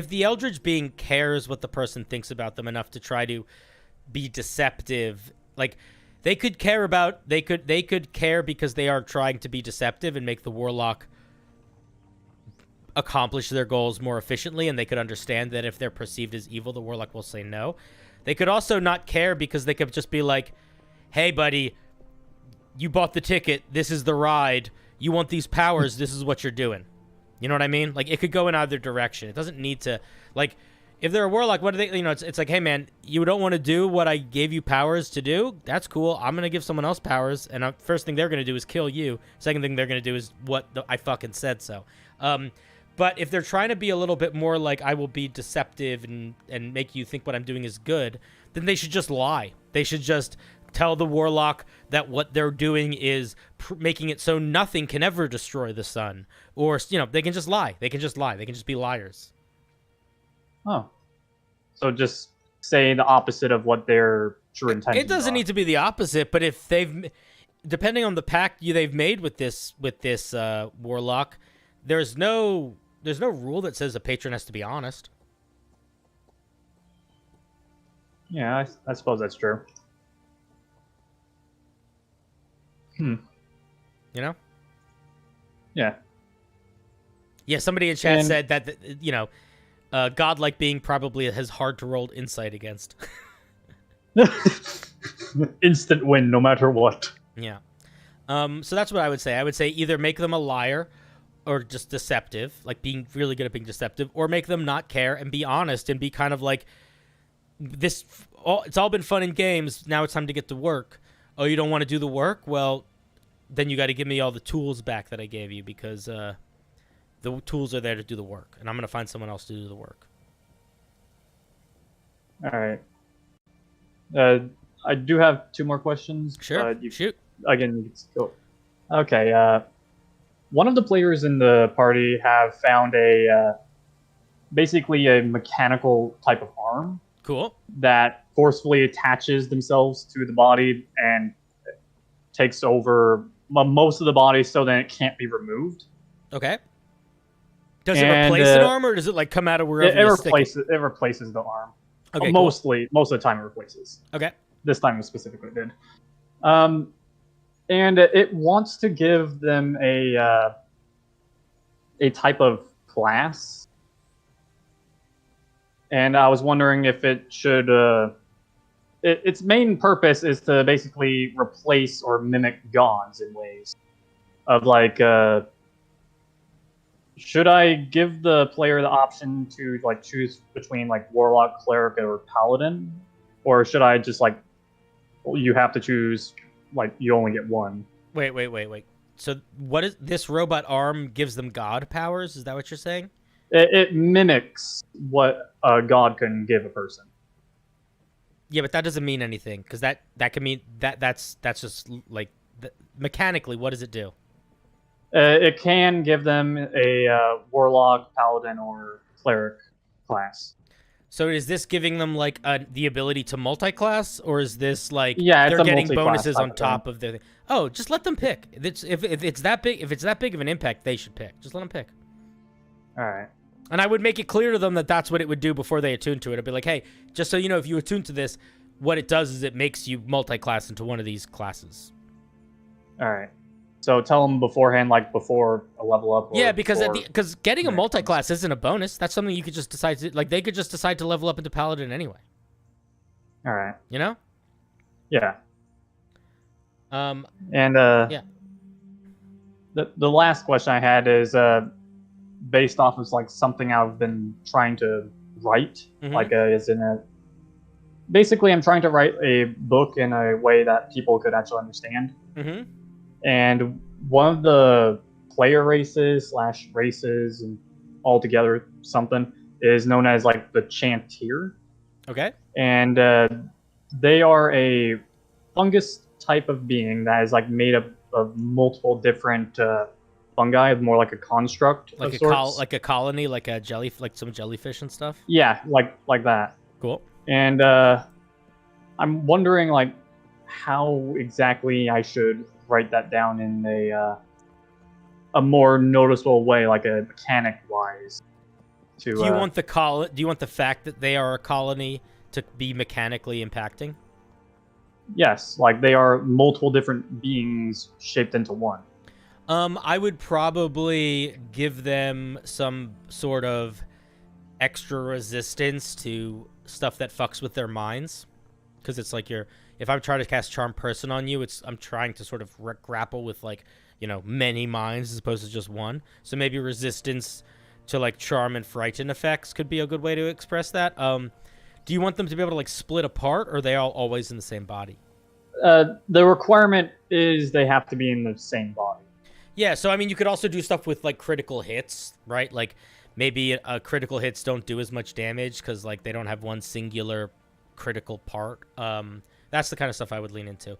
the eldritch being cares what the person thinks about them enough to try to be deceptive, like they could care because they are trying to be deceptive and make the warlock accomplish their goals more efficiently, and they could understand that if they're perceived as evil, the warlock will say no. They could also not care because they could just be like, hey buddy, you bought the ticket, this is the ride, you want these powers, this is what you're doing. You know what I mean? Like, it could go in either direction. It doesn't need to, like, if they're a warlock, what do they, it's like, hey man, you don't want to do what I gave you powers to do? That's cool. I'm going to give someone else powers, and first thing they're going to do is kill you. Second thing they're going to do is I fucking said so. But if they're trying to be a little bit more like, I will be deceptive and make you think what I'm doing is good, then they should just lie. They should just tell the warlock that what they're doing is making it so nothing can ever destroy the sun. Or, they can just lie. They can just be liars. Oh. So just say the opposite of what their true intentions It doesn't need to be the opposite, but if depending on the pact they've made with this warlock, there's no rule that says a patron has to be honest. Yeah, I suppose that's true. You know? Yeah. Yeah, somebody in chat said that, godlike being probably has hard to roll insight against. Instant win, no matter what. Yeah. So that's what I would say. I would say either make them a liar or just deceptive, like being really good at being deceptive, or make them not care and be honest and be kind of like, it's all been fun and games, now it's time to get to work. Oh, you don't want to do the work? Well, then you got to give me all the tools back that I gave you, because the tools are there to do the work, and I'm going to find someone else to do the work. All right. I do have two more questions. Sure. Shoot. Again, you can go. Okay. One of the players in the party have found basically a mechanical type of arm. Cool. That forcefully attaches themselves to the body and takes over most of the body, so then it can't be removed. Okay. Does it replace an arm, or does it like come out of wherever you stick it? It replaces the arm. Okay. Most of the time it replaces. Okay. This time it specifically did. And it wants to give them a type of class. And I was wondering if it should its main purpose is to basically replace or mimic gods in ways of like. Should I give the player the option to like choose between like Warlock, Cleric, or Paladin, or should I just like you have to choose like you only get one? Wait. So what is this robot arm gives them god powers? Is that what you're saying? It mimics what a god can give a person. Yeah, but that doesn't mean anything because that can mean that's just like mechanically. What does it do? It can give them a Warlock, Paladin, or Cleric class. So is this giving them like the ability to multi-class, or is this like they're getting bonuses on top of their thing? Oh, just let them pick. If it's that big of an impact, they should pick. Just let them pick. All right. And I would make it clear to them that that's what it would do before they attune to it. I'd be like, hey, just so you know, if you attune to this, what it does is it makes you multi-class into one of these classes. All right. So tell them beforehand, like before a level up. Yeah, because getting a multi-class isn't a bonus. That's something you could just decide to, like, they could just decide to level up into Paladin anyway. All right. You know? Yeah. Yeah. The last question I had is based off of like something I've been trying to write, basically I'm trying to write a book in a way that people could actually understand. Mm-hmm. And one of the player races and altogether something is known as like the Chantier. Okay. And they are a fungus type of being that is like made up of multiple different fungi, more like a construct like of sorts. Like a colony, like a like some jellyfish and stuff. Yeah, like that. Cool. And I'm wondering like how exactly I should write that down in a more noticeable way, like a mechanic wise. Do you want the fact that they are a colony to be mechanically impacting? Yes, like they are multiple different beings shaped into one. I would probably give them some sort of extra resistance to stuff that fucks with their minds, because it's like if I'm trying to cast Charm Person on you, I'm trying to sort of grapple with like, you know, many minds as opposed to just one. So maybe resistance to like charm and frighten effects could be a good way to express that. Do you want them to be able to like split apart, or are they all always in the same body? The requirement is they have to be in the same body. Yeah, so I mean, you could also do stuff with like critical hits, right? Like maybe critical hits don't do as much damage because like they don't have one singular critical part. That's the kind of stuff I would lean into.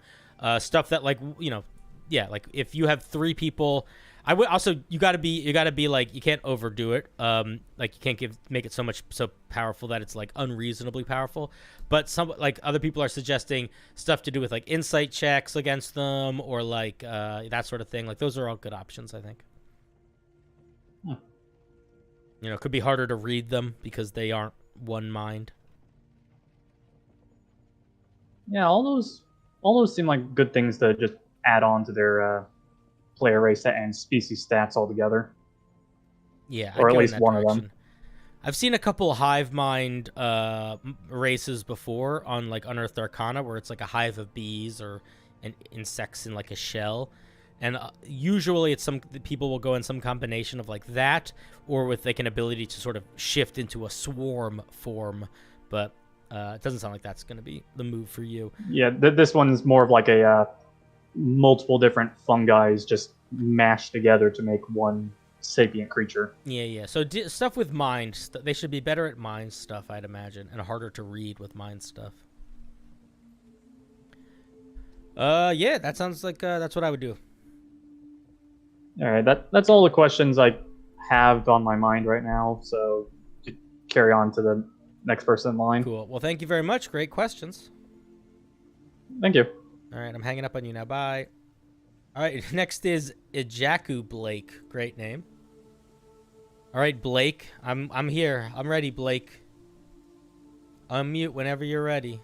Stuff that like, you know, yeah, like if you have 3 people, I would also you gotta be like, you can't overdo it. Like you can't make it so powerful that it's like unreasonably powerful. But some like other people are suggesting stuff to do with like insight checks against them or like that sort of thing. Like those are all good options, I think. You know, it could be harder to read them because they aren't one mind. Yeah, all those seem like good things to just add on to their player race and species stats altogether. Yeah, or at least one of them. I've seen a couple hive mind races before on like Unearthed Arcana where it's like a hive of bees or an insects in like a shell, and usually it's people will go in some combination of like that or with like an ability to sort of shift into a swarm form, but it doesn't sound like that's going to be the move for you. Yeah, this one's more of like a multiple different fungi just mashed together to make one sapient creature. Yeah. So stuff with mind, they should be better at mind stuff, I'd imagine, and harder to read with mind stuff. Yeah, that sounds like that's what I would do. All right, that's all the questions I have on my mind right now. So carry on to the next person in line. Cool. Well, thank you very much. Great questions. Thank you. All right, I'm hanging up on you now. Bye. All right, next is Ijaku Blake. Great name. All right, Blake. I'm here. I'm ready, Blake. Unmute whenever you're ready.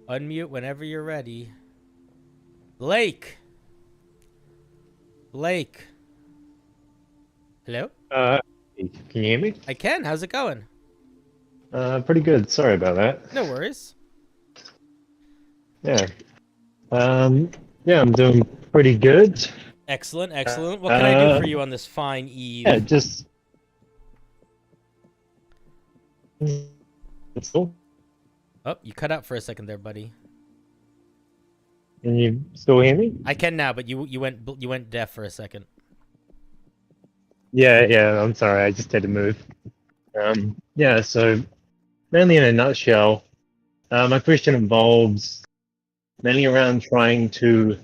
Unmute whenever you're ready. Blake. Blake. Hello? Can you hear me? I can. How's it going? Pretty good. Sorry about that. No worries. Yeah. Yeah, I'm doing pretty good. Excellent, excellent. What can I do for you on this fine eve? Yeah, just. It's cool. Oh, you cut out for a second there, buddy. Can you still hear me? I can now, but you went deaf for a second. Yeah. I'm sorry. I just had to move. Yeah. So, mainly in a nutshell, my question involves mainly around trying to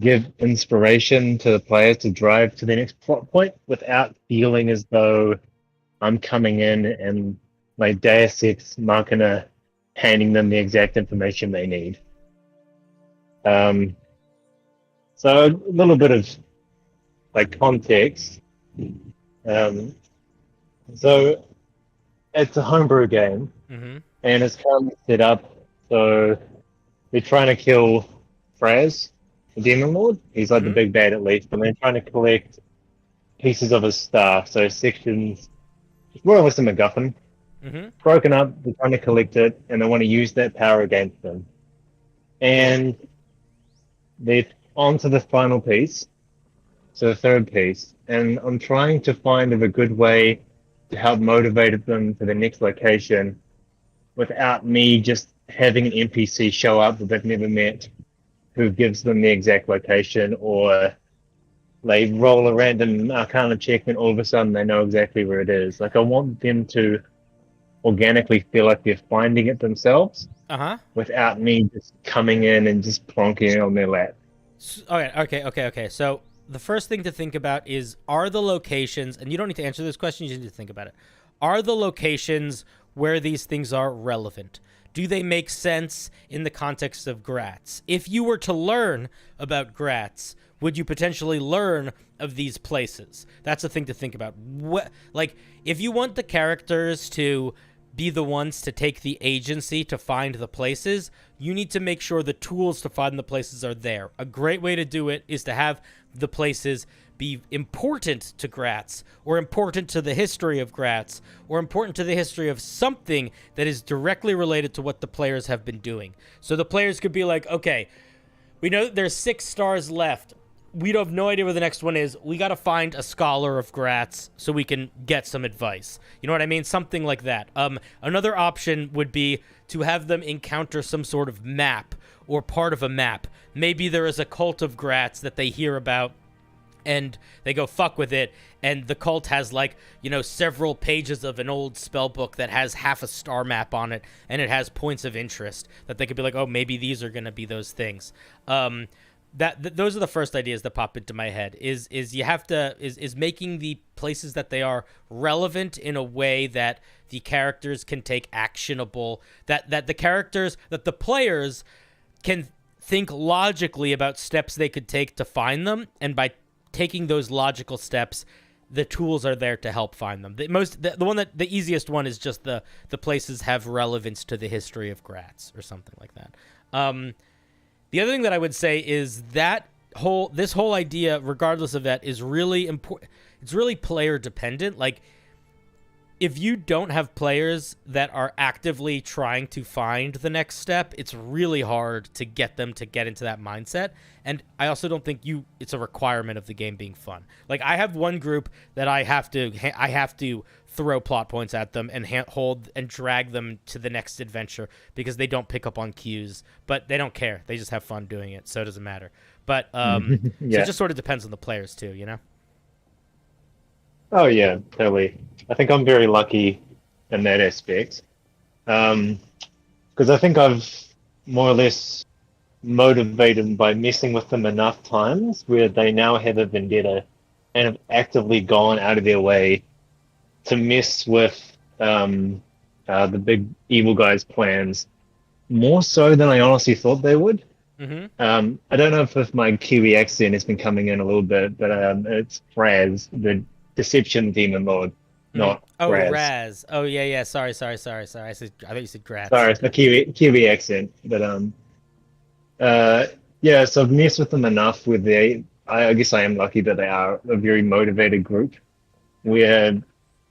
give inspiration to the player to drive to the next plot point without feeling as though I'm coming in and like Deus Ex Machina handing them the exact information they need. So a little bit of like context. So it's a homebrew game, Mhm. and it's kind of set up so we're trying to kill Fraz, the Demon Lord. He's like the big bad at least, and they're trying to collect pieces of his staff, so sections. It's more or less a MacGuffin. Mhm. Broken up, they're trying to collect it, and they want to use that power against them. And they're on to the final piece, so the third piece, and I'm trying to find a good way to help motivate them to the next location without me just having an NPC show up that they've never met who gives them the exact location, or they roll a random Arcana check and all of a sudden they know exactly where it is. Like, I want them to organically feel like they're finding it themselves without me just coming in and just plonking it on their lap. Okay. So the first thing to think about is, are the locations, and you don't need to answer this question, you just need to think about it. Are the locations where these things are relevant? Do they make sense in the context of Gratz? If you were to learn about Gratz, would you potentially learn of these places? That's the thing to think about. Like, if you want the characters to be the ones to take the agency to find the places, you need to make sure the tools to find the places are there. A great way to do it is to have the places be important to Gratz, or important to the history of Gratz, or important to the history of something that is directly related to what the players have been doing. So the players could be like, okay, we know that there's 6 stars left. We have no idea where the next one is. We got to find a scholar of Gratz so we can get some advice. You know what I mean? Something like that. Another option would be to have them encounter some sort of map or part of a map. Maybe there is a cult of Gratz that they hear about, and they go fuck with it, and the cult has, like, you know, several pages of an old spell book that has half a star map on it, and it has points of interest that they could be like, oh, maybe these are going to be those things. Those are the first ideas that pop into my head, is you have to, is making the places that they are relevant in a way that the characters can take actionable, that the players can think logically about steps they could take to find them, and by taking those logical steps, the tools are there to help find them. The easiest one is just the places have relevance to the history of Gratz or something like that. The other thing that I would say is that this whole idea, regardless of that, is really important. It's really player dependent. Like, if you don't have players that are actively trying to find the next step, it's really hard to get them to get into that mindset. And I also don't think it's a requirement of the game being fun. Like, I have one group that I have to throw plot points at them and hold and drag them to the next adventure because they don't pick up on cues, but they don't care. They just have fun doing it, so it doesn't matter. But so it just sort of depends on the players too, you know? Oh yeah, totally. I think I'm very lucky in that aspect, because I think I've more or less motivated by messing with them enough times where they now have a vendetta and have actively gone out of their way to mess with the big evil guy's plans more so than I honestly thought they would. Mm-hmm. I don't know if my Kiwi accent has been coming in a little bit, but it's Fraz, the Deception Demon Lord, not Raz. Raz. Oh yeah. Sorry. I thought you said Gratz. Sorry, it's my Kiwi accent, but yeah. So I've messed with them enough with I guess I am lucky that they are a very motivated group, where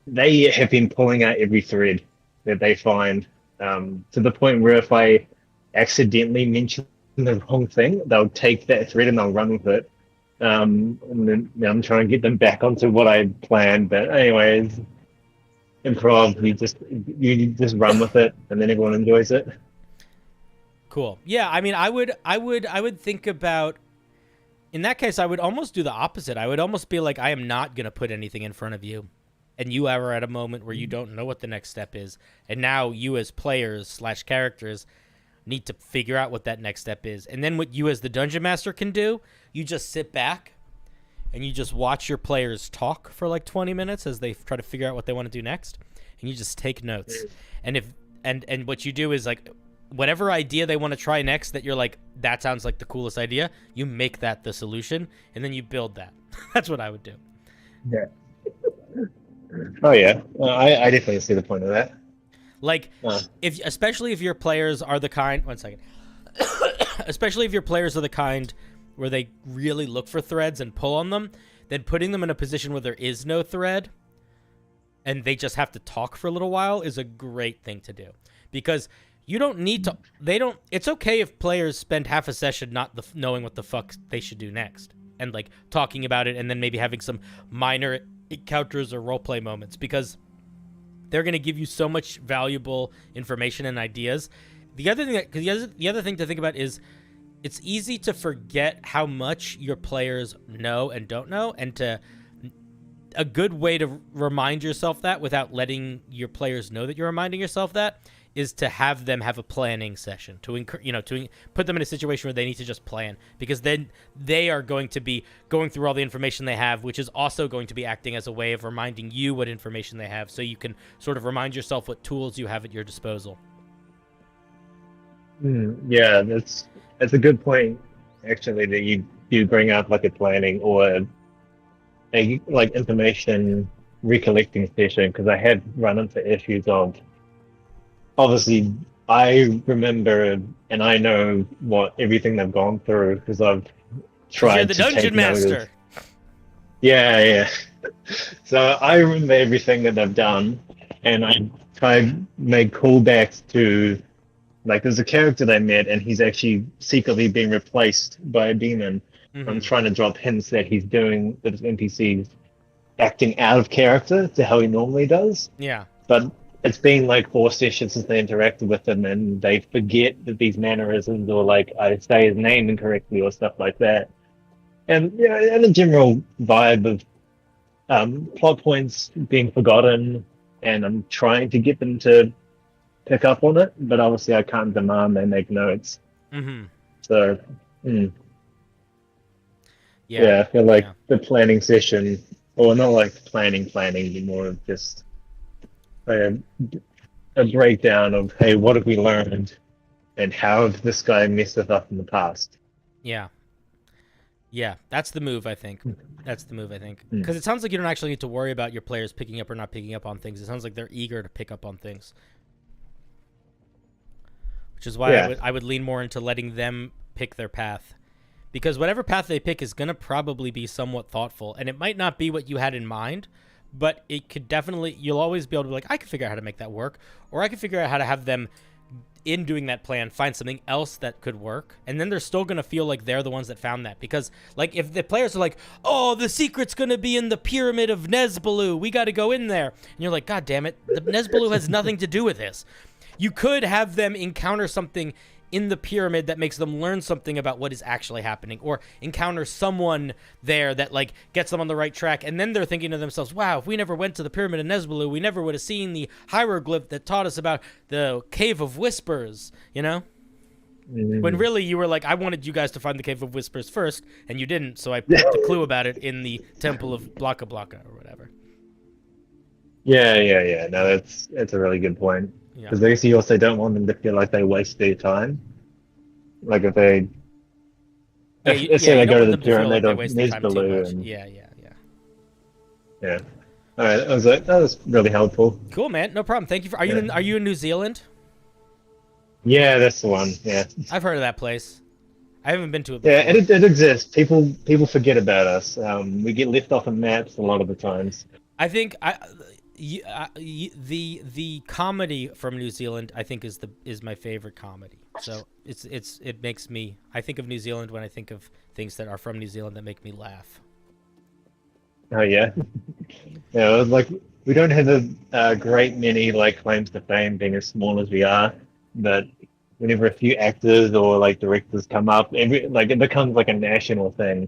they have been pulling out every thread that they find, to the point where if I accidentally mention the wrong thing, they'll take that thread and they'll run with it. And then I'm trying to get them back onto what I planned. But anyways, improv, you just run with it, and then everyone enjoys it. Cool. Yeah, I mean, I would think about, in that case, I would almost do the opposite. I would almost be like, I am not going to put anything in front of you. And you are at a moment where you don't know what the next step is. And now you as players / characters need to figure out what that next step is. And then what you as the dungeon master can do, you just sit back and you just watch your players talk for like 20 minutes as they try to figure out what they want to do next. And you just take notes. And and what you do is like, whatever idea they want to try next that you're like, that sounds like the coolest idea, you make that the solution, and then you build that. That's what I would do. Yeah. Oh yeah, I definitely see the point of that. Like, especially if your players are the kind. 1 second. Especially if your players are the kind where they really look for threads and pull on them, then putting them in a position where there is no thread, and they just have to talk for a little while, is a great thing to do, because you don't need to. It's okay if players spend half a session not knowing what the fuck they should do next, and like talking about it, and then maybe having some minor encounters or roleplay moments, because they're going to give you so much valuable information and ideas. The other thing to think about is it's easy to forget how much your players know and don't know, and a good way to remind yourself that without letting your players know that you're reminding yourself that is to have them have a planning session, to put them in a situation where they need to just plan, because then they are going to be going through all the information they have, which is also going to be acting as a way of reminding you what information they have, so you can sort of remind yourself what tools you have at your disposal. Yeah, that's a good point, actually, that you bring up like a planning or a like information recollecting session, because I had run into issues of, obviously, I remember and I know what everything they've gone through because I've tried you're the to take dungeon master. notice. Yeah. So I remember everything that they've done, and I made callbacks to, like, there's a character they met, and he's actually secretly being replaced by a demon. Mm-hmm. I'm trying to drop hints that he's doing that his NPCs acting out of character to how he normally does. Yeah. But it's been like 4 sessions since they interacted with him, and they forget that these mannerisms, or like I say his name incorrectly or stuff like that. And and a general vibe of plot points being forgotten, and I'm trying to get them to pick up on it, but obviously I can't demand they make notes. Mm-hmm. So, I feel like the planning session, or not like planning, but more of just a breakdown of, hey, what have we learned, and how did this guy mess us up in the past? Yeah, that's the move, I think. Because it sounds like you don't actually need to worry about your players picking up or not picking up on things. It sounds like they're eager to pick up on things. Which is why I would lean more into letting them pick their path. Because whatever path they pick is going to probably be somewhat thoughtful. And it might not be what you had in mind, but it could definitely, you'll always be able to be like, I can figure out how to make that work. Or I can figure out how to have them, in doing that plan, find something else that could work. And then they're still going to feel like they're the ones that found that. Because, like, if the players are like, oh, the secret's going to be in the pyramid of Nezbalu, we got to go in there. And you're like, God damn it, the Nezbalu has nothing to do with this. You could have them encounter something in the pyramid that makes them learn something about what is actually happening, or encounter someone there that like gets them on the right track, and then they're thinking to themselves, wow, if we never went to the pyramid of Nezbalu, we never would have seen the hieroglyph that taught us about the Cave of Whispers, you know? When really you were like, I wanted you guys to find the Cave of Whispers first, and you didn't, so I put the clue about it in the Temple of Blaka Blaka or whatever. Yeah. No, that's a really good point. Because I guess you also don't want them to feel like they waste their time. Like if they, let's say they go to the pyramid of Nezbalu. Yeah. All right, that was really helpful. Cool, man. No problem. Thank you for. Are you in New Zealand? Yeah, that's the one. Yeah. I've heard of that place. I haven't been to it before. Yeah, it exists. People forget about us. We get left off of maps a lot of the times. I think The comedy from New Zealand, I think, is my favorite comedy. So it makes me. I think of New Zealand when I think of things that are from New Zealand that make me laugh. Oh yeah, yeah. Like we don't have a great many like claims to fame, being as small as we are. But whenever a few actors or like directors come up, it becomes like a national thing.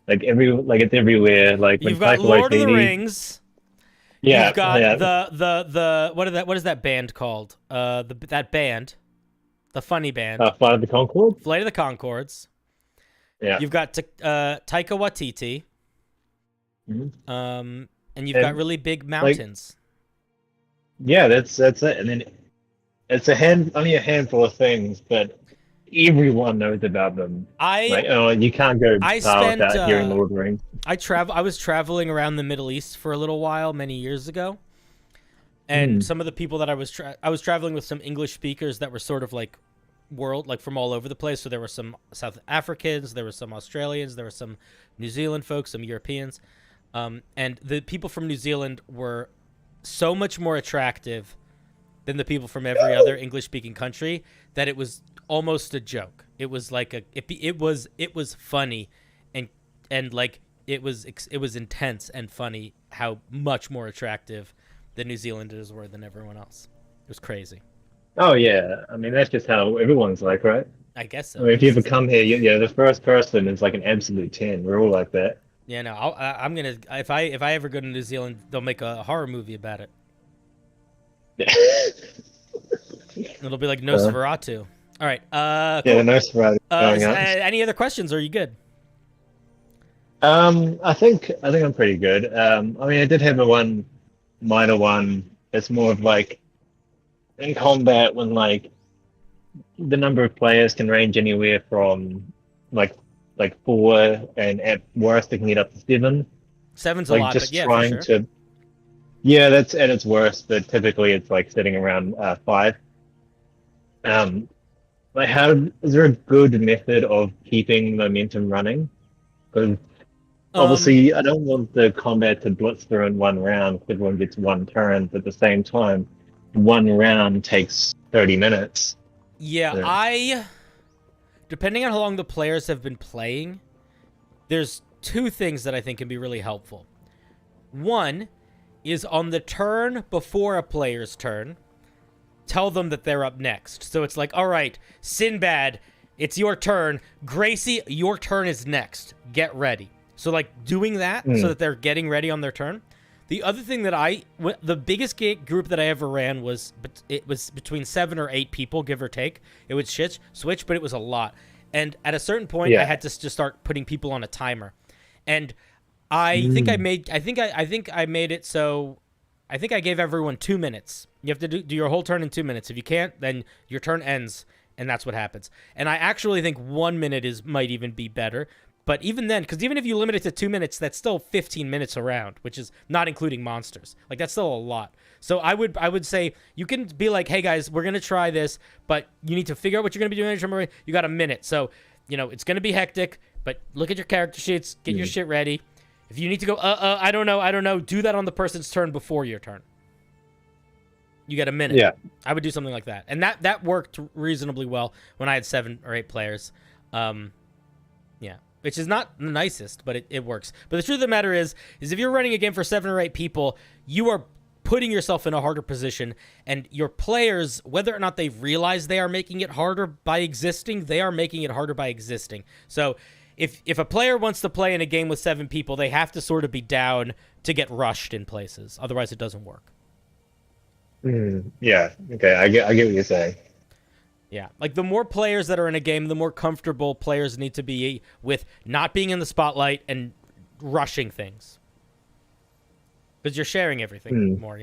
Like it's everywhere. Like when You've got Taika Lord of the Waititi- Rings. Yeah, You've got yeah. the what is that band called? That band, the funny band. Flight of the Conchords. Flight of the Conchords. Yeah. You've got Taika Waititi. Mm-hmm. And you've got really big mountains. Yeah, that's it. And then it's only a handful of things, but everyone knows about them. You can't go far without hearing Lord of the Rings. I was traveling around the Middle East for a little while many years ago, and some of the people that I was traveling with some English speakers that were sort of like from all over the place. So there were some South Africans, there were some Australians, there were some New Zealand folks, some Europeans, and the people from New Zealand were so much more attractive than the people from every other English-speaking country that it was almost a joke. It was like it was funny, and like it was intense and funny how much more attractive the New Zealanders were than everyone else. It was crazy. Oh yeah, I mean that's just how everyone's like, right? I guess so. I mean, if you ever come here, the first person is like an absolute 10. We're all like that. Yeah, no, I'm gonna if I ever go to New Zealand, they'll make a horror movie about it. It'll be like Nosferatu. All right. Cool. Yeah, Nosferatu going on. Any other questions? Or are you good? I think I'm pretty good. I mean, I did have one minor one. It's more of like in combat when like the number of players can range anywhere from like 4, and at worst it can get up to 7. 7's like a lot, just but yeah, trying for sure. to. Yeah, that's at its worst, but typically it's like sitting around 5. Like, is there a good method of keeping momentum running? Because obviously, I don't want the combat to blitz through in one round. Everyone gets one turn, but at the same time, one round takes 30 minutes. Yeah, depending on how long the players have been playing, there's 2 things that I think can be really helpful. One is on the turn before a player's turn, tell them that they're up next. So it's like, all right, Sinbad, it's your turn. Gracie, your turn is next. Get ready. So like doing that so that they're getting ready on their turn. The other thing that the biggest group that I ever ran was between 7 or 8 people, give or take. It would switch, but it was a lot. And at a certain point, I had to just start putting people on a timer. And I think I made it so I think I gave everyone 2 minutes. You have to do your whole turn in 2 minutes. If you can't, then your turn ends, and that's what happens. And I actually think 1 minute might even be better. But even then, because even if you limit it to 2 minutes, that's still 15 minutes around, which is not including monsters. Like, that's still a lot. So I would say you can be like, hey, guys, we're going to try this, but you need to figure out what you're going to be doing. You got a minute. So, it's going to be hectic, but look at your character sheets, get your shit ready. If you need to go, I don't know, do that on the person's turn before your turn. You get a minute. Yeah. I would do something like that. And that worked reasonably well when I had 7 or 8 players. Yeah. Which is not the nicest, but it works. But the truth of the matter is if you're running a game for 7 or 8 people, you are putting yourself in a harder position, and your players, whether or not they realize they are making it harder by existing, they are making it harder by existing. So if a player wants to play in a game with 7 people, they have to sort of be down to get rushed in places. Otherwise, it doesn't work. Yeah. Okay. I get what you're saying. Yeah, like the more players that are in a game, the more comfortable players need to be with not being in the spotlight and rushing things. Because you're sharing everything more,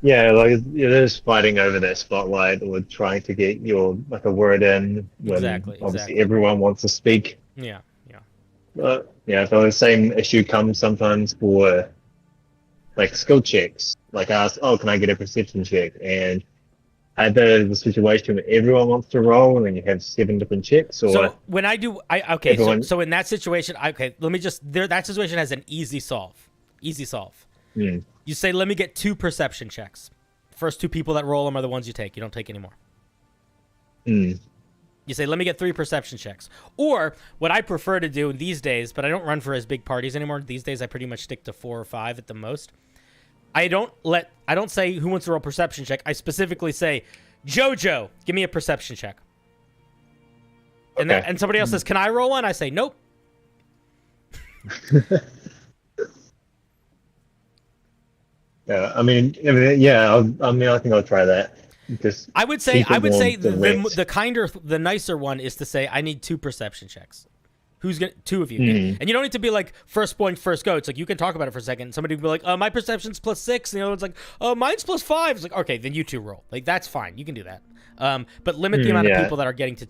Yeah, like you're just fighting over that spotlight or trying to get your a word in when obviously everyone wants to speak. Yeah. So the same issue comes sometimes for like skill checks. Like I ask, can I get a perception check? And either the situation where everyone wants to roll and then you have 7 different checks, or so when I do, so in that situation, that situation has an easy solve. You say, let me get 2 perception checks. First 2 people that roll them are the ones you take. You don't take any more. You say, let me get 3 perception checks. Or what I prefer to do these days, but I don't run for as big parties anymore. These days I pretty much stick to 4 or 5 at the most. I don't say who wants to roll perception check. I specifically say, Jojo, give me a perception check. And, and somebody else says, can I roll one? I say, nope. Yeah, I think I'll try that. Just I would say the nicer one is to say I need 2 perception checks. Who's gonna 2 of you? And you don't need to be like first point, first go. It's like you can talk about it for a second. Somebody will be like, my perception's +6, and the other one's like, mine's +5. It's like, okay, then you 2 roll. Like that's fine. You can do that. But limit the amount of people that are getting to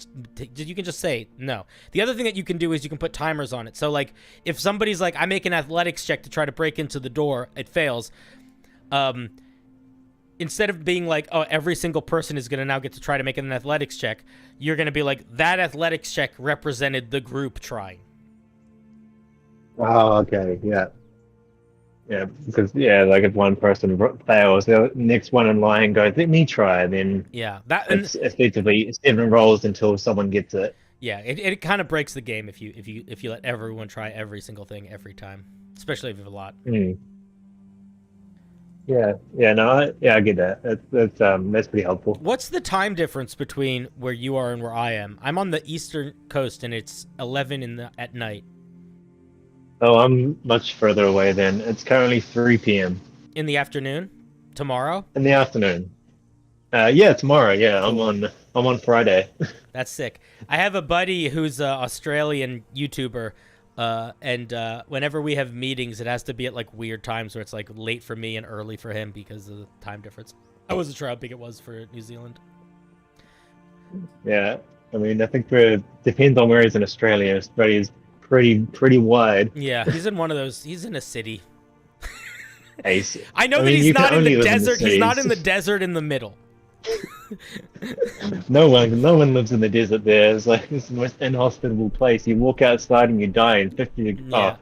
you can just say no. The other thing that you can do is you can put timers on it. So like if somebody's like, I make an athletics check to try to break into the door, it fails. Instead of being like, every single person is going to now get to try to make an athletics check, you're going to be like, that athletics check represented the group trying. Oh, okay, yeah. Yeah, because, like if one person fails, the next one in line goes, let me try, then it's effectively 7 rolls until someone gets it. Yeah, it kind of breaks the game if you let everyone try every single thing every time, especially if you have a lot. I get that. That's pretty helpful. What's the time difference between where you are and where I am? I'm on the eastern coast, and it's 11 at night. Oh, I'm much further away then. It's currently 3 p.m. In the afternoon? Tomorrow? In the afternoon. Tomorrow. Yeah, cool. I'm on Friday. That's sick. I have a buddy who's an Australian YouTuber. And whenever we have meetings, it has to be at like weird times where it's like late for me and early for him because of the time difference. I wasn't sure how big it was for New Zealand. Yeah, I mean, I think depends on where he's in Australia. Australia's pretty wide. Yeah, he's in one of those. He's in a city. I know that he's not in the desert. He's not in the desert in the middle. No one lives in the desert there. It's like it's the most inhospitable place. You walk outside and you die in 50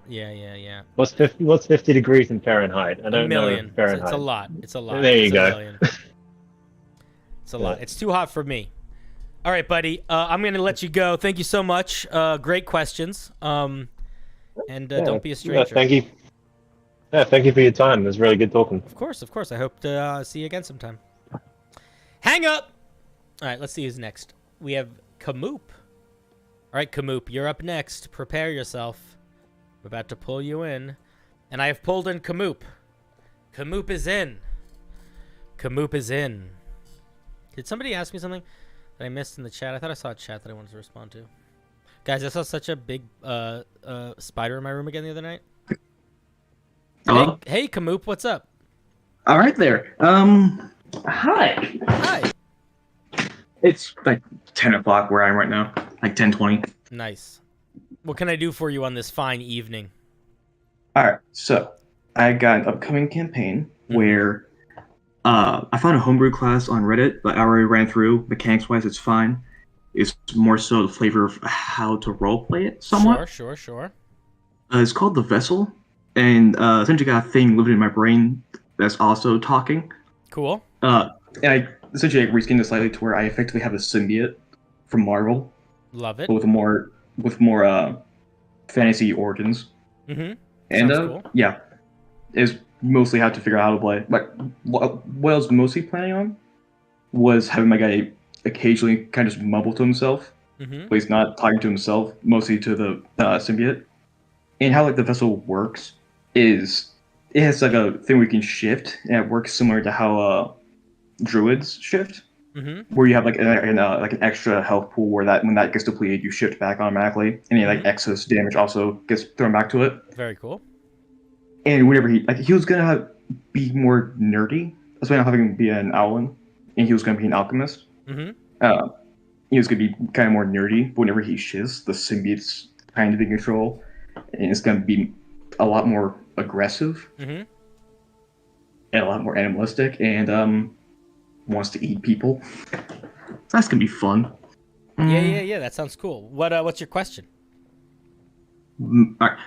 Yeah. What's 50 degrees in Fahrenheit? I don't know Fahrenheit. It's a lot. It's a lot. There you go. It's a lot. It's too hot for me. All right, buddy. I'm going to let you go. Thank you so much. Great questions. Don't be a stranger. Thank you. Yeah, thank you for your time. It was really good talking. Of course. I hope to see you again sometime. Hang up! All right, let's see who's next. We have Kamoop. All right, Kamoop, you're up next. Prepare yourself. We're about to pull you in. And I have pulled in Kamoop. Kamoop is in. Kamoop is in. Did somebody ask me something that I missed in the chat? I thought I saw a chat that I wanted to respond to. Guys, I saw such a big spider in my room again the other night. Hello? Hey, Kamoop, what's up? All right there. Hi. Hi. It's like 10 o'clock where I am right now. Like 10:20. Nice. What can I do for you on this fine evening? All right. So I got an upcoming campaign where I found a homebrew class on Reddit, but I already ran through. Mechanics-wise, it's fine. It's more so the flavor of how to roleplay it somewhat. Sure. It's called The Vessel, and essentially got a thing living in my brain that's also talking. Cool. And I essentially reskinned it slightly to where I effectively have a symbiote from Marvel. Love it. But with more fantasy origins. Mm-hmm. And cool. Yeah, is mostly how to figure out how to play. Like what I was mostly planning on was having my guy occasionally kind of just mumble to himself, but he's not talking to himself, mostly to the symbiote. And how like the vessel works is it has like a thing we can shift, and it works similar to how druids shift, where you have like an extra health pool where that when that gets depleted, you shift back automatically, and like excess damage also gets thrown back to it. Very cool. And whenever he was gonna be more nerdy, that's why I'm having him be an owlin, and he was gonna be an alchemist. He was gonna be kind of more nerdy, but whenever he shiz, the symbiote's kind of in control, and it's gonna be a lot more aggressive and a lot more animalistic, and wants to eat people. So that's gonna be fun. Yeah. That sounds cool. What's your question? All right.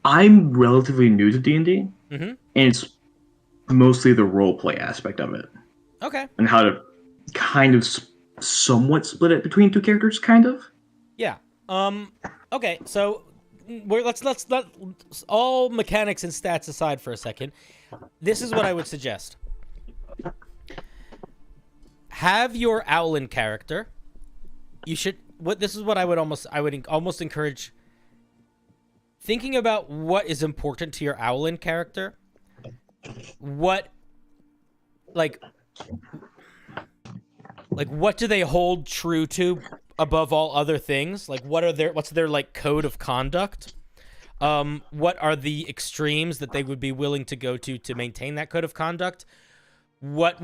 I'm relatively new to D&D, Mm-hmm. and it's mostly the roleplay aspect of it. Okay. And how to kind of somewhat split it between two characters, kind of. Yeah. Okay. So let's let all mechanics and stats aside for a second. This is what I would suggest. Have your Owlin character. You should. This is what I would almost encourage. Thinking about what is important to your Owlin character. What what do they hold true to above all other things? Like what's their like code of conduct? What are the extremes that they would be willing to go to maintain that code of conduct? What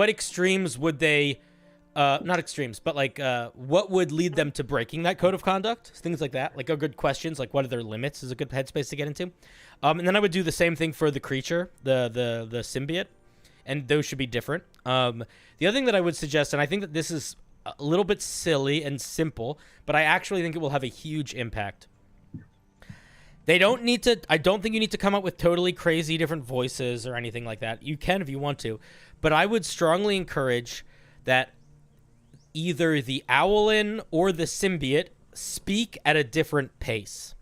extremes would they not extremes, but like what would lead them to breaking that code of conduct? Things like that. Like, are good questions. Like, what are their limits is a good headspace to get into. And then I would do the same thing for the creature, the symbiote, and those should be different. The other thing that I would suggest, and I think that this is a little bit silly and simple, but I actually think it will have a huge impact. I don't think you need to come up with totally crazy different voices or anything like that. You can if you want to, but I would strongly encourage that either the Owlin or the symbiote speak at a different pace.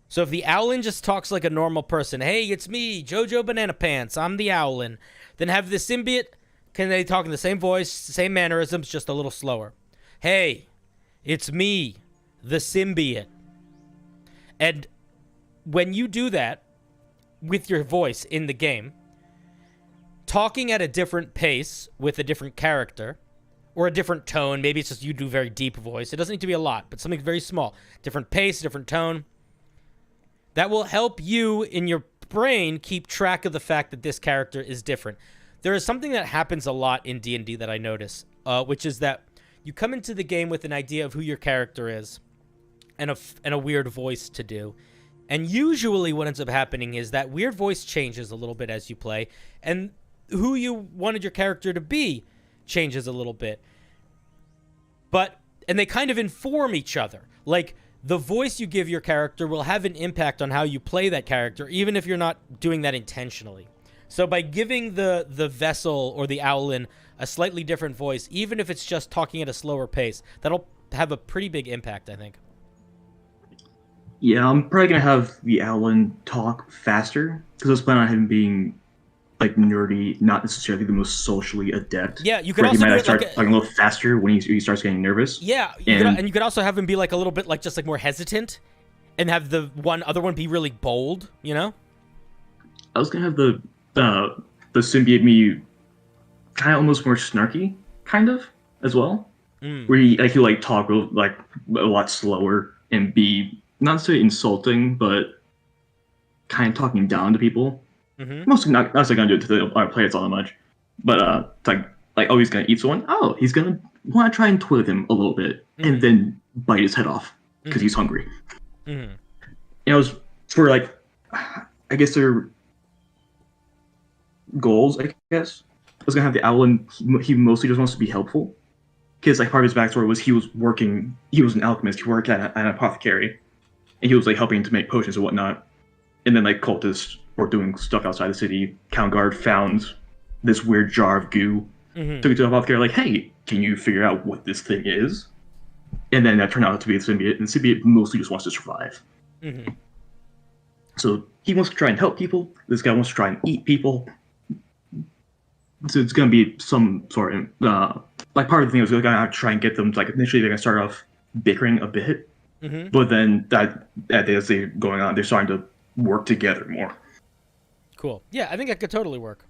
So if the Owlin just talks like a normal person, hey, it's me, Jojo Banana Pants, I'm the Owlin, then have the symbiote, can they talk in the same voice, same mannerisms, just a little slower? Hey, it's me, the symbiote. And when you do that with your voice in the game, talking at a different pace with a different character or a different tone, maybe it's just you do very deep voice. It doesn't need to be a lot, but something very small. Different pace, different tone. That will help you in your brain keep track of the fact that this character is different. There is something that happens a lot in D&D that I notice, which is that you come into the game with an idea of who your character is and a weird voice to do. And usually what ends up happening is that weird voice changes a little bit as you play, and who you wanted your character to be changes a little bit. And they kind of inform each other. Like, the voice you give your character will have an impact on how you play that character, even if you're not doing that intentionally. So by giving the vessel or the Owlin a slightly different voice, even if it's just talking at a slower pace, that'll have a pretty big impact, I think. Yeah, I'm probably gonna have the Owlin talk faster because I was planning on him being like nerdy, not necessarily the most socially adept. Yeah, you could also he might do it start like talking a little faster when he starts getting nervous. Yeah, and you could also have him be like a little bit like just like more hesitant, and have the other one be really bold. You know. I was gonna have the symbiote me kind of almost more snarky, kind of as well, where he'll talk like a lot slower and be not necessarily insulting, but kind of talking down to people. Mm-hmm. Mostly not gonna do it to the players all that much, but it's like oh, he's gonna eat someone. Oh, he's gonna want to try and toy with him a little bit, and then bite his head off because he's hungry. Mm-hmm. It was for like, I guess their goals. I guess I was gonna have the Owlin. He mostly just wants to be helpful, because like part of his backstory was he was an alchemist. He worked at an apothecary, and he was like helping to make potions and whatnot. And then like cultists were doing stuff outside the city. Count Guard found this weird jar of goo. Mm-hmm. Took it to the apothecary, like, hey, can you figure out what this thing is? And then that turned out to be the symbiote, and the symbiote mostly just wants to survive. Mm-hmm. So he wants to try and help people. This guy wants to try and eat people. So it's going to be some sort of like part of the thing was going to try and get them, like, initially they're going to start off bickering a bit, but then as they're going on, they're starting to work together more. Cool. Yeah, I think that could totally work.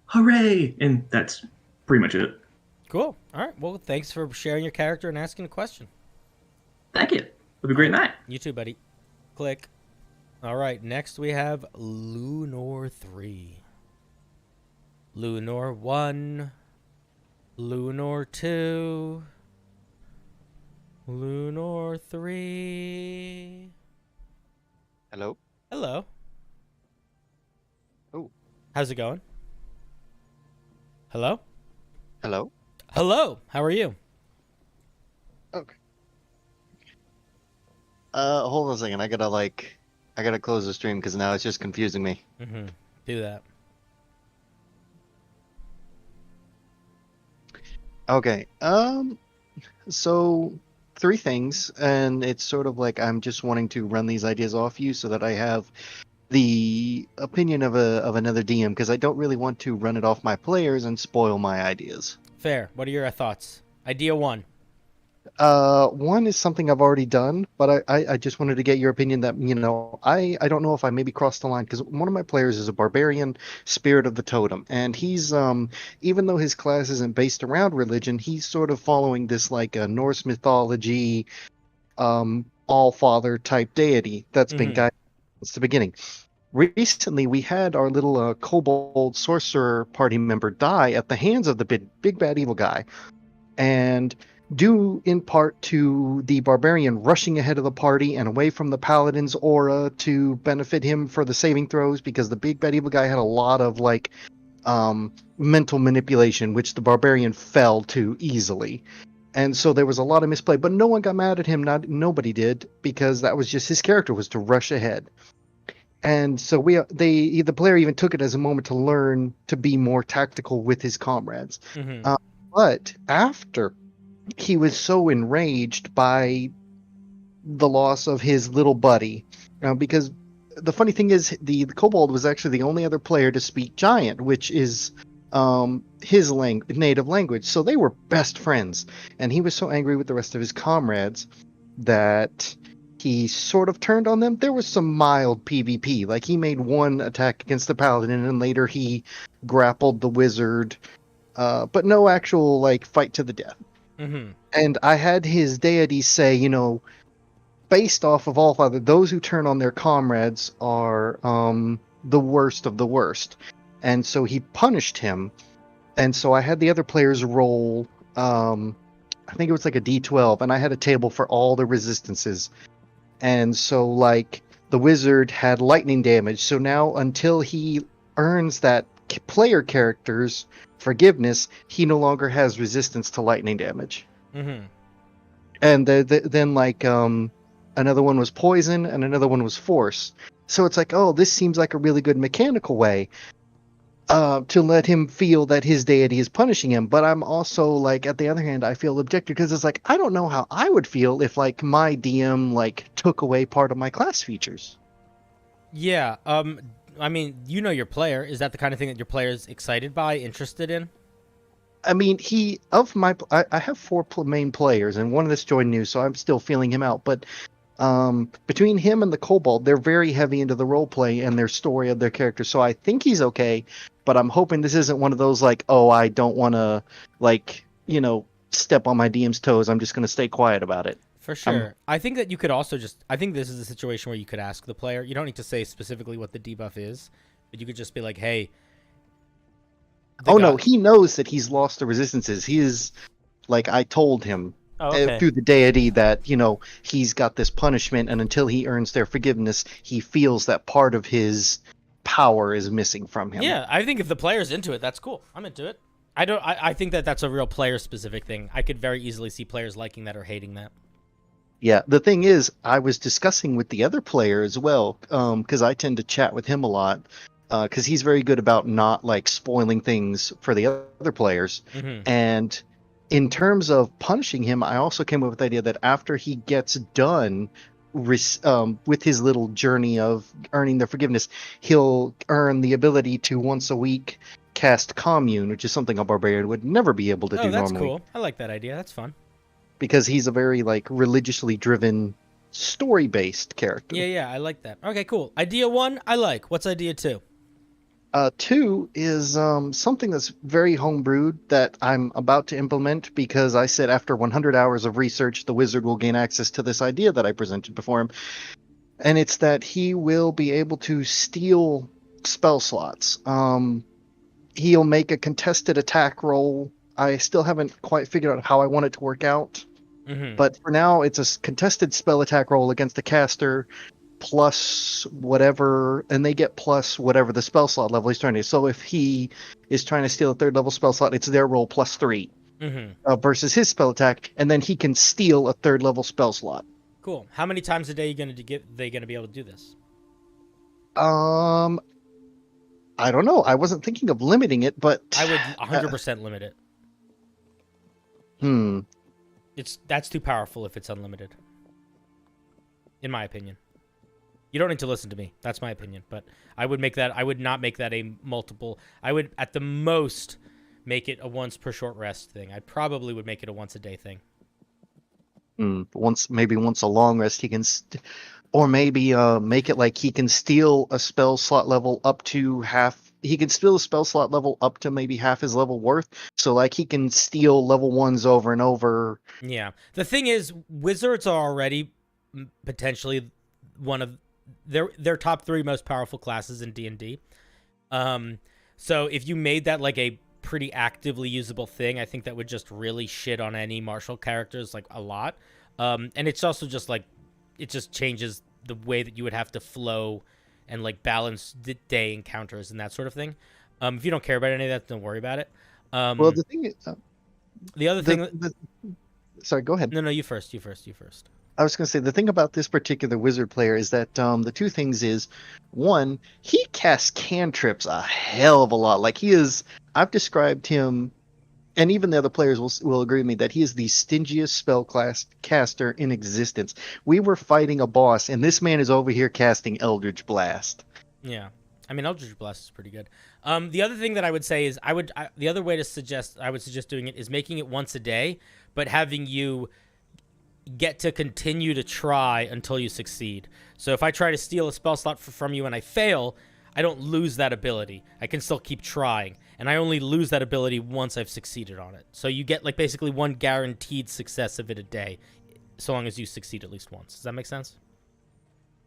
Hooray! And that's pretty much it. Cool. All right. Well, thanks for sharing your character and asking a question. Thank you. Have a great night. You too, buddy. Click. All right. Next, we have Lunor 3. Lunor 1. Lunor 2. Lunor 3. Hello? Hello. Oh. How's it going? Hello? Hello? Hello. How are you? Hold on a second. I gotta close the stream because now it's just confusing me. Do that. Okay. So 3 things, and it's sort of like I'm just wanting to run these ideas off you so that I have the opinion of another DM, because I don't really want to run it off my players and spoil my ideas. Fair. What are your thoughts? Idea 1. 1 is something I've already done, but I just wanted to get your opinion that, I don't know if I maybe crossed the line, because one of my players is a barbarian spirit of the totem, and he's, even though his class isn't based around religion, he's sort of following this, like, a Norse mythology, all-father type deity that's been guided since the beginning. Recently, we had our little kobold sorcerer party member die at the hands of the big bad evil guy, and due in part to the barbarian rushing ahead of the party and away from the paladin's aura to benefit him for the saving throws, because the big bad evil guy had a lot of mental manipulation, which the barbarian fell to easily. And so there was a lot of misplay, but no one got mad at him. Nobody did, because that was just his character, was to rush ahead. And so the player even took it as a moment to learn to be more tactical with his comrades. But after he was so enraged by the loss of his little buddy, because the funny thing is the kobold was actually the only other player to speak giant, which is his native language. So they were best friends, and he was so angry with the rest of his comrades that he sort of turned on them. There was some mild PvP, like he made one attack against the paladin, and later he grappled the wizard, but no actual fight to the death. And I had his deity say, based off of All-Father, those who turn on their comrades are the worst of the worst. And so he punished him. And so I had the other players roll, I think it was like a D12, and I had a table for all the resistances. And so, the wizard had lightning damage. So now, until he earns that player character's forgiveness, he no longer has resistance to lightning damage. And then another one was poison and another one was force. So it's this seems like a really good mechanical way to let him feel that his deity is punishing him. But I'm also at the other hand, I feel objective, because it's I don't know how I would feel if my DM took away part of my class features. Yeah. I mean, your player. Is that the kind of thing that your player is excited by, interested in? I mean, I have 4 main players, and one of this joined new, so I'm still feeling him out. But between him and the kobold, they're very heavy into the roleplay and their story of their characters. So I think he's okay, but I'm hoping this isn't one of those I don't want to step on my DM's toes. I'm just going to stay quiet about it. For sure. I think that you could also I think this is a situation where you could ask the player. You don't need to say specifically what the debuff is, but you could just be like, hey. No, he knows that he's lost the resistances. He is, I told him through the deity that, he's got this punishment, and until he earns their forgiveness, he feels that part of his power is missing from him. Yeah, I think if the player's into it, that's cool. I'm into it. I think that that's a real player-specific thing. I could very easily see players liking that or hating that. Yeah, the thing is, I was discussing with the other player as well, because I tend to chat with him a lot, because he's very good about not spoiling things for the other players. And in terms of punishing him, I also came up with the idea that after he gets done with his little journey of earning their forgiveness, he'll earn the ability to once a week cast commune, which is something a barbarian would never be able to do normally. Oh, that's cool. I like that idea. That's fun. Because he's a very religiously driven, story-based character. Yeah, I like that. Okay, cool. Idea 1, I like. What's idea 2? 2 is something that's very homebrewed that I'm about to implement, because I said after 100 hours of research, the wizard will gain access to this idea that I presented before him. And it's that he will be able to steal spell slots. He'll make a contested attack roll. I still haven't quite figured out how I want it to work out. But for now, it's a contested spell attack roll against the caster, plus whatever, and they get plus whatever the spell slot level he's trying to. So if he is trying to steal a 3rd level spell slot, it's their roll plus 3 versus his spell attack, and then he can steal a 3rd level spell slot. Cool. How many times a day are they gonna be able to do this? I don't know. I wasn't thinking of limiting it, but I would 100% limit it. That's too powerful if it's unlimited. In my opinion. You don't need to listen to me. That's my opinion, but I would not make that a multiple. I would at the most make it a once per short rest thing. I probably would make it a once a day thing. Once a long rest he can or maybe make it like he can steal a spell slot level up to half. He can steal a spell slot level up to maybe half his level worth. So like he can steal level 1s over and over. Yeah. The thing is, wizards are already potentially one of their top 3 most powerful classes in D&D. So if you made that like a pretty actively usable thing, I think that would just really shit on any martial characters like a lot. And it's also just like it just changes the way that you would have to flow and like balance the day encounters and that sort of thing. If you don't care about any of that, don't worry about it. Well, the thing is, the other thing. Sorry, go ahead. No, you first. I was going to say the thing about this particular wizard player is that the two things is, one, he casts cantrips a hell of a lot. Like I've described him, and even the other players will agree with me that he is the stingiest spell class caster in existence. We were fighting a boss, and this man is over here casting Eldritch Blast. Yeah, I mean Eldritch Blast is pretty good. The other thing that I would say is I would suggest doing it is making it once a day, but having you get to continue to try until you succeed. So if I try to steal a spell slot from you and I fail, I don't lose that ability. I can still keep trying, and I only lose that ability once I've succeeded on it. So you get like basically one guaranteed success of it a day, so long as you succeed at least once. Does that make sense?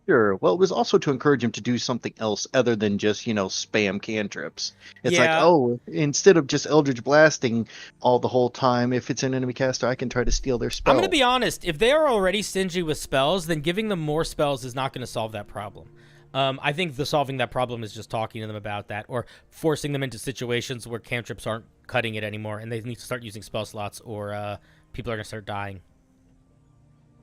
Sure. Well, it was also to encourage him to do something else other than just, spam cantrips. It's like, instead of just Eldritch Blasting all the whole time, if it's an enemy caster, I can try to steal their spell. I'm going to be honest. If they are already stingy with spells, then giving them more spells is not going to solve that problem. I think solving that problem is just talking to them about that or forcing them into situations where cantrips aren't cutting it anymore and they need to start using spell slots or people are going to start dying.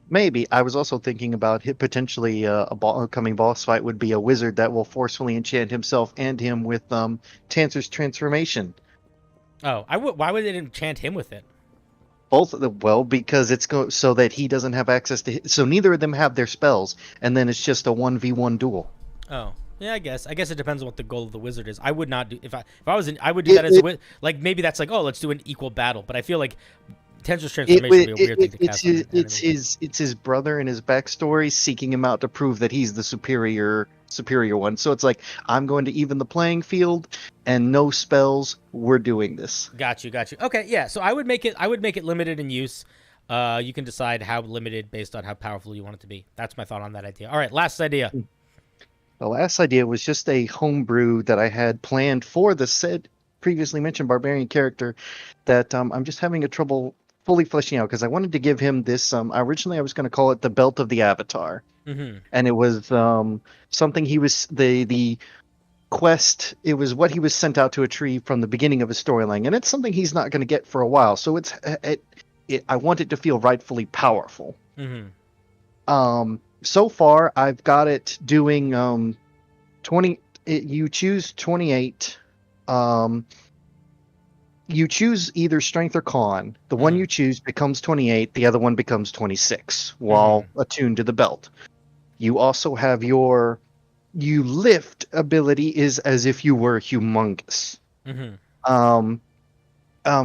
Maybe. I was also thinking about potentially a coming boss fight would be a wizard that will forcefully enchant himself and him with Tancer's Transformation. Oh, why would they enchant him with it? Both of them. Well, because it's so that he doesn't have access to. So neither of them have their spells, and then it's just a 1v1 duel. Oh, yeah. I guess it depends on what the goal of the wizard is. I would not do if I was in. I would do that as a wizard. Like maybe that's like, oh, let's do an equal battle. But I feel like Tancer's Transformation would be a weird thing to cast. It's his brother and his backstory seeking him out to prove that he's the superior one. So it's like, I'm going to even the playing field and no spells. We're doing this. Got you. Okay, yeah. So I would make it limited in use. You can decide how limited based on how powerful you want it to be. That's my thought on that idea. All right, last idea. The last idea was just a homebrew that I had planned for the said previously mentioned barbarian character that I'm just having a trouble fully fleshing out because I wanted to give him this. Originally, I was going to call it the Belt of the Avatar, and it was something he was the quest. It was what he was sent out to achieve from the beginning of his storyline, and it's something he's not going to get for a while. So I want it to feel rightfully powerful. So far, I've got it doing 20. You choose 28. You choose either strength or con. The one you choose becomes 28. The other one becomes 26 while attuned to the belt. You also have you lift ability is as if you were humongous.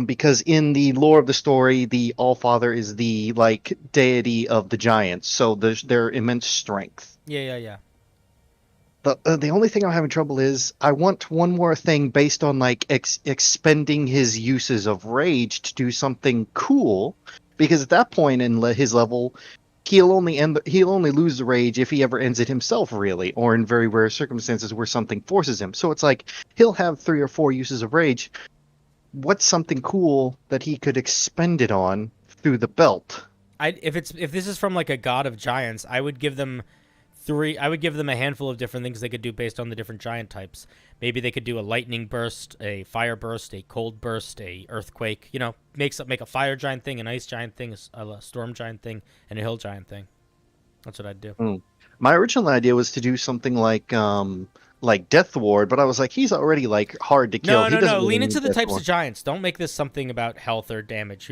Because in the lore of the story, the Allfather is the deity of the giants, so their immense strength. Yeah. The only thing I'm having trouble is I want one more thing based on expending his uses of rage to do something cool, because at that point in his level, he'll only lose the rage if he ever ends it himself, really, or in very rare circumstances where something forces him. So it's like he'll have 3 or 4 uses of rage. What's something cool that he could expend it on through the belt? If this is from a god of giants, I would give them a handful of different things they could do based on the different giant types. Maybe they could do a lightning burst, a fire burst, a cold burst, a earthquake. Make a fire giant thing, an ice giant thing, a storm giant thing, and a hill giant thing. That's what I'd do. My original idea was to do something like Death Ward, but I was like, he's already like hard to kill. No. Lean into the types of giants. Don't make this something about health or damage.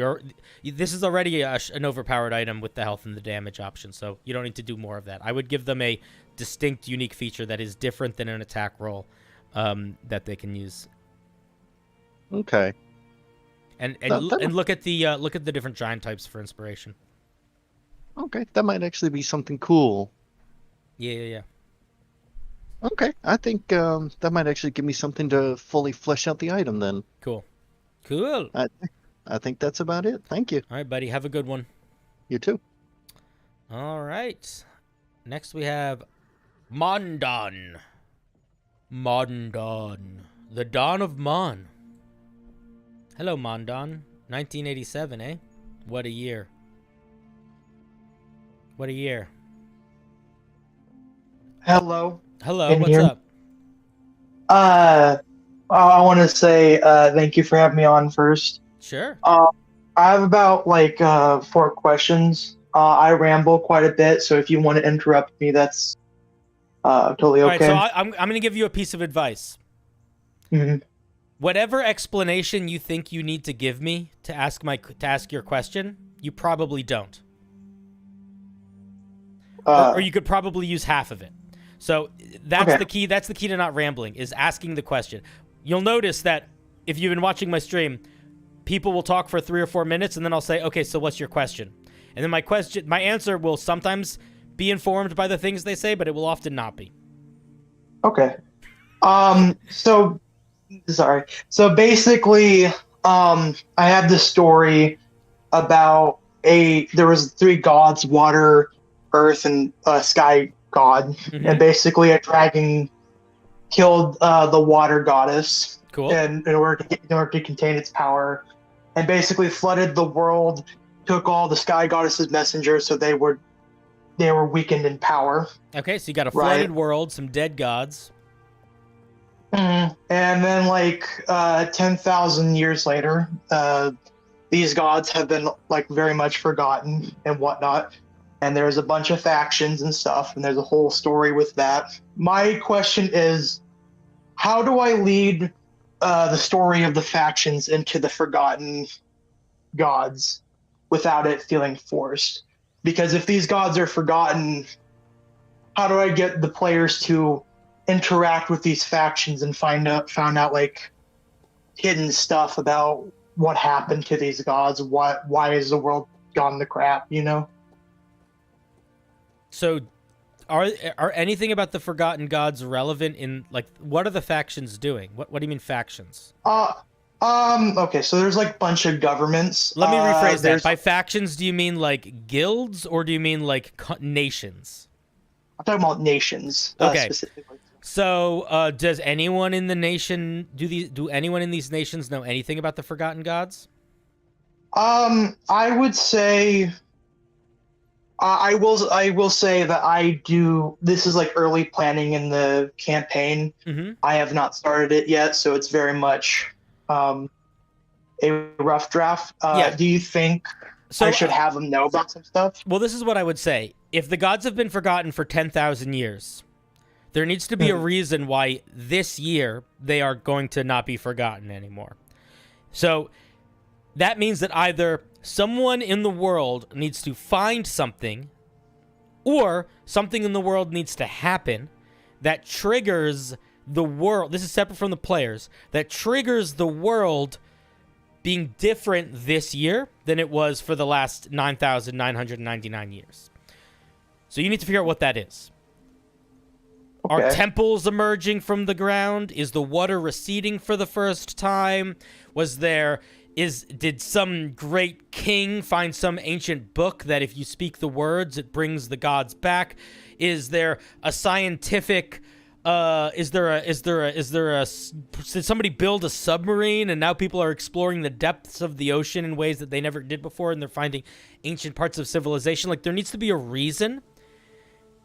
This is already an overpowered item with the health and the damage option, so you don't need to do more of that. I would give them a distinct, unique feature that is different than an attack roll that they can use. Okay. And look at the different giant types for inspiration. Okay, that might actually be something cool. Yeah. Okay, I think that might actually give me something to fully flesh out the item then. Cool. I think that's about it. Thank you. All right, buddy. Have a good one. You too. All right. Next we have Mondon. The Dawn of Mon. Hello, Mondon. 1987, eh? What a year. Hello. Hello, what's up? I want to say thank you for having me on first. Sure. I have about 4 questions. I ramble quite a bit, so if you want to interrupt me, that's totally okay. All right, so I'm going to give you a piece of advice. Mm-hmm. Whatever explanation you think you need to give me to ask your question, you probably don't. Or you could probably use half of it. So that's the key. That's the key to not rambling, is asking the question. You'll notice that if you've been watching my stream, people will talk for 3 or 4 minutes, and then I'll say, "Okay, so what's your question?" And then my answer will sometimes be informed by the things they say, but it will often not be. Okay. So basically, I have this story about there was 3 gods: water, earth, and sky god. Mm-hmm. And basically a dragon killed the water goddess. Cool. And in order to contain its power, and basically flooded the world, took all the sky goddess's messengers, so they were weakened in power. Okay, so you got a flooded world, some dead gods. Mm-hmm. And then 10,000 years later, these gods have been very much forgotten and whatnot. And there's a bunch of factions and stuff, and there's a whole story with that. My question is, how do I lead the story of the factions into the forgotten gods without it feeling forced? Because if these gods are forgotten, how do I get the players to interact with these factions and found out hidden stuff about what happened to these gods? Why is the world gone to crap? So, are anything about the forgotten gods relevant in what are the factions doing? What do you mean factions? Okay, so there's a bunch of governments. Let me rephrase that. By factions, do you mean guilds or do you mean nations? I'm talking about nations. Okay. Specifically. So, does anyone in the nation do anyone in these nations know anything about the forgotten gods? I would say. I will say that I do. This is early planning in the campaign. Mm-hmm. I have not started it yet, so it's very much a rough draft. Yeah. Do you think I should have them know about some stuff? Well, this is what I would say. If the gods have been forgotten for 10,000 years, there needs to be a reason why this year they are going to not be forgotten anymore. So that means that either someone in the world needs to find something, or something in the world needs to happen that triggers the world. This is separate from the players. That triggers the world being different this year than it was for the last 9,999 years. So you need to figure out what that is. Okay. Are temples emerging from the ground? Is the water receding for the first time? Did some great king find some ancient book that if you speak the words, it brings the gods back? Is there a scientific, did somebody build a submarine and now people are exploring the depths of the ocean in ways that they never did before and they're finding ancient parts of civilization? There needs to be a reason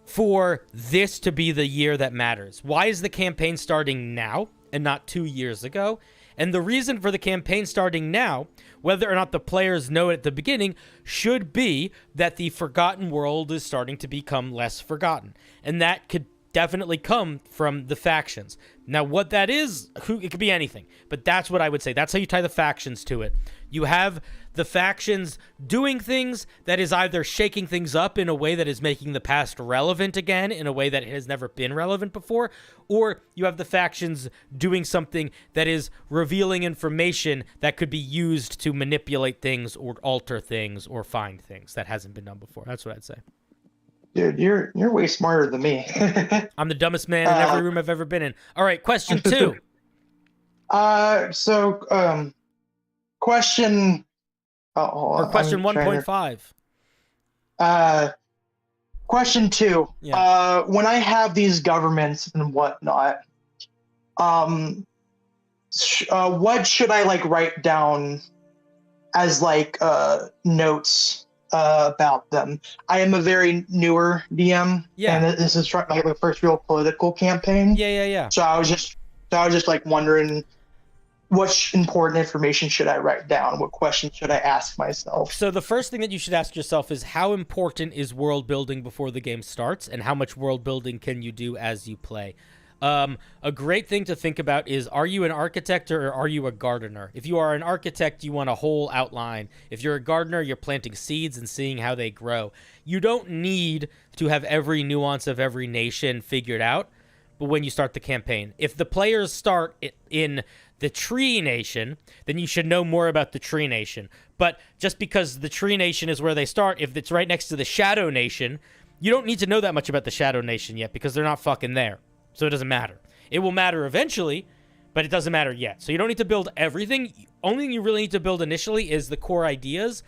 for this to be the year that matters. Why is the campaign starting now and not 2 years ago? And the reason for the campaign starting now, whether or not the players know it at the beginning, should be that the forgotten world is starting to become less forgotten. And that could definitely come from the factions. Now, what that is, it could be anything, but that's what I would say. That's how you tie the factions to it. You have the factions doing things that is either shaking things up in a way that is making the past relevant again in a way that it has never been relevant before, or you have the factions doing something that is revealing information that could be used to manipulate things or alter things or find things that hasn't been done before. That's what I'd say. Dude, you're way smarter than me. I'm the dumbest man in every room I've ever been in. All right, question 2. Question. Or question 1.5. Question 2. Yeah. When I have these governments and whatnot, what should I like write down as like notes about them? I am a very newer DM, and this is my first real political campaign. Yeah. So I was just like wondering, what important information should I write down? What questions should I ask myself? So the first thing that you should ask yourself is, how important is world building before the game starts, and how much world building can you do as you play? A great thing to think about is, are you an architect or are you a gardener? If you are an architect, you want a whole outline. If you're a gardener, you're planting seeds and seeing how they grow. You don't need to have every nuance of every nation figured out, but when you start the campaign, if the players start in the tree nation, then you should know more about the tree nation. But just because the tree nation is where they start, if it's right next to the shadow nation, you don't need to know that much about the shadow nation yet, because they're not fucking there. So it doesn't matter. It will matter eventually, but it doesn't matter yet. So you don't need to build everything. Only thing you really need to build initially is the core ideas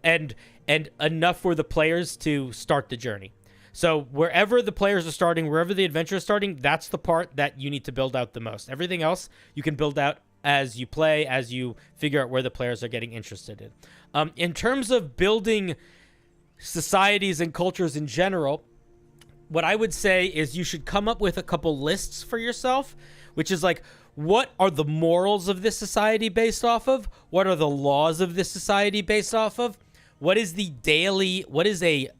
and enough for the players to start the journey. So wherever the players are starting, wherever the adventure is starting, that's the part that you need to build out the most. Everything else you can build out as you play, as you figure out where the players are getting interested in. In terms of building societies and cultures in general, what I would say is you should come up with a couple lists for yourself, which is like, what are the morals of this society based off of? What are the laws of this society based off of? What is a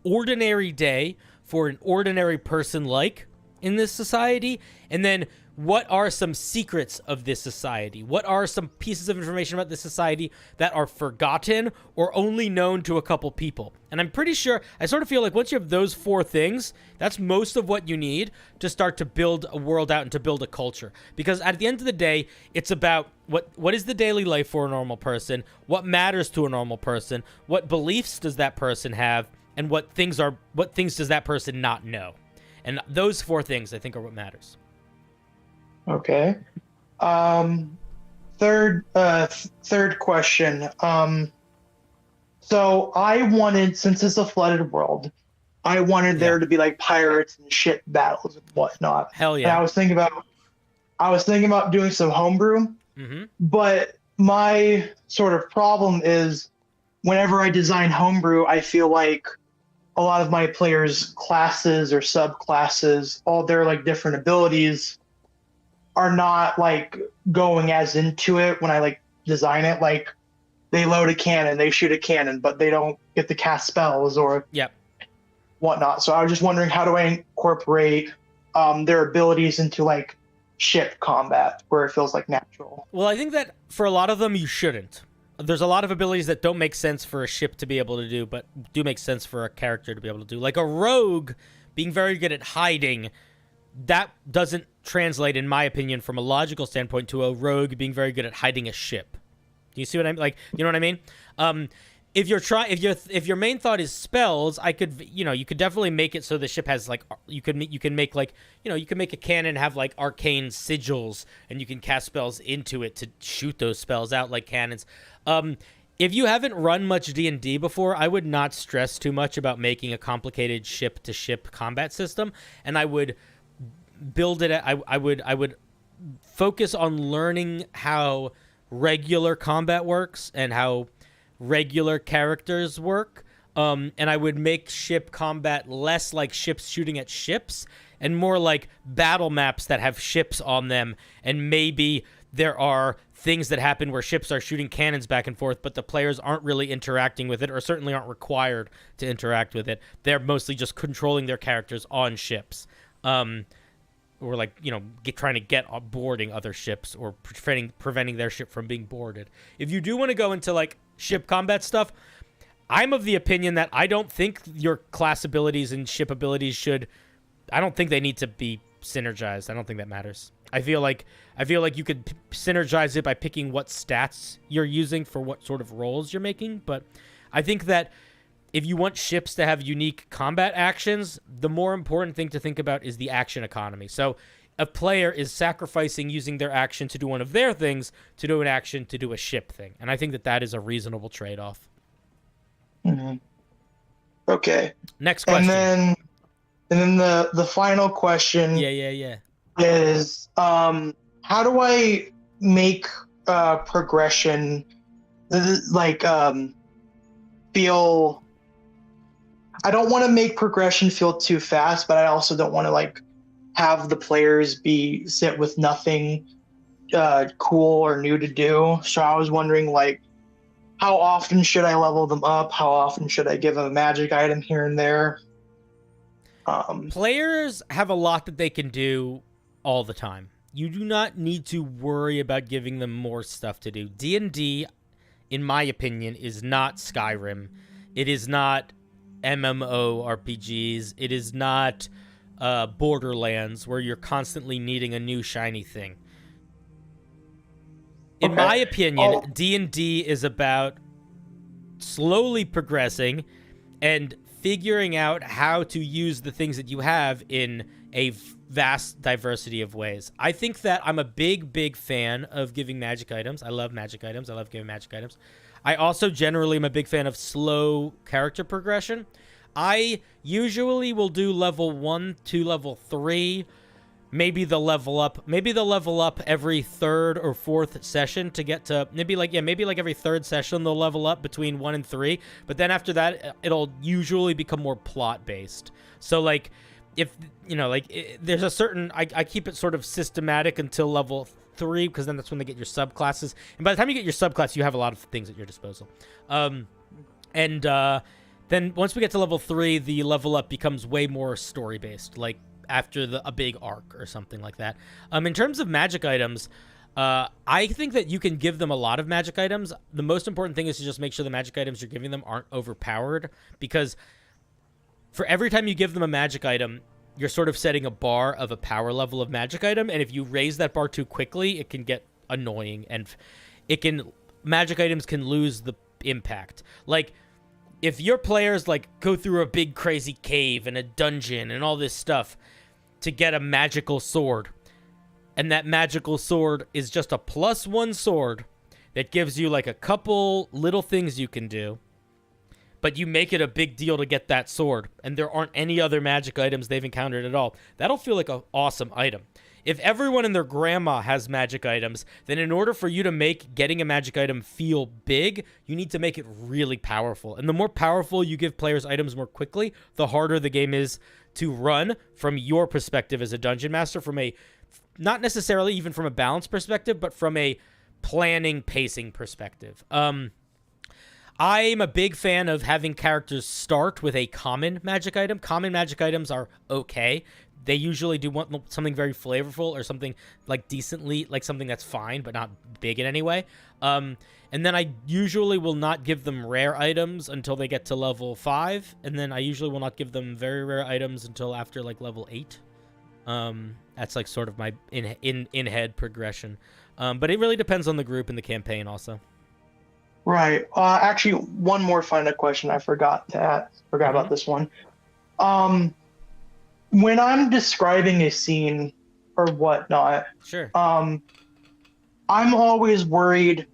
ordinary day for an ordinary person like in this society? And then what are some secrets of this society? What are some pieces of information about this society that are forgotten or only known to a couple people? And I'm pretty sure, I sort of feel like once you have those 4 things, that's most of what you need to start to build a world out and to build a culture. Because at the end of the day, it's about what is the daily life for a normal person? What matters to a normal person? What beliefs does that person have? And what things does that person not know? And those 4 things, I think, are what matters. Okay. Third question. So I wanted, since it's a flooded world, I wanted there to be like pirates and ship battles and whatnot. Hell yeah. And I was thinking about doing some homebrew. Mm-hmm. But my sort of problem is, whenever I design homebrew, I feel like a lot of my players' classes or subclasses, all their like different abilities, are not like going as into it when I like design it. Like, they load a cannon, they shoot a cannon, but they don't get to cast spells or whatnot. So I was just wondering, how do I incorporate their abilities into like ship combat where it feels like natural? Well, I think that for a lot of them, you shouldn't. There's a lot of abilities that don't make sense for a ship to be able to do, but do make sense for a character to be able to do. Like a rogue being very good at hiding, that doesn't translate, in my opinion, from a logical standpoint, to a rogue being very good at hiding a ship. Do you see what I mean? Like, you know what I mean? If your main thought is spells, you could definitely make it so the ship has like, you can make a cannon have like arcane sigils, and you can cast spells into it to shoot those spells out like cannons. If you haven't run much D&D before, I would not stress too much about making a complicated ship-to-ship combat system, and I would build it. I would focus on learning how regular combat works and how regular characters work, and I would make ship combat less like ships shooting at ships and more like battle maps that have ships on them, and maybe there are things that happen where ships are shooting cannons back and forth, but the players aren't really interacting with it, or certainly aren't required to interact with it. They're mostly just controlling their characters on ships. Or like, trying to get boarding other ships, or preventing their ship from being boarded. If you do want to go into like ship combat stuff, I'm of the opinion that I don't think your class abilities and ship abilities I don't think they need to be synergized. I don't think that matters. I feel like you could synergize it by picking what stats you're using for what sort of roles you're making, but I think that if you want ships to have unique combat actions, the more important thing to think about is the action economy. So a player is sacrificing using their action to do one of their things to do an action to do a ship thing. And I think that is a reasonable trade-off. Mm-hmm. Okay. Next question. And then the final question is how do I make progression feel... I don't want to make progression feel too fast, but I also don't want to have the players be sit with nothing cool or new to do. So I was wondering how often should I level them up? How often should I give them a magic item here and there? Players have a lot that they can do all the time. You do not need to worry about giving them more stuff to do. D&D, in my opinion, is not Skyrim. It is not MMORPGs. It is not Borderlands, where you're constantly needing a new shiny thing. In my opinion, D&D is about slowly progressing and figuring out how to use the things that you have in a vast diversity of ways. I think that I'm a big fan of giving magic items. I love magic items. I love giving magic items. I also generally am a big fan of slow character progression. I usually will do level 1 to level 3. Maybe they'll level up every third or fourth session to get to maybe every third session they'll level up between 1 and 3. But then after that, it'll usually become more plot based. So if there's a certain, I keep it sort of systematic until level 3, because then that's when they get your subclasses. And by the time you get your subclass, you have a lot of things at your disposal. Then once we get to level 3, the level up becomes way more story based, like after a big arc or something like that. In terms of magic items, I think that you can give them a lot of magic items. The most important thing is to just make sure the magic items you're giving them aren't overpowered, because for every time you give them a magic item, you're sort of setting a bar of a power level of magic item, and if you raise that bar too quickly, it can get annoying, and magic items can lose the impact. If your players go through a big crazy cave and a dungeon and all this stuff to get a magical sword, and that magical sword is just a +1 sword that gives you a couple little things you can do, but you make it a big deal to get that sword, and there aren't any other magic items they've encountered at all, that'll feel like an awesome item. If everyone and their grandma has magic items, then in order for you to make getting a magic item feel big, you need to make it really powerful. And the more powerful you give players items more quickly, the harder the game is to run from your perspective as a dungeon master, not necessarily even from a balance perspective, but from a planning, pacing perspective. I'm a big fan of having characters start with a common magic item. Common magic items are okay. They usually do want something very flavorful, or something decently, something that's fine, but not big in any way. And then I usually will not give them rare items until they get to level 5. And then I usually will not give them very rare items until after level 8. That's sort of my in-head progression. But it really depends on the group and the campaign also. Right. Actually, one more final question I forgot about this one. When I'm describing a scene or whatnot, sure. I'm always worried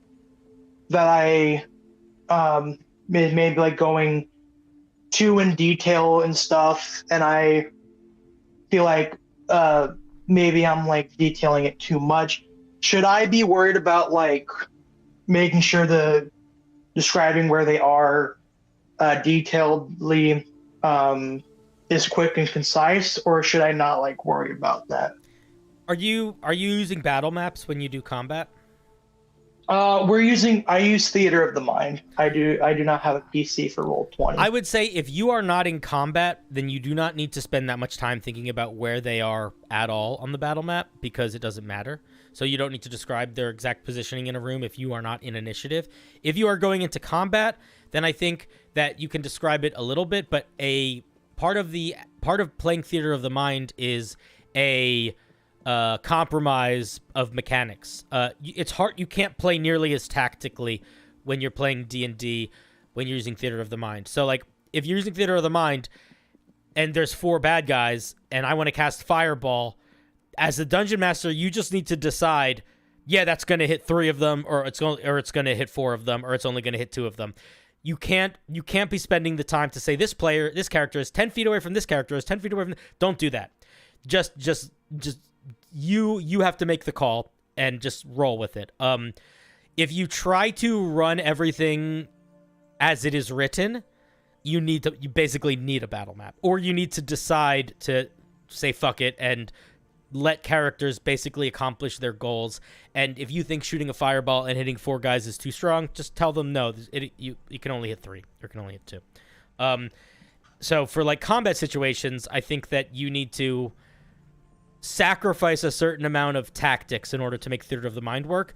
that I maybe going too in detail and stuff, and I feel maybe I'm detailing it too much. Should I be worried about making sure describing where they are detailedly is quick and concise, or should I not worry about that? Are you using battle maps when you do combat? I use Theater of the Mind. I do not have a PC for Roll20. I would say if you are not in combat, then you do not need to spend that much time thinking about where they are at all on the battle map, because it doesn't matter. So you don't need to describe their exact positioning in a room if you are not in initiative. If you are going into combat, then I think that you can describe it a little bit, but a part of playing Theater of the Mind is a compromise of mechanics. It's hard. You can't play nearly as tactically when you're playing D&D when you're using Theater of the Mind. So, like, if you're using Theater of the Mind and there's 4 bad guys and I want to cast Fireball, as the Dungeon Master, you just need to decide, yeah, that's going to hit 3 of them, or it's going to hit 4 of them, or it's only going to hit 2 of them. You can't be spending the time to say this character is 10 feet away from this character, is 10 feet away from... Don't do that. Just you have to make the call and just roll with it. If you try to run everything as it is written, you basically need a battle map, or you need to decide to say fuck it and let characters basically accomplish their goals. And if you think shooting a fireball and hitting 4 guys is too strong, just tell them no. You can only hit 3, or can only hit 2. So for like combat situations, I think that you need to sacrifice a certain amount of tactics in order to make Theater of the Mind work,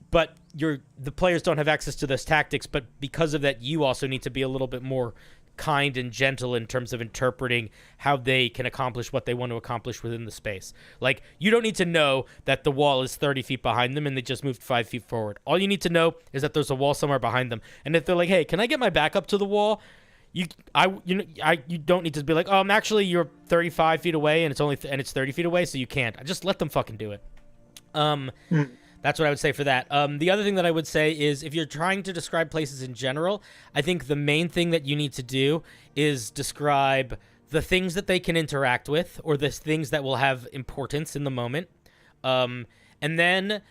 but the players don't have access to those tactics, but because of that, you also need to be a little bit more kind and gentle in terms of interpreting how they can accomplish what they want to accomplish within the space. Like, you don't need to know that the wall is 30 feet behind them and they just moved 5 feet forward. All you need to know is that there's a wall somewhere behind them, and if they're like, hey, can I get my back up to the wall? You don't need to be like, oh, actually you're 35 feet away and it's 30 feet away, so you can't. Just let them fucking do it. That's what I would say for that. The other thing that I would say is, if you're trying to describe places in general, I think the main thing that you need to do is describe the things that they can interact with, or the things that will have importance in the moment. And then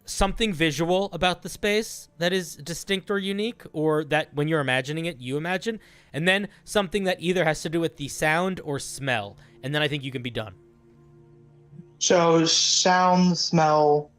something visual about the space that is distinct or unique, or that when you're imagining it, you imagine. And then something that either has to do with the sound or smell. And then I think you can be done. So sound, smell,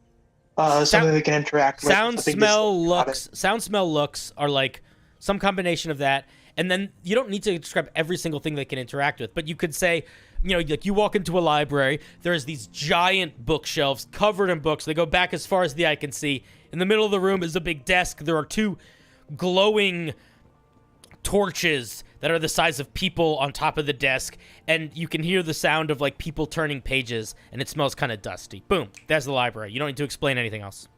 something they can interact with. Sound, smell, looks are like some combination of that. And then you don't need to describe every single thing they can interact with, but you could say, like you walk into a library, there's these giant bookshelves covered in books. They go back as far as the eye can see. In the middle of the room is a big desk. There are 2 glowing torches that are the size of people on top of the desk, and you can hear the sound of like people turning pages, and it smells kind of dusty. Boom, there's the library. You don't need to explain anything else.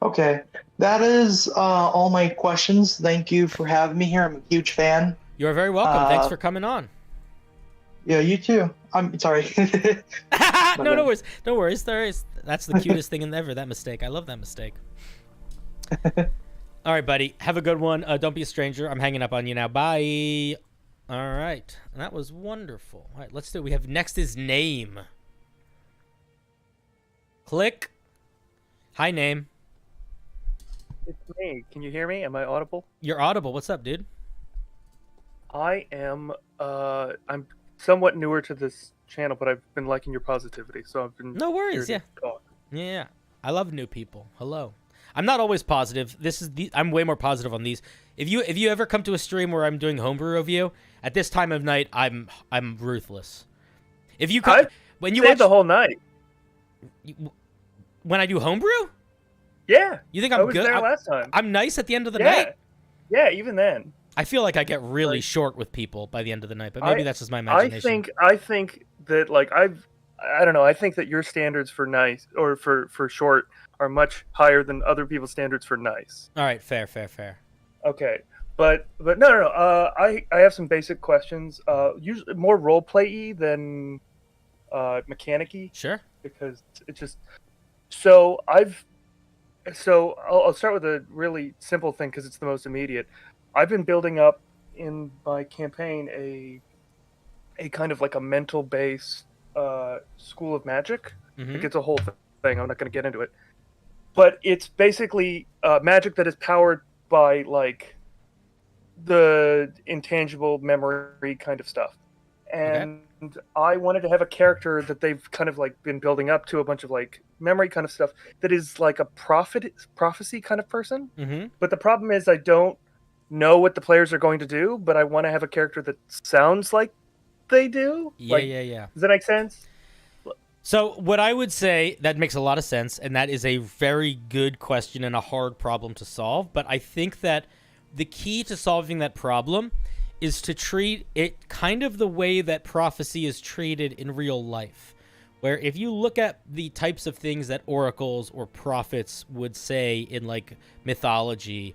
Okay, that is all my questions. Thank you for having me here. I'm a huge fan. You're very welcome. Thanks for coming on. Yeah, you too. I'm sorry. No worries. No worries. That's the cutest thing ever, that mistake. I love that mistake. All right, buddy. Have a good one. Don't be a stranger. I'm hanging up on you now. Bye. All right. That was wonderful. All right, let's do it. We have next is name. Click. Hi, name. It's me. Can you hear me? Am I audible? You're audible. What's up, dude? I am, I'm somewhat newer to this channel, but I've been liking your positivity, so I've been... No worries, yeah. Yeah. I love new people. Hello. I'm not always positive. I'm way more positive on these. If you ever come to a stream where I'm doing homebrew review, at this time of night, I'm ruthless. If you come... When you watch the whole night. When I do homebrew? Yeah. You think I'm good? I was there last time. I'm nice at the end of the night? Yeah, even then. I feel like I get really short with people by the end of the night, but maybe that's just my imagination. I think that like I don't know. I think that your standards for nice or for short are much higher than other people's standards for nice. All right, fair. Okay, but no. I have some basic questions. Usually more roleplay-y than mechanic-y. Sure. Because it's just so I'll start with a really simple thing because it's the most immediate. I've been building up in my campaign a kind of like a mental base school of magic. Like it's a whole thing. I'm not going to get into it, but it's basically magic that is powered by like the intangible memory kind of stuff. and I wanted to have a character that they've kind of like been building up to a bunch of like memory kind of stuff that is like a prophecy kind of person. Mm-hmm. But the problem is I don't know what the players are going to do, but I want to have a character that sounds like they do. Yeah. Does that make sense? So what I would say, that makes a lot of sense, and that is a very good question and a hard problem to solve. But I think that the key to solving that problem is to treat it kind of the way that prophecy is treated in real life. Where if you look at the types of things that oracles or prophets would say in like mythology,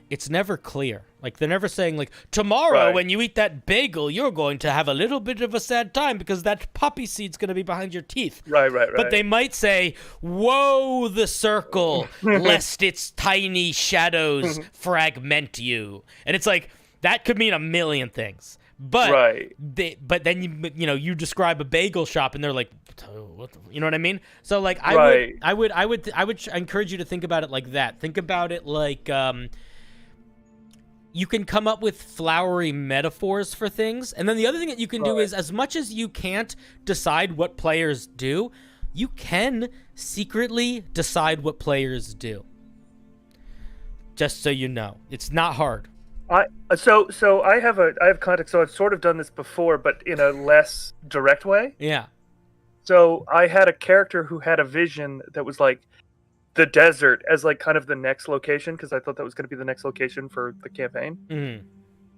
it's never clear. Like they're never saying like, tomorrow when you eat that bagel, you're going to have a little bit of a sad time because that poppy seed's going to be behind your teeth. Right. But they might say, woe the circle, lest its tiny shadows fragment you. And it's like, that could mean a million things. But but then you describe a bagel shop and they're like, what the, you know what I mean? So like I would encourage you to think about it like that. Think about it like you can come up with flowery metaphors for things. And then the other thing that you can do is, as much as you can't decide what players do, you can secretly decide what players do. Just so you know. It's not hard. So I have context. So I've sort of done this before, but in a less direct way. Yeah. So I had a character who had a vision that was like the desert as like kind of the next location, because I thought that was going to be the next location for the campaign. Mm-hmm.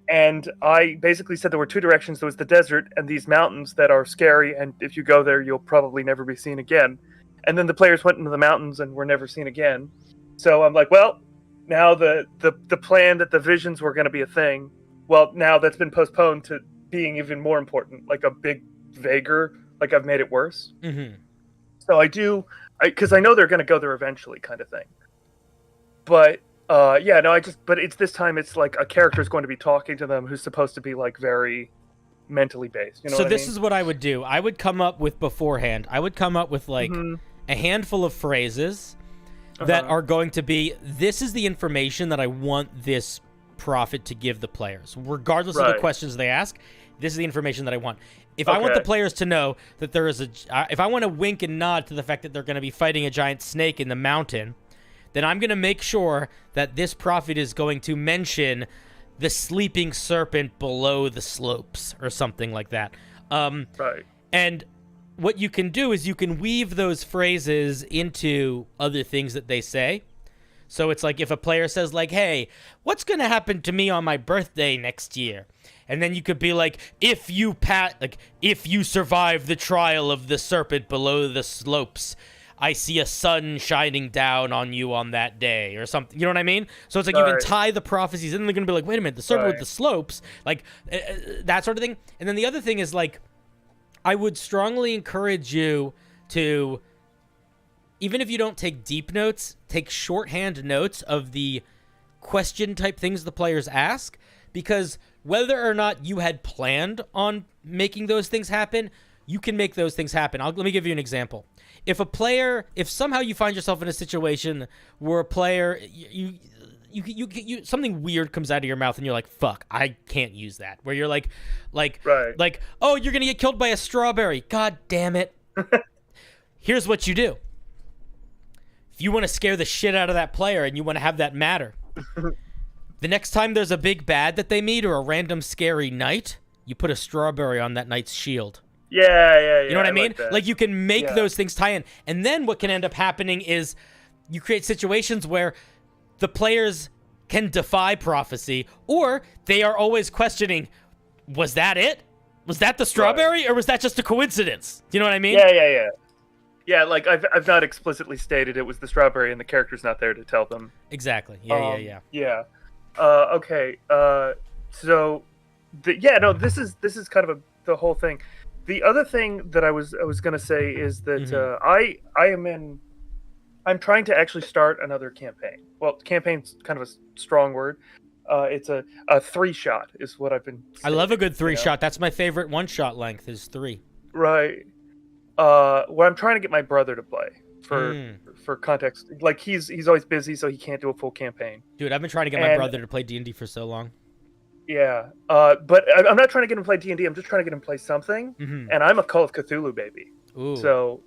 And I basically said there were two directions. There was the desert and these mountains that are scary, and if you go there, you'll probably never be seen again. And then the players went into the mountains and were never seen again. So I'm like, well, now the plan that the visions were going to be a thing, well, now that's been postponed to being even more important, like a big vaguer, like I've made it worse. Mm-hmm. So because I know they're going to go there eventually, kind of thing. But but it's this time it's like a character is going to be talking to them who's supposed to be like very mentally based. You know so what this I mean? is what I would do. I would come up with beforehand. I would come up with like a handful of phrases that are going to be, this is the information that I want this prophet to give the players, regardless of the questions they ask. This is the information that I want. If I want the players to know that there is if I want to wink and nod to the fact that they're going to be fighting a giant snake in the mountain, then I'm going to make sure that this prophet is going to mention the sleeping serpent below the slopes or something like that. And what you can do is you can weave those phrases into other things that they say. So it's like if a player says like, hey, what's going to happen to me on my birthday next year? And then you could be like, if you survive the trial of the serpent below the slopes, I see a sun shining down on you on that day or something. You know what I mean? So it's like you can tie the prophecies and they're going to be like, wait a minute, the serpent with the slopes, like that sort of thing. And then the other thing is like, I would strongly encourage you to, even if you don't take deep notes, take shorthand notes of the question type things the players ask, because whether or not you had planned on making those things happen, you can make those things happen. Let me give you an example. If somehow you find yourself in a situation where a player, you something weird comes out of your mouth and you're like, fuck, I can't use that. Where you're like, oh, you're going to get killed by a strawberry. God damn it. Here's what you do. If you want to scare the shit out of that player and you want to have that matter, the next time there's a big bad that they meet or a random scary knight, you put a strawberry on that knight's shield. Yeah. You know what I mean? Like you can make those things tie in. And then what can end up happening is you create situations where the players can defy prophecy, or they are always questioning, was that it? Was that the strawberry, or was that just a coincidence? Do you know what I mean? Yeah. Yeah, like I've not explicitly stated it was the strawberry, and the character's not there to tell them. Exactly. Yeah. Okay. So, this is kind of the whole thing. The other thing that I was gonna say is that I'm trying to actually start another campaign. Well, campaign's kind of a strong word. It's a 3-shot is what I've been saying. I love a good 3-shot. That's my favorite 1-shot length is 3. Right. What I'm trying to get my brother to play for context. Like he's always busy, so he can't do a full campaign. Dude, I've been trying to get my brother to play D&D for so long. Yeah, but I'm not trying to get him to play D&D. I'm just trying to get him to play something. And I'm a Call of Cthulhu baby. Ooh. So,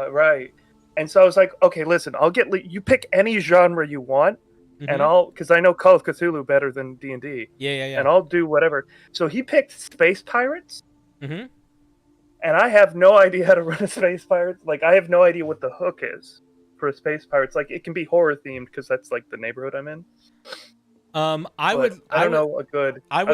right. And so I was like, okay, listen, I'll get you pick any genre you want, and because I know Call of Cthulhu better than D&D. Yeah. And I'll do whatever. So he picked Space Pirates. Mm-hmm. And I have no idea how to run a Space Pirates. Like, I have no idea what the hook is for a Space Pirates. Like, it can be horror themed because that's like the neighborhood I'm in. I would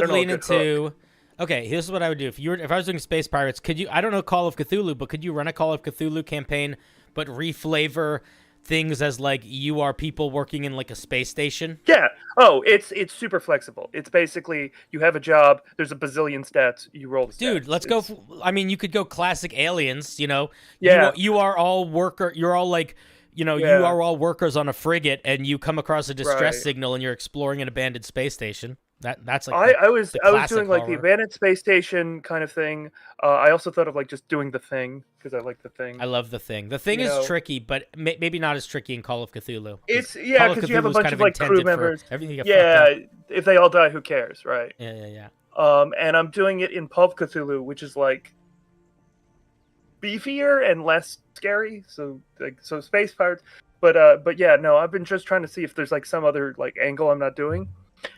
lean into. Hook. Okay, here's what I would do. If I was doing Space Pirates, could you? I don't know Call of Cthulhu, but could you run a Call of Cthulhu campaign, but reflavor things as like you are people working in like a space station? Yeah. Oh, it's super flexible. It's basically you have a job. There's a bazillion stats. You roll the stats. Dude, let's go. I mean, you could go classic Aliens. You know. Yeah. You are all worker. You're all like. You know, you are all workers on a frigate, and you come across a distress signal, and you're exploring an abandoned space station. That's like I was doing like the abandoned space station kind of thing. I also thought of like just doing the Thing because I like the Thing. I love the Thing. The Thing is tricky, but maybe not as tricky in Call of Cthulhu. It's because you have a bunch of like crew members. If they all die, who cares, right? Yeah. And I'm doing it in Pulp Cthulhu, which is like beefier and less scary. So Space Pirates, but yeah, no, I've been just trying to see if there's like some other like angle I'm not doing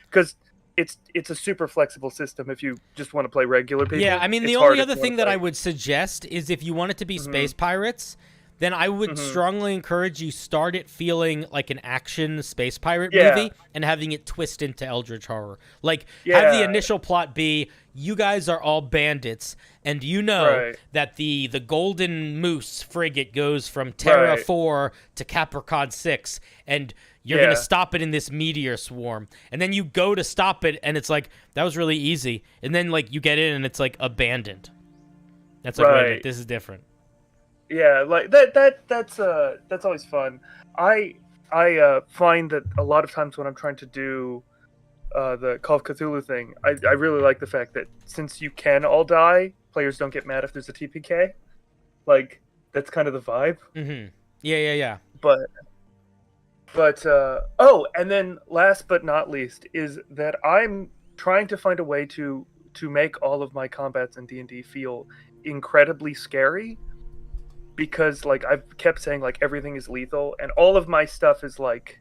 because. It's a super flexible system if you just want to play regular people. Yeah, I mean, the only other thing that I would suggest is if you want it to be Space Pirates, then I would strongly encourage you start it feeling like an action space pirate movie and having it twist into Eldritch Horror. Like, have the initial plot be, you guys are all bandits, and you know that the Golden Moose frigate goes from Terra 4 to Capricorn 6, and you're going to stop it in this meteor swarm. And then you go to stop it, and it's like, that was really easy. And then, like, you get in, and it's, like, abandoned. That's like, wait a minute, this is different. Yeah, like, that's always fun. I find that a lot of times when I'm trying to do the Call of Cthulhu thing, I really like the fact that since you can all die, players don't get mad if there's a TPK. Like, that's kind of the vibe. Mm-hmm. Yeah. But and then last but not least is that I'm trying to find a way to make all of my combats in D&D feel incredibly scary, because like I've kept saying like everything is lethal, and all of my stuff is like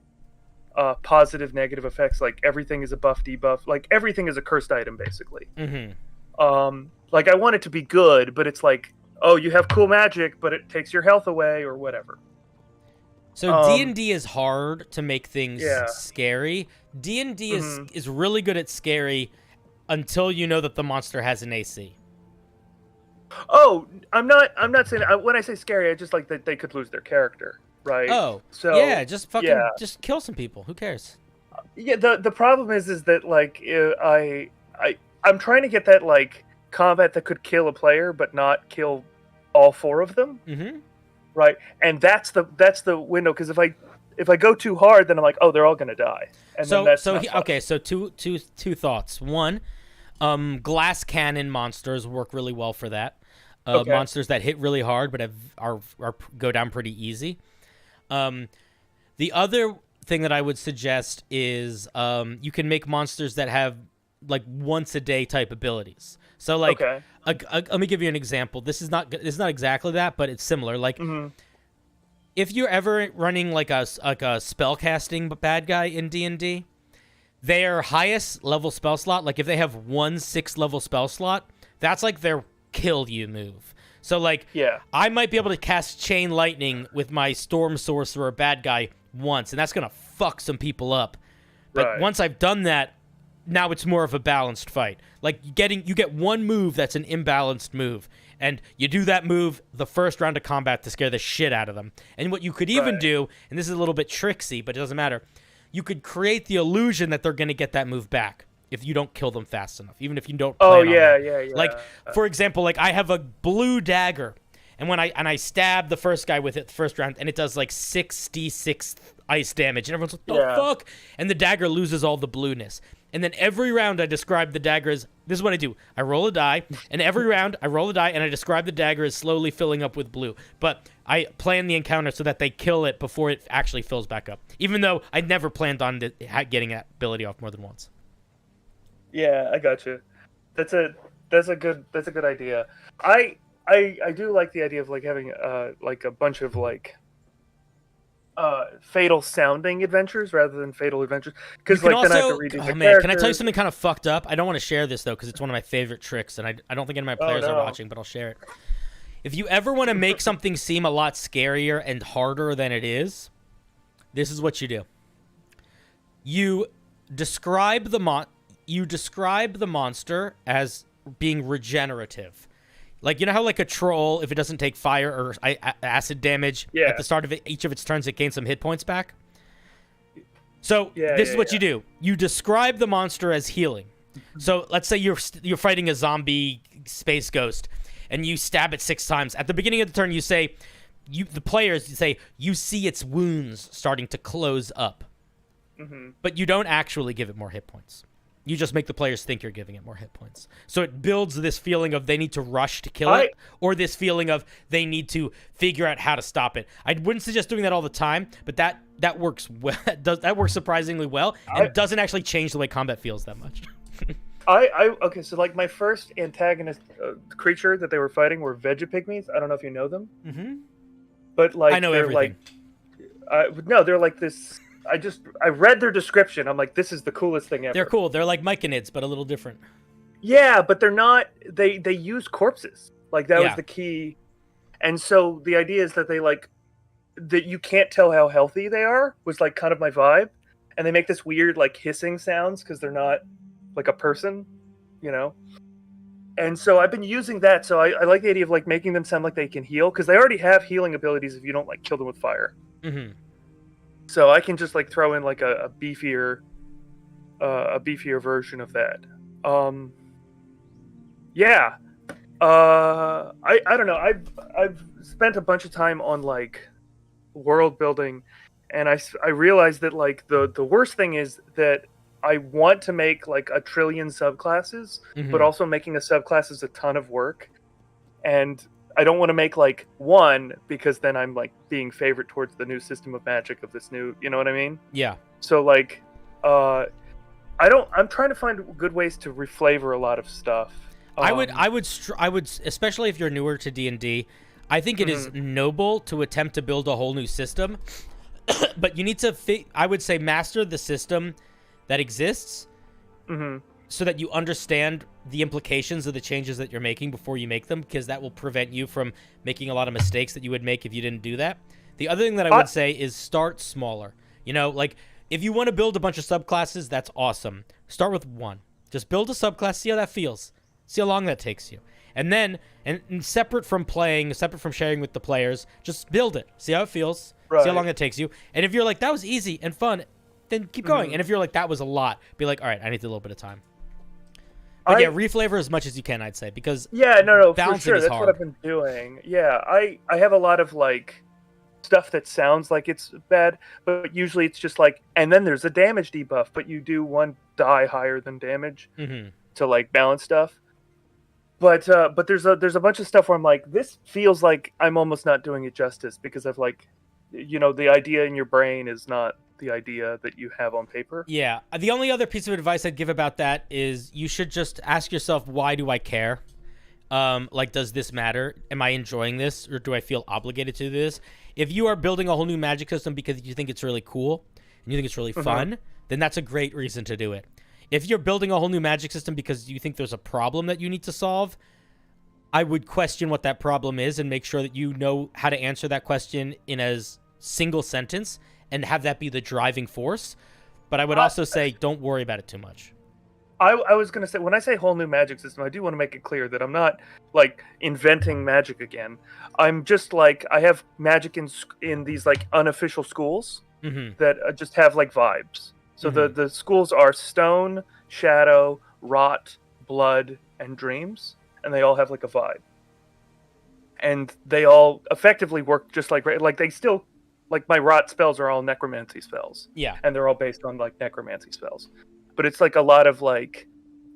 positive, negative effects. Like everything is a buff, debuff. Like everything is a cursed item basically. Mm-hmm. Like I want it to be good, but it's like, oh, you have cool magic, but it takes your health away or whatever. So D&D is hard to make things scary. D&D is really good at scary until you know that the monster has an AC. Oh, I'm not saying when I say scary, I just like that they could lose their character, right? Oh, so yeah, just just kill some people. Who cares? Yeah, the problem is that like I'm trying to get that like combat that could kill a player but not kill all four of them. Mm-hmm. Right, and that's the window, because if I go too hard, then I'm like, oh, they're all gonna die. And then that's not fun. Okay, so two thoughts. One, glass cannon monsters work really well for that. Monsters that hit really hard but are go down pretty easy. The other thing that I would suggest is you can make monsters that have like once a day type abilities. So like, let me give you an example. This is not exactly that, but it's similar. Like, if you're ever running like a spellcasting bad guy in D&D, their highest level spell slot, like if they have 1 6th level spell slot, that's like their kill you move. So like, I might be able to cast Chain Lightning with my Storm Sorcerer bad guy once, and that's gonna fuck some people up. But once I've done that, now it's more of a balanced fight. Like you get one move that's an imbalanced move, and you do that move the first round of combat to scare the shit out of them. And what you could even do, and this is a little bit tricksy, but it doesn't matter, you could create the illusion that they're going to get that move back if you don't kill them fast enough, even if you don't plan on it. Like, for example, like I have a blue dagger, and when I stab the first guy with it the first round, and it does like 6d6 ice damage, and everyone's like, the fuck? And the dagger loses all the blueness. And then every round I describe the dagger as, this is what I do. I roll a die, and every round I roll a die, and I describe the dagger as slowly filling up with blue. But I plan the encounter so that they kill it before it actually fills back up, even though I never planned on getting that ability off more than once. Yeah, I got you. That's a good idea. I do like the idea of like having like a bunch of like fatal sounding adventures rather than fatal adventures, because like then I have to redo the man, can I tell you characters. something kind of fucked up? I don't want to share this though because it's one of my favorite tricks, and I don't think any of my players are watching, but I'll share it. If you ever want to make something seem a lot scarier and harder than it is, this is what you do. You describe the monster as being regenerative. Like, you know how like a troll, if it doesn't take fire or acid damage at the start of each of its turns, it gains some hit points back? So this is what you do. You describe the monster as healing. So let's say you're fighting a zombie space ghost, and you stab it 6 times. At the beginning of the turn, you say, the players say, you see its wounds starting to close up. Mm-hmm. But you don't actually give it more hit points. You just make the players think you're giving it more hit points. So it builds this feeling of they need to rush to kill it, or this feeling of they need to figure out how to stop it. I wouldn't suggest doing that all the time, but that works well. That works surprisingly well, and doesn't actually change the way combat feels that much. Okay, so like my first antagonist creature that they were fighting were Vegapygmies. I don't know if you know them. Mm-hmm. But like I know they're everything. No, they're like this. I read their description. I'm like, this is the coolest thing ever. They're cool. They're like Myconids, but a little different. Yeah, but they're not. They use corpses. Like that was the key. And so the idea is that they like that you can't tell how healthy they are was like kind of my vibe, and they make this weird like hissing sounds because they're not like a person, you know. And so I've been using that. So I like the idea of like making them sound like they can heal, because they already have healing abilities if you don't like kill them with fire. Mm-hmm. So I can just like throw in like a beefier version of that. Yeah. I don't know. I've spent a bunch of time on like world building, and I realized that like the worst thing is that I want to make like a trillion subclasses, but also making a subclass is a ton of work, and I don't want to make like one, because then I'm like being favored towards the new system of magic of this new, you know what I mean? Yeah. So like, I'm trying to find good ways to reflavor a lot of stuff. I would, especially if you're newer to D&D, I think it is noble to attempt to build a whole new system, but you need to, I would say, master the system that exists, so that you understand the implications of the changes that you're making before you make them, because that will prevent you from making a lot of mistakes that you would make if you didn't do that. The other thing that I would say is start smaller. You know, like, if you want to build a bunch of subclasses, that's awesome. Start with one. Just build a subclass, see how that feels. See how long that takes you. And then, and separate from sharing with the players, just build it. See how it feels. Right. See how long that takes you. And if you're like, that was easy and fun, then keep going. And if you're like, that was a lot, be like, all right, I need a little bit of time. But yeah, reflavor as much as you can, I'd say, because no, for balancing sure. is That's hard. what I've been doing. Yeah, I have a lot of like stuff that sounds like it's bad, but usually it's just like, and then there's a damage debuff, but you do one die higher than damage to like balance stuff. But there's a bunch of stuff where I'm like, this feels like I'm almost not doing it justice, because of like, you know, the idea in your brain is not the idea that you have on paper. Yeah. The only other piece of advice I'd give about that is you should just ask yourself, why do I care? Like, does this matter? Am I enjoying this, or do I feel obligated to do this? If you are building a whole new magic system because you think it's really cool and you think it's really fun, then that's a great reason to do it. If you're building a whole new magic system because you think there's a problem that you need to solve, I would question what that problem is and make sure that you know how to answer that question in a single sentence and have that be the driving force. But I would also say, don't worry about it too much. I was going to say, when I say whole new magic system, I do want to make it clear that I'm not like inventing magic again. I'm just like, I have magic in these like unofficial schools that just have like vibes. So the schools are Stone, Shadow, Rot, Blood, and Dreams, and they all have like a vibe. And they all effectively work just like they still, like my Rot spells are all necromancy spells. Yeah. And they're all based on like necromancy spells. But it's like a lot of like,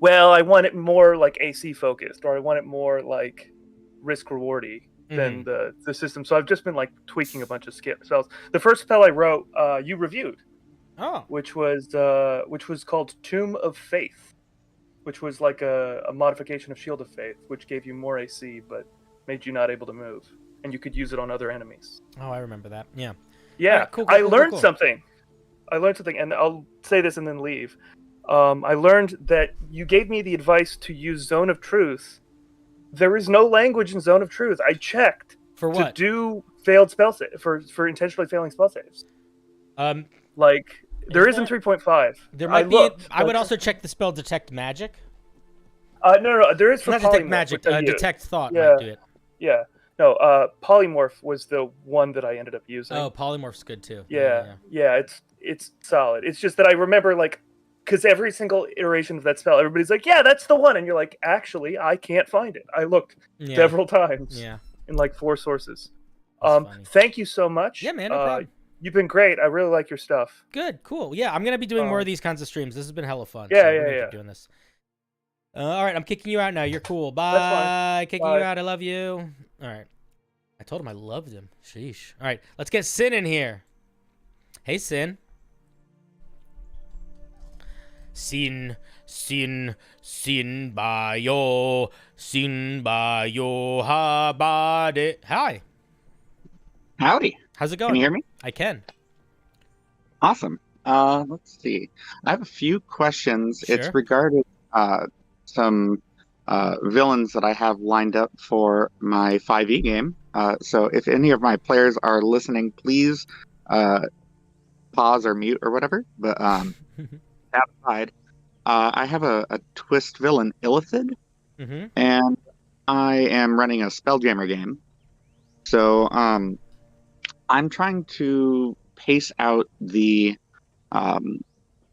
well, I want it more like AC focused, or I want it more like risk rewardy than the system. So I've just been like tweaking a bunch of spells. The first spell I wrote, you reviewed. Oh. Which was called Tomb of Faith. which was like a modification of Shield of Faith, which gave you more AC but made you not able to move, and you could use it on other enemies. Oh, I remember that. Yeah. Yeah, All right, cool, I cool, learned cool. something. I learned something, and I'll say this and then leave. I learned that you gave me the advice to use Zone of Truth. There is no language in Zone of Truth. I checked for what to do failed spell for intentionally failing spell saves. Like there is in 3.5. There might be. I would also check the spell Detect Magic. No, there is for not polymorph, Detect Magic. which I used. Detect Thought Yeah. might do it. Yeah. No, polymorph was the one that I ended up using. Oh, polymorph's good too. Yeah, it's solid. It's just that I remember because every single iteration of that spell, everybody's like, "Yeah, that's the one," and you're like, "Actually, I can't find it. I looked several times in like 4 sources." Thank you so much. Yeah, man, no problem. You've been great. I really like your stuff. Good, cool. Yeah, I'm gonna be doing more of these kinds of streams. This has been hella fun. Yeah, so yeah, we're gonna yeah. keep doing this. All right, I'm kicking you out now. You're cool. Bye. That's fine. Kicking Bye. you out. I love you. All right. I told him I loved him. Sheesh. All right, let's get Sin in here. Hey, Sin. Sin bayo ha ba de. Hi. Howdy. How's it going? Can you hear me? I can. Awesome. Let's see. I have a few questions. Sure. It's regarding some villains that I have lined up for my 5e game. So if any of my players are listening, please pause or mute or whatever. But that aside, I have a twist villain, Illithid, and I am running a Spelljammer game. So I'm trying to pace out the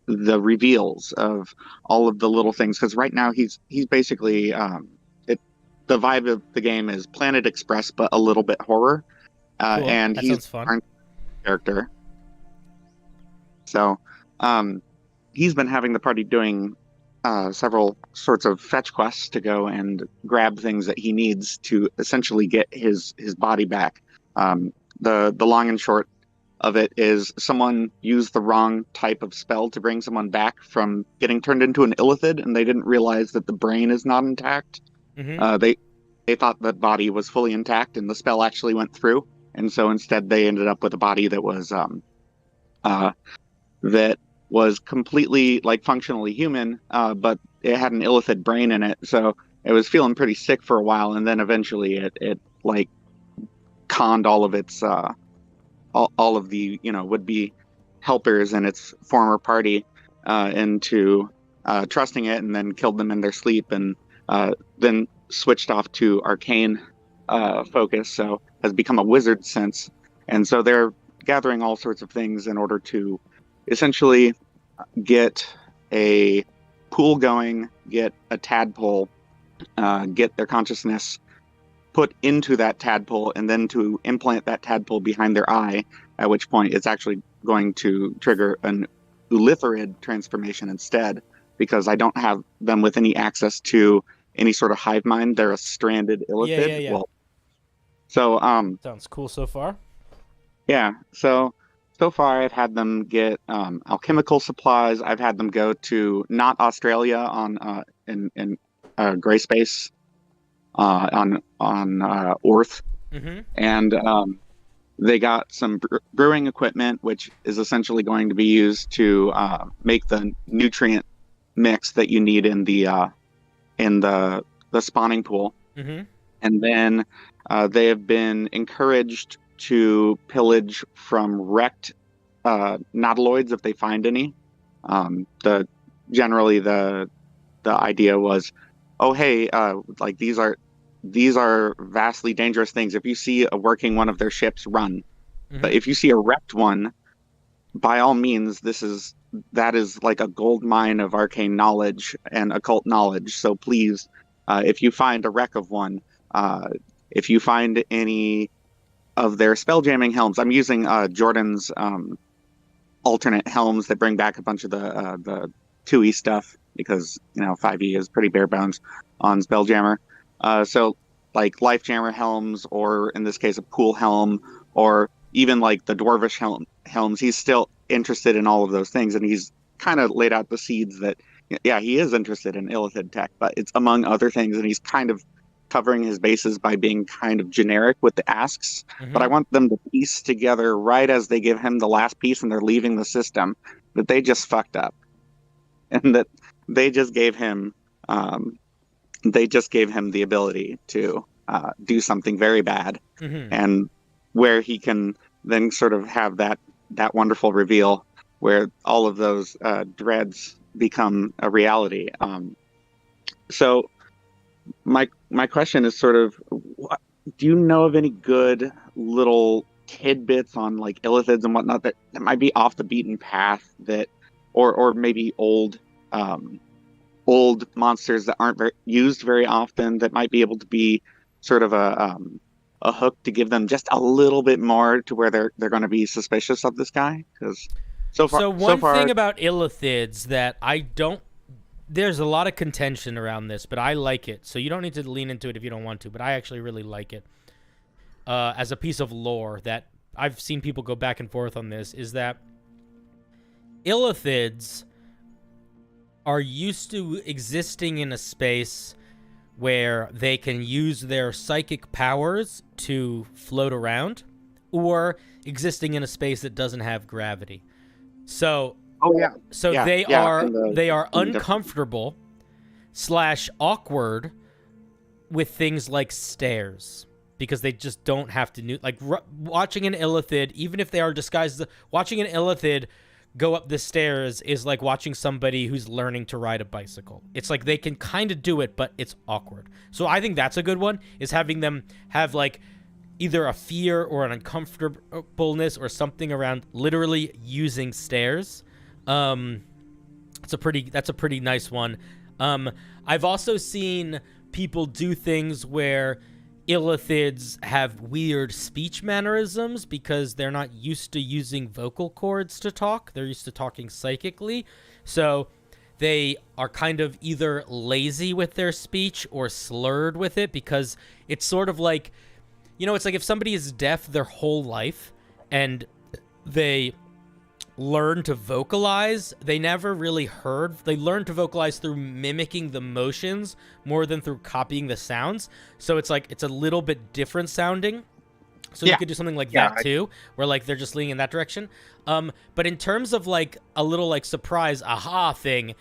reveals of all of the little things, because right now he's basically the vibe of the game is Planet Express but a little bit horror, Cool. and That he's sounds fun. our character. So he's been having the party doing several sorts of fetch quests to go and grab things that he needs to essentially get his body back. The long and short of it is someone used the wrong type of spell to bring someone back from getting turned into an Illithid, and they didn't realize that the brain is not intact. They thought that body was fully intact, and the spell actually went through, and so instead they ended up with a body that was completely functionally human, but it had an Illithid brain in it, so it was feeling pretty sick for a while, and then eventually it conned all of its all of the would-be helpers in its former party into trusting it, and then killed them in their sleep, and then switched off to arcane focus, so has become a wizard since. And so they're gathering all sorts of things in order to essentially get a pool going, get a tadpole, get their consciousness put into that tadpole, and then to implant that tadpole behind their eye, at which point it's actually going to trigger an Ulitharid transformation instead, because I don't have them with any access to any sort of hive mind. They're a stranded Illithid. Yeah. Well, so sounds cool so far. Yeah, so far I've had them get alchemical supplies. I've had them go to not Australia on in gray space on Orth, and they got some brewing equipment, which is essentially going to be used to make the nutrient mix that you need in the spawning pool. And then they have been encouraged to pillage from wrecked nautiloids if they find any. Generally the idea was, oh hey, these are vastly dangerous things. If you see a working one of their ships, run. But if you see a wrecked one, by all means, that is like a gold mine of arcane knowledge and occult knowledge. So please, if you find a wreck of one, if you find any of their spelljamming helms, I'm using Jordan's alternate helms that bring back a bunch of the 2e stuff, because 5e is pretty bare bones on spelljammer. So like life jammer helms, or in this case a pool helm, or even like the dwarvish helms, he's still interested in all of those things, and he's kind of laid out the seeds that yeah, he is interested in illithid tech, but it's among other things, and he's kind of covering his bases by being kind of generic with the asks. But I want them to piece together right as they give him the last piece and they're leaving the system that they just fucked up, and that they just gave him the ability to do something very bad, and where he can then sort of have that wonderful reveal where all of those dreads become a reality. So my question is sort of, do you know of any good little tidbits on like illithids and whatnot that might be off the beaten path, that or maybe old monsters that aren't used very often, that might be able to be sort of a hook to give them just a little bit more to where they're going to be suspicious of this guy? Because so far, thing about illithids that I don't, there's a lot of contention around this, but I like it. So you don't need to lean into it if you don't want to, but I actually really like it. As a piece of lore that I've seen people go back and forth on this, is that illithids are used to existing in a space where they can use their psychic powers to float around, or existing in a space that doesn't have gravity. So they are uncomfortable / awkward with things like stairs, because they just don't have to watching an illithid, even if they are disguised. Watching an illithid go up the stairs is like watching somebody who's learning to ride a bicycle. It's like they can kind of do it, but it's awkward. So I think that's a good one, is having them have like either a fear or an uncomfortableness or something around literally using stairs. That's a pretty nice one. I've also seen people do things where illithids have weird speech mannerisms because they're not used to using vocal cords to talk. They're used to talking psychically. So they are kind of either lazy with their speech or slurred with it, because it's sort of like, it's like if somebody is deaf their whole life and they learn to vocalize, they never really heard. They learn to vocalize through mimicking the motions more than through copying the sounds. So it's like it's a little bit different sounding. So you could do something like that too, where like they're just leaning in that direction. But in terms of like a little like surprise aha thing,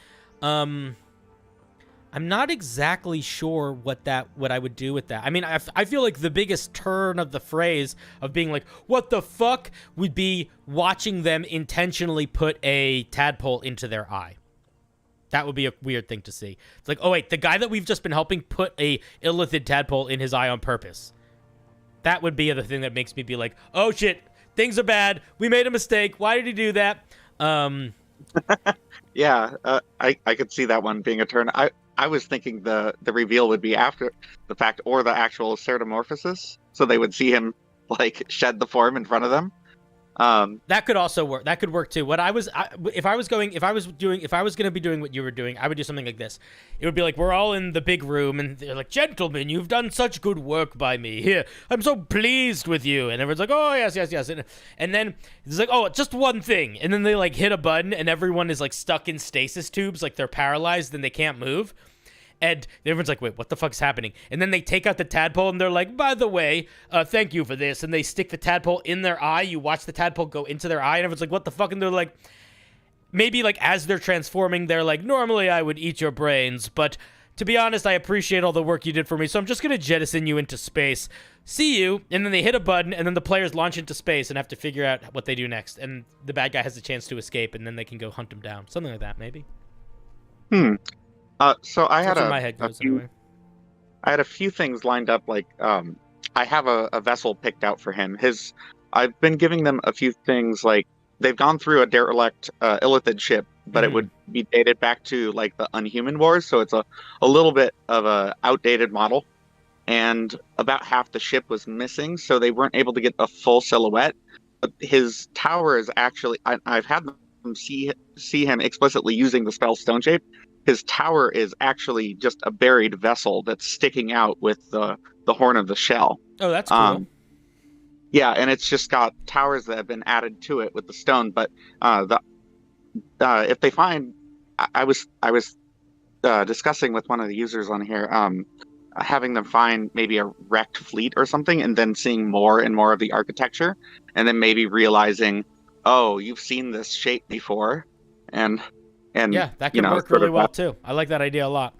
I'm not exactly sure what I would do with that. I mean, I feel like the biggest turn of the phrase of being like, what the fuck, would be watching them intentionally put a tadpole into their eye. That would be a weird thing to see. It's like, oh wait, the guy that we've just been helping put a illithid tadpole in his eye on purpose. That would be the thing that makes me be like, oh shit, things are bad. We made a mistake. Why did he do that? Yeah, I could see that one being a turn. I was thinking the reveal would be after the fact, or the actual certamorphosis, so they would see him like shed the form in front of them. That could also work. That could work too. If I was going to be doing what you were doing, I would do something like this. It would be like, we're all in the big room and they're like, gentlemen, you've done such good work by me. Here, I'm so pleased with you. And everyone's like, oh yes. And then it's like, oh, just one thing. And then they like hit a button and everyone is like stuck in stasis tubes, like they're paralyzed and they can't move. And everyone's like, wait, what the fuck's happening? And then they take out the tadpole and they're like, by the way, thank you for this. And they stick the tadpole in their eye. You watch the tadpole go into their eye and everyone's like, what the fuck? And they're like, maybe like as they're transforming, they're like, normally I would eat your brains, but to be honest, I appreciate all the work you did for me. So I'm just going to jettison you into space. See you. And then they hit a button and then the players launch into space and have to figure out what they do next. And the bad guy has a chance to escape and then they can go hunt him down. Something like that, maybe. So I had my head goes anyway. I had a few things lined up. Like, I have a vessel picked out for him. I've been giving them a few things. Like, they've gone through a derelict illithid ship, but it would be dated back to like the Unhuman Wars. So it's a little bit of a outdated model, and about half the ship was missing, so they weren't able to get a full silhouette. But his tower is actually I've had them see him explicitly using the spell Stone Shape. His tower is actually just a buried vessel that's sticking out with the horn of the shell. Oh, that's cool. Yeah, and it's just got towers that have been added to it with the stone. But if they find, I was discussing with one of the users on here, having them find maybe a wrecked fleet or something, and then seeing more and more of the architecture, and then maybe realizing, oh, you've seen this shape before, and yeah, that can work really well too. I like that idea a lot.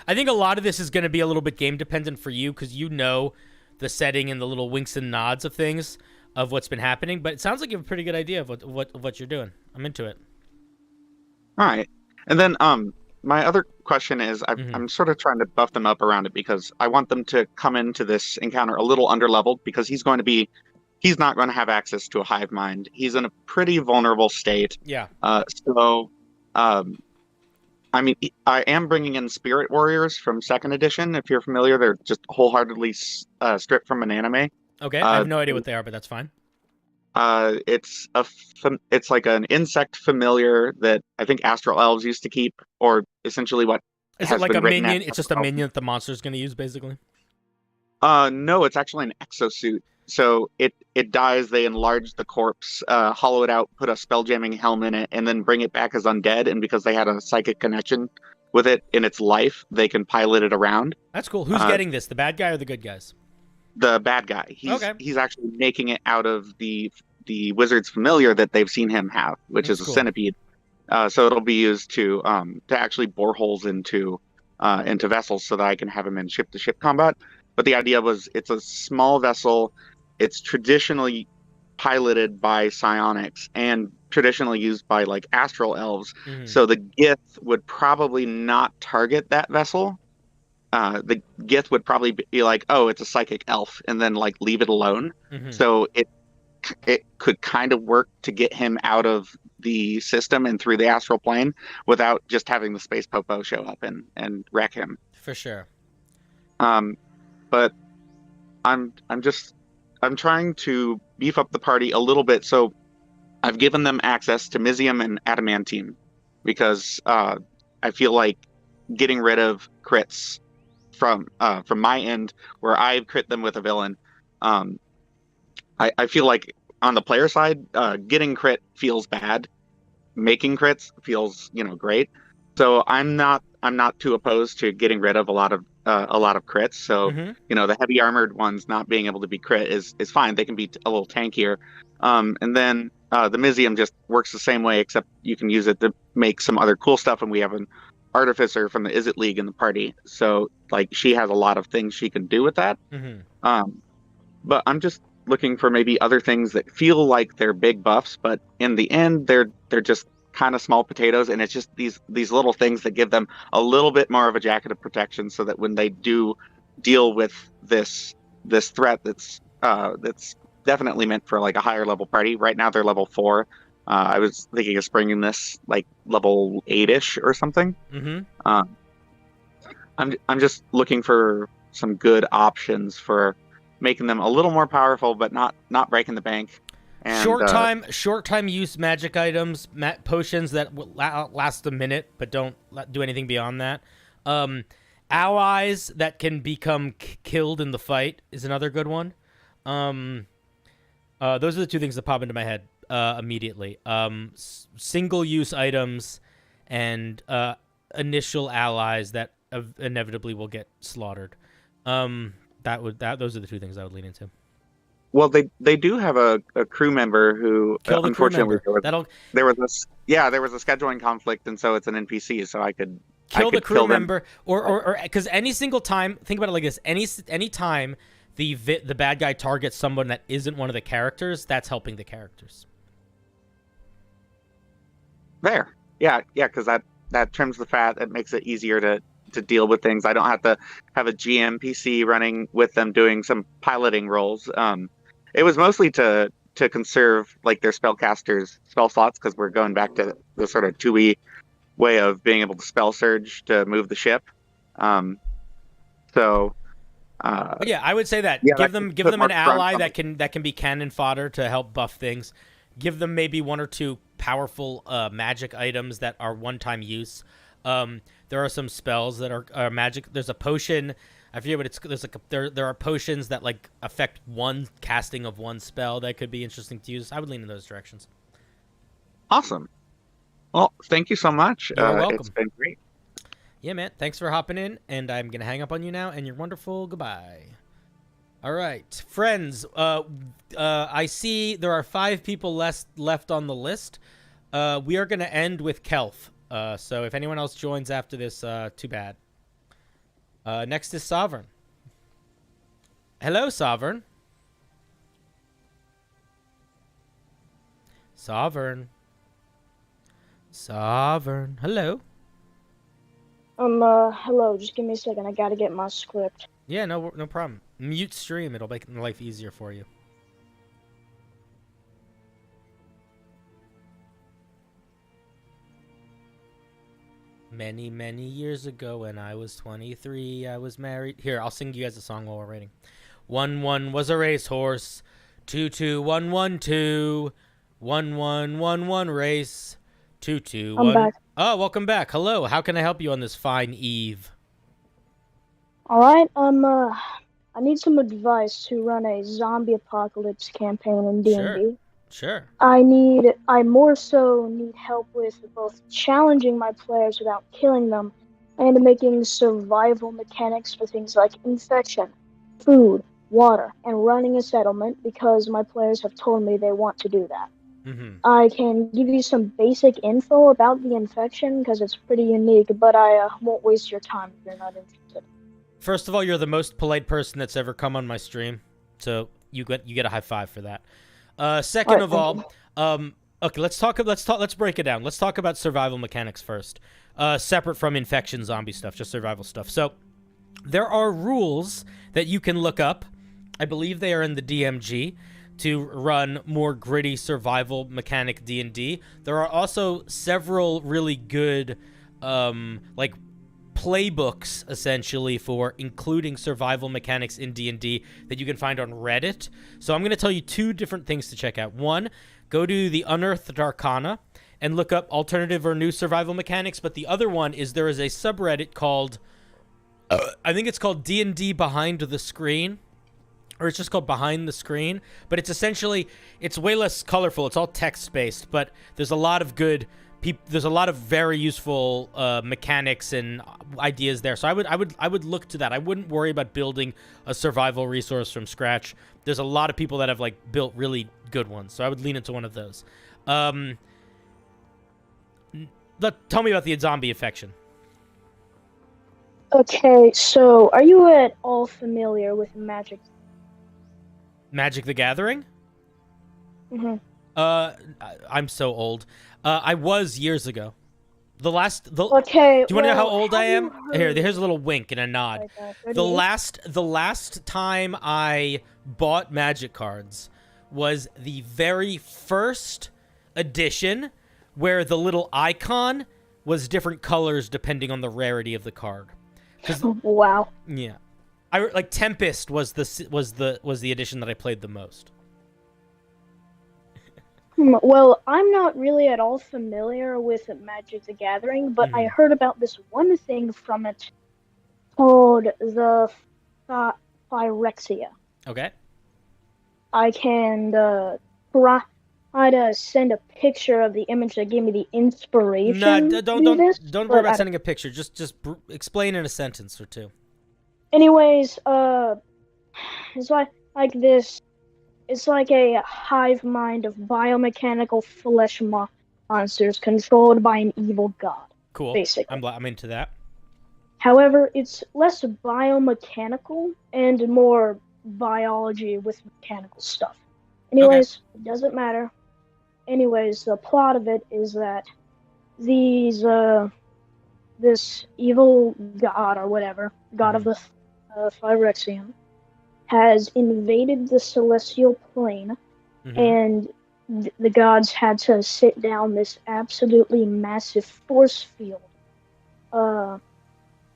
I think a lot of this is going to be a little bit game dependent for you because you know the setting and the little winks and nods of things of what's been happening. But it sounds like you have a pretty good idea of what you're doing. I'm into it. All right, and then my other question is, I'm sort of trying to buff them up around it because I want them to come into this encounter a little underleveled because he's not going to have access to a hive mind. He's in a pretty vulnerable state. Yeah. I mean, I am bringing in Spirit Warriors from 2nd edition. If you're familiar, they're just wholeheartedly stripped from an anime. Okay, I have no idea what they are, but that's fine. It's like an insect familiar that I think Astral Elves used to keep, or essentially what is has it like been a written minion? It's just a minion that the monster's going to use, basically. No, it's actually an exosuit. So it dies, they enlarge the corpse, hollow it out, put a spell jamming helm in it, and then bring it back as undead. And because they had a psychic connection with it in its life, they can pilot it around. That's cool. Who's getting this? The bad guy or the good guys? The bad guy. He's actually making it out of the wizard's familiar that they've seen him have, which is a centipede. So it'll be used to actually bore holes into vessels so that I can have him in ship-to-ship combat. But the idea was it's a small vessel. It's traditionally piloted by psionics and traditionally used by like astral elves. So the Gith would probably not target that vessel. The Gith would probably be like, oh, it's a psychic elf, and then like leave it alone. So it could kind of work to get him out of the system and through the astral plane without just having the space popo show up and wreck him. For sure. But I'm trying to beef up the party a little bit, so I've given them access to Mizium and Adamantine because I feel like getting rid of crits from my end, where I've crit them with a villain. I feel like on the player side, getting crit feels bad. Making crits feels great. So I'm not too opposed to getting rid of a lot of crits. So the heavy armored ones not being able to be crit is fine. They can be a little tankier. And then the Mizium just works the same way, except you can use it to make some other cool stuff. And we have an artificer from the Is It League in the party, so like she has a lot of things she can do with that. But I'm just looking for maybe other things that feel like they're big buffs, but in the end they're just kind of small potatoes, and it's just these little things that give them a little bit more of a jacket of protection, so that when they do deal with this threat that's definitely meant for like a higher level party. Right now they're level 4. I was thinking of springing this like level 8-ish or something. I'm just looking for some good options for making them a little more powerful, but not breaking the bank. And, short time use magic items, potions that will last a minute but don't do anything beyond that. Allies that can become killed in the fight is another good one. Those are the two things that pop into my head immediately. Single use items and initial allies that inevitably will get slaughtered. Those are the two things I would lean into. Well, they do have a crew member who unfortunately there was a scheduling conflict, and so it's an NPC. So I could kill the crew member, or because any single time, think about it like this: any time the bad guy targets someone that isn't one of the characters, that's helping the characters. There, yeah, because that trims the fat. It makes it easier to deal with things. I don't have to have a GM PC running with them doing some piloting roles. It was mostly to conserve like their spellcasters' spell slots, because we're going back to the sort of 2E way of being able to spell surge to move the ship. Yeah, I would say that give them an ally that can be cannon fodder to help buff things. Give them maybe one or two powerful magic items that are one-time use. There are some spells that are magic. There's a potion. I forget what it's. There are potions that like affect one casting of one spell that could be interesting to use. I would lean in those directions. Awesome. Well, thank you so much. You're welcome. It's been great. Yeah, man. Thanks for hopping in, and I'm going to hang up on you now, and you're wonderful. Goodbye. All right. Friends, I see there are 5 people left on the list. We are going to end with Kelf. So if anyone else joins after this, too bad. Next is Sovereign. Hello, Sovereign. Sovereign. Sovereign. Hello. Hello. Just give me a second. I gotta get my script. Yeah, no problem. Mute stream. It'll make life easier for you. Many, many years ago when I was 23, I was married. Here, I'll sing you guys a song while we're waiting. 1-1 was a racehorse. 2-2, 1-1, 2. 1-1, 1-1 race. 2-2, 1. I'm back. Oh, welcome back. Hello. How can I help you on this fine eve? All right. I need some advice to run a zombie apocalypse campaign in D&D. Sure. I more so need help with both challenging my players without killing them and making survival mechanics for things like infection, food, water, and running a settlement because my players have told me they want to do that. I can give you some basic info about the infection because it's pretty unique, but I won't waste your time if you're not interested. First of all, you're the most polite person that's ever come on my stream, so you get a high five for that. Second of all, okay, let's break it down. Let's talk about survival mechanics first, separate from infection zombie stuff, just survival stuff. So there are rules that you can look up. I believe they are in the DMG to run more gritty survival mechanic D&D. There are also several really good, like playbooks essentially for including survival mechanics in D&D that you can find on Reddit. So I'm going to tell you 2 different things to check out. One, go to the Unearthed Arcana and look up alternative or new survival mechanics. But the other one is there is a subreddit called, I think it's called D&D Behind the Screen, or it's just called Behind the Screen. But it's essentially, it's way less colorful. It's all text-based, but there's a lot of good there's a lot of very useful mechanics and ideas there. So I would look to that. I wouldn't worry about building a survival resource from scratch. There's a lot of people that have like built really good ones. So I would lean into one of those. Tell me about the zombie infection. Okay, so are you at all familiar with Magic? Magic the Gathering? Mm-hmm. I'm so old. I was years ago. Okay. Do you want to know how old I am? Here's a little wink and a nod. The last time I bought Magic cards was the very first edition, where the little icon was different colors depending on the rarity of the card. Wow. Yeah, like Tempest was the edition that I played the most. Well, I'm not really at all familiar with Magic the Gathering, but I heard about this one thing from it called the Phyrexia. Okay. I can try to send a picture of the image that gave me the inspiration. No, don't worry about sending a picture. Just explain in a sentence or 2. Anyways, it's like this. It's like a hive mind of biomechanical flesh monsters controlled by an evil god. Cool. Basically. I'm into that. However, it's less biomechanical and more biology with mechanical stuff. Anyways, It doesn't matter. Anyways, the plot of it is that this evil god or whatever, god of the Phyrexian, has invaded the celestial plane, and the gods had to sit down this absolutely massive force field.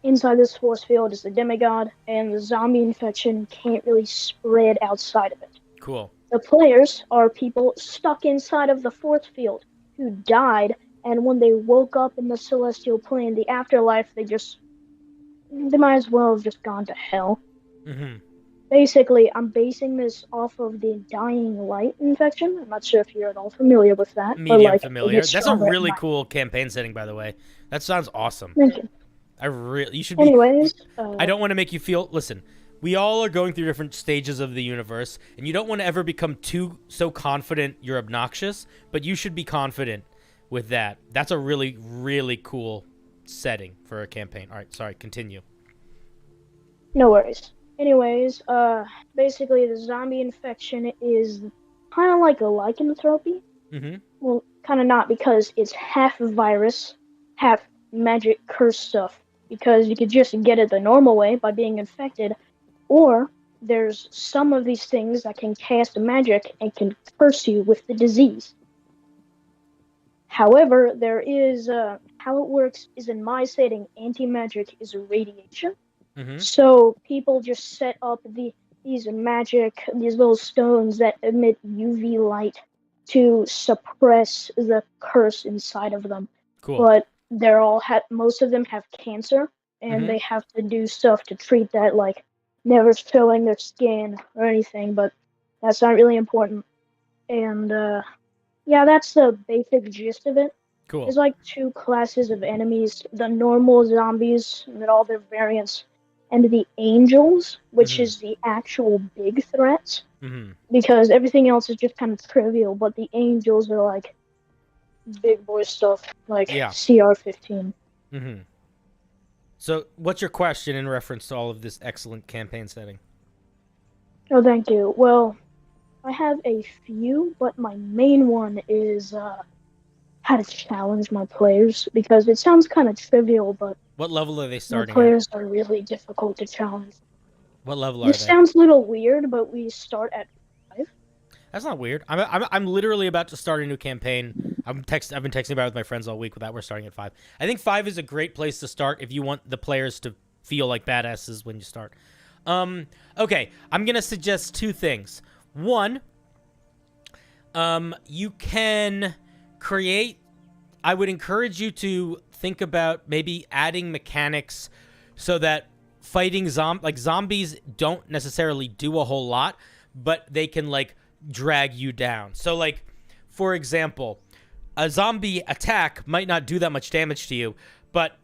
Inside this force field is the demigod, and the zombie infection can't really spread outside of it. Cool. The players are people stuck inside of the force field who died, and when they woke up in the celestial plane, the afterlife, they might as well have just gone to hell. Basically, I'm basing this off of the Dying Light infection. I'm not sure if you're at all familiar with that. Medium familiar. That's a really cool campaign setting, by the way. That sounds awesome. Thank you. You should be. Anyways, I don't want to make you feel. Listen, we all are going through different stages of the universe, and you don't want to ever become so confident you're obnoxious. But you should be confident with that. That's a really, really cool setting for a campaign. All right, sorry. Continue. no worries. Anyways, basically the zombie infection is kind of like a lycanthropy. Mm-hmm. Well, kind of not, because it's half virus, half magic curse stuff. Because you could just get it the normal way by being infected, or there's some of these things that can cast magic and can curse you with the disease. However, there is how it works is, in my setting, anti-magic is radiation. Mm-hmm. So people just set up these little stones that emit UV light to suppress the curse inside of them. Cool. But most of them have cancer, and they have to do stuff to treat that, like never showing their skin or anything. But that's not really important. And yeah, that's the basic gist of it. Cool. There's like 2 classes of enemies: the normal zombies and all their variants, and the angels, which is the actual big threat. Mm-hmm. Because everything else is just kind of trivial, but the angels are like big boy stuff, like CR15. Mm-hmm. So, what's your question in reference to all of this excellent campaign setting? Oh, thank you. Well, I have a few, but my main one is how to challenge my players, because it sounds kind of trivial, but what level are they my starting players at? are really difficult to challenge. What level are This they? sounds a little weird, but we start at 5. That's not weird. I'm literally about to start a new campaign. I've been texting about it with my friends all week. With that, we're starting at 5. I think 5 is a great place to start if you want the players to feel like badasses when you start. Okay, I'm gonna suggest 2 things. One, you can create. I would encourage you to think about maybe adding mechanics so that fighting zombies don't necessarily do a whole lot, but they can like drag you down. So like, for example, a zombie attack might not do that much damage to you, but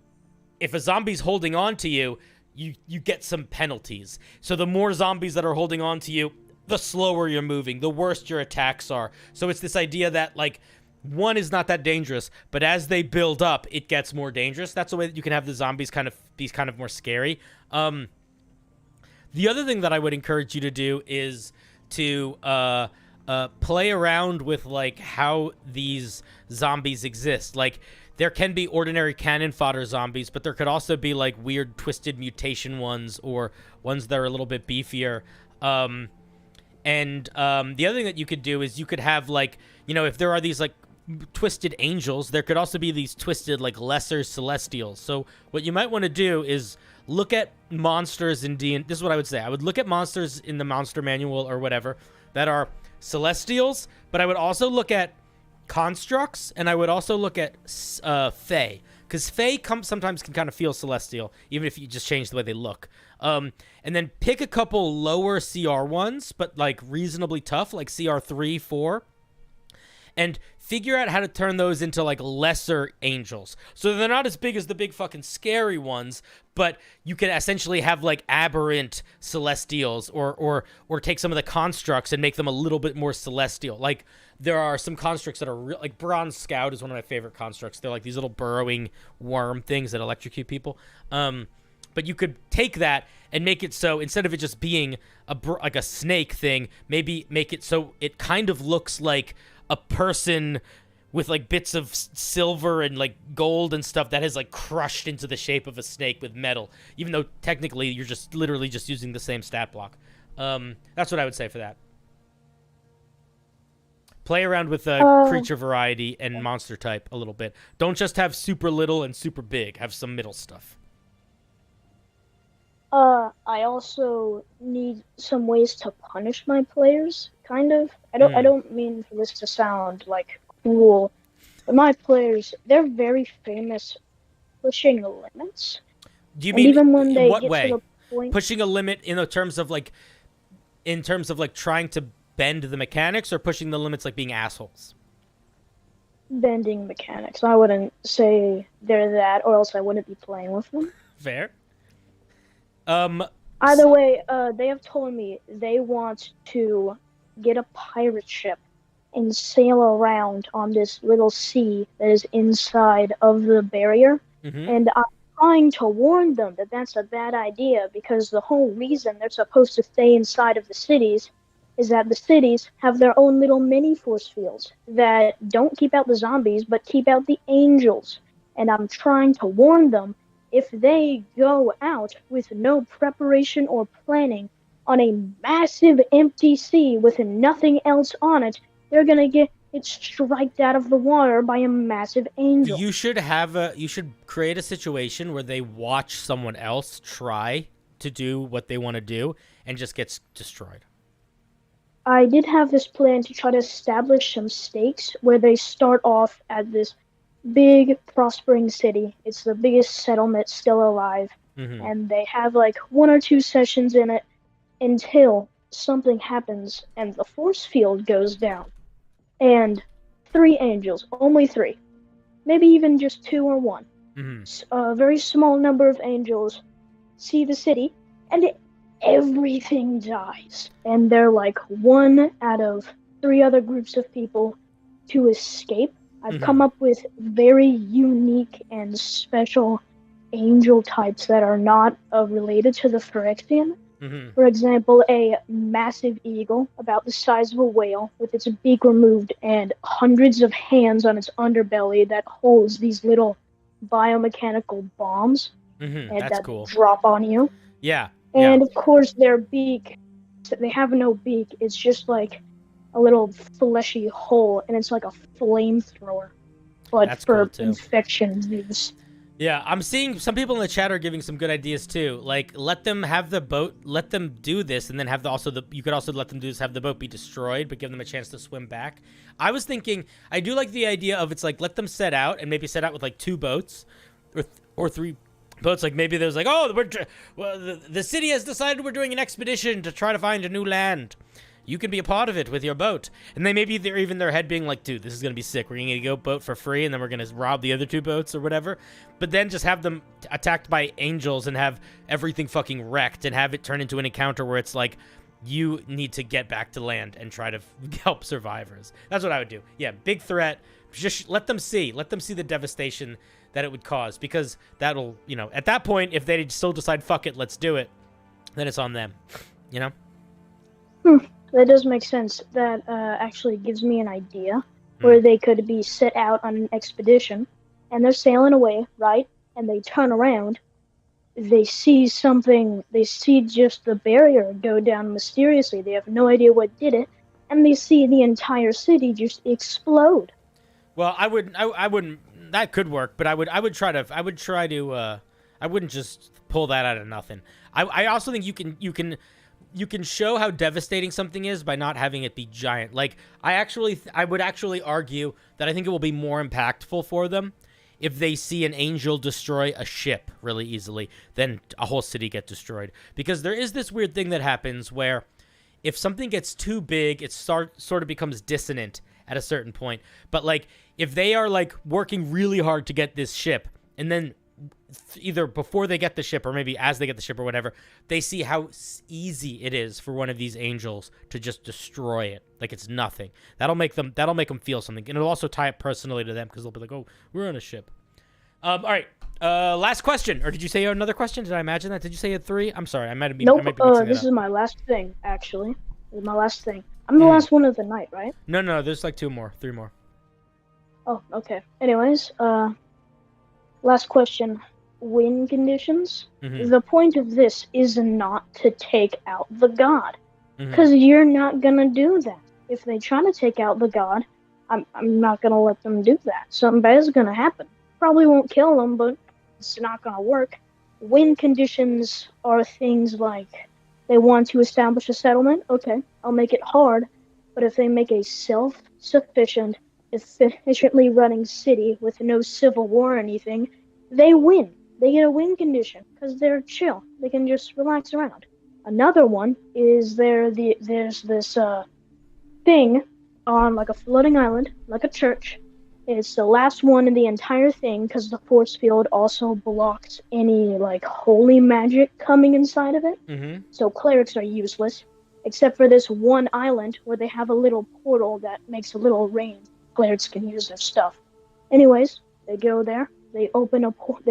if a zombie's holding on to you, you get some penalties. So the more zombies that are holding on to you, the slower you're moving, the worse your attacks are. So it's this idea that like, one is not that dangerous, but as they build up, it gets more dangerous. That's the way that you can have the zombies be kind of more scary. The other thing that I would encourage you to do is to play around with like how these zombies exist. Like, there can be ordinary cannon fodder zombies, but there could also be like weird twisted mutation ones, or ones that are a little bit beefier. The other thing that you could do is you could have like, you know, if there are these like twisted angels, there could also be these twisted like lesser celestials. So what you might want to do is look at monsters in D&D. This is what I would say. I would look at monsters in the monster manual or whatever that are celestials, but I would also look at constructs, and I would also look at fae, because fae sometimes can kind of feel celestial, even if you just change the way they look. And then pick a couple lower CR ones, but like reasonably tough, like CR 3, 4, and figure out how to turn those into like lesser angels. So they're not as big as the big fucking scary ones, but you can essentially have like aberrant celestials, or take some of the constructs and make them a little bit more celestial. Like, there are some constructs that are like Bronze Scout is one of my favorite constructs. They're like these little burrowing worm things that electrocute people. But you could take that and make it so instead of it just being like a snake thing, maybe make it so it kind of looks like a person with like bits of silver and like gold and stuff that has like crushed into the shape of a snake with metal, even though technically you're just literally just using the same stat block. That's what I would say for that. Play around with creature variety and monster type a little bit. Don't just have super little and super big. Have some middle stuff. I also need some ways to punish my players, kind of. I don't mean for this to sound like cruel, but my players, they're very famous pushing the limits. Do you and mean even when they in what get way? to the point, Pushing a limit in terms of like trying to bend the mechanics, or pushing the limits like being assholes? bending mechanics. I wouldn't say they're that, or else I wouldn't be playing with them. Fair. Either way, they have told me they want to get a pirate ship and sail around on this little sea that is inside of the barrier. Mhm. And I'm trying to warn them that that's a bad idea, because the whole reason they're supposed to stay inside of the cities is that the cities have their own little mini force fields that don't keep out the zombies but keep out the angels. And I'm trying to warn them, if they go out with no preparation or planning on a massive empty sea with nothing else on it, they're gonna get striked out of the water by a massive angel. You should create a situation where they watch someone else try to do what they want to do and just gets destroyed. I did have this plan to try to establish some stakes where they start off at this big, prospering city. It's the biggest settlement still alive. And they have like 1 or 2 sessions in it until something happens and the force field goes down. And 3 angels, only 3, maybe even just 2 or 1, a very small number of angels see the city, and everything dies. And they're like 1 out of 3 other groups of people to escape. I've come up with very unique and special angel types that are not related to the Phyrexian. For example, a massive eagle about the size of a whale with its beak removed and hundreds of hands on its underbelly that holds these little biomechanical bombs and That's that cool. drop on you. Yeah. And of course their beak, they have no beak, it's just like a little fleshy hole, and it's like a flamethrower, but That's for cool, too. infection use. Yeah, I'm seeing some people in the chat are giving some good ideas too. Like, let them have the boat, let them do this, and then have you could also let them do this, have the boat be destroyed, but give them a chance to swim back. I was thinking, I do like the idea of, it's like, let them set out, and maybe set out with like 2 boats, or 3 boats. Like, maybe there's like, oh, the city has decided we're doing an expedition to try to find a new land. You can be a part of it with your boat. And then maybe they're even their head being like, dude, this is going to be sick. We're going to go boat for free, and then we're going to rob the other 2 boats or whatever. But then just have them attacked by angels and have everything fucking wrecked, and have it turn into an encounter where it's like, you need to get back to land and try to help survivors. That's what I would do. Yeah, big threat. Just let them see the devastation that it would cause, because that'll, at that point, if they still decide, fuck it, let's do it, then it's on them, That does make sense. That actually gives me an idea where they could be set out on an expedition, and they're sailing away, right? And they turn around, they see something, they see just the barrier go down mysteriously. They have no idea what did it, and they see the entire city just explode. Well, I wouldn't. That could work, but I wouldn't just pull that out of nothing. I also think you can show how devastating something is by not having it be giant. Like, I would actually argue that I think it will be more impactful for them if they see an angel destroy a ship really easily than a whole city get destroyed. Because there is this weird thing that happens where if something gets too big, it sort of becomes dissonant at a certain point. But like, if they are like working really hard to get this ship, and then either before they get the ship or maybe as they get the ship or whatever, they see how easy it is for one of these angels to just destroy it, like it's nothing. That'll make them feel something, and it'll also tie it personally to them, because they'll be like, oh, we're on a ship. All right, last question. Or did you say another question? Did I imagine that? Did you say you had 3? I'm sorry, I might be Nope. mixing This it is up. my last thing, actually. This is my last thing. I'm the last one of the night, right? No, there's like 3 more. Oh, okay. Anyways, last question. Win conditions. The point of this is not to take out the god, because you're not gonna do that. If they try to take out the god, I'm not gonna let them do that. Something bad is gonna happen. Probably won't kill them, but it's not gonna work. Win conditions are things like they want to establish a settlement. Okay, I'll make it hard, but if they make a self-sufficient, efficiently running city with no civil war or anything, they win. They get a win condition because they're chill. They can just relax around. Another one is there's this thing on like a floating island, like a church, It's the last one in the entire thing because the force field also blocks any like holy magic coming inside of it. Mm-hmm. So clerics are useless, except for this one island where they have a little portal that makes a little range. Clerics can use their stuff. Anyways, they go there. They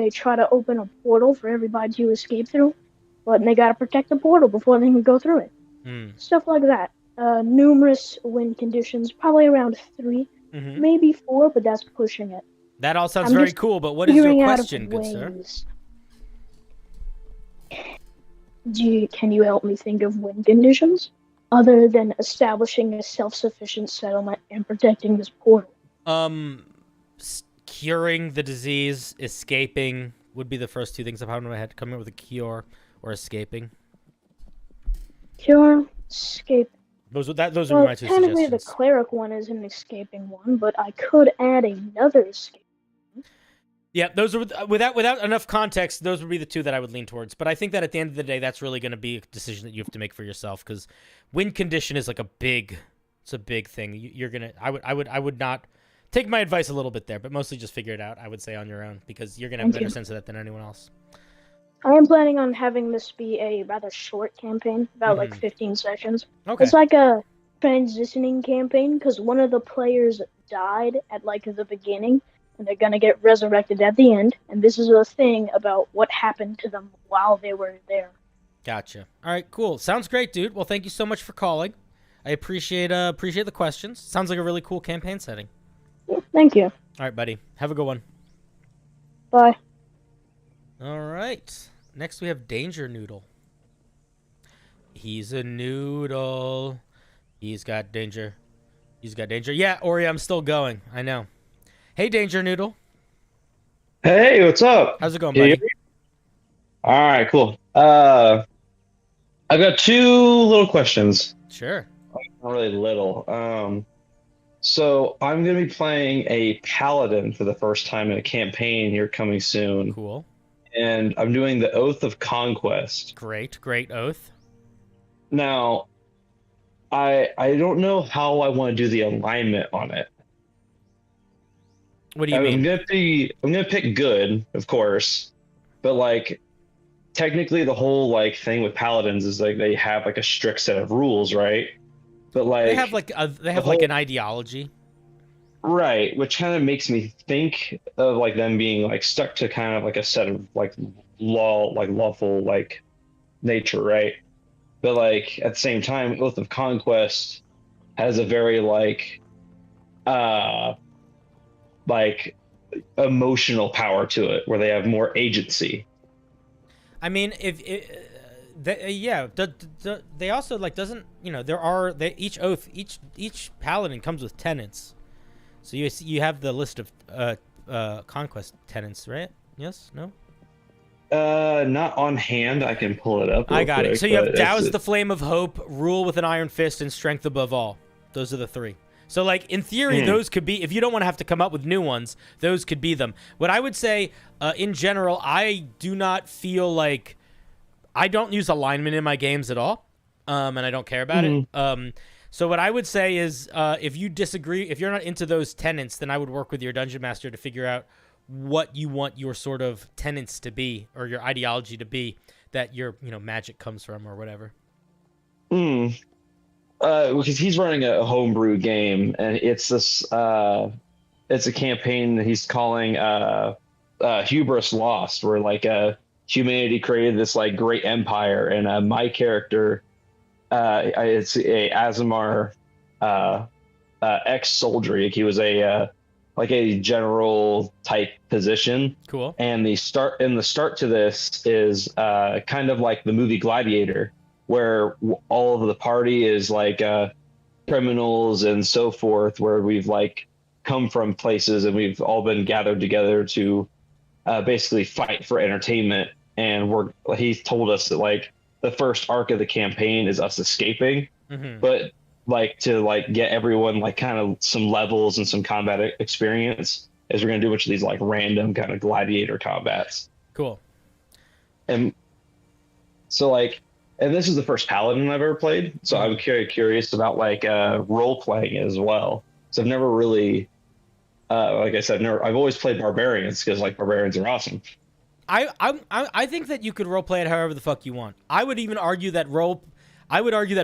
try to open a portal for everybody to escape through, but they gotta protect the portal before they can go through it. Stuff like that. Numerous win conditions, probably around 3. Mm-hmm. Maybe 4, but that's pushing it. That all sounds I'm very just cool, but what is your figuring out question, good sir? ways. Can you help me think of win conditions? Other than establishing a self-sufficient settlement and protecting this portal. Curing the disease, escaping would be the first 2 things that popped in my head. Coming up with a cure or escaping. Cure, escape. Those would be my 2 technically suggestions. the cleric one is an escaping one, but I could add another escape. Yeah, those are without enough context. Those would be the 2 that I would lean towards. But I think that at the end of the day, that's really going to be a decision that you have to make for yourself because win condition is like a big thing. You're gonna. I would not take my advice a little bit there, but mostly just figure it out. I would say on your own because you're gonna have a better sense of that than anyone else. I am planning on having this be a rather short campaign, about like 15 sessions. Okay. It's like a transitioning campaign because one of the players died at like the beginning, and they're gonna get resurrected at the end. And this is a thing about what happened to them while they were there. Gotcha. All right, cool. Sounds great, dude. Well, thank you so much for calling. I appreciate the questions. Sounds like a really cool campaign setting. Yeah, thank you. All right, buddy. Have a good one. Bye. All right. Next we have Danger Noodle. He's a noodle. He's got danger. Yeah, Ori, I'm still going. I know. Hey, Danger Noodle. Hey, what's up? How's it going, buddy? All right, cool. I got 2 little questions. Sure. Not really little. So I'm going to be playing a paladin for the first time in a campaign here coming soon. Cool. And I'm doing the Oath of Conquest. Great oath. Now, I don't know how I want to do the alignment on it. What do you mean? I'm gonna pick good, of course, but like technically the whole like thing with paladins is like they have like a strict set of rules, right? But like they have like an ideology. Right, which kind of makes me think of like them being like stuck to kind of like a set of like lawful like nature, right? But like at the same time, Oath of Conquest has a very like emotional power to it, where they have more agency. I mean, they also like doesn't each oath each paladin comes with tenets. So you have the list of conquest tenets, right? Yes? No? Not on hand. I can pull it up. I got quick, it. So you have but douse the flame of hope, rule with an iron fist, and strength above all. Those are the 3. So like in theory, those could be, if you don't want to have to come up with new ones, those could be them. What I would say, in general, I do not feel like I don't use alignment in my games at all, and I don't care about it. So what I would say is, if you disagree, if you're not into those tenets, then I would work with your dungeon master to figure out what you want your sort of tenets to be, or your ideology to be, that your magic comes from, or whatever. Because he's running a homebrew game, and it's this it's a campaign that he's calling Hubris Lost, where like humanity created this like great empire, and my character it's a Azamar ex-soldier. He was a like a general type position. Cool. And the start to this is kind of like the movie Gladiator, where all of the party is like criminals and so forth, where we've like come from places and we've all been gathered together to basically fight for entertainment. And he told us that like the first arc of the campaign is us escaping, but like to like get everyone like kind of some levels and some combat experience, is we're gonna do a bunch of these like random kind of gladiator combats. Cool. And so like, and this is the first paladin I've ever played, so I'm very curious about like role playing as well. So I've never really like I said, I've always played barbarians because like barbarians are awesome. I think that you could roleplay it however the fuck you want. I would argue that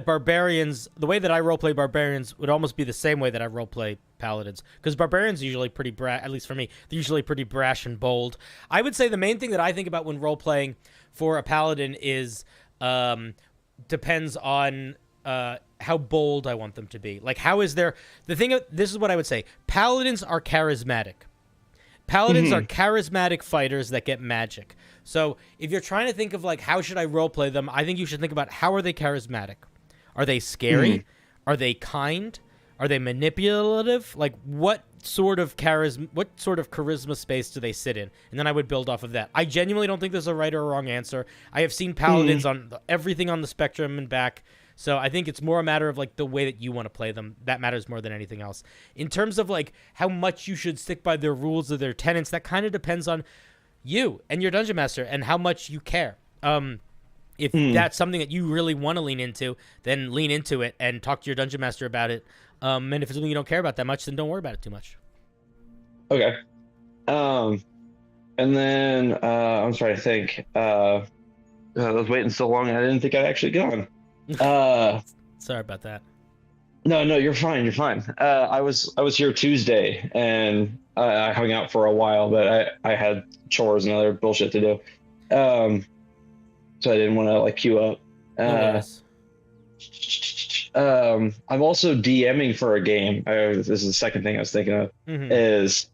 barbarians, the way that I roleplay barbarians would almost be the same way that I roleplay paladins, because barbarians are usually pretty at least for me, they're usually pretty brash and bold. I would say the main thing that I think about when roleplaying for a paladin is depends on how bold I want them to be. Like, how is their this is what I would say. Paladins are charismatic. Paladins are charismatic fighters that get magic. So if you're trying to think of like how should I roleplay them, I think you should think about how are they charismatic? Are they scary? Are they kind? Are they manipulative? Like what sort of charisma space do they sit in? And then I would build off of that. I genuinely don't think there's a right or a wrong answer. I have seen paladins on everything on the spectrum and back. So I think it's more a matter of like the way that you want to play them. That matters more than anything else. In terms of like how much you should stick by their rules or their tenets, that kind of depends on you and your dungeon master and how much you care. If that's something that you really want to lean into, then lean into it and talk to your dungeon master about it. And if it's something you don't care about that much, then don't worry about it too much. Okay. And then I'm trying to think. I was waiting so long, I didn't think I'd actually gone. Sorry about that. No, you're fine. You're fine. I was here Tuesday, and I hung out for a while, but I had chores and other bullshit to do. So I didn't want to like queue up. I'm also DMing for a game. This is the second thing I was thinking of. Is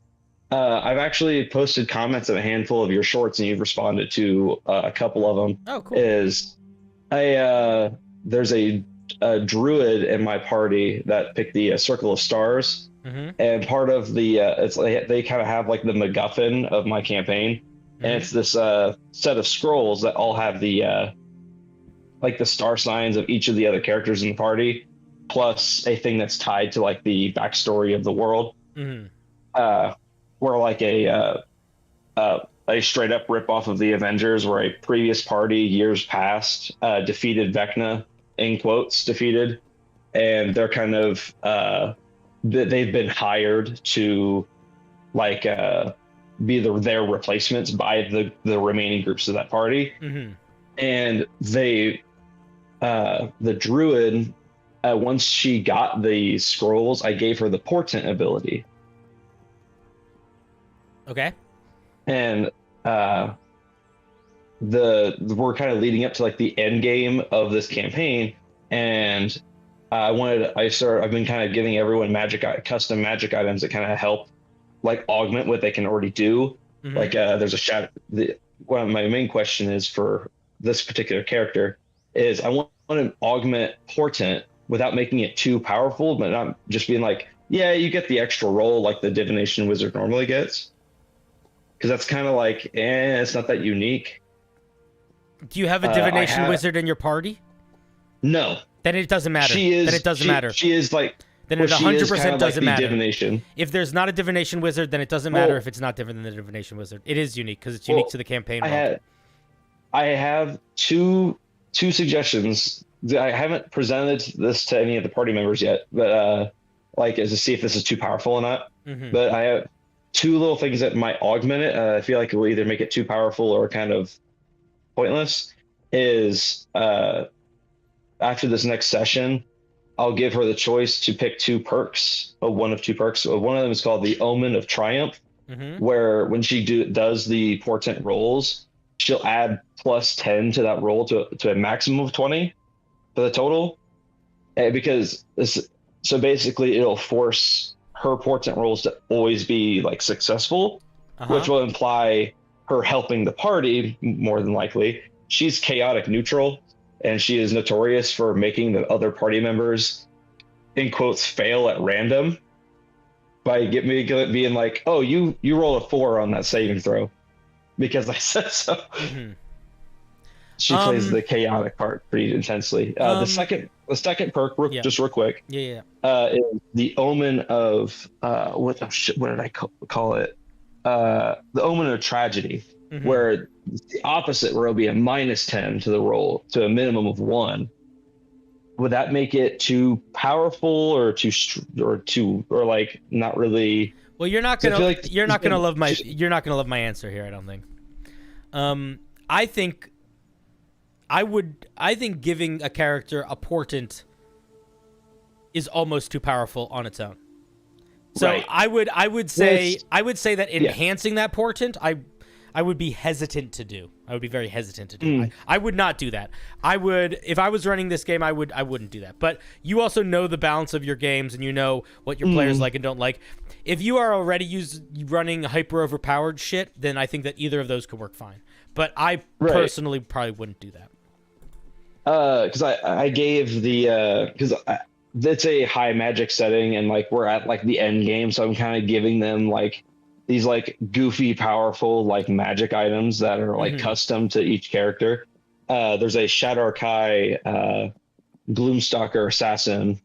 I've actually posted comments of a handful of your shorts, and you've responded to a couple of them. Oh, cool. There's a druid in my party that picked the Circle of Stars, and part of the it's like they kind of have like the MacGuffin of my campaign, and it's this set of scrolls that all have the like the star signs of each of the other characters in the party, plus a thing that's tied to like the backstory of the world, where like a straight up rip off of the Avengers, where a previous party years past defeated Vecna, in quotes, defeated, and they're kind of they've been hired to like be their replacements by the remaining groups of that party. And they the druid, once she got the scrolls, I gave her the portent ability. Okay. And we're kind of leading up to like the end game of this campaign, and I've been kind of giving everyone custom magic items that kind of help like augment what they can already do. Like there's a shadow. One of my main question is for this particular character is I want to augment portent without making it too powerful, but not just being like, yeah, you get the extra roll like the divination wizard normally gets. Because that's kind of like, it's not that unique. Do you have a divination wizard in your party? No. Then it doesn't matter. Then it doesn't matter. She is like. Then it 100% doesn't matter. Divination. If there's not a divination wizard, then it doesn't matter if it's not different than the divination wizard. It is unique because it's unique to the campaign. I have two suggestions. I haven't presented this to any of the party members yet, but like to see if this is too powerful or not. But I have two little things that might augment it. I feel like it will either make it too powerful or kind of pointless. Is after this next session, I'll give her the choice to pick two perks, one of two perks. One of them is called the Omen of Triumph, where when she does the portent rolls, she'll add plus 10 to that roll to a maximum of 20 for the total. So basically it'll force her portent rolls to always be like successful, which will imply her helping the party more than likely. She's chaotic neutral, and she is notorious for making the other party members, in quotes, fail at random by being like, oh, you rolled a 4 on that saving throw because I said so. She plays the chaotic part pretty intensely. The second perk, just real quick, is the Omen of what did I call it? The Omen of Tragedy, where the opposite, where it'll be a -10 to the roll to a minimum of 1. Would that make it too powerful or like not really Well, you're not gonna love my answer here. I don't think. I think giving a character a portent is almost too powerful on its own. So Right. I would say that enhancing that portent, I would be hesitant to do. I would be very hesitant to do. I would not do that. If I was running this game, I wouldn't do that. But you also know the balance of your games, and you know what your players like and don't like. If you are already running hyper overpowered shit, then I think that either of those could work fine. But I personally probably wouldn't do that. Because I gave because it's a high magic setting, and like we're at like the end game, so I'm kind of giving them like these like goofy, powerful like magic items that are like custom to each character. There's a Shadar-kai Gloomstalker assassin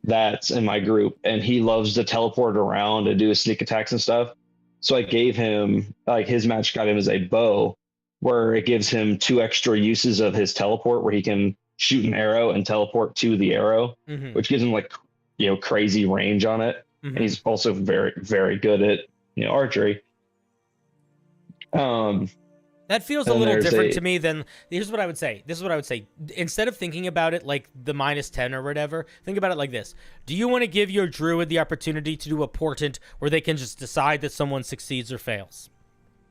that's in my group, and he loves to teleport around and do his sneak attacks and stuff. So I gave him like his magic item is a bow, where it gives him 2 extra uses of his teleport, where he can shoot an arrow and teleport to the arrow, which gives him like crazy range on it. And he's also very, very good at archery. That feels a little different to me than. Here's what I would say. This is what I would say. Instead of thinking about it like the -10 or whatever, think about it like this. Do you want to give your druid the opportunity to do a portent where they can just decide that someone succeeds or fails?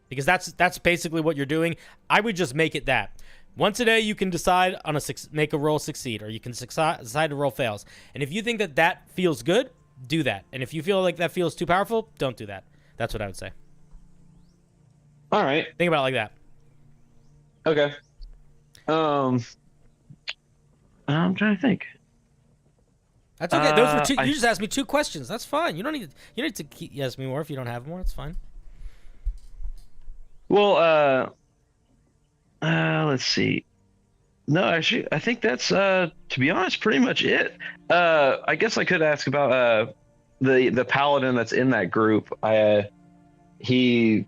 Because that's basically what you're doing. I would just make it that. Once a day, you can decide on make a roll succeed, or you can decide to roll fails. And if you think that feels good, do that. And if you feel like that feels too powerful, don't do that. That's what I would say. All right. Think about it like that. Okay. I'm trying to think. That's okay. Those were 2. You just asked me 2 questions. That's fine. You don't need to ask me more if you don't have more. It's fine. Well, let's see. No, actually, I think that's to be honest, pretty much it. I guess I could ask about the paladin that's in that group. He's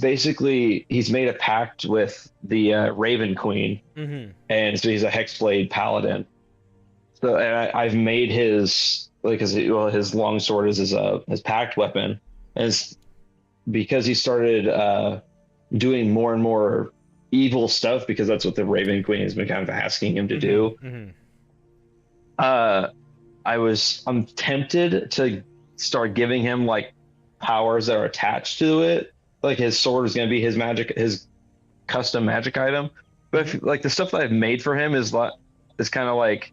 made a pact with the Raven Queen, and so he's a Hexblade paladin. So I've made his his longsword is his pact weapon, and because he started doing more and more evil stuff, because that's what the Raven Queen has been kind of asking him to do. I'm tempted to start giving him like powers that are attached to it. Like his sword is going to be his custom magic item. But if, like the stuff that I've made for him is kind of like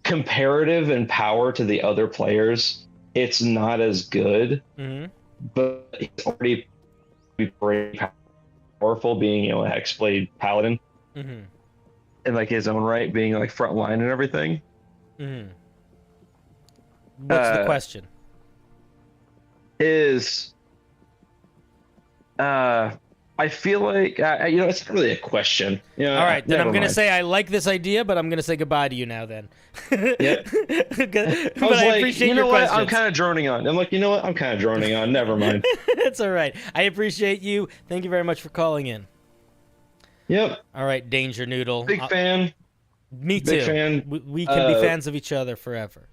comparative in power to the other players. It's not as good, but he's already very powerful, being a Hexblade paladin, in like his own right, being like front line and everything. What's the question? I feel like it's not really a question. All right, then I'm gonna say I like this idea, but I'm gonna say goodbye to you now. Then. Yeah. But I appreciate your questions. I'm kind of droning on. I'm like, you know what? I'm kind of droning on. Never mind. It's all right. I appreciate you. Thank you very much for calling in. Yep. All right, Danger Noodle. Big fan. Me too. Big fan. We can be fans of each other forever.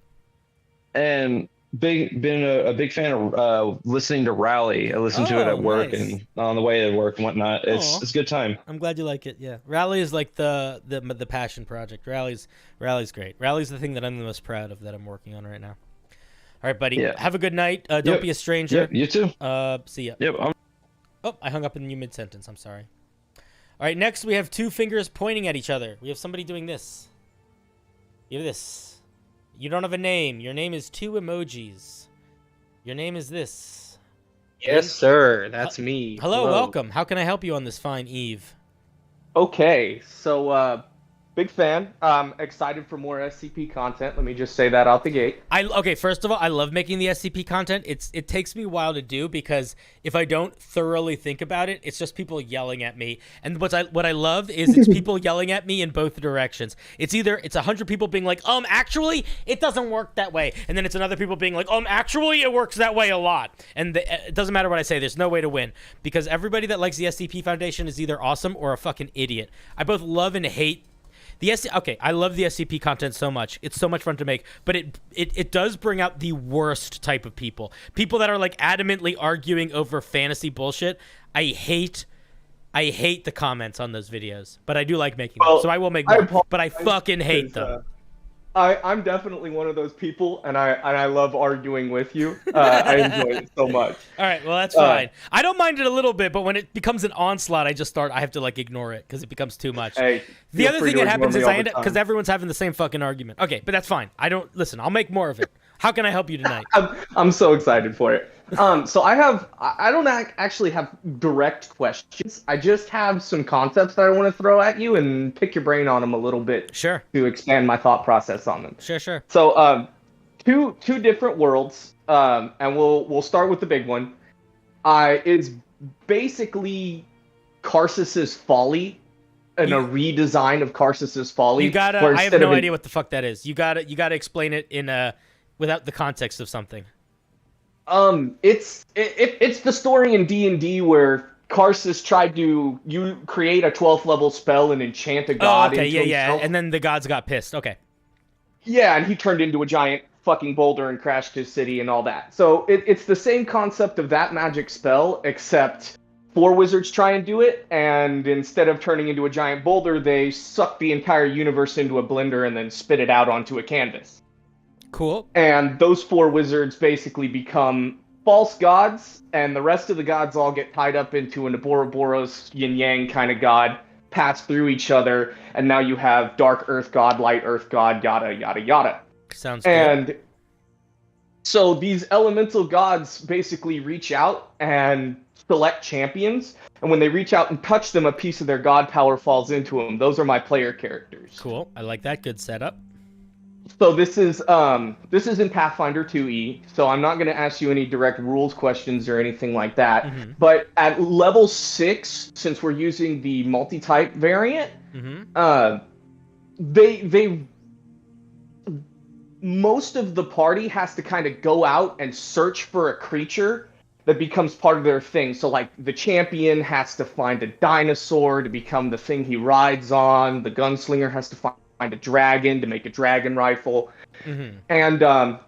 And been a big fan of listening to Rally. I listen to it at work and on the way to work and whatnot. It's a good time. I'm glad you like it. Yeah, Rally is like the passion project. Rally's great. Rally's the thing that I'm the most proud of that I'm working on right now. All right, buddy. Yeah. Have a good night. Don't be a stranger. Yep, you too. See ya. Yep. Oh, I hung up in you mid-sentence. I'm sorry. All right, next we have 2 fingers pointing at each other. We have somebody doing this. You have this. You don't have a name. Your name is 2 emojis. Your name is this. Yes, sir. That's me. Hello, welcome. How can I help you on this fine eve? Okay, so big fan. Excited for more SCP content. Let me just say that out the gate. Okay, first of all, I love making the SCP content. It takes me a while to do, because if I don't thoroughly think about it, it's just people yelling at me. And what I love is it's people yelling at me in both directions. It's either 100 people being like, actually, it doesn't work that way. And then it's another people being like, actually, it works that way a lot. And it doesn't matter what I say. There's no way to win, because everybody that likes the SCP Foundation is either awesome or a fucking idiot. I both love and hate Okay, I love the SCP content so much. It's so much fun to make, but it does bring out the worst type of people. People that are like adamantly arguing over fantasy bullshit. I hate the comments on those videos, but I do like making them, so I will make more. But I fucking hate them. I'm definitely one of those people, and I love arguing with you. I enjoy it so much. All right, well that's fine. I don't mind it a little bit, but when it becomes an onslaught, I have to like ignore it because it becomes too much. Hey, the other thing that happens is I end up because everyone's having the same fucking argument. Okay, but that's fine. Listen. I'll make more of it. How can I help you tonight? I'm so excited for it. So I don't actually have direct questions. I just have some concepts that I want to throw at you and pick your brain on them a little bit. Sure. To expand my thought process on them. Sure. So two different worlds, and we'll start with the big one. It's basically Karsus's Folly, and a redesign of Karsus's Folly. You gotta. I have no idea what the fuck that is. You gotta explain it in without the context of something. It's the story in D&D where Karsus tried to create a 12th level spell and enchant a god. Okay, yeah, and then the gods got pissed. Okay. Yeah, and he turned into a giant fucking boulder and crashed his city and all that. So it's the same concept of that magic spell, except 4 wizards try and do it, and instead of turning into a giant boulder, they suck the entire universe into a blender and then spit it out onto a canvas. Cool. And those 4 wizards basically become false gods, and the rest of the gods all get tied up into an Ouroboros yin-yang kind of god, pass through each other, and now you have dark earth god, light earth god, yada, yada, yada. Sounds good. And so these elemental gods basically reach out and select champions, and when they reach out and touch them, a piece of their god power falls into them. Those are my player characters. Cool. I like that. Good setup. So this is in Pathfinder 2e, so I'm not going to ask you any direct rules questions or anything like that. Mm-hmm. But at level 6, since we're using the multi-type variant, they most of the party has to kind of go out and search for a creature that becomes part of their thing. So like the champion has to find a dinosaur to become the thing he rides on. The gunslinger has to find a dragon to make a dragon rifle. But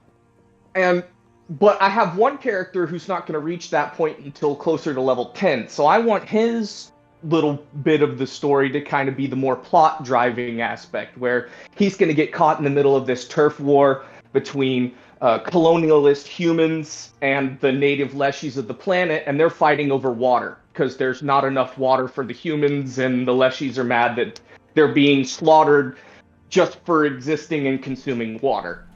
I have one character who's not going to reach that point until closer to level 10. So I want his little bit of the story to kind of be the more plot driving aspect, where he's going to get caught in the middle of this turf war between colonialist humans and the native leshies of the planet, and they're fighting over water because there's not enough water for the humans, and the leshies are mad that they're being slaughtered just for existing and consuming water.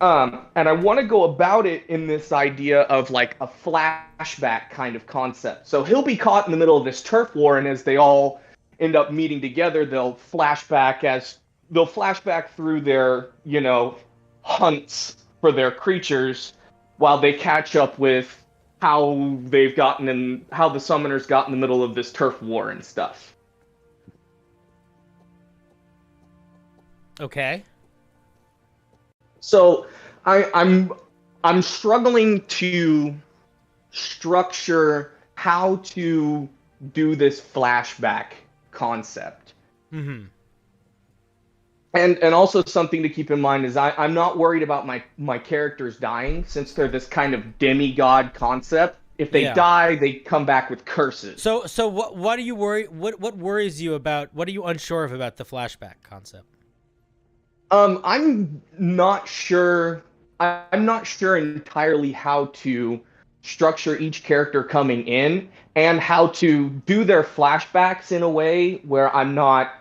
And I want to go about it in this idea of like a flashback kind of concept. So he'll be caught in the middle of this turf war, and as they all end up meeting together, they'll flashback through their, hunts for their creatures while they catch up with how the summoners got in the middle of this turf war and stuff. Okay. So I'm struggling to structure how to do this flashback concept. Mm-hmm. And also something to keep in mind is I'm not worried about my characters dying, since they're this kind of demigod concept. If they die, they come back with curses. So what do you worry? What worries you about? What are you unsure of about the flashback concept? I'm not sure. I'm not sure entirely how to structure each character coming in and how to do their flashbacks in a way where I'm not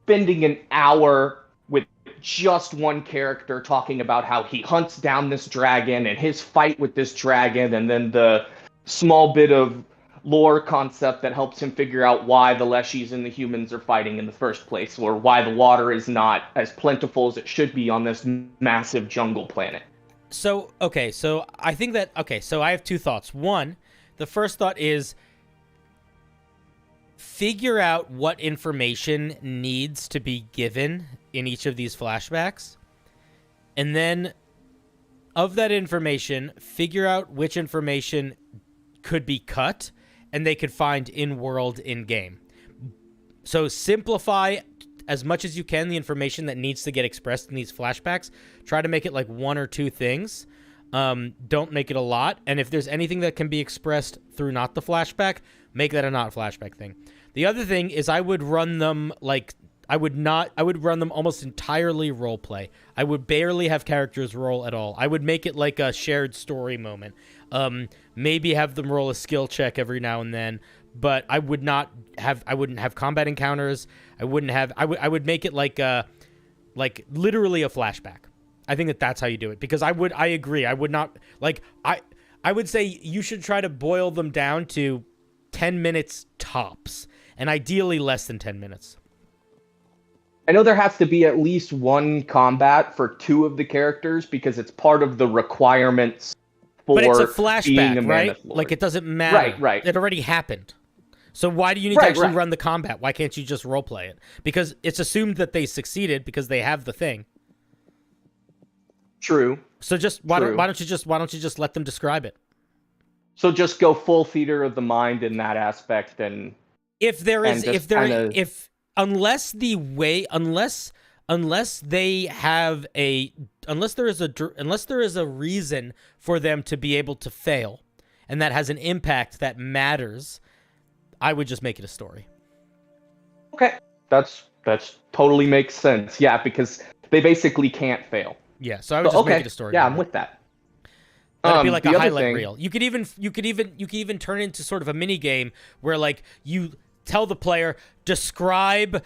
spending an hour with just one character talking about how he hunts down this dragon and his fight with this dragon, and then the small bit of lore concept that helps him figure out why the leshies and the humans are fighting in the first place, or why the water is not as plentiful as it should be on this massive jungle planet. So I think that so I have two thoughts. One, the first thought is figure out what information needs to be given in each of these flashbacks, and then of that information, figure out which information could be cut and they could find in-world, in-game. So simplify as much as you can, the information that needs to get expressed in these flashbacks, try to make it like one or two things. Don't make it a lot. And if there's anything that can be expressed through not the flashback, make that a not flashback thing. The other thing is I would run them I would run them almost entirely role play. I would barely have characters roll at all. I would make it like a shared story moment. Maybe have them roll a skill check every now and then, but I wouldn't have combat encounters. I would make it like literally a flashback. I think that's how you do it, because I agree. I would not I would say you should try to boil them down to 10 minutes tops, and ideally less than 10 minutes. I know there has to be at least one combat for 2 of the characters because it's part of the requirements for but it's a being a flashback, right? Mammoth Lord. Like, it doesn't matter. Right. It already happened. So why do you need to actually run the combat? Why can't you just roleplay it? Because it's assumed that they succeeded because they have the thing. True. So just why don't you just let them describe it? So just go full theater of the mind in that aspect, and unless there is a reason for them to be able to fail, and that has an impact that matters, I would just make it a story. Okay, that's totally makes sense. Yeah, because they basically can't fail. Yeah, so I would just make it a story. Yeah, I'm with that. That'd be like a highlight reel. You could even turn it into sort of a mini game where, like, you tell the player, describe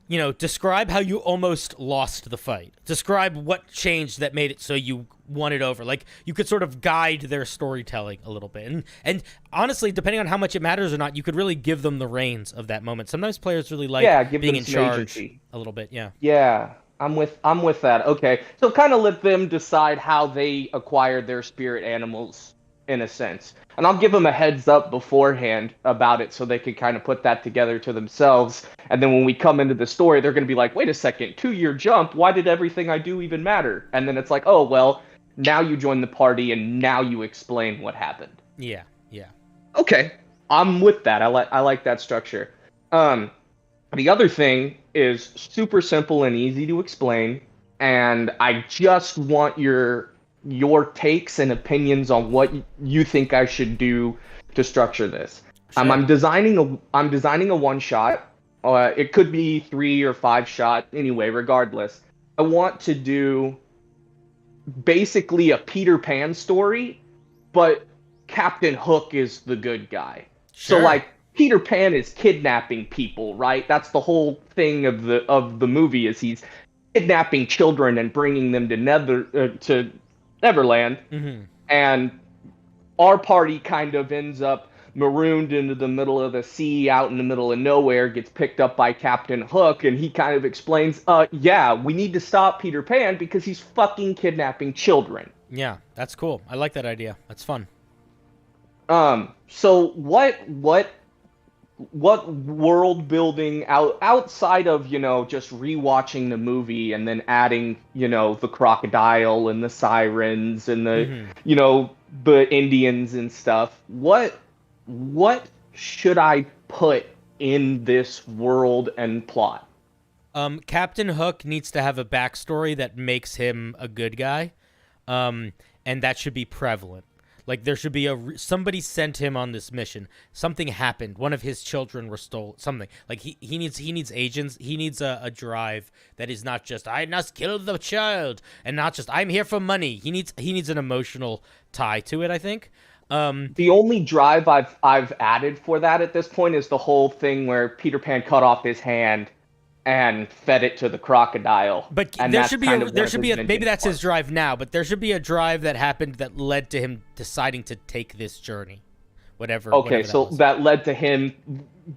how you almost lost the fight. Describe what changed that made it so you won it over. Like, you could sort of guide their storytelling a little bit. And honestly, depending on how much it matters or not, you could really give them the reins of that moment. Sometimes players really like being in charge a little bit. Yeah. Yeah. I'm with that. Okay. So kind of let them decide how they acquired their spirit animals in a sense. And I'll give them a heads up beforehand about it so they can kind of put that together to themselves. And then when we come into the story, they're going to be like, wait a second, 2-year jump. Why did everything I do even matter? And then it's like, oh, well, now you join the party and now you explain what happened. Yeah. Okay. I'm with that. I like that structure. The other thing is super simple and easy to explain, and I just want your takes and opinions on what you think I should do to structure this. Sure. I'm designing a one shot. It could be 3 or 5 shot anyway. Regardless, I want to do basically a Peter Pan story, but Captain Hook is the good guy. Sure. So like, Peter Pan is kidnapping people, right? That's the whole thing of the movie, is he's kidnapping children and bringing them to Neverland. Mm-hmm. And our party kind of ends up marooned into the middle of the sea, out in the middle of nowhere, gets picked up by Captain Hook, and he kind of explains, we need to stop Peter Pan because he's fucking kidnapping children. Yeah, that's cool. I like that idea. That's fun. So what world building outside of, just rewatching the movie and then adding, the crocodile and the sirens and the, the Indians and stuff, what should I put in this world and plot? Captain Hook needs to have a backstory that makes him a good guy. And that should be prevalent. Like, there should be somebody sent him on this mission. Something happened. One of his children were stolen. Something. Like, he needs agents. He needs a drive that is not just, I must kill the child, and not just, I'm here for money. He needs an emotional tie to it, I think. The only drive I've added for that at this point is the whole thing where Peter Pan cut off his hand and fed it to the crocodile. But there should be maybe that's his drive now, but there should be a drive that happened that led to him deciding to take this journey. Whatever. Okay, whatever that led to him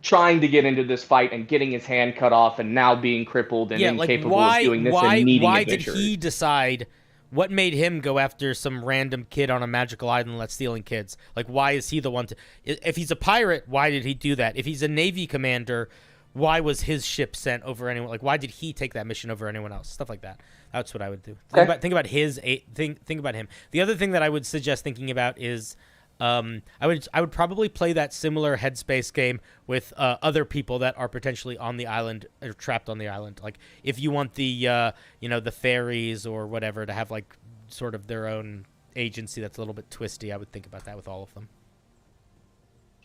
trying to get into this fight and getting his hand cut off and now being crippled and incapable of doing this and needing why a victory. Did he decide? What made him go after some random kid on a magical island that's stealing kids? Like, why is he the one to... If he's a pirate, why did he do that? If he's a Navy commander, why was his ship sent over anyone? Like, why did he take that mission over anyone else? Stuff like that. That's what I would do. Think about him. The other thing that I would suggest thinking about is I would probably play that similar Headspace game with other people that are potentially on the island or trapped on the island. Like if you want the the fairies or whatever to have like sort of their own agency that's a little bit twisty, I would think about that with all of them.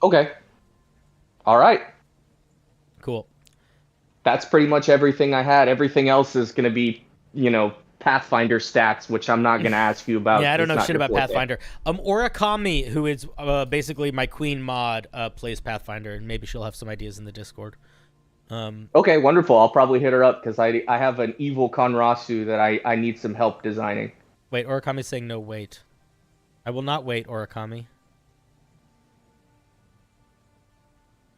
Okay. All right. Cool. That's pretty much everything I had. Everything else is going to be, Pathfinder stats, which I'm not going to ask you about. Yeah, I don't It's know not shit your about forte. Pathfinder. Orakami, who is basically my queen mod, plays Pathfinder, and maybe she'll have some ideas in the Discord. Okay, wonderful. I'll probably hit her up because I have an evil Konrasu that I need some help designing. Wait, Orakami's saying no wait. I will not wait, Orakami.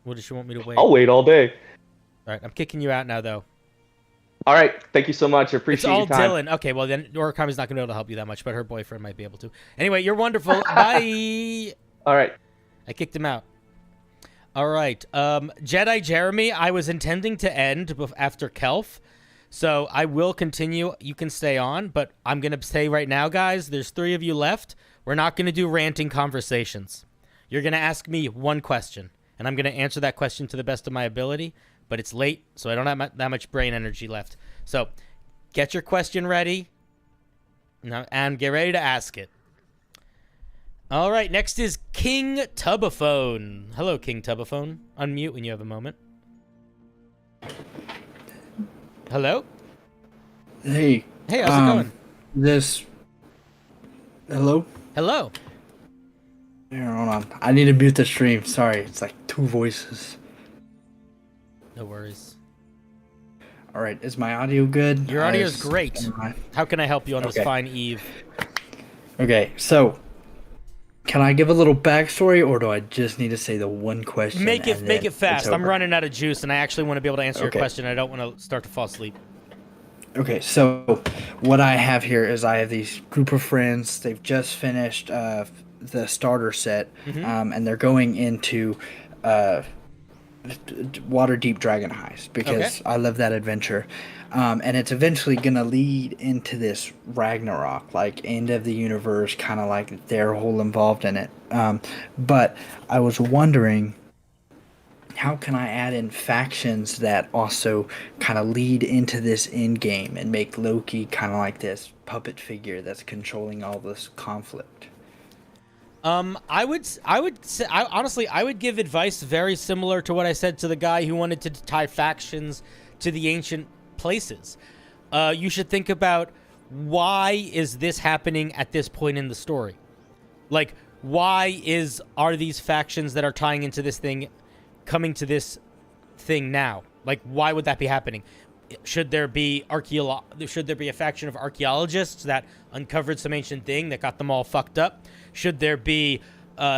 What does she want me to wait? I'll wait all day. All right, I'm kicking you out now, though. All right, thank you so much. I appreciate It's all your time. Dylan. Okay, well then Orakami's not going to be able to help you that much, but her boyfriend might be able to. Anyway, you're wonderful. Bye. All right. I kicked him out. All right. Jedi Jeremy, I was intending to end after Kelf, so I will continue. You can stay on, but I'm going to say right now, guys, there's 3 of you left. We're not going to do ranting conversations. You're going to ask me one question, and I'm going to answer that question to the best of my ability. But it's late, so I don't have that much brain energy left. So get your question ready and get ready to ask it. All right, next is King Tubaphone. Hello, King Tubaphone. Unmute when you have a moment. Hello? Hey. Hey, how's it going? Hello? Hello. Here, hold on. I need to mute the stream. Sorry, it's like 2 voices. No worries. All right, is my audio good? Your audio is great. How can I help you on this fine eve? Okay, so can I give a little backstory, or do I just need to say the one question? Make it fast. I'm over? running out of juice, and I actually want to be able to answer your Okay. question. I don't want to start to fall asleep. Okay, so what I have here is I have these group of friends. They've just finished the starter set, and they're going into Waterdeep Dragon Heist because I love that adventure. And it's eventually going to lead into this Ragnarok, like end of the universe, kind of like their whole involved in it. But I was wondering, how can I add in factions that also kind of lead into this end game and make Loki kind of like this puppet figure that's controlling all this conflict? I would say, honestly, I would give advice very similar to what I said to the guy who wanted to tie factions to the ancient places. You should think about, why is this happening at this point in the story? Like, why are these factions that are tying into this thing coming to this thing now? Like, why would that be happening? Should there be a faction of archaeologists that uncovered some ancient thing that got them all fucked up? Should there be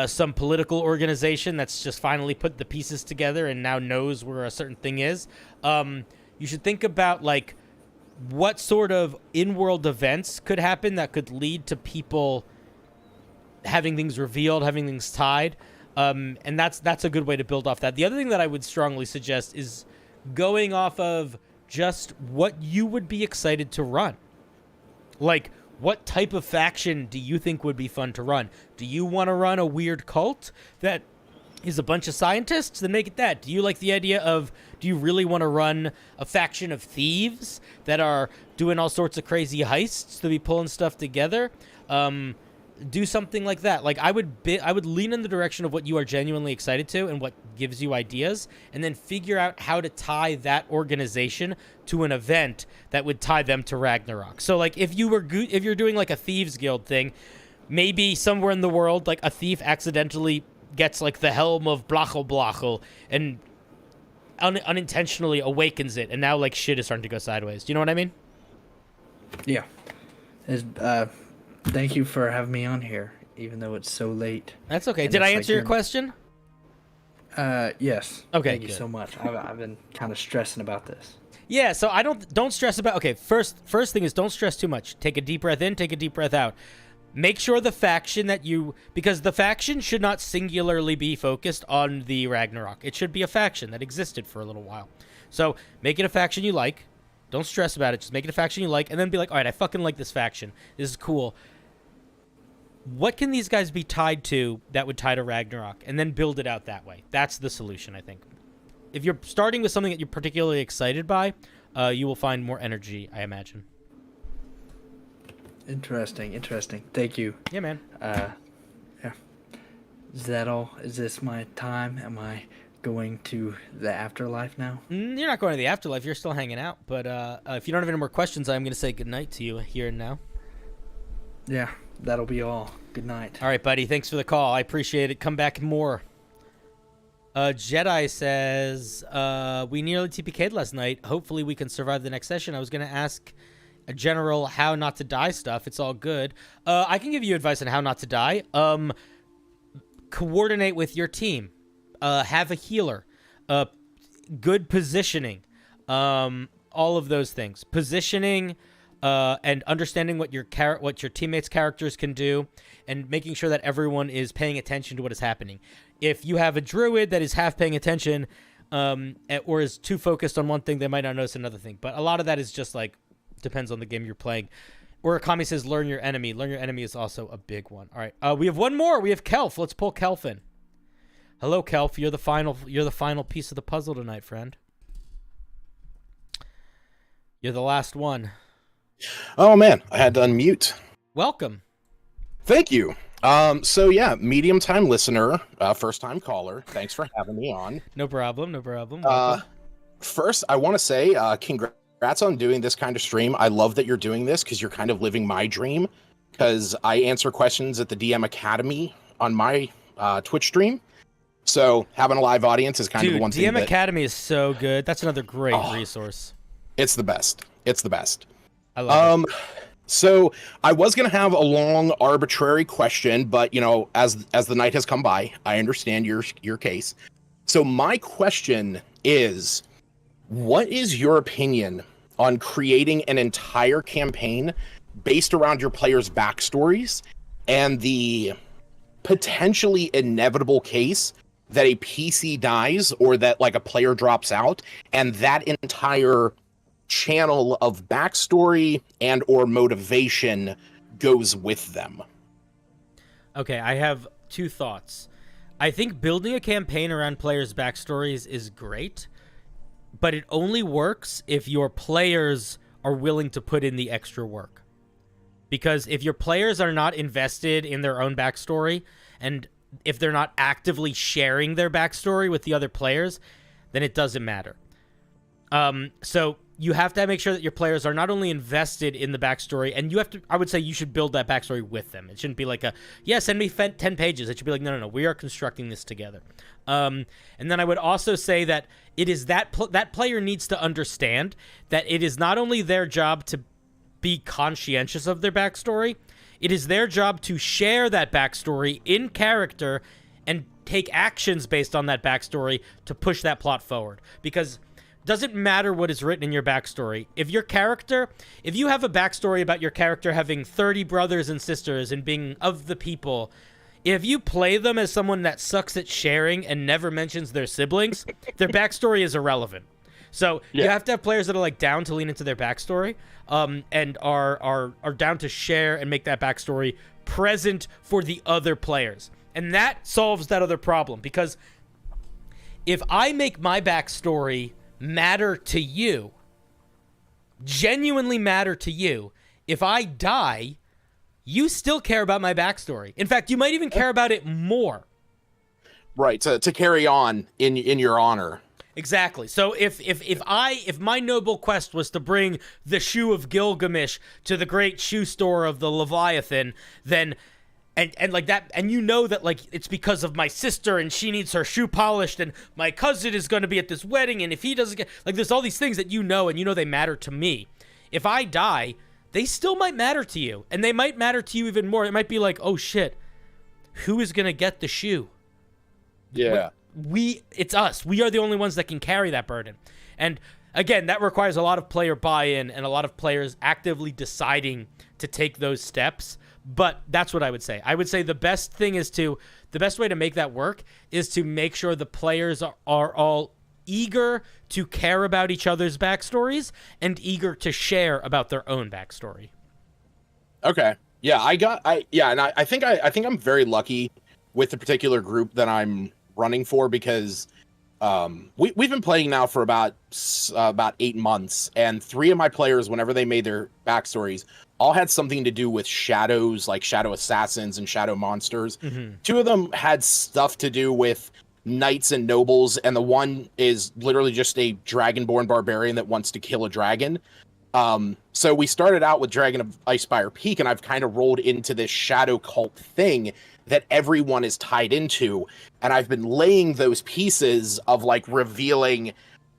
some political organization that's just finally put the pieces together and now knows where a certain thing is? You should think about, like, what sort of in-world events could happen that could lead to people having things revealed, having things tied. And that's a good way to build off that. The other thing that I would strongly suggest is going off of just what you would be excited to run. Like, what type of faction do you think would be fun to run? Do you want to run a weird cult that is a bunch of scientists? Then make it that. Do you like the idea of, do you really want to run a faction of thieves that are doing all sorts of crazy heists to be pulling stuff together? Do something like that. Like, I would lean in the direction of what you are genuinely excited to and what gives you ideas, and then figure out how to tie that organization to an event that would tie them to Ragnarok. So, like, if you're doing like a thieves guild thing, maybe somewhere in the world, like, a thief accidentally gets like the helm of Blachel and unintentionally awakens it, and now like shit is starting to go sideways. Do you know what I mean? Yeah. Thank you for having me on here, even though it's so late. That's okay. And Did I it's answer your question? Yes. Okay, Thank you good. so much. I've been kind of stressing about this. Yeah, so don't stress about. Okay, first thing is, don't stress too much. Take a deep breath in, take a deep breath out. Make sure the faction because the faction should not singularly be focused on the Ragnarok. It should be a faction that existed for a little while. So make it a faction you like. Don't stress about it. Just make it a faction you like, and then be like, all right, I fucking like this faction. This is cool. what can these guys be tied to that would tie to Ragnarok, and then build it out that way. That's the solution, I think. If you're starting with something that you're particularly excited by, you will find more energy, I imagine. Interesting. Thank you. Yeah, man. Yeah. Is that all? Is this my time? Am I going to the afterlife now? You're not going to the afterlife. You're still hanging out. But if you don't have any more questions, I'm going to say goodnight to you here and now. Yeah, that'll be all. Good night. All right, buddy. Thanks for the call. I appreciate it. Come back more. Jedi says, we nearly TPK'd last night. Hopefully we can survive the next session. I was going to ask a general how not to die stuff. It's all good. I can give you advice on how not to die. Coordinate with your team. Have a healer. Good positioning. All of those things. Positioning and understanding what your teammates' characters can do, and making sure that everyone is paying attention to what is happening. If you have a druid that is half paying attention or is too focused on one thing, they might not notice another thing. But a lot of that is just like, depends on the game you're playing. Urakami says, learn your enemy. Learn your enemy is also a big one. All right, we have one more. We have Kelf. Let's pull Kelf in. Hello, Kelf. You're the final piece of the puzzle tonight, friend. You're the last one. Oh man, I had to unmute. Welcome. Thank you. So yeah, medium time listener, first time caller. Thanks for having me on. No problem. Welcome. First, I want to say congrats on doing this kind of stream. I love that you're doing this because you're kind of living my dream. Because I answer questions at the DM Academy on my Twitch stream. So having a live audience is kind of the one thing. DM Academy is so good. That's another great resource. It's the best. I love it. So I was going to have a long arbitrary question, but you know, as the night has come by, I understand your case. So my question is, what is your opinion on creating an entire campaign based around your players' backstories and the potentially inevitable case that a PC dies or that like a player drops out, and that entire channel of backstory and or motivation goes with them? Okay, I have two thoughts. I think building a campaign around players' backstories is great, but it only works if your players are willing to put in the extra work. Because if your players are not invested in their own backstory, and if they're not actively sharing their backstory with the other players, then it doesn't matter. So you have to make sure that your players are not only invested in the backstory, and I would say you should build that backstory with them. It shouldn't be like send me 10 pages. It should be like, no, we are constructing this together. And then I would also say that it is that player needs to understand that it is not only their job to be conscientious of their backstory, it is their job to share that backstory in character and take actions based on that backstory to push that plot forward. Because doesn't matter what is written in your backstory. If you have a backstory about your character having 30 brothers and sisters and being of the people, if you play them as someone that sucks at sharing and never mentions their siblings, their backstory is irrelevant. So you have to have players that are like down to lean into their backstory, and are down to share and make that backstory present for the other players. And that solves that other problem, because if I make my backstory matter to you, genuinely matter to you, if I die, you still care about my backstory. In fact, you might even care about it more. Right, to carry on in your honor. Exactly. So if my noble quest was to bring the shoe of Gilgamesh to the great shoe store of the Leviathan, then and like that, and you know that like it's because of my sister and she needs her shoe polished, and my cousin is going to be at this wedding, and if he doesn't get, like, there's all these things that you know, and you know they matter to me. If I die, they still might matter to you, and they might matter to you even more. It might be like, oh shit, who is going to get the shoe? Yeah. It's us. We are the only ones that can carry that burden. And again, that requires a lot of player buy-in and a lot of players actively deciding to take those steps. But that's what I would say. I would say the best way to make that work is to make sure the players are all eager to care about each other's backstories and eager to share about their own backstory. Okay. Yeah, I think I'm very lucky with the particular group that I'm running for, because we've been playing now for about 8 months, and 3 of my players, whenever they made their backstories, all had something to do with shadows, like shadow assassins and shadow monsters. 2 of them had stuff to do with knights and nobles, and the one is literally just a dragonborn barbarian that wants to kill a dragon. So we started out with Dragon of Icespire Peak, and I've kind of rolled into this shadow cult thing that everyone is tied into. And I've been laying those pieces of like revealing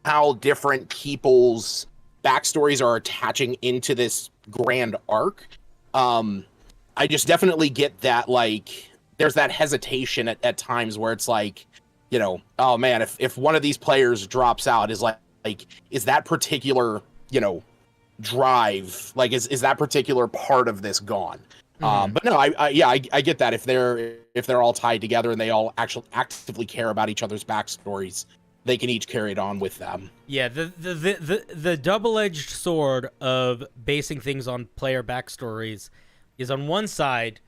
how different people's backstories are attaching into this grand arc. I just definitely get that, like, there's that hesitation at times where it's like, you know, oh man, if one of these players drops out, is is that particular, you know, drive, like is that particular part of this gone? But no, I get that if they're all tied together and they all actually actively care about each other's backstories, they can each carry it on with them. Yeah, the double-edged sword of basing things on player backstories is, on one side,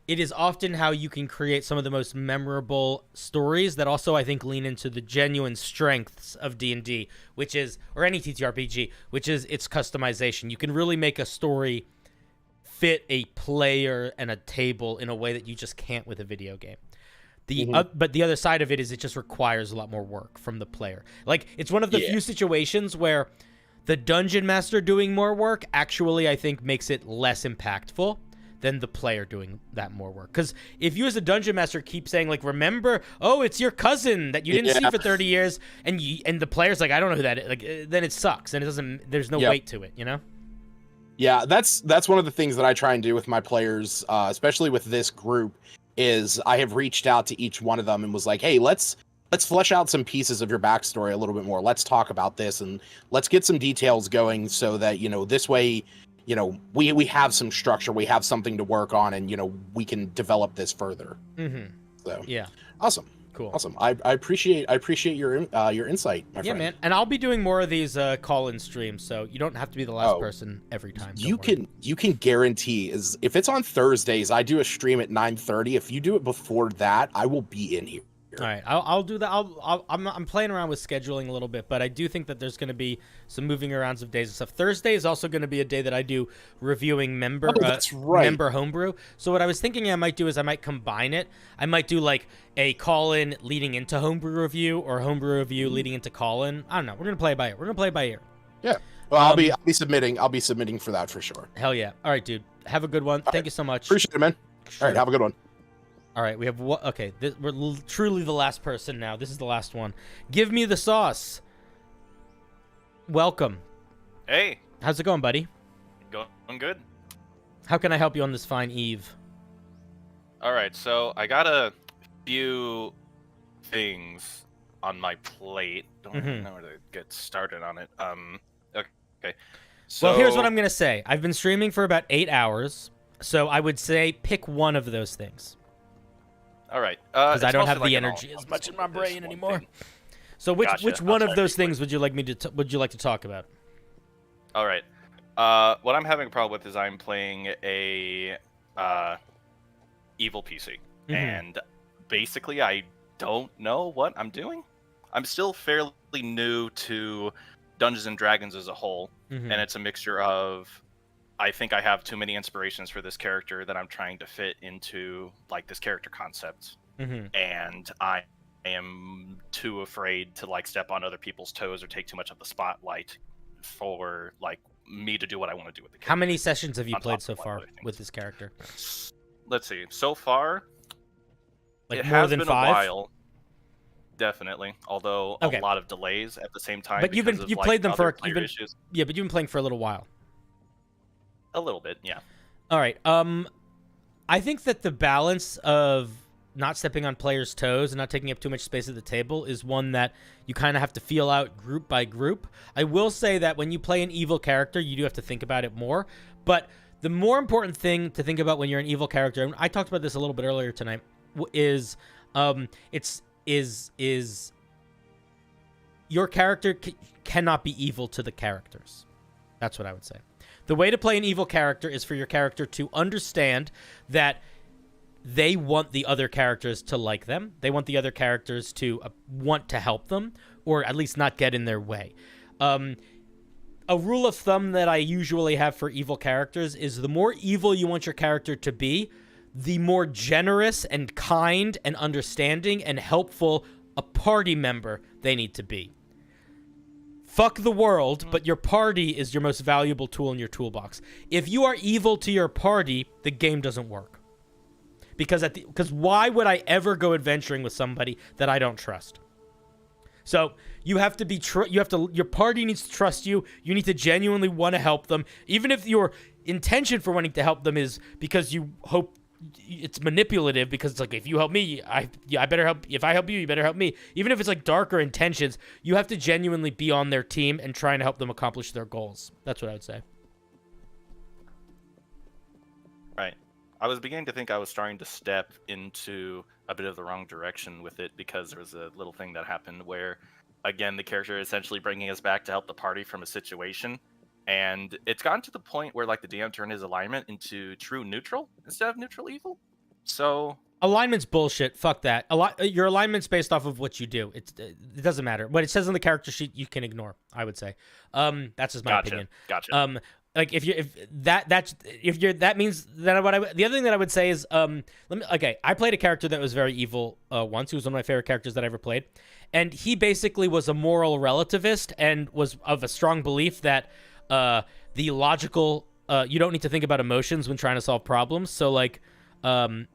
it is often how you can create some of the most memorable stories that also, I think, lean into the genuine strengths of D&D, which is, or any TTRPG, which is its customization. You can really make a story fit a player and a table in a way that you just can't with a video game. But the other side of it is it just requires a lot more work from the player. Like, it's one of the few situations where the dungeon master doing more work actually, I think, makes it less impactful than the player doing that more work. Because if you as a dungeon master keep saying, like, remember, oh, it's your cousin that you didn't see for 30 years, and the player's like, I don't know who that is, like, then it sucks, and it doesn't, there's no weight to it, you know? Yeah, that's one of the things that I try and do with my players, especially with this group, is I have reached out to each one of them and was like, hey, let's flesh out some pieces of your backstory a little bit more. Let's talk about this, and let's get some details going so that, you know, this way, you know, we have some structure, we have something to work on, and, you know, we can develop this further. So yeah, awesome, cool, awesome. I appreciate your insight, my friend. Man, and I'll be doing more of these call-in streams, so you don't have to be the last person every time. You can guarantee, is if it's on Thursdays, I do a stream at 9:30. If you do it before that, I will be in here. All right, I'll do that. I'm playing around with scheduling a little bit, but I do think that there's going to be some moving arounds of days and stuff. Thursday is also going to be a day that I do reviewing member homebrew. So what I was thinking I might do is I might combine it. I might do like a call-in leading into homebrew review, or homebrew review leading into call-in. I don't know. We're gonna play it by ear. We're gonna play it by ear. Yeah. Well, I'll be submitting. I'll be submitting for that for sure. Hell yeah. All right, dude. Have a good one. Thank you so much. Appreciate it, man. All right, have a good one. All right, we have what? Okay, we're truly the last person now. This is the last one. Give me the sauce. Welcome. Hey. How's it going, buddy? Going good. How can I help you on this fine eve? All right, so I got a few things on my plate. Don't really know where to get started on it. Okay. So, well, here's what I'm gonna say. I've been streaming for about 8 hours, so I would say pick one of those things. All right. Because I don't have the energy as much in my brain anymore. So which one of those things would you like me to would you like to talk about? All right. What I'm having a problem with is I'm playing a evil PC, and basically I don't know what I'm doing. I'm still fairly new to Dungeons and Dragons as a whole, and it's a mixture of, I think I have too many inspirations for this character that I'm trying to fit into like this character concept, and I am too afraid to like step on other people's toes or take too much of the spotlight for like me to do what I want to do with the character. How many sessions have you played so far with this character? Let's see. So far, like it more has than been 5? a while. Definitely, although a lot of delays at the same time. But you played them for issues. Yeah, but you've been playing for a little while. A little bit, yeah. All right. I think that the balance of not stepping on players' toes and not taking up too much space at the table is one that you kind of have to feel out group by group. I will say that when you play an evil character, you do have to think about it more. But the more important thing to think about when you're an evil character, and I talked about this a little bit earlier tonight, is your character cannot be evil to the characters. That's what I would say. The way to play an evil character is for your character to understand that they want the other characters to like them. They want the other characters to want to help them, or at least not get in their way. A rule of thumb that I usually have for evil characters is the more evil you want your character to be, the more generous and kind and understanding and helpful a party member they need to be. Fuck the world, but your party is your most valuable tool in your toolbox. If you are evil to your party, the game doesn't work. Because why would I ever go adventuring with somebody that I don't trust? So you have to be your party needs to trust you. You need to genuinely want to help them, even if your intention for wanting to help them is because you hope it's manipulative. Because it's like, if you help me, I better help. If I help you, you better help me. Even if it's like darker intentions, you have to genuinely be on their team and trying to help them accomplish their goals. That's what I would say. Right. I was beginning to think I was starting to step into a bit of the wrong direction with it, because there was a little thing that happened where, again, the character is essentially bringing us back to help the party from a situation, and it's gotten to the point where like the DM turned his alignment into true neutral instead of neutral evil. So alignment's bullshit. Fuck that. Your alignment's based off of what you do. It doesn't matter. What it says on the character sheet, you can ignore, I would say. That's just my opinion. Gotcha. Like that means that the other thing that I would say is I played a character that was very evil once. He was one of my favorite characters that I ever played, and he basically was a moral relativist and was of a strong belief that the logical you don't need to think about emotions when trying to solve problems. So like you can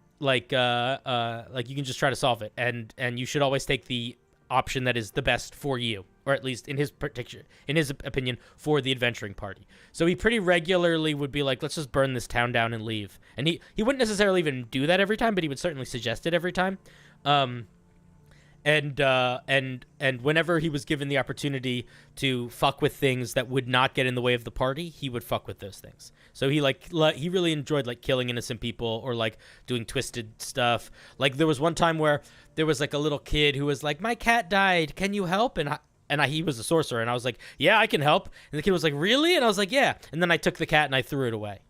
just try to solve it, and you should always take the option that is the best for you, or at least in his opinion, for the adventuring party. So he pretty regularly would be like, let's just burn this town down and leave. And he wouldn't necessarily even do that every time, but he would certainly suggest it every time. And whenever he was given the opportunity to fuck with things that would not get in the way of the party, he would fuck with those things. So he really enjoyed like killing innocent people or like doing twisted stuff. Like there was one time where there was like a little kid who was like, my cat died, can you help? And he was a sorcerer, and I was like, yeah, I can help. And the kid was like, really? And I was like, yeah. And then I took the cat and I threw it away.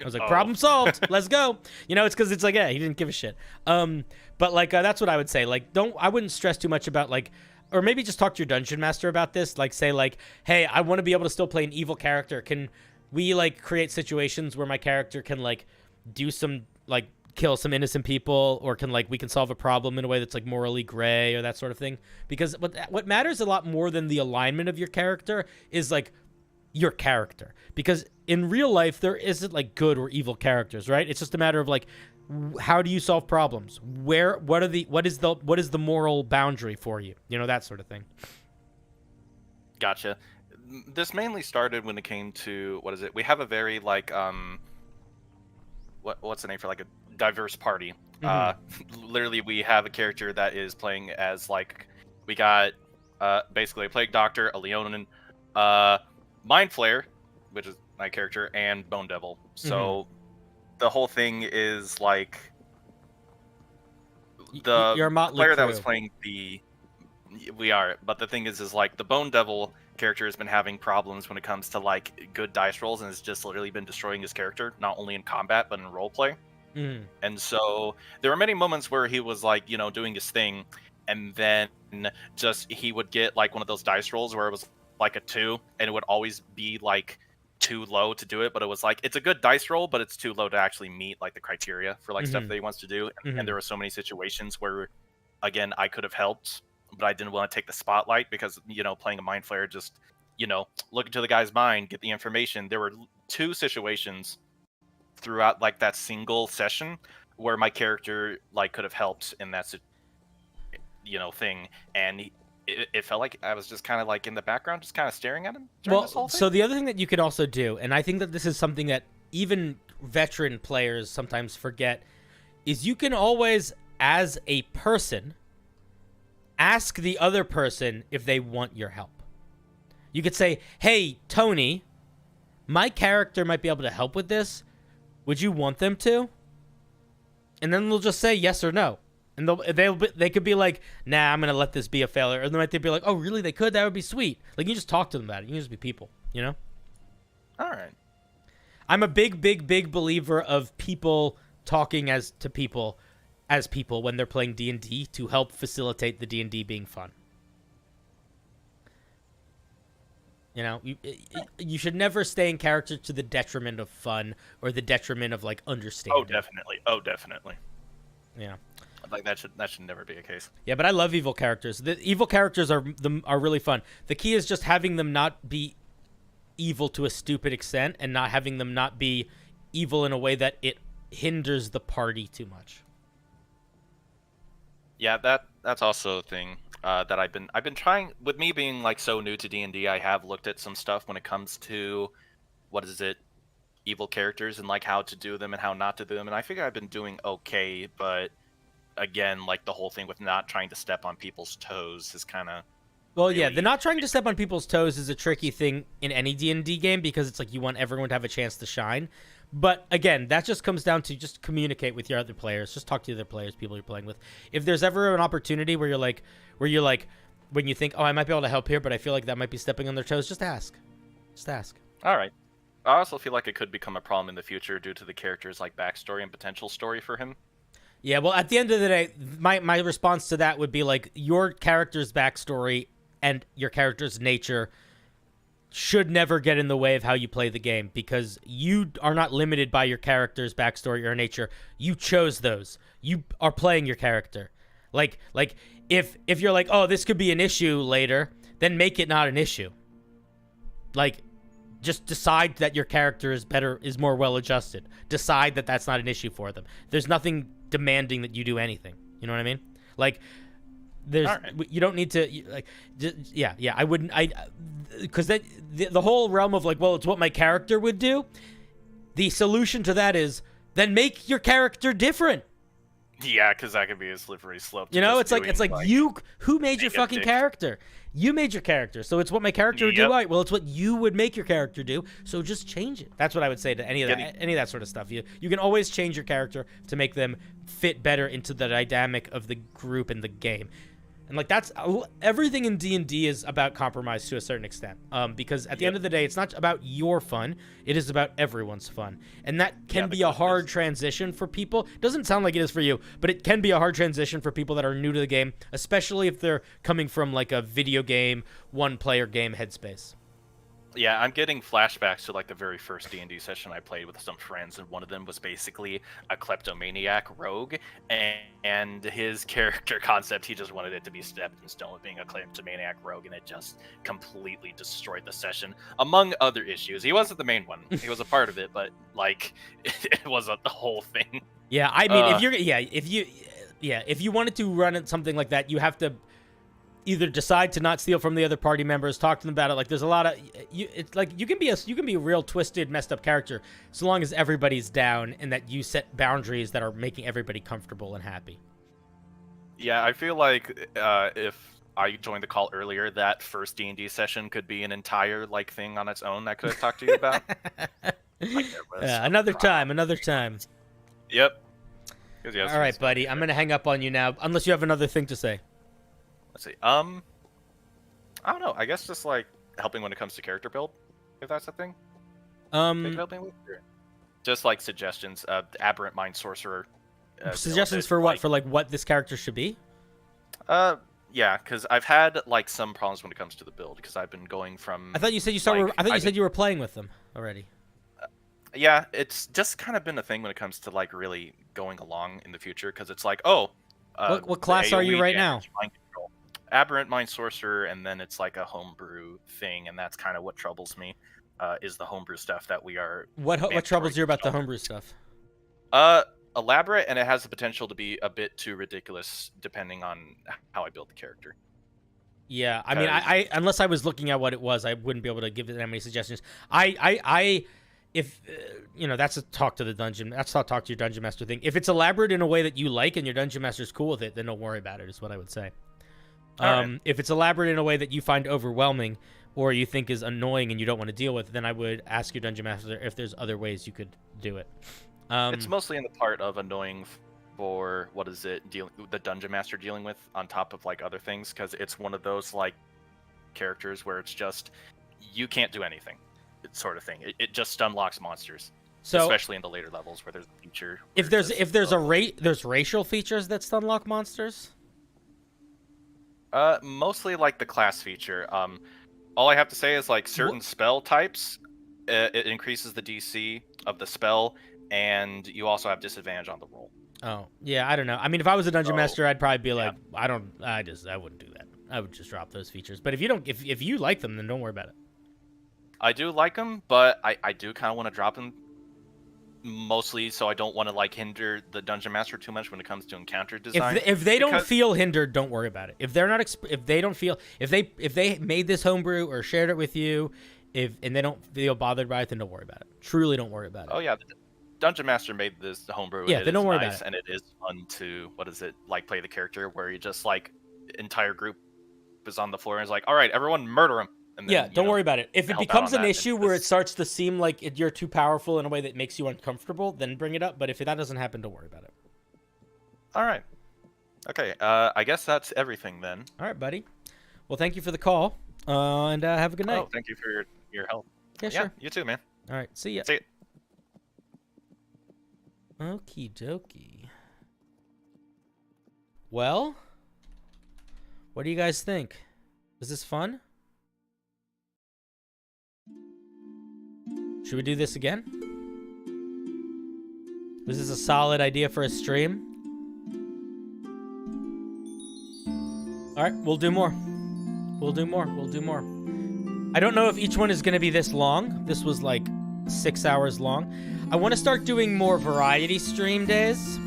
I was like, problem solved. Let's go. It's because it's like, yeah, he didn't give a shit. But like, that's what I would say. Like, I wouldn't stress too much about like, or maybe just talk to your dungeon master about this. Like, say like, hey, I want to be able to still play an evil character. Can we like create situations where my character can like do some like kill some innocent people, or we can solve a problem in a way that's like morally gray or that sort of thing? Because what matters a lot more than the alignment of your character is like your character. Because in real life there isn't like good or evil characters, right? It's just a matter of like, how do you solve problems? What is the moral boundary for you? That sort of thing. Gotcha. This mainly started when it came to, what is it? We have a very like what's the name for like a diverse party. Literally we have a character that is playing as like, we got basically a plague doctor, a Leonin, Mind Flayer, which is my character, and Bone Devil. So the whole thing is like the player that was playing but the thing is like the Bone Devil character has been having problems when it comes to like good dice rolls, and has just literally been destroying his character, not only in combat but in roleplay. And so there were many moments where he was like, doing his thing, and then just he would get like one of those dice rolls where it was like a 2, and it would always be like too low to do it, but it was like, it's a good dice roll, but it's too low to actually meet like the criteria for like stuff that he wants to do. And there were so many situations where, again, I could have helped, but I didn't want to take the spotlight because, playing a Mind Flayer, just, look into the guy's mind, get the information. There were 2 situations throughout like that single session where my character like could have helped in that thing, and it felt like I was just kind of like in the background, just kind of staring at him during this whole thing. So the other thing that you could also do, and I think that this is something that even veteran players sometimes forget, is you can always, as a person, ask the other person if they want your help. You could say, hey, Tony, my character might be able to help with this. Would you want them to? And then they'll just say yes or no. And they could be like, nah, I'm going to let this be a failure. Or they might be like, oh, really? They could? That would be sweet. Like, you just talk to them about it. You can just be people, All right. I'm a big believer of people talking as people when they're playing D&D to help facilitate the D&D being fun. You know, you should never stay in character to the detriment of fun or the detriment of like understanding. Oh, definitely. Yeah. Like that should never be a case. Yeah, but I love evil characters. The evil characters are really fun. The key is just having them not be evil to a stupid extent and not having them not be evil in a way that it hinders the party too much. Yeah, that's also a thing that I've been trying. With me being like so new to D&D, I have looked at some stuff when it comes to evil characters and like how to do them and how not to do them, and I figure I've been doing okay. But again, like the whole thing with not trying to step on people's toes is kind of yeah, the not trying to step on people's toes is a tricky thing in any D&D game because it's like you want everyone to have a chance to shine. But again, that just comes down to just communicate with your other players. Just talk to the other players, people you're playing with. If there's ever an opportunity where you're like, when you think, oh, I might be able to help here, but I feel like that might be stepping on their toes, just ask. Just ask. All right. I also feel like it could become a problem in the future due to the character's like backstory and potential story for him. Yeah, well, at the end of the day, my response to that would be like your character's backstory and your character's nature should never get in the way of how you play the game because you are not limited by your character's backstory or nature. You chose those. You are playing your character. Like if you're like, oh, this could be an issue later, then make it not an issue. Like, just decide that your character is more well-adjusted. Decide that that's not an issue for them. There's nothing demanding that you do anything. You know what I mean? Like, you don't need to, I wouldn't, because the whole realm of like, well, it's what my character would do. The solution to that is then make your character different. Yeah, because that could be a slippery slope. You know, it's like who made your fucking character? You made your character, so it's what my character would do. Right? Well, it's what you would make your character do. So just change it. That's what I would say to any of that sort of stuff. You can always change your character to make them fit better into the dynamic of the group and the game. And like that's everything in D&D is about compromise to a certain extent. Because at the end of the day, it's not about your fun; it is about everyone's fun, and that can be a hard transition for people. It doesn't sound like it is for you, but it can be a hard transition for people that are new to the game, especially if they're coming from like a video game, one-player game headspace. Yeah, I'm getting flashbacks to like the very first D&D session I played with some friends, and one of them was basically a kleptomaniac rogue, and his character concept, he just wanted it to be stepped in stone with being a kleptomaniac rogue, and it just completely destroyed the session, among other issues. He wasn't the main one. He was a part of it, but like it wasn't the whole thing. Yeah, I mean, if you wanted to run it something like that, you have to either decide to not steal from the other party members, talk to them about it. Like, there's a lot of it's like you can be a real twisted, messed up character so long as everybody's down and that you set boundaries that are making everybody comfortable and happy. Yeah, I feel like if I joined the call earlier, that first D&D session could be an entire like thing on its own that I could have talked to you about. Another time. Yep. All right, buddy. I'm gonna hang up on you now, unless you have another thing to say. Let's see. I don't know. I guess just like helping when it comes to character build, if that's a thing. Helping with? Just like suggestions. Aberrant Mind Sorcerer. Suggestions for what? For like what this character should be? Yeah, because I've had like some problems when it comes to the build because I've been going from. I thought you said you said you were playing with them already. Yeah, it's just kind of been a thing when it comes to like really going along in the future because it's like, oh. What class are you right now? Aberrant Mind Sorcerer, and then it's like a homebrew thing, and that's kind of what troubles me, is the homebrew stuff that we are... What troubles you about the homebrew stuff? Elaborate, and it has the potential to be a bit too ridiculous, depending on how I build the character. Yeah, I mean, I unless I was looking at what it was, I wouldn't be able to give it that many suggestions. If that's a talk to the dungeon. That's how talk to your dungeon master thing. If it's elaborate in a way that you like and your dungeon master's cool with it, then don't worry about it. Is what I would say. Right. If it's elaborate in a way that you find overwhelming or you think is annoying and you don't want to deal with, then I would ask your dungeon master if there's other ways you could do it. It's mostly in the part of annoying for the dungeon master dealing with on top of like other things, because it's one of those like characters where it's just you can't do anything. sort of thing. It just unlocks monsters, So- especially in the later levels where there's a feature. If there's there's racial features that unlock monsters. Mostly like the class feature. All I have to say is like certain spell types, it increases the DC of the spell, and you also have disadvantage on the roll. Oh, yeah, I don't know. I mean, if I was a dungeon master, I'd probably be like, I wouldn't do that. I would just drop those features. But if you like them, then don't worry about it. I do like them, but I do kind of want to drop them, mostly so I don't want to like hinder the dungeon master too much when it comes to encounter design. If they don't feel hindered, don't worry about it. If they're not, if they made this homebrew or shared it with you, and they don't feel bothered by it, then don't worry about it. Truly, don't worry about it. Oh yeah, the dungeon master made this homebrew. Yeah, and then don't worry nice, about it. And it is fun to like play the character where you just like entire group is on the floor and is like, all right, everyone murder him. And then, Yeah, don't worry about it. If it help out becomes on an that, issue where it starts to seem like you're too powerful in a way that makes you uncomfortable, then bring it up. But if that doesn't happen, don't worry about it. All right. Okay. I guess that's everything then. All right, buddy. Well, thank you for the call, and have a good night. Oh, thank you for your help. Yeah, sure. You too, man. All right, see ya. See ya. Okie dokie. Well, what do you guys think? Was this fun? Should we do this again? Was this a solid idea for a stream? All right, we'll do more. We'll do more. We'll do more. I don't know if each one is going to be this long. This was like 6 hours long. I want to start doing more variety stream days.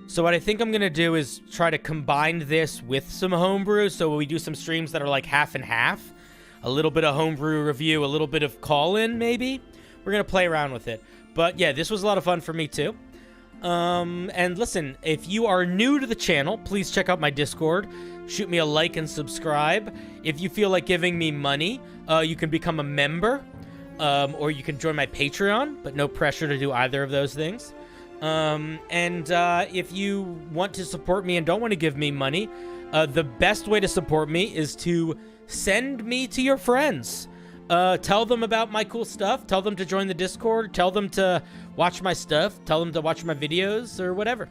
So what I think I'm going to do is try to combine this with some homebrew. So we do some streams that are like half and half. A little bit of homebrew review, a little bit of call-in, maybe. We're going to play around with it. But yeah, this was a lot of fun for me too. And listen, if you are new to the channel, please check out my Discord. Shoot me a like and subscribe. If you feel like giving me money, you can become a member. Or you can join my Patreon, but no pressure to do either of those things. If you want to support me and don't want to give me money, the best way to support me is to send me to your friends. Tell them about my cool stuff. Tell them to join the Discord. Tell them to watch my stuff. Tell them to watch my videos or whatever.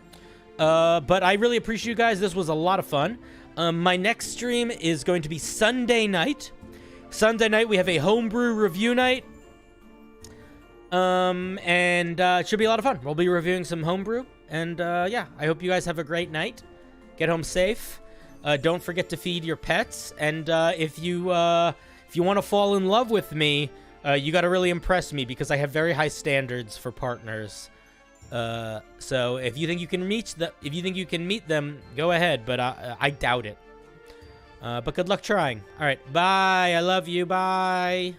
But I really appreciate you guys. This was a lot of fun. My next stream is going to be Sunday night. Sunday night, we have a homebrew review night. It should be a lot of fun. We'll be reviewing some homebrew. And yeah, I hope you guys have a great night. Get home safe. Don't forget to feed your pets. And if you want to fall in love with me, you got to really impress me because I have very high standards for partners. So if you think you can meet them, go ahead. But I doubt it. But good luck trying. All right, bye. I love you. Bye.